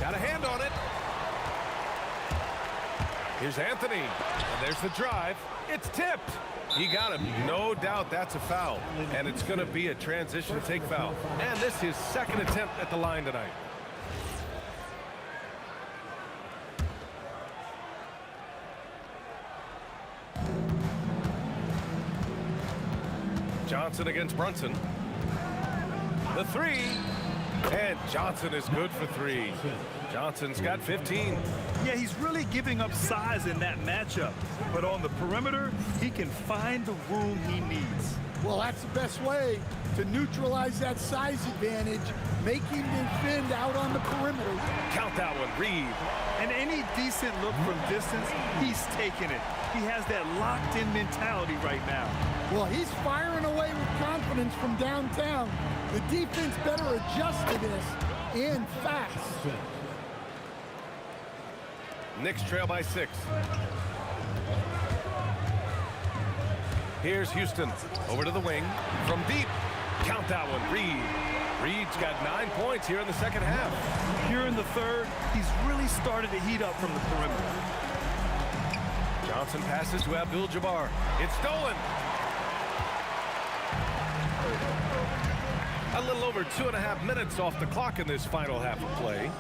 Speaker 7: Got a hand on it. Here's Anthony, and there's the drive. It's tipped. He got him. No doubt that's a foul, and it's going to be a transition to take foul. And this is his second attempt at the line tonight. Johnson against Brunson. The 3, and Johnson is good for 3. Johnson's got 15.
Speaker 13: Yeah, he's really giving up size in that matchup. But on the perimeter, he can find the room he needs.
Speaker 14: Well, that's the best way to neutralize that size advantage, make him defend out on the perimeter.
Speaker 7: Count that one, Reed.
Speaker 13: And any decent look from distance, he's taking it. He has that locked-in mentality right now.
Speaker 14: Well, he's firing away with confidence from downtown. The defense better adjust to this, and fast.
Speaker 7: Knicks trail by 6. Here's Houston. Over to the wing. From deep. Count that one, Reed. Reed's got 9 points here in the second half.
Speaker 13: Here in the third, he's really started to heat up from the perimeter.
Speaker 7: Johnson passes to Abdul-Jabbar. It's stolen. A little over 2.5 minutes off the clock in this final half of play.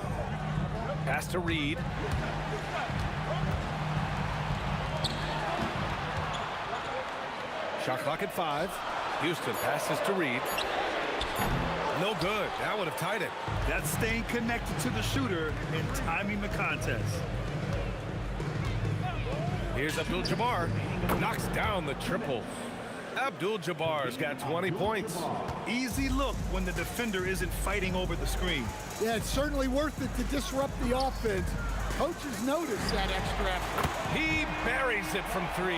Speaker 7: Pass to Reed. Shot clock at 5. Houston passes to Reed. No good. That would have tied it.
Speaker 13: That's staying connected to the shooter and timing the contest.
Speaker 7: Here's Abdul-Jabbar. Knocks down the triple. Abdul-Jabbar's got 20 points.
Speaker 13: Easy look when the defender isn't fighting over the screen.
Speaker 14: Yeah, it's certainly worth it to disrupt the offense. Coaches notice that extra effort.
Speaker 7: He buries it from 3.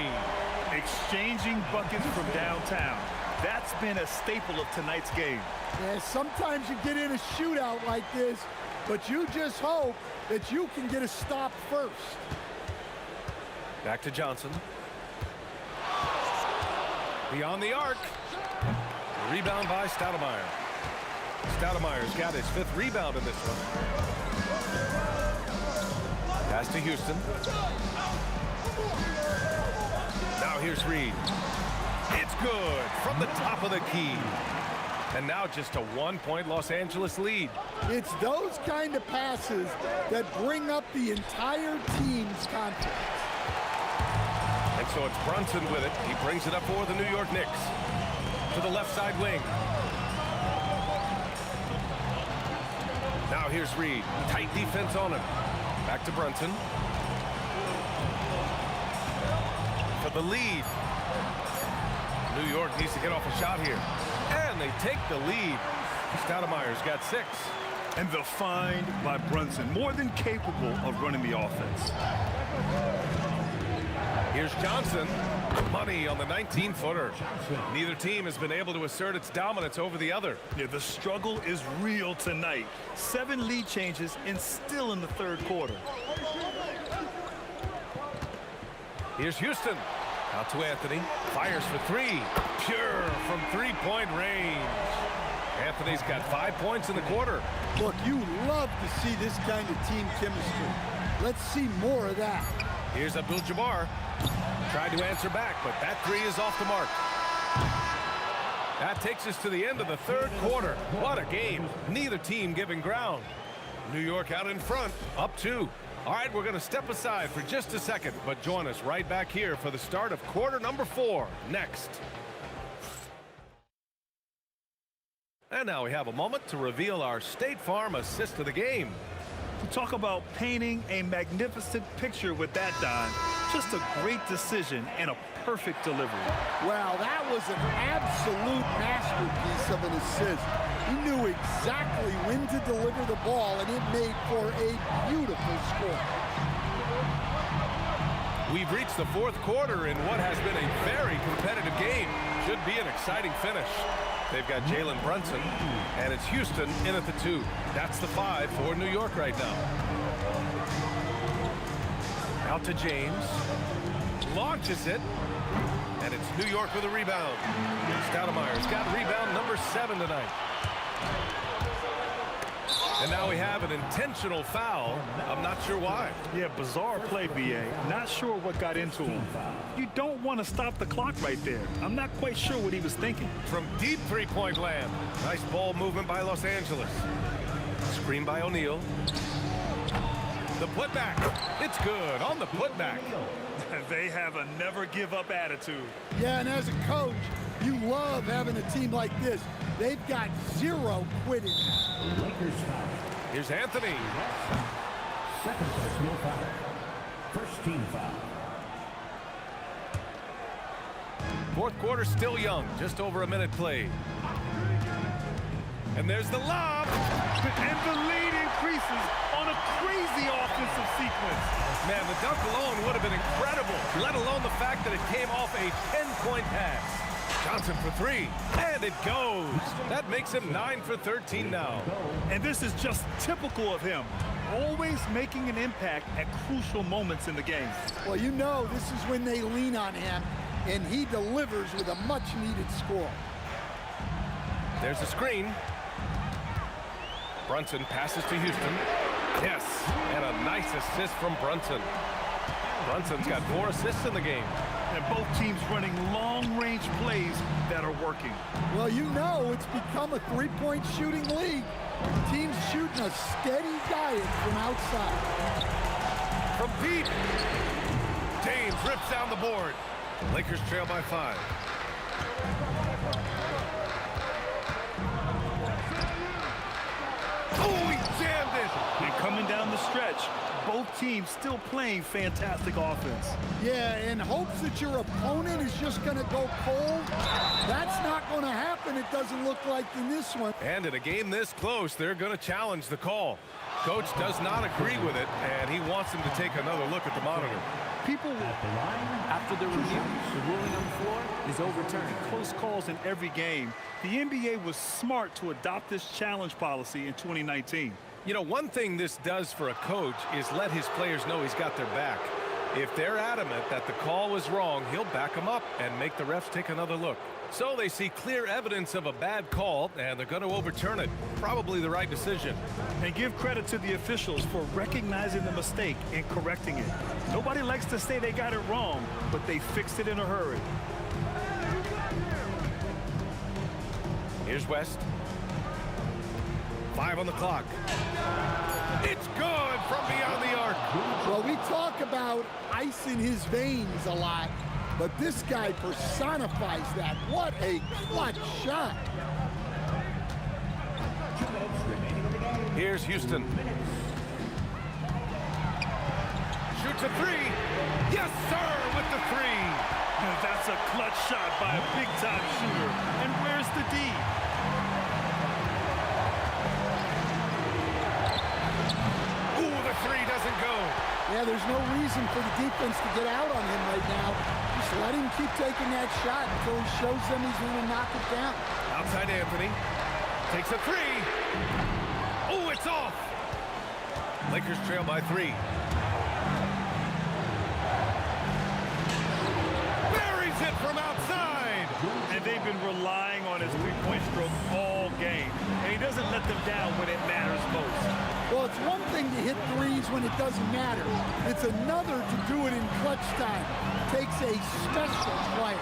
Speaker 13: Exchanging buckets from downtown. That's been a staple of tonight's game.
Speaker 14: Yeah, sometimes you get in a shootout like this, but you just hope that you can get a stop first.
Speaker 7: Back to Johnson. Beyond the arc. Rebound by Stoudemire. Stoudemire's got his 5th rebound in this one. Pass to Houston. Now here's Reed. It's good from the top of the key. And now just a 1-point Los Angeles lead.
Speaker 14: It's those kind of passes that bring up the entire team's confidence.
Speaker 7: And so it's Brunson with it. He brings it up for the New York Knicks. To the left side wing. Now here's Reed. Tight defense on him. Back to Brunson. For the lead. New York needs to get off a shot here. And they take the lead. Stoudemire's got 6.
Speaker 13: And the find by Brunson, more than capable of running the offense.
Speaker 7: Here's Johnson. Money on the 19-footer. Neither team has been able to assert its dominance over the other.
Speaker 13: Yeah, the struggle is real tonight. 7 lead changes and still in the third quarter.
Speaker 7: Here's Houston. Out to Anthony. Fires for 3. Pure from 3-point range. Anthony's got 5 points in the quarter.
Speaker 14: Look, you love to see this kind of team chemistry. Let's see more of that.
Speaker 7: Here's Abdul-Jabbar. Tried to answer back, but that 3 is off the mark. That takes us to the end of the third quarter. What a game. Neither team giving ground. New York out in front, up 2. All right, we're going to step aside for just a second, but join us right back here for the start of quarter number 4 next. And now we have a moment to reveal our State Farm assist of the game.
Speaker 13: We talk about painting a magnificent picture with that, Don. Just a great decision and a perfect delivery.
Speaker 14: Wow, that was an absolute masterpiece of an assist. He knew exactly when to deliver the ball, and it made for a beautiful score.
Speaker 7: We've reached the fourth quarter in what has been a very competitive game. Should be an exciting finish. They've got Jalen Brunson, and it's Houston in at the 2. That's the 5 for New York right now. Out to James. Launches it. And it's New York with a rebound. Stoudemire's got rebound number 7 tonight. And now we have an intentional foul. I'm not sure why.
Speaker 13: Yeah, bizarre play, B.A. Not sure what got into him. You don't want to stop the clock right there. I'm not quite sure what he was thinking.
Speaker 7: From deep 3-point land. Nice ball movement by Los Angeles. Screen by O'Neal. The putback. It's good on the putback.
Speaker 13: They have a never-give-up attitude.
Speaker 14: Yeah, and as a coach, you love having a team like this. They've got 0 quitting.
Speaker 7: Here's Anthony.
Speaker 6: Second personal foul. First team foul.
Speaker 7: Fourth quarter still young, just over a minute played. And there's the lob.
Speaker 13: And the lead increases on a crazy offensive sequence.
Speaker 7: Man, the dunk alone would have been incredible, let alone the fact that it came off a 10-point pass. Johnson for three, and it goes. That makes him 9 for 13 now.
Speaker 13: And this is just typical of him, always making an impact at crucial moments in the game.
Speaker 14: Well, you know this is when they lean on him, and he delivers with a much-needed score.
Speaker 7: There's a screen. Brunson passes to Houston. Yes, and a nice assist from Brunson. Brunson's got 4 assists in the game.
Speaker 13: And both teams running long-range plays that are working.
Speaker 14: Well, you know it's become a three-point shooting league. Teams shooting a steady diet from outside.
Speaker 7: From deep, James rips down the board. Lakers trail by 5. Oh, he jammed it!
Speaker 13: And coming down the stretch, both teams still playing fantastic offense.
Speaker 14: Yeah, in hopes that your opponent is just going to go cold. That's not going to happen, it doesn't look like in this one.
Speaker 7: And in a game this close, they're going to challenge the call. Coach does not agree with it, and he wants him to take another look at the monitor.
Speaker 5: People, after the review, the ruling on the floor is overturned.
Speaker 13: Close calls in every game. The NBA was smart to adopt this challenge policy in 2019.
Speaker 7: You know, one thing this does for a coach is let his players know he's got their back. If they're adamant that the call was wrong, he'll back them up and make the refs take another look. So they see clear evidence of a bad call, and they're going to overturn it. Probably the right decision.
Speaker 13: And give credit to the officials for recognizing the mistake and correcting it. Nobody likes to say they got it wrong, but they fixed it in a hurry.
Speaker 7: Here's West. 5 on the clock. It's good from beyond the arc.
Speaker 14: Well, we talk about ice in his veins a lot, but this guy personifies that. What a clutch shot.
Speaker 7: Here's Houston. Shoots a 3. Yes, sir, with the 3.
Speaker 13: And that's a clutch shot by a big-time shooter. And where's the D?
Speaker 7: Ooh, the 3 doesn't go.
Speaker 14: Yeah, there's no reason for the defense to get out on him right now. Just let him keep taking that shot until he shows them he's going to knock it down.
Speaker 7: Outside Anthony. Takes a 3. Oh, it's off. Lakers trail by 3. Buries it from outside.
Speaker 13: And they've been relying on his three-point stroke all game. And he doesn't let them down when it matters most.
Speaker 14: Well, it's one thing to hit threes when it doesn't matter. It's another to do it in clutch time. Takes a special player.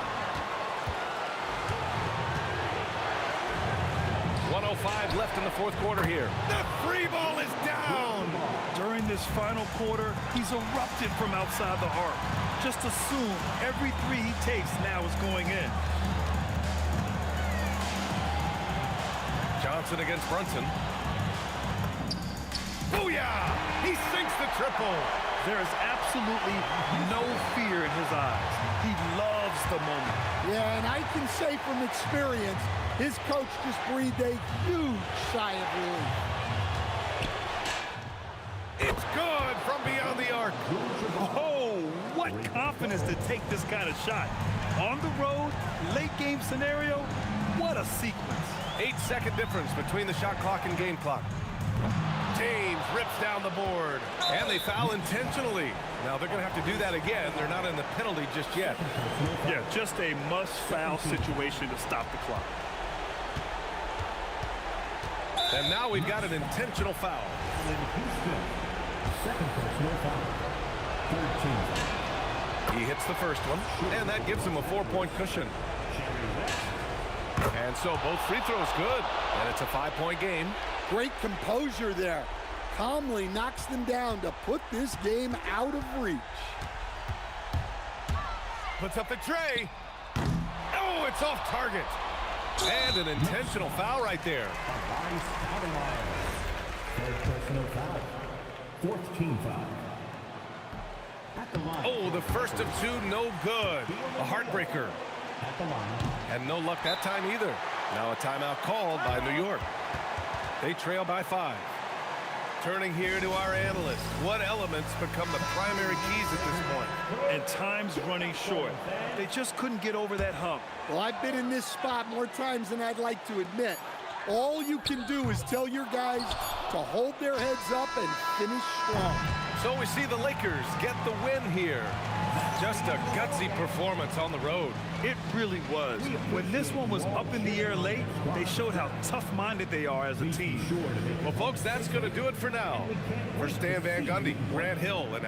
Speaker 7: 1:05 left in the fourth quarter here. The 3 ball is down.
Speaker 13: During this final quarter, he's erupted from outside the arc. Just assume every 3 he takes now is going in.
Speaker 7: Johnson against Brunson. Booyah! He sinks the triple.
Speaker 13: There is absolutely no fear in his eyes. He loves the moment.
Speaker 14: Yeah, and I can say from experience, his coach just breathed a huge sigh of relief.
Speaker 7: It's good from beyond the arc.
Speaker 13: Oh, what confidence to take this kind of shot. On the road, late game scenario, what a sequence.
Speaker 7: 8-second difference between the shot clock and game clock. James rips down the board, and they foul intentionally. Now they're going to have to do that again. They're not in the penalty just yet.
Speaker 13: Yeah, just a must-foul situation to stop the clock.
Speaker 7: And now we've got an intentional foul.
Speaker 6: Second personal foul. Third team.
Speaker 7: He hits the first one, and that gives him a 4-point cushion. And so both free throws good, and it's a 5-point game.
Speaker 14: Great composure there. Calmly knocks them down to put this game out of reach.
Speaker 7: Puts up the tray. Oh, it's off target. And an intentional foul right there.
Speaker 6: Third personal foul. Fourth team foul. At the line.
Speaker 7: Oh, the first of two, no good. A heartbreaker.
Speaker 6: At the line.
Speaker 7: And no luck that time either. Now a timeout called by New York. They trail by 5. Turning here to our analysts. What elements become the primary keys at this point?
Speaker 13: And time's running short. They just couldn't get over that hump.
Speaker 14: Well, I've been in this spot more times than I'd like to admit. All you can do is tell your guys to hold their heads up and finish strong.
Speaker 7: So we see the Lakers get the win here. Just a gutsy performance on the road.
Speaker 13: It really was. When this one was up in the air late, they showed how tough-minded they are as a team.
Speaker 7: Well, folks, that's going to do it for now. For Stan Van Gundy, Grant Hill, and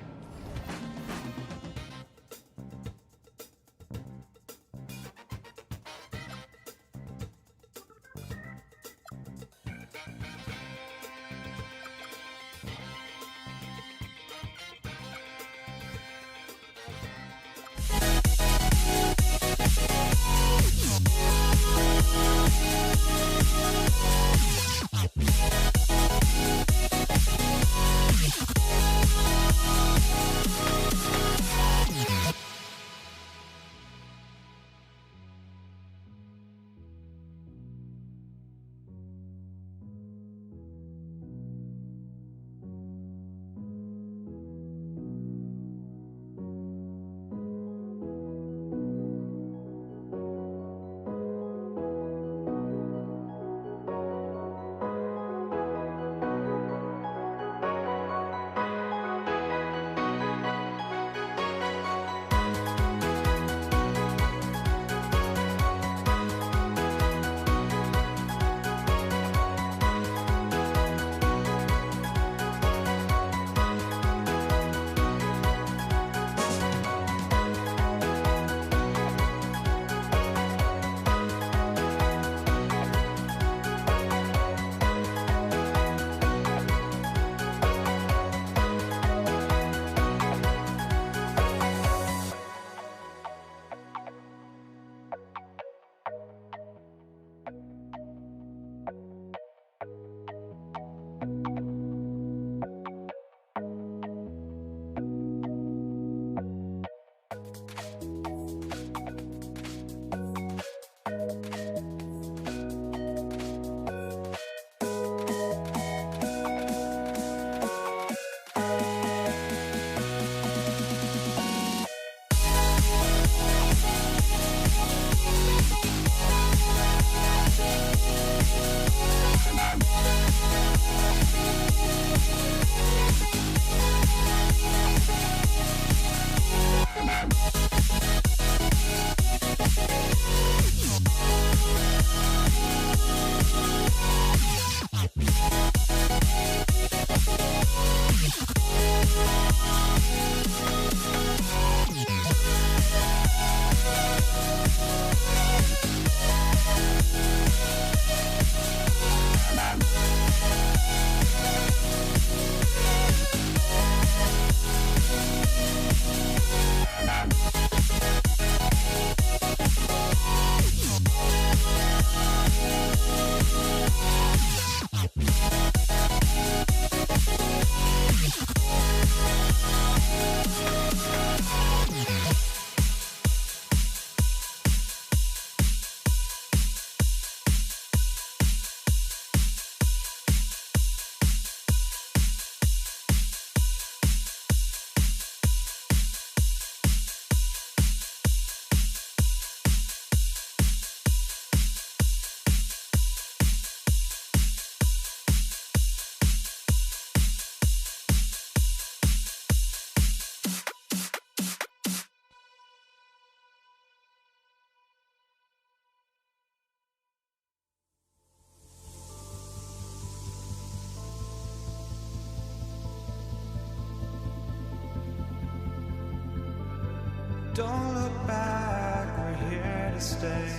Speaker 1: Don't look back, we're here to stay.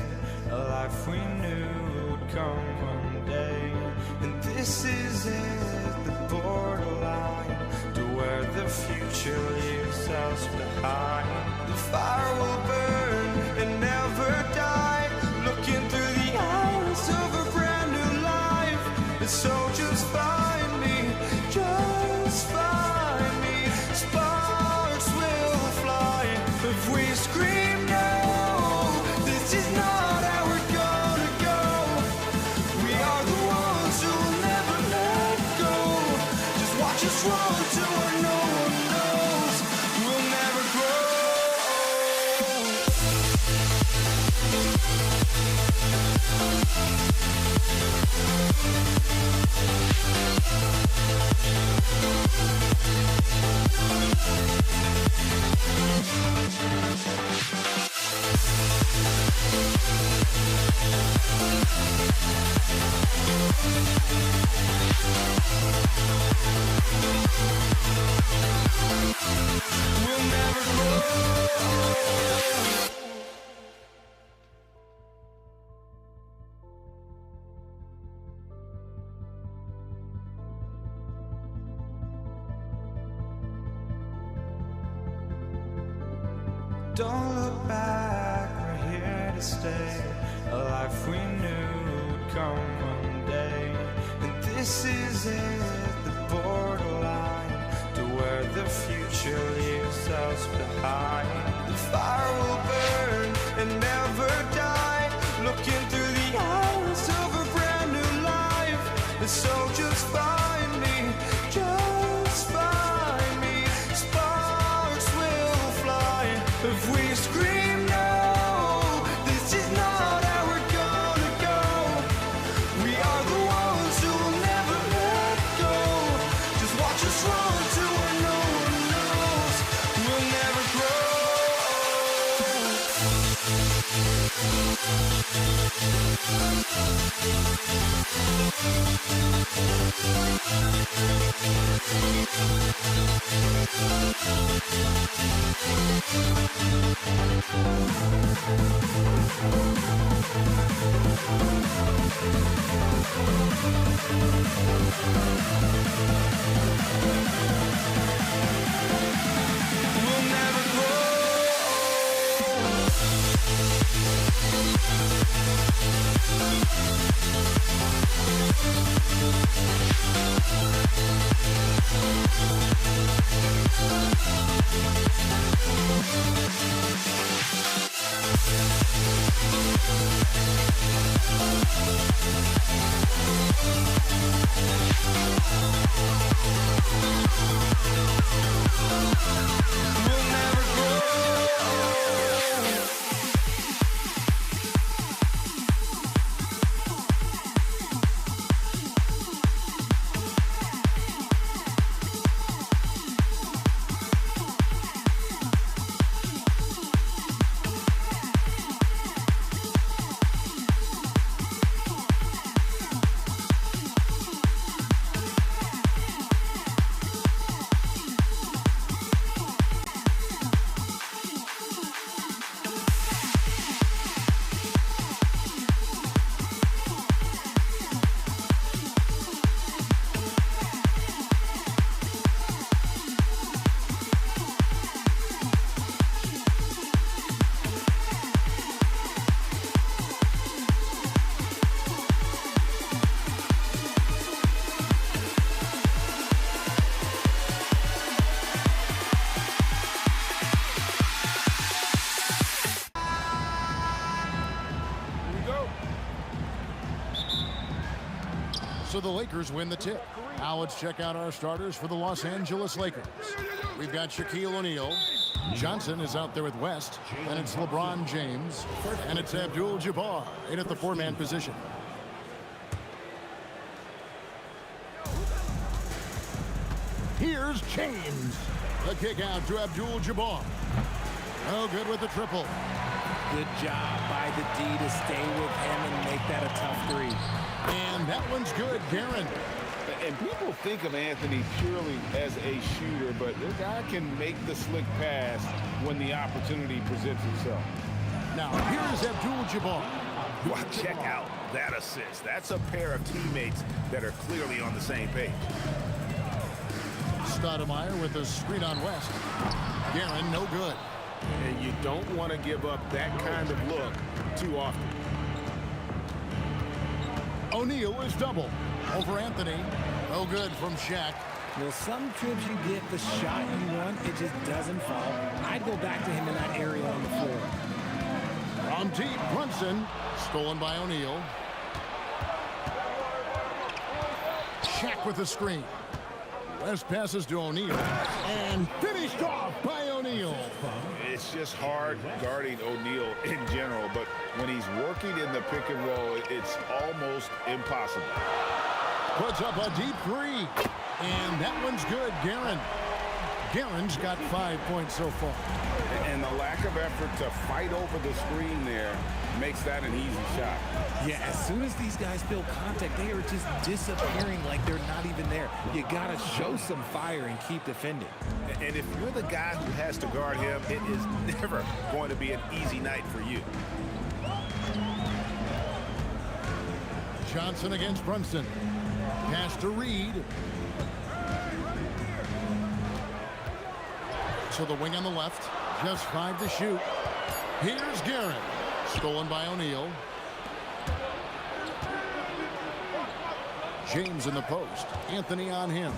Speaker 1: A life we knew would come one day. And this is it, the borderline to where the future leaves us behind. The fire will burn and never die, looking through the eyes of a brand new life. And so just find me, just find me. wrong to where no one knows. We'll never grow. We'll never grow. Don't look back, we're here to stay. A life we knew would come one day. And this is it, the borderline to where the future leaves us behind. The fire will burn and never die, looking through the eyes of a brand new life. And so just find me, just find me. Sparks will fly if we scream no. This is not how we're gonna go. We are the ones who will never let go. Just watch us run to where no one knows. We'll never grow. We'll never grow. We'll never grow.
Speaker 3: So the Lakers win the tip. Now let's check out our starters for the Los Angeles Lakers. We've got Shaquille O'Neal. Johnson is out there with West. And it's LeBron James. And it's Abdul-Jabbar in at the four-man position. Here's James. The kick out to Abdul-Jabbar. Oh, good with the triple.
Speaker 5: Good job by the D to stay with him and make that a tough three.
Speaker 3: And that one's good, Garen.
Speaker 4: And people think of Anthony purely as a shooter, but the guy can make the slick pass when the opportunity presents itself.
Speaker 3: Now, here's Abdul-Jabbar.
Speaker 11: Wow, check out that assist. That's a pair of teammates that are clearly on the same page.
Speaker 3: Stoudemire with a screen on West. Garen, no good.
Speaker 4: And you don't want to give up that kind of look too often.
Speaker 3: O'Neal is double over Anthony. No good from Shaq.
Speaker 5: Well, some trips you get the shot you want, it just doesn't fall. I'd go back to him in that area on the floor.
Speaker 3: From deep, Brunson. Stolen by O'Neal. Shaq with the screen. West passes to O'Neal. And finished off by O'Neal.
Speaker 11: It's just hard guarding O'Neal in general, but when he's working in the pick and roll, it's almost impossible.
Speaker 3: Puts up a deep three. And that one's good, Guerin. Guerin's got 5 points so far.
Speaker 11: And the lack of effort to fight over the screen there makes that an easy shot.
Speaker 5: Yeah, as soon as these guys feel contact, they are just disappearing like they're not even there. You got to show some fire and keep defending.
Speaker 4: And if you're the guy who has to guard him, it is never going to be an easy night for you.
Speaker 3: Johnson against Brunson. Pass to Reed. So the wing on the left, just 5 to shoot. Here's Guerin. Stolen by O'Neal. James in the post. Anthony on him.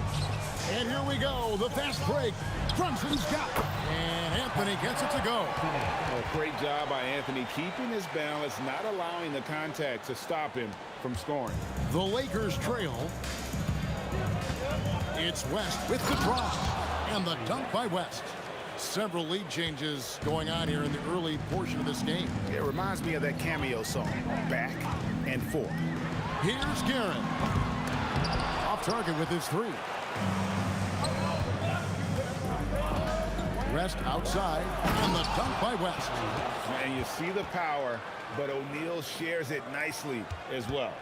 Speaker 3: And here we go. The fast break. Brunson's got it. And Anthony gets it to go.
Speaker 11: Well, great job by Anthony keeping his balance, not allowing the contact to stop him from scoring.
Speaker 3: The Lakers trail. It's West with the drive. And the dunk by West. Several lead changes going on here in the early portion of this game.
Speaker 4: It reminds me of that cameo song, Back and Forth.
Speaker 3: Here's Guerin. Off target with his three. West outside, and the dunk by West.
Speaker 11: And you see the power, but O'Neal shares it nicely as well.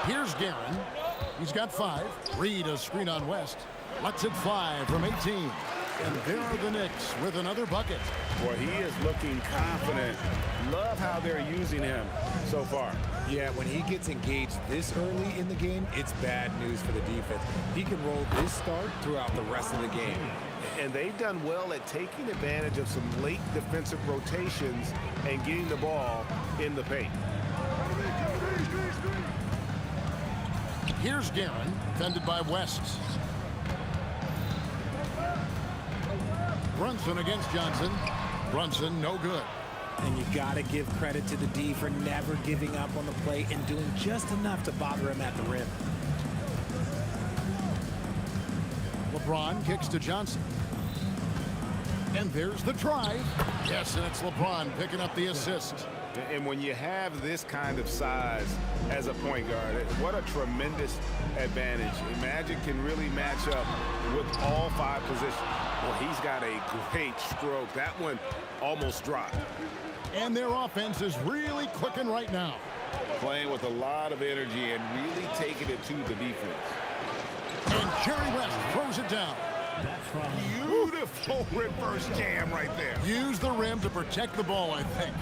Speaker 3: Here's Guerin. He's got 5. Reed a screen on West. Lets it fly from 18. And there are the Knicks with another bucket.
Speaker 11: Boy, he is looking confident. Love how they're using him so far.
Speaker 5: Yeah, when he gets engaged this early in the game, it's bad news for the defense. He can roll this start throughout the rest of the game.
Speaker 4: And they've done well at taking advantage of some late defensive rotations and getting the ball in the paint.
Speaker 3: Here's Guerin, defended by West. Brunson against Johnson. Brunson, no good.
Speaker 5: And you got to give credit to the D for never giving up on the play and doing just enough to bother him at the rim.
Speaker 3: LeBron kicks to Johnson. And there's the drive. Yes, and it's LeBron picking up the assist.
Speaker 4: And when you have this kind of size as a point guard, what a tremendous advantage. Magic can really match up with all 5 positions. Well, he's got a great stroke. That one almost dropped.
Speaker 3: And their offense is really clicking right now.
Speaker 11: Playing with a lot of energy and really taking it to the defense.
Speaker 3: And Jerry West throws it down.
Speaker 4: Beautiful reverse jam right there.
Speaker 3: Use the rim to protect the ball, I think.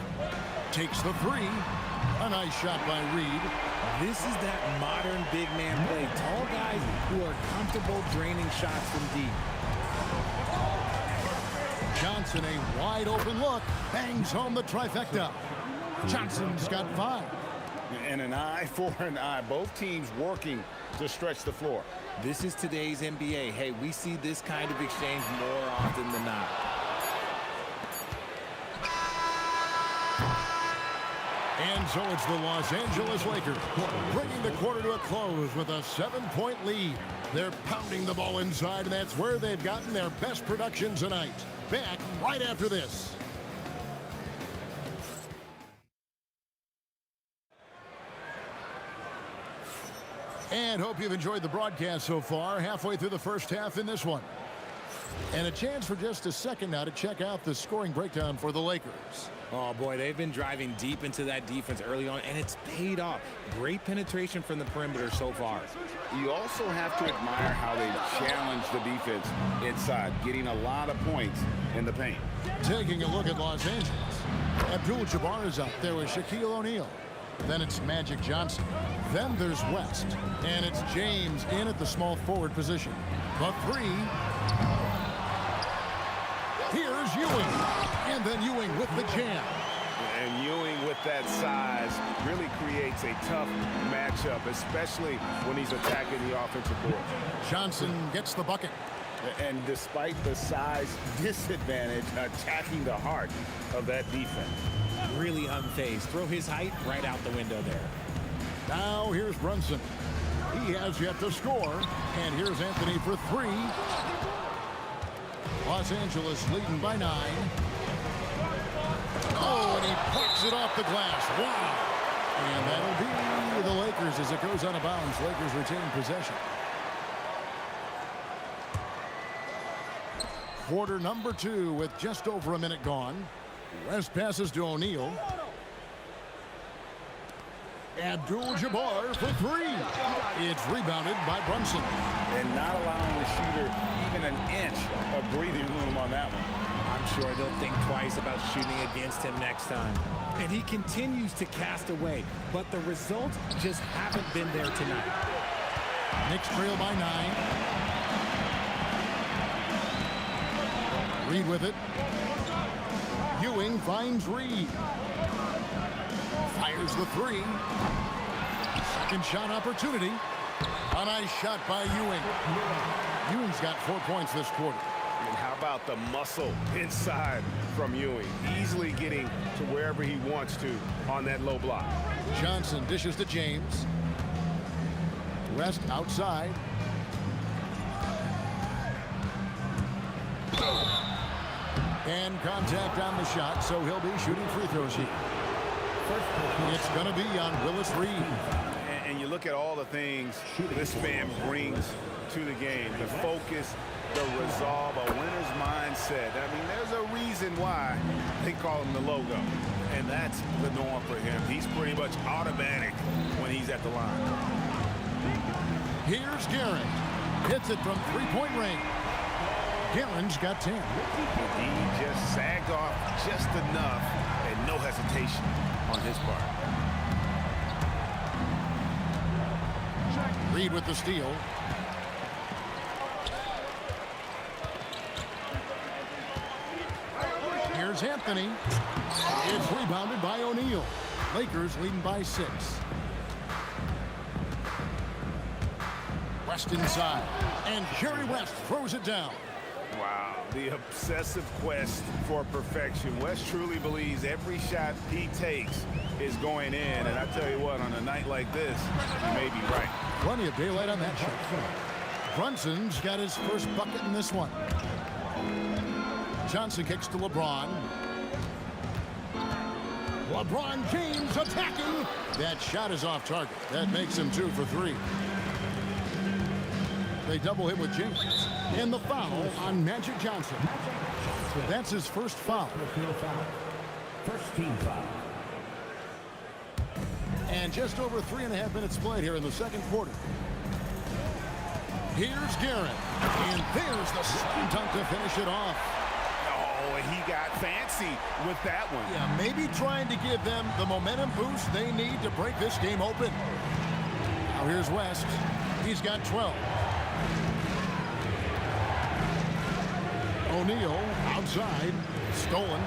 Speaker 3: Takes the 3. A nice shot by Reed.
Speaker 5: This is that modern big man play. Tall guys who are comfortable draining shots from deep.
Speaker 3: Johnson, a wide open look, bangs home the trifecta. Johnson's got 5.
Speaker 11: And an eye for an eye. Both teams working to stretch the floor.
Speaker 5: This is today's NBA. Hey, we see this kind of exchange more often than not.
Speaker 3: And so it's the Los Angeles Lakers bringing the quarter to a close with a 7-point lead. They're pounding the ball inside, and that's where they've gotten their best production tonight. Back right after this. And hope you've enjoyed the broadcast so far. Halfway through the first half in this one. And a chance for just a second now to check out the scoring breakdown for the Lakers.
Speaker 5: Oh, boy, they've been driving deep into that defense early on, and it's paid off. Great penetration from the perimeter so far.
Speaker 11: You also have to admire how they challenge the defense inside, getting a lot of points in the paint.
Speaker 3: Taking a look at Los Angeles. Abdul-Jabbar is up there with Shaquille O'Neal. Then it's Magic Johnson. Then there's West. And it's James in at the small forward position. The 3. Here's Ewing. And then Ewing with the jam.
Speaker 4: And Ewing with that size really creates a tough matchup, especially when he's attacking the offensive board.
Speaker 3: Johnson gets the bucket.
Speaker 11: And despite the size disadvantage, attacking the heart of that defense.
Speaker 5: Really unfazed. Throw his height right out the window there.
Speaker 3: Now here's Brunson. He He has yet to score. And here's Anthony for three. Los Angeles leading by 9. Oh, and he plucks it off the glass. Wow. And that'll be the Lakers as it goes out of bounds. Lakers retain possession. Quarter number 2 with just over a minute gone. West passes to O'Neal. Abdul-Jabbar for three. It's rebounded by Brunson.
Speaker 11: And not allowing the shooter even an inch of breathing room on that one.
Speaker 5: I'm sure they'll think twice about shooting against him next time. And he continues to cast away, but the results just haven't been there tonight.
Speaker 3: Knicks trail by 9. Reed with it. Ewing finds Reed. Fires the three. Second shot opportunity. A nice shot by Ewing. Ewing's got 4 points this quarter.
Speaker 4: And how about the muscle inside from Ewing? Easily getting to wherever he wants to on that low block.
Speaker 3: Johnson dishes to James. West outside. And contact on the shot, so he'll be shooting free throws here. It's going to be on Willis Reed.
Speaker 4: And you look at all the things this man brings to the game. The focus, the resolve, a winner's mindset. I mean, there's a reason why they call him the logo. And that's the norm for him. He's pretty much automatic when he's at the line.
Speaker 3: Here's Garrett. Hits it from three-point range. Garrett's got 10.
Speaker 4: He just sagged off just enough and no hesitation on his part.
Speaker 3: Reed with the steal. Here's Anthony. It's rebounded by O'Neal. Lakers leading by 6. West inside. And Jerry West throws it down.
Speaker 4: Wow, the obsessive quest for perfection. West truly believes every shot he takes is going in. And I tell you what, on a night like this, he may be right.
Speaker 3: Plenty of daylight on that shot. Brunson's got his first bucket in this one. Johnson kicks to LeBron. LeBron James attacking. That shot is off target. That makes him 2 for 3. They double him with James. And the foul on Magic Johnson. That's his first foul.
Speaker 6: First team foul.
Speaker 3: And just over 3.5 minutes played here in the second quarter. Here's Garrett. And there's the slam dunk to finish it off.
Speaker 4: Oh, and he got fancy with that one.
Speaker 3: Yeah, maybe trying to give them the momentum boost they need to break this game open. Now here's West. He's got 12. O'Neal outside. Stolen.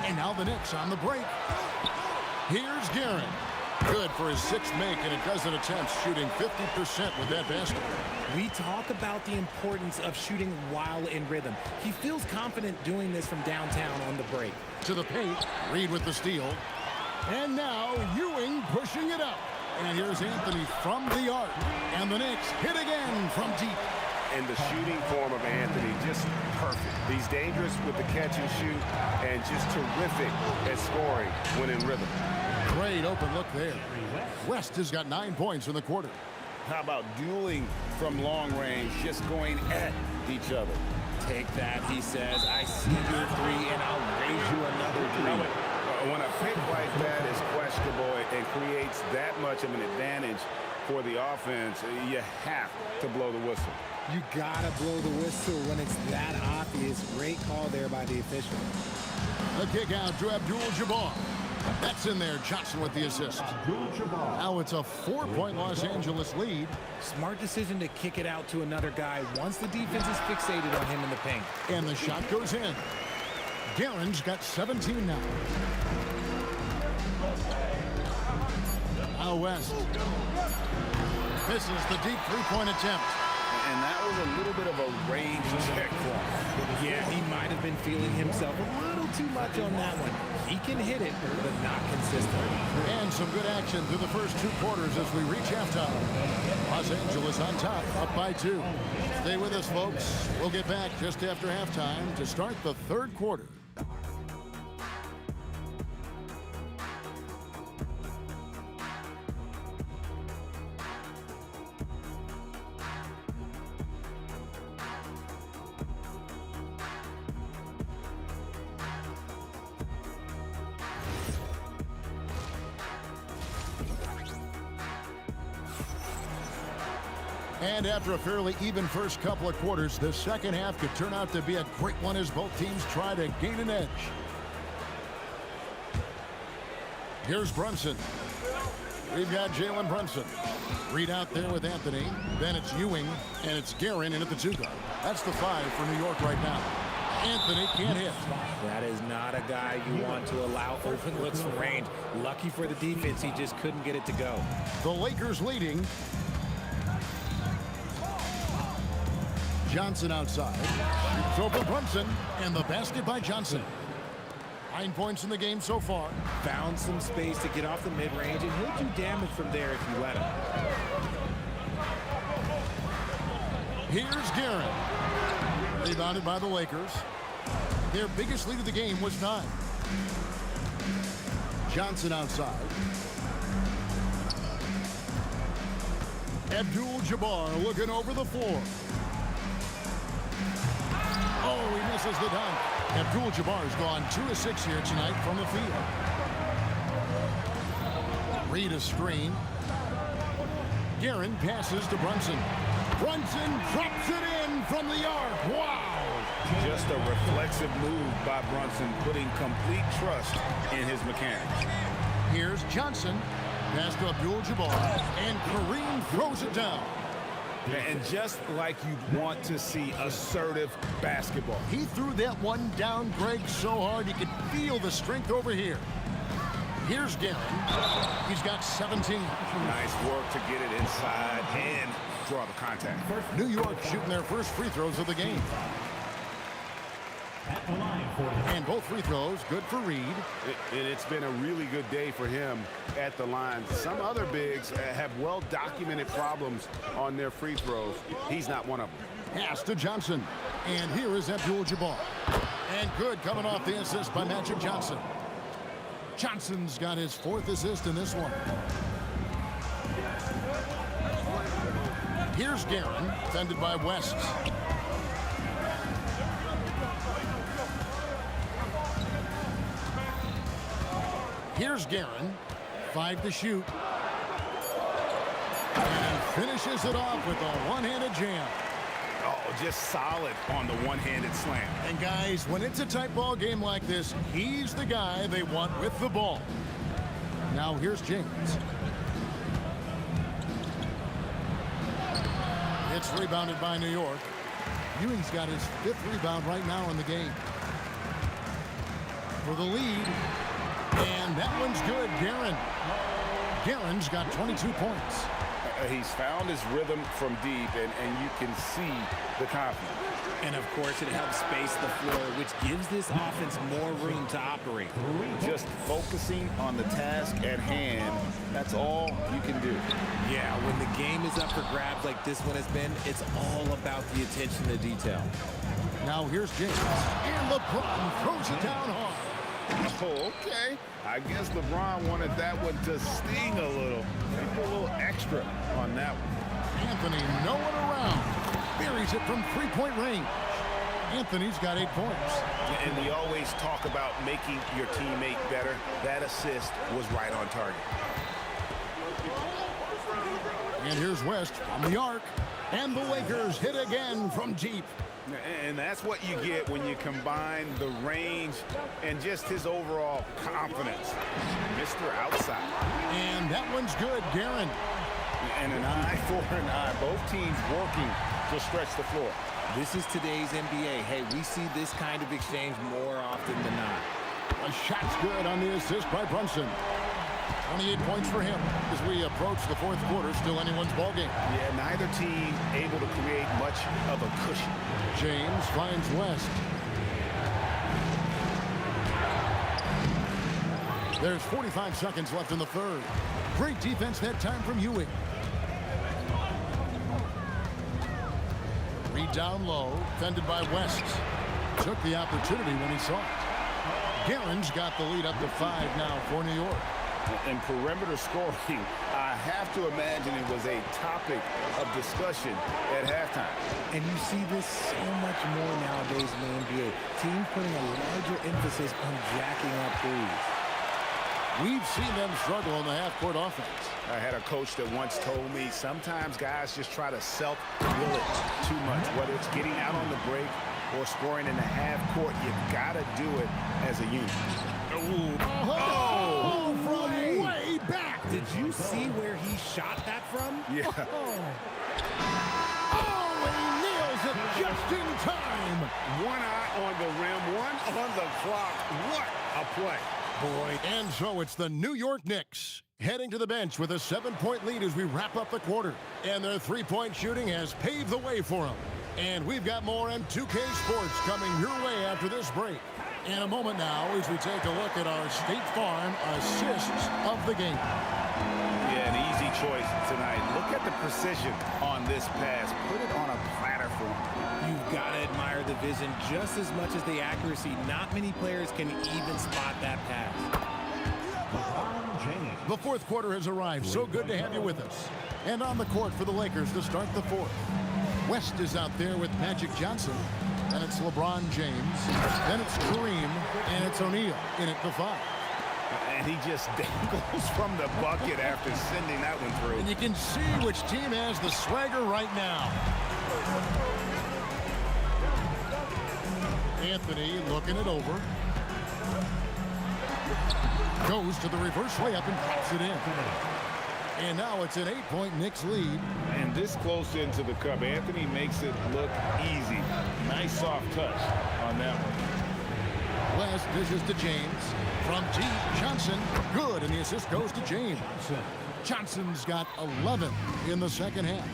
Speaker 3: And now the Knicks on the break. Here's Garrett. Good for his 6th make and a dozen attempts, shooting 50% with that basket.
Speaker 5: We talk about the importance of shooting while in rhythm. He feels confident doing this from downtown on the break.
Speaker 3: To the paint, Reed with the steal. And now Ewing pushing it up. And here's Anthony from the arc. And the Knicks hit again from deep.
Speaker 4: And the shooting form of Anthony, just perfect. He's dangerous with the catch and shoot and just terrific at scoring when in rhythm.
Speaker 3: Great open look there. West has got 9 points in the quarter.
Speaker 11: How about dueling from long range, just going at each other?
Speaker 5: Take that, he says. I see your 3 and I'll raise you another 3.
Speaker 4: When a pick like that is questionable and creates that much of an advantage for the offense, you have to blow the whistle.
Speaker 5: You gotta blow the whistle when it's that obvious. Great call there by the official.
Speaker 3: A kick out to Abdul-Jabbar. That's in there. Johnson with the assist. Now it's a 4-point Los Angeles lead.
Speaker 5: Smart decision to kick it out to another guy once the defense is fixated on him in the paint.
Speaker 3: And the shot goes in. Guerin's got 17 now. Now West. This is the deep 3-point attempt.
Speaker 11: And that was a little bit of a range check for him.
Speaker 5: Yeah, he might have been feeling himself a little too much on that one. He can hit it, but not consistently.
Speaker 3: And some good action through the first 2 quarters as we reach halftime. Los Angeles on top, up by 2. Stay with us, folks. We'll get back just after halftime to start the 3rd quarter. And after a fairly even first couple of quarters, the second half could turn out to be a great one as both teams try to gain an edge. Here's Brunson. We've got Jalen Brunson. Reed out there with Anthony. Then it's Ewing, and it's Guerin in at the 2 guard. That's the 5 for New York right now. Anthony can't hit.
Speaker 5: That is not a guy you want to allow open looks from range. Lucky for the defense, he just couldn't get it to go.
Speaker 3: The Lakers leading. Johnson outside. Shoots over Brunson, and the basket by Johnson. 9 points in the game so far.
Speaker 5: Found some space to get off the mid-range, and he'll do damage from there if you let him.
Speaker 3: Here's Guerin. Rebounded by the Lakers. Their biggest lead of the game was 9. Johnson outside. Abdul-Jabbar looking over the floor. Oh, he misses the dunk. Abdul-Jabbar's gone 2 of 6 here tonight from the field. Reed a screen. Guerin passes to Brunson. Brunson drops it in from the arc. Wow!
Speaker 11: Just a reflexive move by Brunson, putting complete trust in his mechanics.
Speaker 3: Here's Johnson. Pass to Abdul-Jabbar. And Kareem throws it down.
Speaker 11: And just like you'd want to see assertive basketball.
Speaker 3: He threw that one down, Greg, so hard you could feel the strength over here. Here's Guerin. He's got 17.
Speaker 11: Nice work to get it inside and draw the contact.
Speaker 3: New York shooting their first free throws of the game. And both free throws good for Reed.
Speaker 4: It's been a really good day for him at the line. Some other bigs have well-documented problems on their free throws. He's not one of them.
Speaker 3: Pass to Johnson. And here is Abdul-Jabbar. And good coming off the assist by Magic Johnson. Johnson's got his 4th assist in this one. Here's Guerin, defended by West. Here's Guerin, 5 to shoot. And finishes it off with a one-handed jam.
Speaker 11: Oh, just solid on the one-handed slam.
Speaker 3: And guys, when it's a tight ball game like this, he's the guy they want with the ball. Now here's James. It's rebounded by New York. Ewing's got his 5th rebound right now in the game. For the lead. And that one's good, Guerin. Guerin's got 22 points.
Speaker 11: He's found his rhythm from deep, and you can see the confidence.
Speaker 5: And, of course, it helps space the floor, which gives this offense more room to operate.
Speaker 11: Just focusing on the task at hand, that's all you can do.
Speaker 5: Yeah, when the game is up for grabs like this one has been, it's all about the attention to detail.
Speaker 3: Now here's James. And LeBron throws it down hard.
Speaker 11: Oh, okay. I guess LeBron wanted that one to sting a little. Maybe a little extra on that one.
Speaker 3: Anthony nowhere around. Buries it from 3-point range. Anthony's got 8 points.
Speaker 11: And we always talk about making your teammate better. That assist was right on target.
Speaker 3: And here's West from the arc. And the Lakers hit again from deep.
Speaker 11: And that's what you get when you combine the range and just his overall confidence. Mr. Outside.
Speaker 3: And that one's good, Guerin.
Speaker 11: And an eye for an eye. Both teams working to stretch the floor.
Speaker 5: This is today's NBA. Hey, we see this kind of exchange more often than not.
Speaker 3: A shot's good on the assist by Brunson. 28 points for him as we approach the 4th quarter. Still anyone's ball game.
Speaker 11: Yeah, neither team able to create much of a cushion.
Speaker 3: James finds West. There's 45 seconds left in the third. Great defense that time from Ewing. Reed down low, fended by West. Took the opportunity when he saw it. Guerin's got the lead up to 5 now for New York.
Speaker 11: And perimeter scoring, I have to imagine it was a topic of discussion at halftime.
Speaker 5: And you see this so much more nowadays in the NBA. Teams putting a larger emphasis on jacking up threes.
Speaker 3: We've seen them struggle on the half-court offense.
Speaker 11: I had a coach that once told me sometimes guys just try to self-will it too much, whether it's getting out on the break or scoring in the half-court. You got to do it as a unit.
Speaker 3: Oh, from way back.
Speaker 5: Did you see where he shot that from?
Speaker 11: Yeah.
Speaker 3: Oh, and he nails it just in time.
Speaker 11: One eye on the rim, one on the clock. What a play.
Speaker 3: Boy. And so it's the New York Knicks heading to the bench with a 7-point lead as we wrap up the quarter. And their three-point shooting has paved the way for them. And we've got more M2K Sports coming your way after this break. In a moment now as we take a look at our State Farm assists of the game.
Speaker 11: Yeah, an easy choice tonight. Look at the precision on this pass. Put it on a platter for him.
Speaker 5: You've got to admire the vision just as much as the accuracy. Not many players can even spot that pass.
Speaker 3: The fourth quarter has arrived. So good to have you with us. And on the court for the Lakers to start the fourth. West is out there with Magic Johnson. And it's LeBron James. Then it's Kareem. And it's O'Neal in at the 5.
Speaker 11: And he just dangles from the bucket after sending that one through.
Speaker 3: And you can see which team has the swagger right now. Anthony looking it over. Goes to the reverse layup and pops it in. And now it's an 8-point Knicks lead.
Speaker 11: And this close into the cup, Anthony makes it look easy. Nice soft touch on that one.
Speaker 3: West dishes to James. From T. Johnson. Good, and the assist goes to James. Johnson's got 11 in the second half.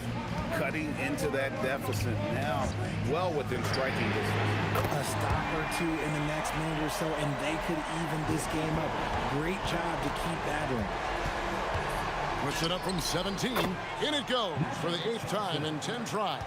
Speaker 11: Cutting into that deficit now, well within striking distance.
Speaker 5: A stop or two in the next minute or so, and they could even this game up. Great job to keep that in.
Speaker 3: Puts it up from 17. In it goes for the 8th time in 10 tries.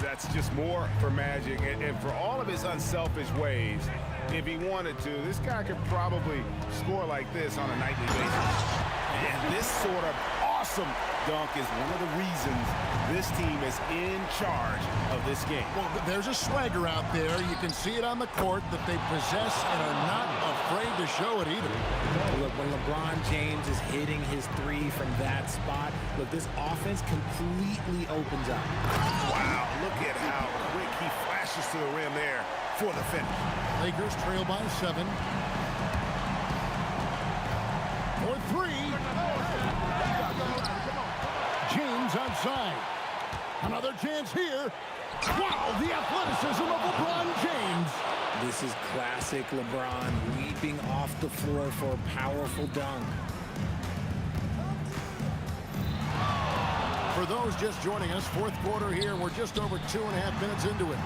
Speaker 11: That's just more for Magic. And for all of his unselfish ways, if he wanted to, this guy could probably score like this on a nightly basis. And this sort of awesome dunk is one of the reasons this team is in charge of this game.
Speaker 3: Well, there's a swagger out there. You can see it on the court that they possess and are not afraid to show it either.
Speaker 5: Look, when LeBron James is hitting his three from that spot, look, this offense completely opens up.
Speaker 11: Wow, look at how quick he flashes to the rim there for the finish.
Speaker 3: Lakers trail by 7. For 3. James outside. Another chance here. Wow, the athleticism of LeBron James.
Speaker 5: This is classic LeBron, leaping off the floor for a powerful dunk.
Speaker 3: For those just joining us, fourth quarter here. We're just over 2.5 minutes into it.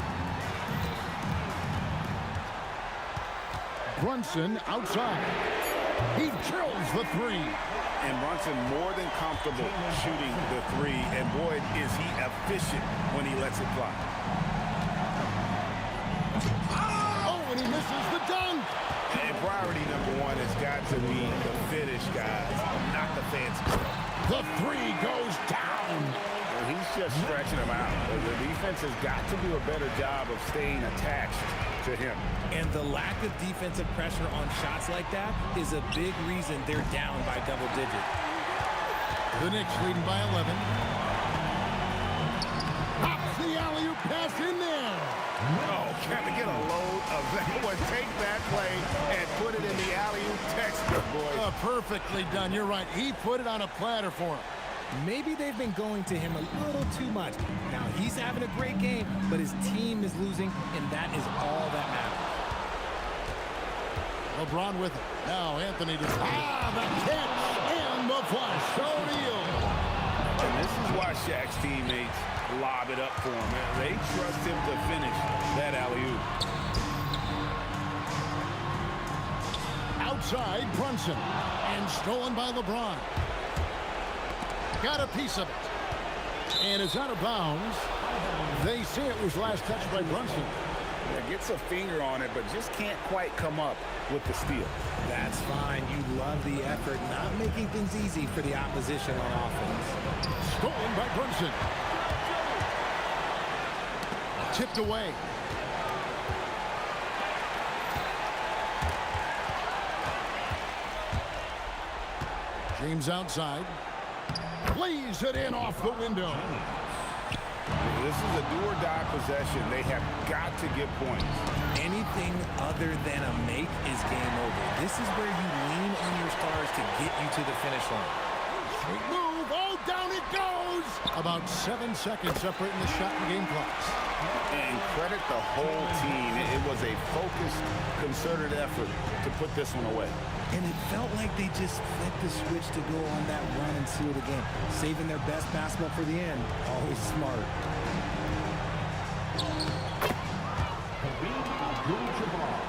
Speaker 3: Brunson outside. He drills the 3.
Speaker 11: And Brunson more than comfortable shooting the 3. And boy, is he efficient when he lets it fly.
Speaker 3: Oh, and he misses the dunk.
Speaker 11: And priority number 1 has got to be the finish, guys, not the fancy stuff.
Speaker 3: The 3 goes down.
Speaker 11: Well, he's just stretching him out. The defense has got to do a better job of staying attached to him.
Speaker 5: And the lack of defensive pressure on shots like that is a big reason they're down by double digits.
Speaker 3: The Knicks leading by 11. Pops the alley-oop pass in there.
Speaker 11: Oh, can we get a load of that one? Take that play and put it in the alley-oop textbook, boys.
Speaker 3: Perfectly done. You're right. He put it on a platter for him.
Speaker 5: Maybe they've been going to him a little too much. Now, he's having a great game, but his team is losing, and that is all that matters.
Speaker 3: LeBron with it. Now Anthony to the catch and the flush. O'Neal.
Speaker 11: And this is why Shaq's teammates lob it up for him. They trust him to finish that alley-oop.
Speaker 3: outside, Brunson. And stolen by LeBron. Got a piece of it. And it's out of bounds. They say it was last touched by Brunson.
Speaker 11: Yeah, gets a finger on it, but just can't quite come up with the steal.
Speaker 5: That's fine. You love the effort, not making things easy for the opposition on offense.
Speaker 3: Stolen by Brunson. Tipped away. James outside. Lays it in off the window.
Speaker 11: This is a do-or-die possession. They have got to get points.
Speaker 5: Anything other than a make is game over. This is where you lean on your stars to get you to the finish line.
Speaker 3: Sweet move. Oh, down it goes. About 7 seconds separating the shot and game clocks.
Speaker 11: And credit the whole team. It was a focused, concerted effort to put this one away.
Speaker 5: And it felt like they just flipped the switch to go on that run and seal the game. Saving their best basketball for the end. Always smart.
Speaker 2: We'll be right back.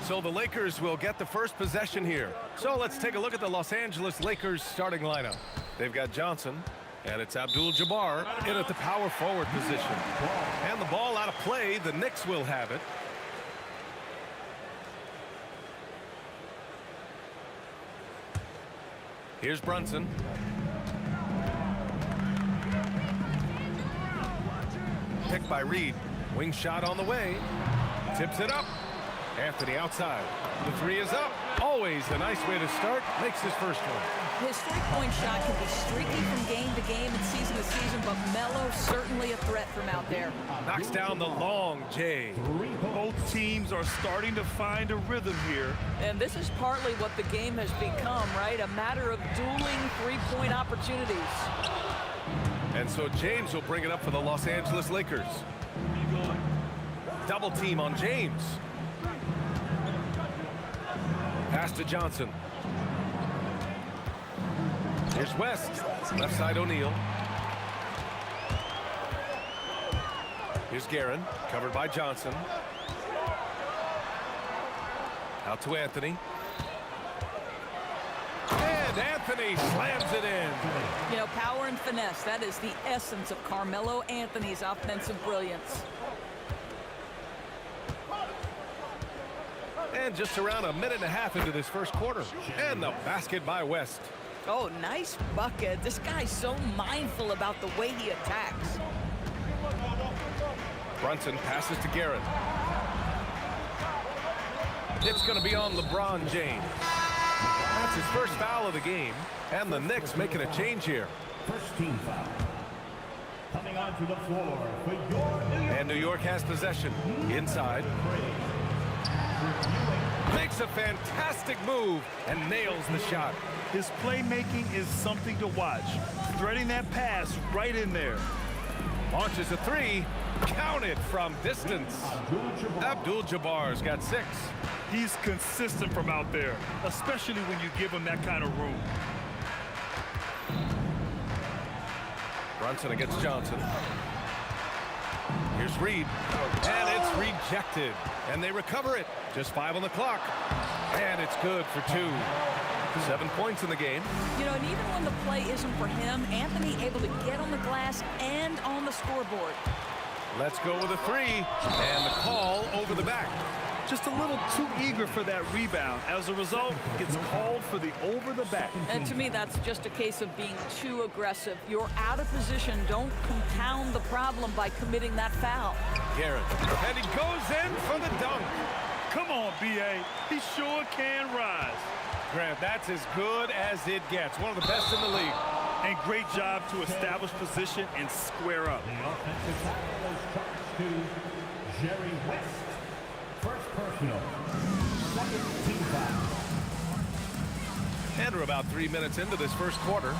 Speaker 7: so the Lakers will get the first possession here. So let's take a look at the Los Angeles Lakers starting lineup. They've got Johnson, and it's Abdul-Jabbar in at the power forward position. And the ball out of play. The Knicks will have it. Here's Brunson. Picked by Reed. Wing shot on the way. Tips it up. Anthony outside. The three is up. Always a nice way to start. Makes his first one.
Speaker 8: His three-point shot can be streaky from game to game and season to season, but Melo certainly a threat from out there.
Speaker 7: Knocks down the long J.
Speaker 13: Both teams are starting to find a rhythm here.
Speaker 8: And this is partly what the game has become, right? A matter of dueling three-point opportunities.
Speaker 7: And so James will bring it up for the Los Angeles Lakers. Double team on James. Pass to Johnson. Here's West. Left side O'Neal. Here's Guerin. Covered by Johnson. Out to Anthony. And Anthony slams it in.
Speaker 8: You know, power and finesse. That is the essence of Carmelo Anthony's offensive brilliance.
Speaker 7: And just around a minute and a half into this first quarter. And the basket by West.
Speaker 8: Oh, nice bucket. This guy's so mindful about the way he attacks.
Speaker 7: Brunson passes to Guerin. It's going to be on LeBron James. That's his first foul of the game. And the Knicks making a change here.
Speaker 6: First team foul. Coming onto the floor for your New York.
Speaker 7: And New York has possession. Inside. Makes a fantastic move and nails the shot.
Speaker 13: His playmaking is something to watch. Threading that pass right in there.
Speaker 7: Launches a three. Counted from distance. Abdul-Jabbar's got 6.
Speaker 13: He's consistent from out there, especially when you give him that kind of room.
Speaker 7: Brunson against Johnson. Here's Reed. And it's rejected. And they recover it. Just 5 on the clock. And it's good for 2. 7 points in the game.
Speaker 8: You know, and even when the play isn't for him, Anthony able to get on the glass and on the scoreboard.
Speaker 7: Let's go with a 3. And the call over the back.
Speaker 13: Just a little too eager for that rebound. As a result, gets called for the over the back.
Speaker 8: And to me, that's just a case of being too aggressive. You're out of position. Don't compound the problem by committing that foul.
Speaker 7: Guerin. And he goes in for the dunk.
Speaker 13: Come on, B.A. He sure can rise.
Speaker 7: Grant, that's as good as it gets. One of the best in the league.
Speaker 13: And great job to establish position and square up.
Speaker 6: The offensive foul goes charged to Jerry West. First personal. Second team foul.
Speaker 7: And we're about 3 minutes into this first quarter.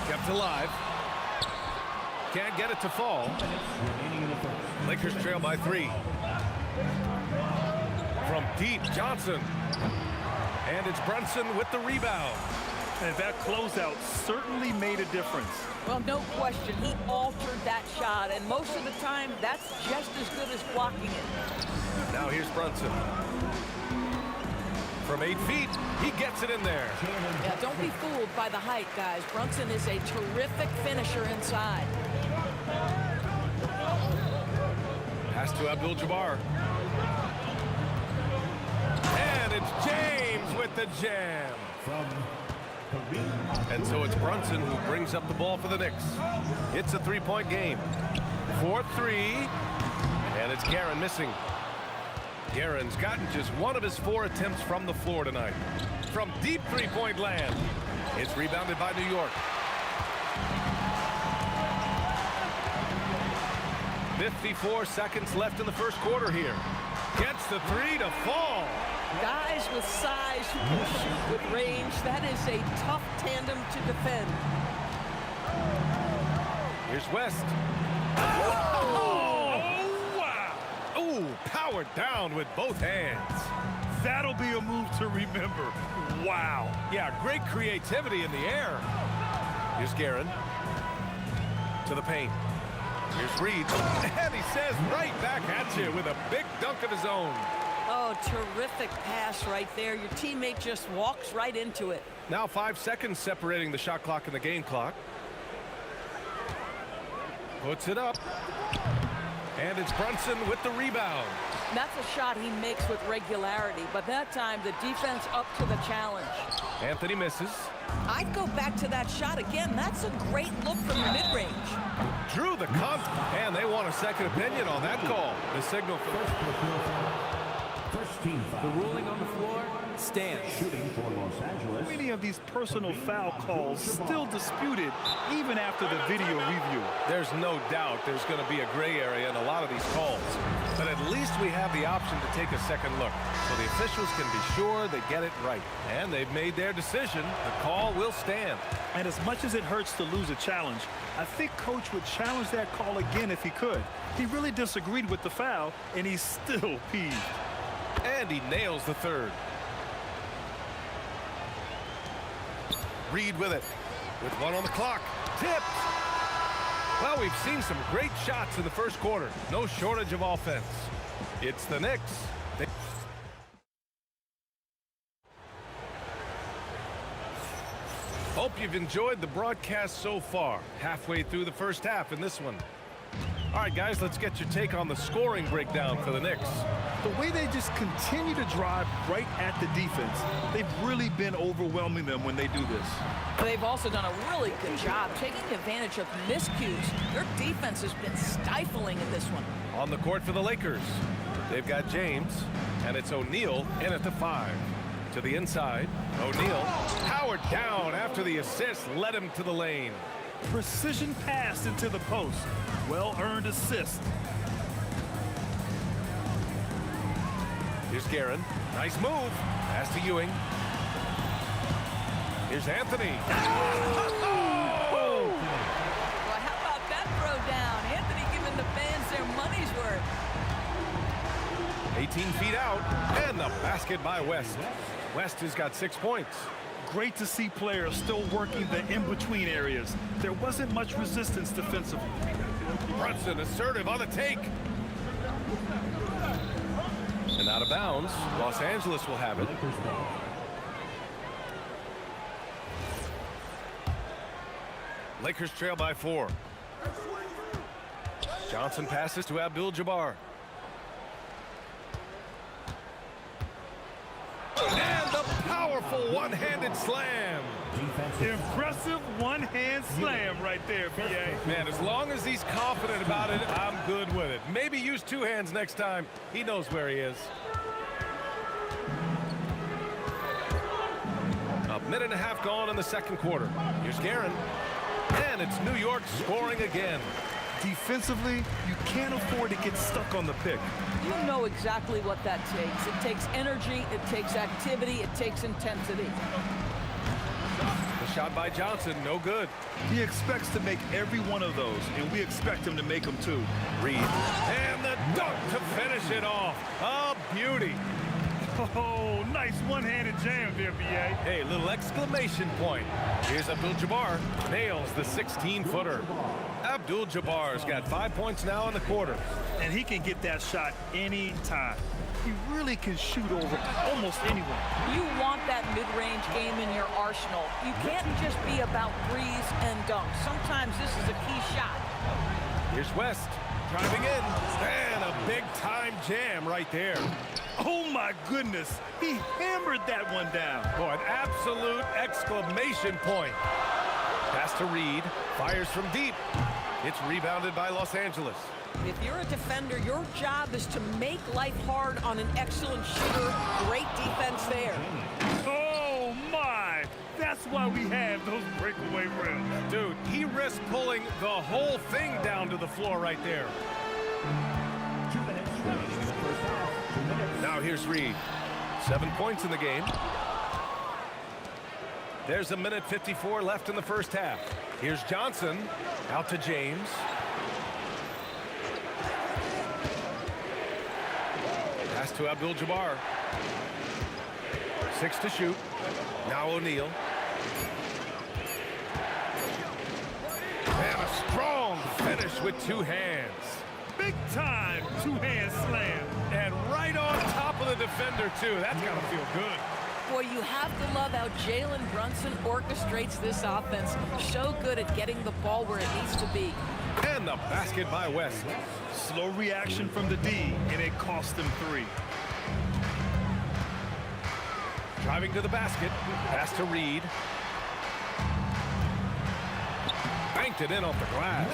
Speaker 7: Kept alive. Can't get it to fall. Lakers trail by 3. From deep, Johnson. And it's Brunson with the rebound.
Speaker 13: And that closeout certainly made a difference.
Speaker 8: Well, no question. He altered that shot, and most of the time, that's just as good as blocking it.
Speaker 7: Now here's Brunson. From 8 feet, he gets it in there.
Speaker 8: Yeah, don't be fooled by the height, guys. Brunson is a terrific finisher inside.
Speaker 7: Pass to Abdul-Jabbar. And it's James with the jam. And so it's Brunson who brings up the ball for the Knicks. It's a 3-point game. 4-3. And it's Guerin missing. Guerin's gotten just 1 of his 4 attempts from the floor tonight. From deep 3-point land. It's rebounded by New York. 54 seconds left in the first quarter here. Gets the 3 to fall.
Speaker 8: Guys with size who can shoot with range, that is a tough tandem to defend.
Speaker 7: Here's West. Oh, wow. Ooh, powered down with both hands.
Speaker 13: That'll be a move to remember. Wow.
Speaker 7: Yeah, great creativity in the air. Here's Guerin. To the paint. Here's Reed. And he says right back at you with a big dunk of his own.
Speaker 8: Oh, terrific pass right there. Your teammate just walks right into it.
Speaker 7: Now 5 seconds separating the shot clock and the game clock. Puts it up. And it's Brunson with the rebound.
Speaker 8: That's a shot he makes with regularity, but that time the defense up to the challenge.
Speaker 7: Anthony misses.
Speaker 8: I'd go back to that shot again. That's a great look from the mid-range.
Speaker 7: Drew the and they want a second opinion on that call. The signal for
Speaker 6: First team foul.
Speaker 5: The ruling on the floor stands.
Speaker 6: Shooting for Los Angeles.
Speaker 13: Many of these personal foul calls still disputed even after the video review.
Speaker 7: There's no doubt there's going to be a gray area in a lot of these calls. But at least we have the option to take a second look. So the officials can be sure they get it right. And they've made their decision. The call will stand.
Speaker 13: And as much as it hurts to lose a challenge, I think Coach would challenge that call again if he could. He really disagreed with the foul, and he's still peeved.
Speaker 7: And he nails the third. Reed with it. With 1 on the clock. Tipped. Well, we've seen some great shots in the first quarter. No shortage of offense. It's the Knicks. Hope you've enjoyed the broadcast so far. Halfway through the first half in this one. All right, guys, let's get your take on the scoring breakdown for the Knicks.
Speaker 13: The way they just continue to drive right at the defense, they've really been overwhelming them when they do this.
Speaker 8: They've also done a really good job taking advantage of miscues. Their defense has been stifling in this one.
Speaker 7: On the court for the Lakers, they've got James, and it's O'Neal in at the 5. To the inside, O'Neal powered down after the assist led him to the lane.
Speaker 13: Precision pass into the post. Well-earned assist.
Speaker 7: Here's Guerin. Nice move. Pass to Ewing. Here's Anthony.
Speaker 8: Well, how about that throw down? Anthony giving the fans their money's worth.
Speaker 7: 18 feet out, and the basket by West. West has got 6 points.
Speaker 13: Great to see players still working the in-between areas. There wasn't much resistance defensively.
Speaker 7: Brunson assertive on the take. And out of bounds, Los Angeles will have it. Lakers trail by 4. Johnson passes to Abdul-Jabbar. And the powerful one-handed slam.
Speaker 13: Impressive one-hand slam right there, B.A.
Speaker 7: Man, as long as he's confident about it, I'm good with it. Maybe use 2 hands next time. He knows where he is. A minute and a half gone in the second quarter. Here's Guerin. And it's New York scoring again.
Speaker 13: Defensively, you can't afford to get stuck on the pick.
Speaker 8: You know exactly what that takes. It takes energy, it takes activity, it takes intensity.
Speaker 7: The shot by Johnson, no good.
Speaker 13: He expects to make every one of those, and we expect him to make them too.
Speaker 7: Reed. And the dunk to finish it off. A beauty.
Speaker 13: Oh, nice one-handed jam there, B.A.
Speaker 7: Hey, little exclamation point. Here's Abdul-Jabbar. Nails the 16-footer. Abdul-Jabbar's got 5 points now in the quarter.
Speaker 13: And he can get that shot anytime. He really can shoot over almost anyone.
Speaker 8: You want that mid-range game in your arsenal. You can't just be about threes and dunks. Sometimes this is a key shot.
Speaker 7: Here's West driving in. And a big-time jam right there.
Speaker 13: Oh, my goodness. He hammered that one down.
Speaker 7: Boy, an absolute exclamation point. Pass to Reed. Fires from deep. It's rebounded by Los Angeles.
Speaker 8: If you're a defender, your job is to make life hard on an excellent shooter. Great defense there.
Speaker 13: Oh, my. That's why we have those breakaway rims.
Speaker 7: Dude, he risked pulling the whole thing down to the floor right there.
Speaker 6: 2 minutes remaining in the first half. 2 minutes.
Speaker 7: Now here's Reed. 7 points in the game. There's a minute 54 left in the first half. Here's Johnson. Out to James. Pass to Abdul-Jabbar. 6 to shoot. Now O'Neal. And a strong finish with 2 hands.
Speaker 13: Big time two-hand slam.
Speaker 7: And right on top of the defender, too. That's got to feel good.
Speaker 8: Boy, you have to love how Jalen Brunson orchestrates this offense. So good at getting the ball where it needs to be.
Speaker 7: And the basket by West.
Speaker 13: Slow reaction from the D, and it cost him 3.
Speaker 7: Driving to the basket. Pass to Reed. Banked it in off the glass.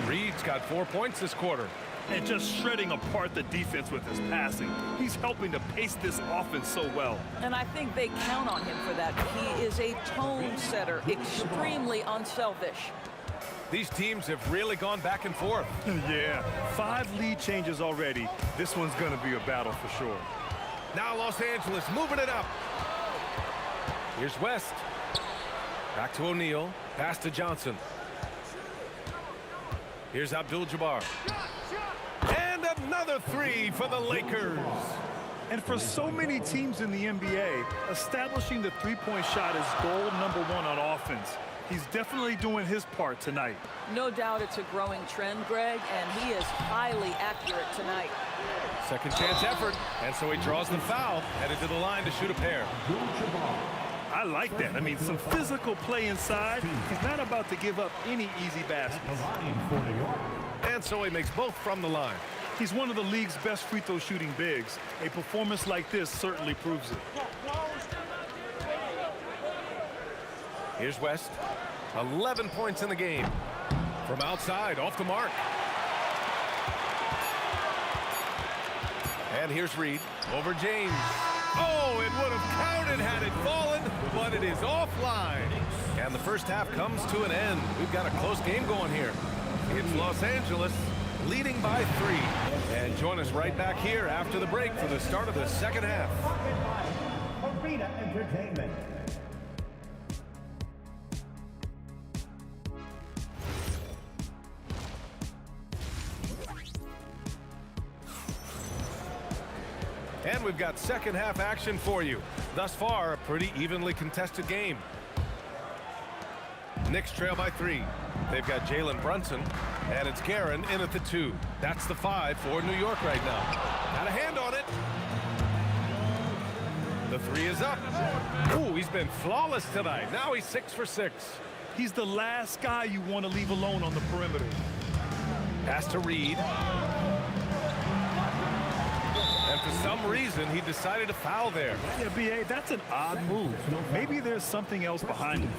Speaker 7: Reed's got 4 points this quarter.
Speaker 13: And just shredding apart the defense with his passing. He's helping to pace this offense so well.
Speaker 8: And I think they count on him for that. He is a tone setter, extremely unselfish.
Speaker 7: These teams have really gone back and forth.
Speaker 13: Yeah, 5 lead changes already. This one's going to be a battle for sure.
Speaker 7: Now Los Angeles moving it up. Here's West. Back to O'Neal. Pass to Johnson. Here's Abdul-Jabbar. And another 3 for the Lakers.
Speaker 13: And for so many teams in the NBA, establishing the three-point shot is goal number 1 on offense. He's definitely doing his part tonight.
Speaker 8: No doubt it's a growing trend, Greg, and he is highly accurate tonight.
Speaker 7: Second chance effort, and so he draws the foul, headed to the line to shoot a pair.
Speaker 13: I like that. I mean, some physical play inside. He's not about to give up any easy baskets.
Speaker 7: And so he makes both from the line.
Speaker 13: He's one of the league's best free throw shooting bigs. A performance like this certainly proves it.
Speaker 7: Here's West. 11 points in the game. From outside, off the mark. And here's Reed over James. Oh, it would have counted had it fallen, but it is offline. And the first half comes to an end. We've got a close game going here. It's Los Angeles leading by 3. And join us right back here after the break for the start of the second half.
Speaker 6: Arena Entertainment.
Speaker 7: And we've got second half action for you. Thus far, a pretty evenly contested game. Knicks trail by 3. They've got Jalen Brunson, and it's Guerin in at the 2. That's the 5 for New York right now. Got a hand on it. The 3 is up. Ooh, he's been flawless tonight. Now he's 6 for 6.
Speaker 13: He's the last guy you want to leave alone on the perimeter.
Speaker 7: Pass to Reed. And for some reason, he decided to foul there.
Speaker 13: Yeah, B.A., that's an odd move. Maybe there's something else behind it.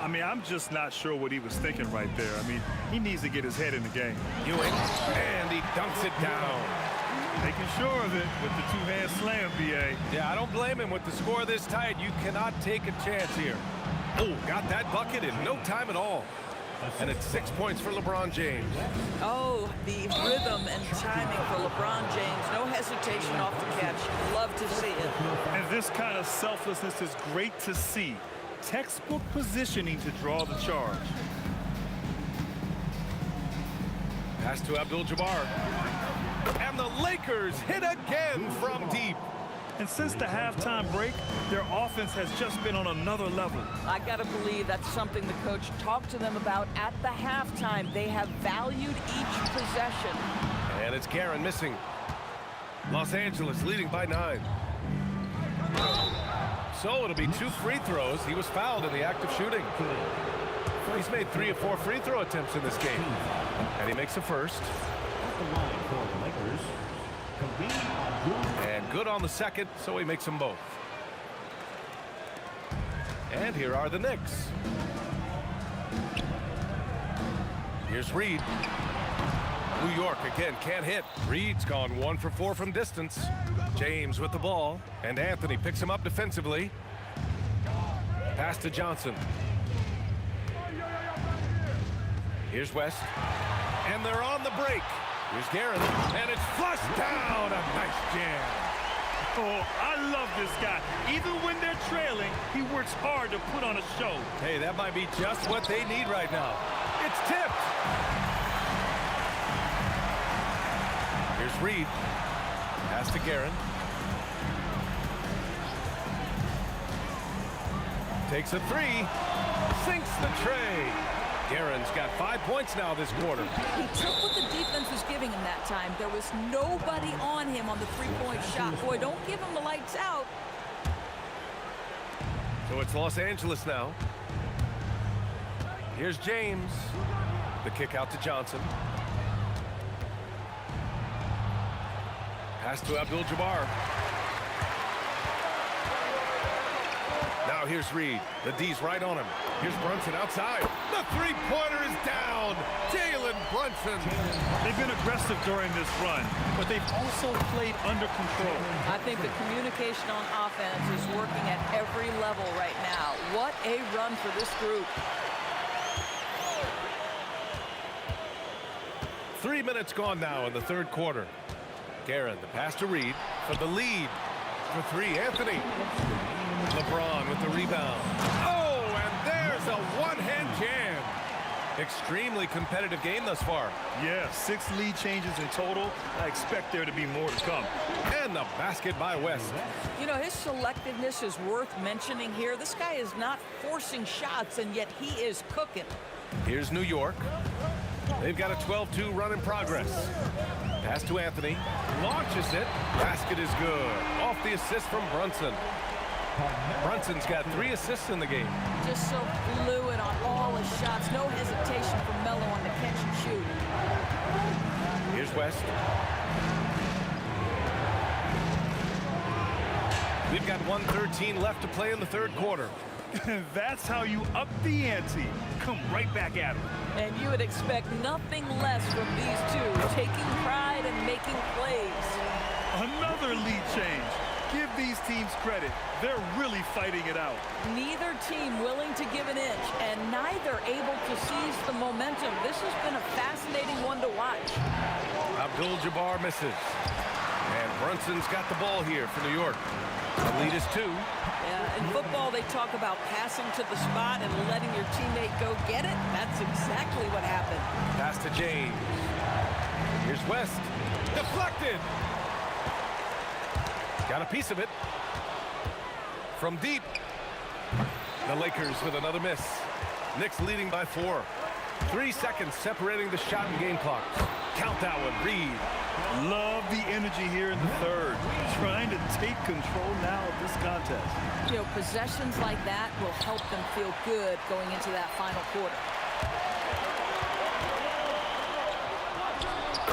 Speaker 13: I mean, I'm just not sure what he was thinking right there. I mean, he needs to get his head in the game.
Speaker 7: Ewing, and he dunks it down.
Speaker 13: Making sure of it with the two-hand slam, B.A.
Speaker 7: Yeah, I don't blame him with the score this tight. You cannot take a chance here. Oh, got that bucket in no time at all. And it's 6 points for LeBron James.
Speaker 8: Oh, the rhythm and timing for LeBron James. No hesitation off the catch. Love to see it.
Speaker 13: And this kind of selflessness is great to see. Textbook positioning to draw the charge.
Speaker 7: Pass to Abdul-Jabbar. And the Lakers hit again from deep.
Speaker 13: And since the halftime break, their offense has just been on another level.
Speaker 8: I got to believe that's something the coach talked to them about at the halftime. They have valued each possession.
Speaker 7: And it's Guerin missing. Los Angeles leading by 9. So it'll be 2 free throws. He was fouled in the act of shooting. He's made 3 or 4 free throw attempts in this game. And he makes the first. And good on the second, so he makes them both. And here are the Knicks. Here's Reed. New York again can't hit. Reed's gone 1 for 4 from distance. James with the ball, and Anthony picks him up defensively. Pass to Johnson. Here's West. And they're on the break. Here's Guerin, and it's flushed down. A nice jam.
Speaker 13: Oh, I love this guy. Even when they're trailing, he works hard to put on a show.
Speaker 7: Hey, that might be just what they need right now. It's tipped. Here's Reed. Pass to Guerin. Takes a 3. Sinks the tray. Guerin's got 5 points now this quarter.
Speaker 8: He took what the defense was giving him that time. There was nobody on him on the three-point shot. Boy, don't give him the lights out.
Speaker 7: So it's Los Angeles now. Here's James. The kick out to Johnson. Pass to Abdul-Jabbar. Now here's Reed. The D's right on him. Here's Brunson outside. The three-pointer is down. Jalen Brunson.
Speaker 13: They've been aggressive during this run, but they've also played under control.
Speaker 8: I think the communication on offense is working at every level right now. What a run for this group.
Speaker 7: 3 minutes gone now in the third quarter. Guerin, the pass to Reed for the lead. For three, Anthony. LeBron with the rebound. Oh, and there's a one-hand jam. Extremely competitive game thus far.
Speaker 13: Yeah, 6 lead changes in total. I expect there to be more to come.
Speaker 7: And the basket by West.
Speaker 8: You know, his selectiveness is worth mentioning here. This guy is not forcing shots, and yet he is cooking.
Speaker 7: Here's New York. They've got a 12-2 run in progress. Pass to Anthony. Launches it. Basket is good. Off the assist from Brunson. Brunson's got 3 assists in the game.
Speaker 8: Just so fluid on all his shots. No hesitation from Melo on the catch and shoot.
Speaker 7: Here's West. We've got 1:13 left to play in the third quarter.
Speaker 13: That's how you up the ante. Come right back at them.
Speaker 8: And you would expect nothing less from these two, taking pride and making plays.
Speaker 13: Another lead change. Give these teams credit. They're really fighting it out.
Speaker 8: Neither team willing to give an inch, and neither able to seize the momentum. This has been a fascinating one to watch.
Speaker 7: Abdul-Jabbar misses. And Brunson's got the ball here for New York. The lead is 2.
Speaker 8: Yeah, in football, they talk about passing to the spot and letting your teammate go get it. That's exactly what happened.
Speaker 7: Pass to James. Here's West. Deflected. Got a piece of it. From deep. The Lakers with another miss. Knicks leading by 4. 3 seconds separating the shot and game clock. Count that one, Reed.
Speaker 13: Love the energy here in the third. Trying to take control now of this contest.
Speaker 8: You know, possessions like that will help them feel good going into that final quarter.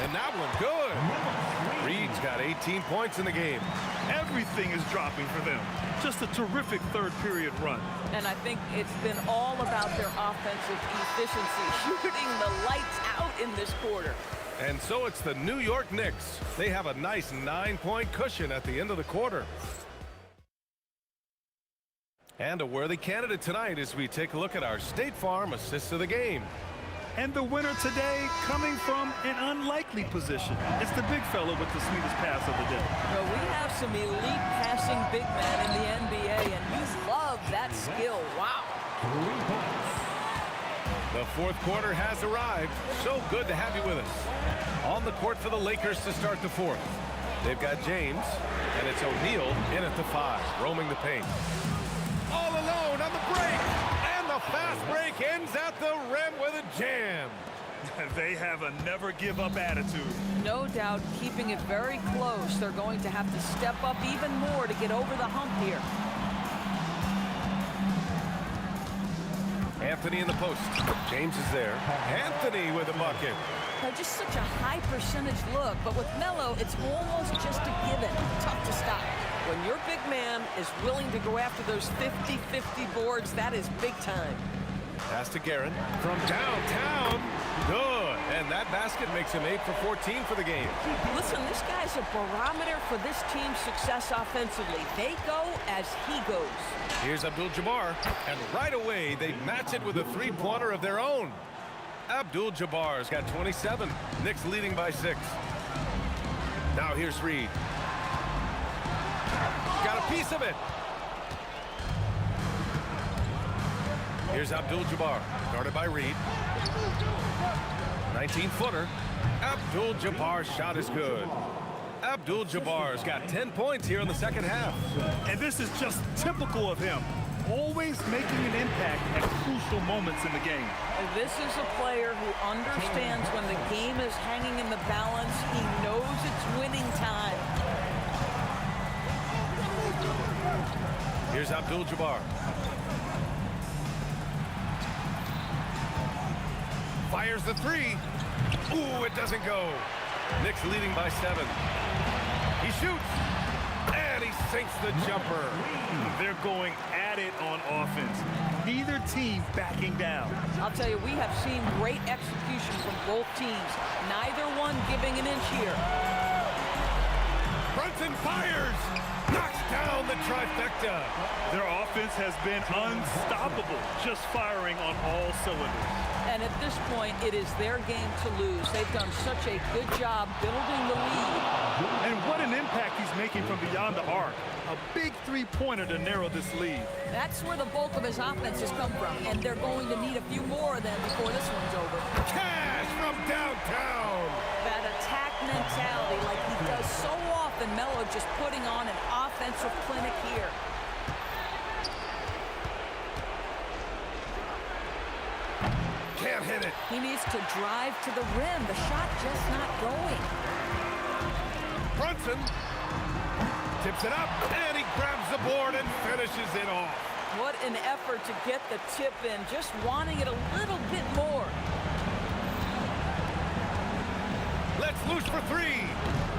Speaker 7: And that one good. Reed's got 18 points in the game.
Speaker 13: Everything is dropping for them. Just a terrific third period run.
Speaker 8: And I think it's been all about their offensive efficiency, shooting the lights out in this quarter.
Speaker 7: And so it's the New York Knicks. They have a nice 9-point cushion at the end of the quarter. And a worthy candidate tonight as we take a look at our State Farm assists of the game.
Speaker 13: And the winner today coming from an unlikely position. It's the big fella with the sweetest pass of the day.
Speaker 8: Well, we have some elite passing big men in the NBA, and you love that skill. Wow.
Speaker 7: The fourth quarter has arrived. So good to have you with us. On the court for the Lakers to start the fourth. They've got James, and it's O'Neal in at the 5, roaming the paint. All alone on the break, and the fast break ends at the rim with a jam.
Speaker 13: They have a never-give-up attitude.
Speaker 8: No doubt keeping it very close. They're going to have to step up even more to get over the hump here.
Speaker 7: Anthony in the post. James is there. Anthony with a bucket.
Speaker 8: Just such a high percentage look, but with Melo, it's almost just a given. Tough to stop. When your big man is willing to go after those 50-50 boards, that is big time.
Speaker 7: Pass to Guerin from downtown. Good. And that basket makes him 8 for 14 for the game.
Speaker 8: Listen, this guy's a barometer for this team's success offensively. They go as he goes.
Speaker 7: Here's Abdul-Jabbar, and right away they match it with a three-pointer of their own. Abdul-Jabbar's got 27. Knicks leading by 6. Now here's Reed. Got a piece of it. Here's Abdul-Jabbar, guarded by Reed. 19-footer. Abdul-Jabbar's shot is good. Abdul-Jabbar's got 10 points here in the second half.
Speaker 13: And this is just typical of him. always making an impact at crucial moments in the game.
Speaker 8: This is a player who understands when the game is hanging in the balance. He knows it's winning time.
Speaker 7: Here's Abdul-Jabbar. Fires the three. Ooh, it doesn't go. Knicks leading by 7. He shoots. And he sinks the jumper.
Speaker 13: They're going at it on offense. Neither team backing down.
Speaker 8: I'll tell you, we have seen great execution from both teams. Neither one giving an inch here.
Speaker 7: Brunson fires. Knocks down the trifecta.
Speaker 13: Their offense has been unstoppable, just firing on all cylinders.
Speaker 8: And at this point, it is their game to lose. They've done such a good job building the lead.
Speaker 13: And what an impact he's making from beyond the arc. A big three-pointer to narrow this lead.
Speaker 8: That's where the bulk of his offense has come from, and they're going to need a few more of them before this one's over.
Speaker 7: Cash from downtown.
Speaker 8: That attack mentality like he does so often. Melo just putting on an offensive clinic here.
Speaker 7: Can't hit it.
Speaker 8: He needs to drive to the rim. The shot just not going.
Speaker 7: Brunson tips it up, and he grabs the board and finishes it off.
Speaker 8: What an effort to get the tip in, just wanting it a little bit more.
Speaker 7: Let's loose for 3.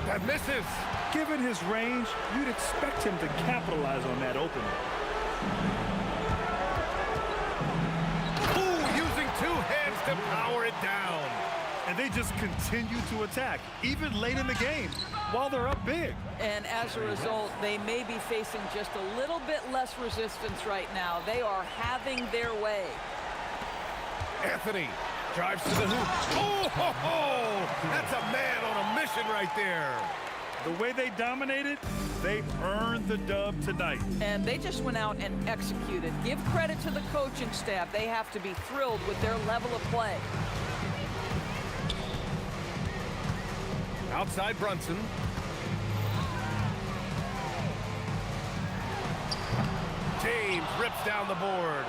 Speaker 7: That misses.
Speaker 13: Given his range, you'd expect him to capitalize on that opening.
Speaker 7: Ooh, using 2 hands to power it down.
Speaker 13: And they just continue to attack, even late in the game, while they're up big.
Speaker 8: And as a result, they may be facing just a little bit less resistance right now. They are having their way.
Speaker 7: Anthony drives to the hoop. Oh, ho, ho! That's a man on a mission right there.
Speaker 13: The way they dominated, they earned the dub tonight.
Speaker 8: And they just went out and executed. Give credit to the coaching staff. They have to be thrilled with their level of play.
Speaker 7: Outside Brunson. James rips down the board.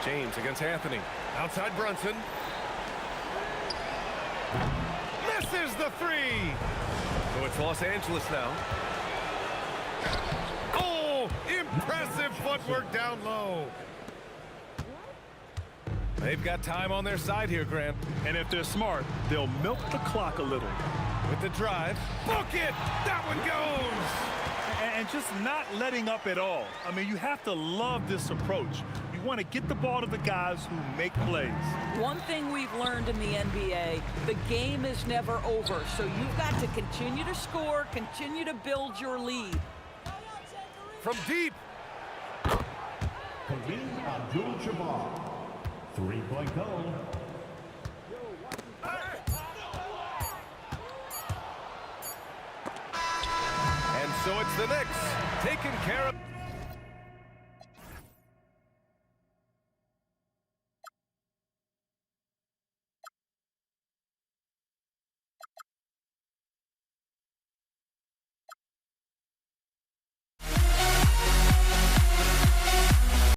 Speaker 7: James against Anthony. Outside Brunson. Misses the 3. So it's Los Angeles now. Oh, impressive footwork down low. They've got time on their side here, Grant.
Speaker 13: And if they're smart, they'll milk the clock a little.
Speaker 7: With the drive. Book it! That one goes!
Speaker 13: And just not letting up at all. I mean, you have to love this approach. You want to get the ball to the guys who make plays.
Speaker 8: One thing we've learned in the NBA, the game is never over. So you've got to continue to score, continue to build your lead.
Speaker 7: From deep.
Speaker 6: Kareem Abdul-Jabbar. 3-point goal.
Speaker 7: And so it's the Knicks taking care of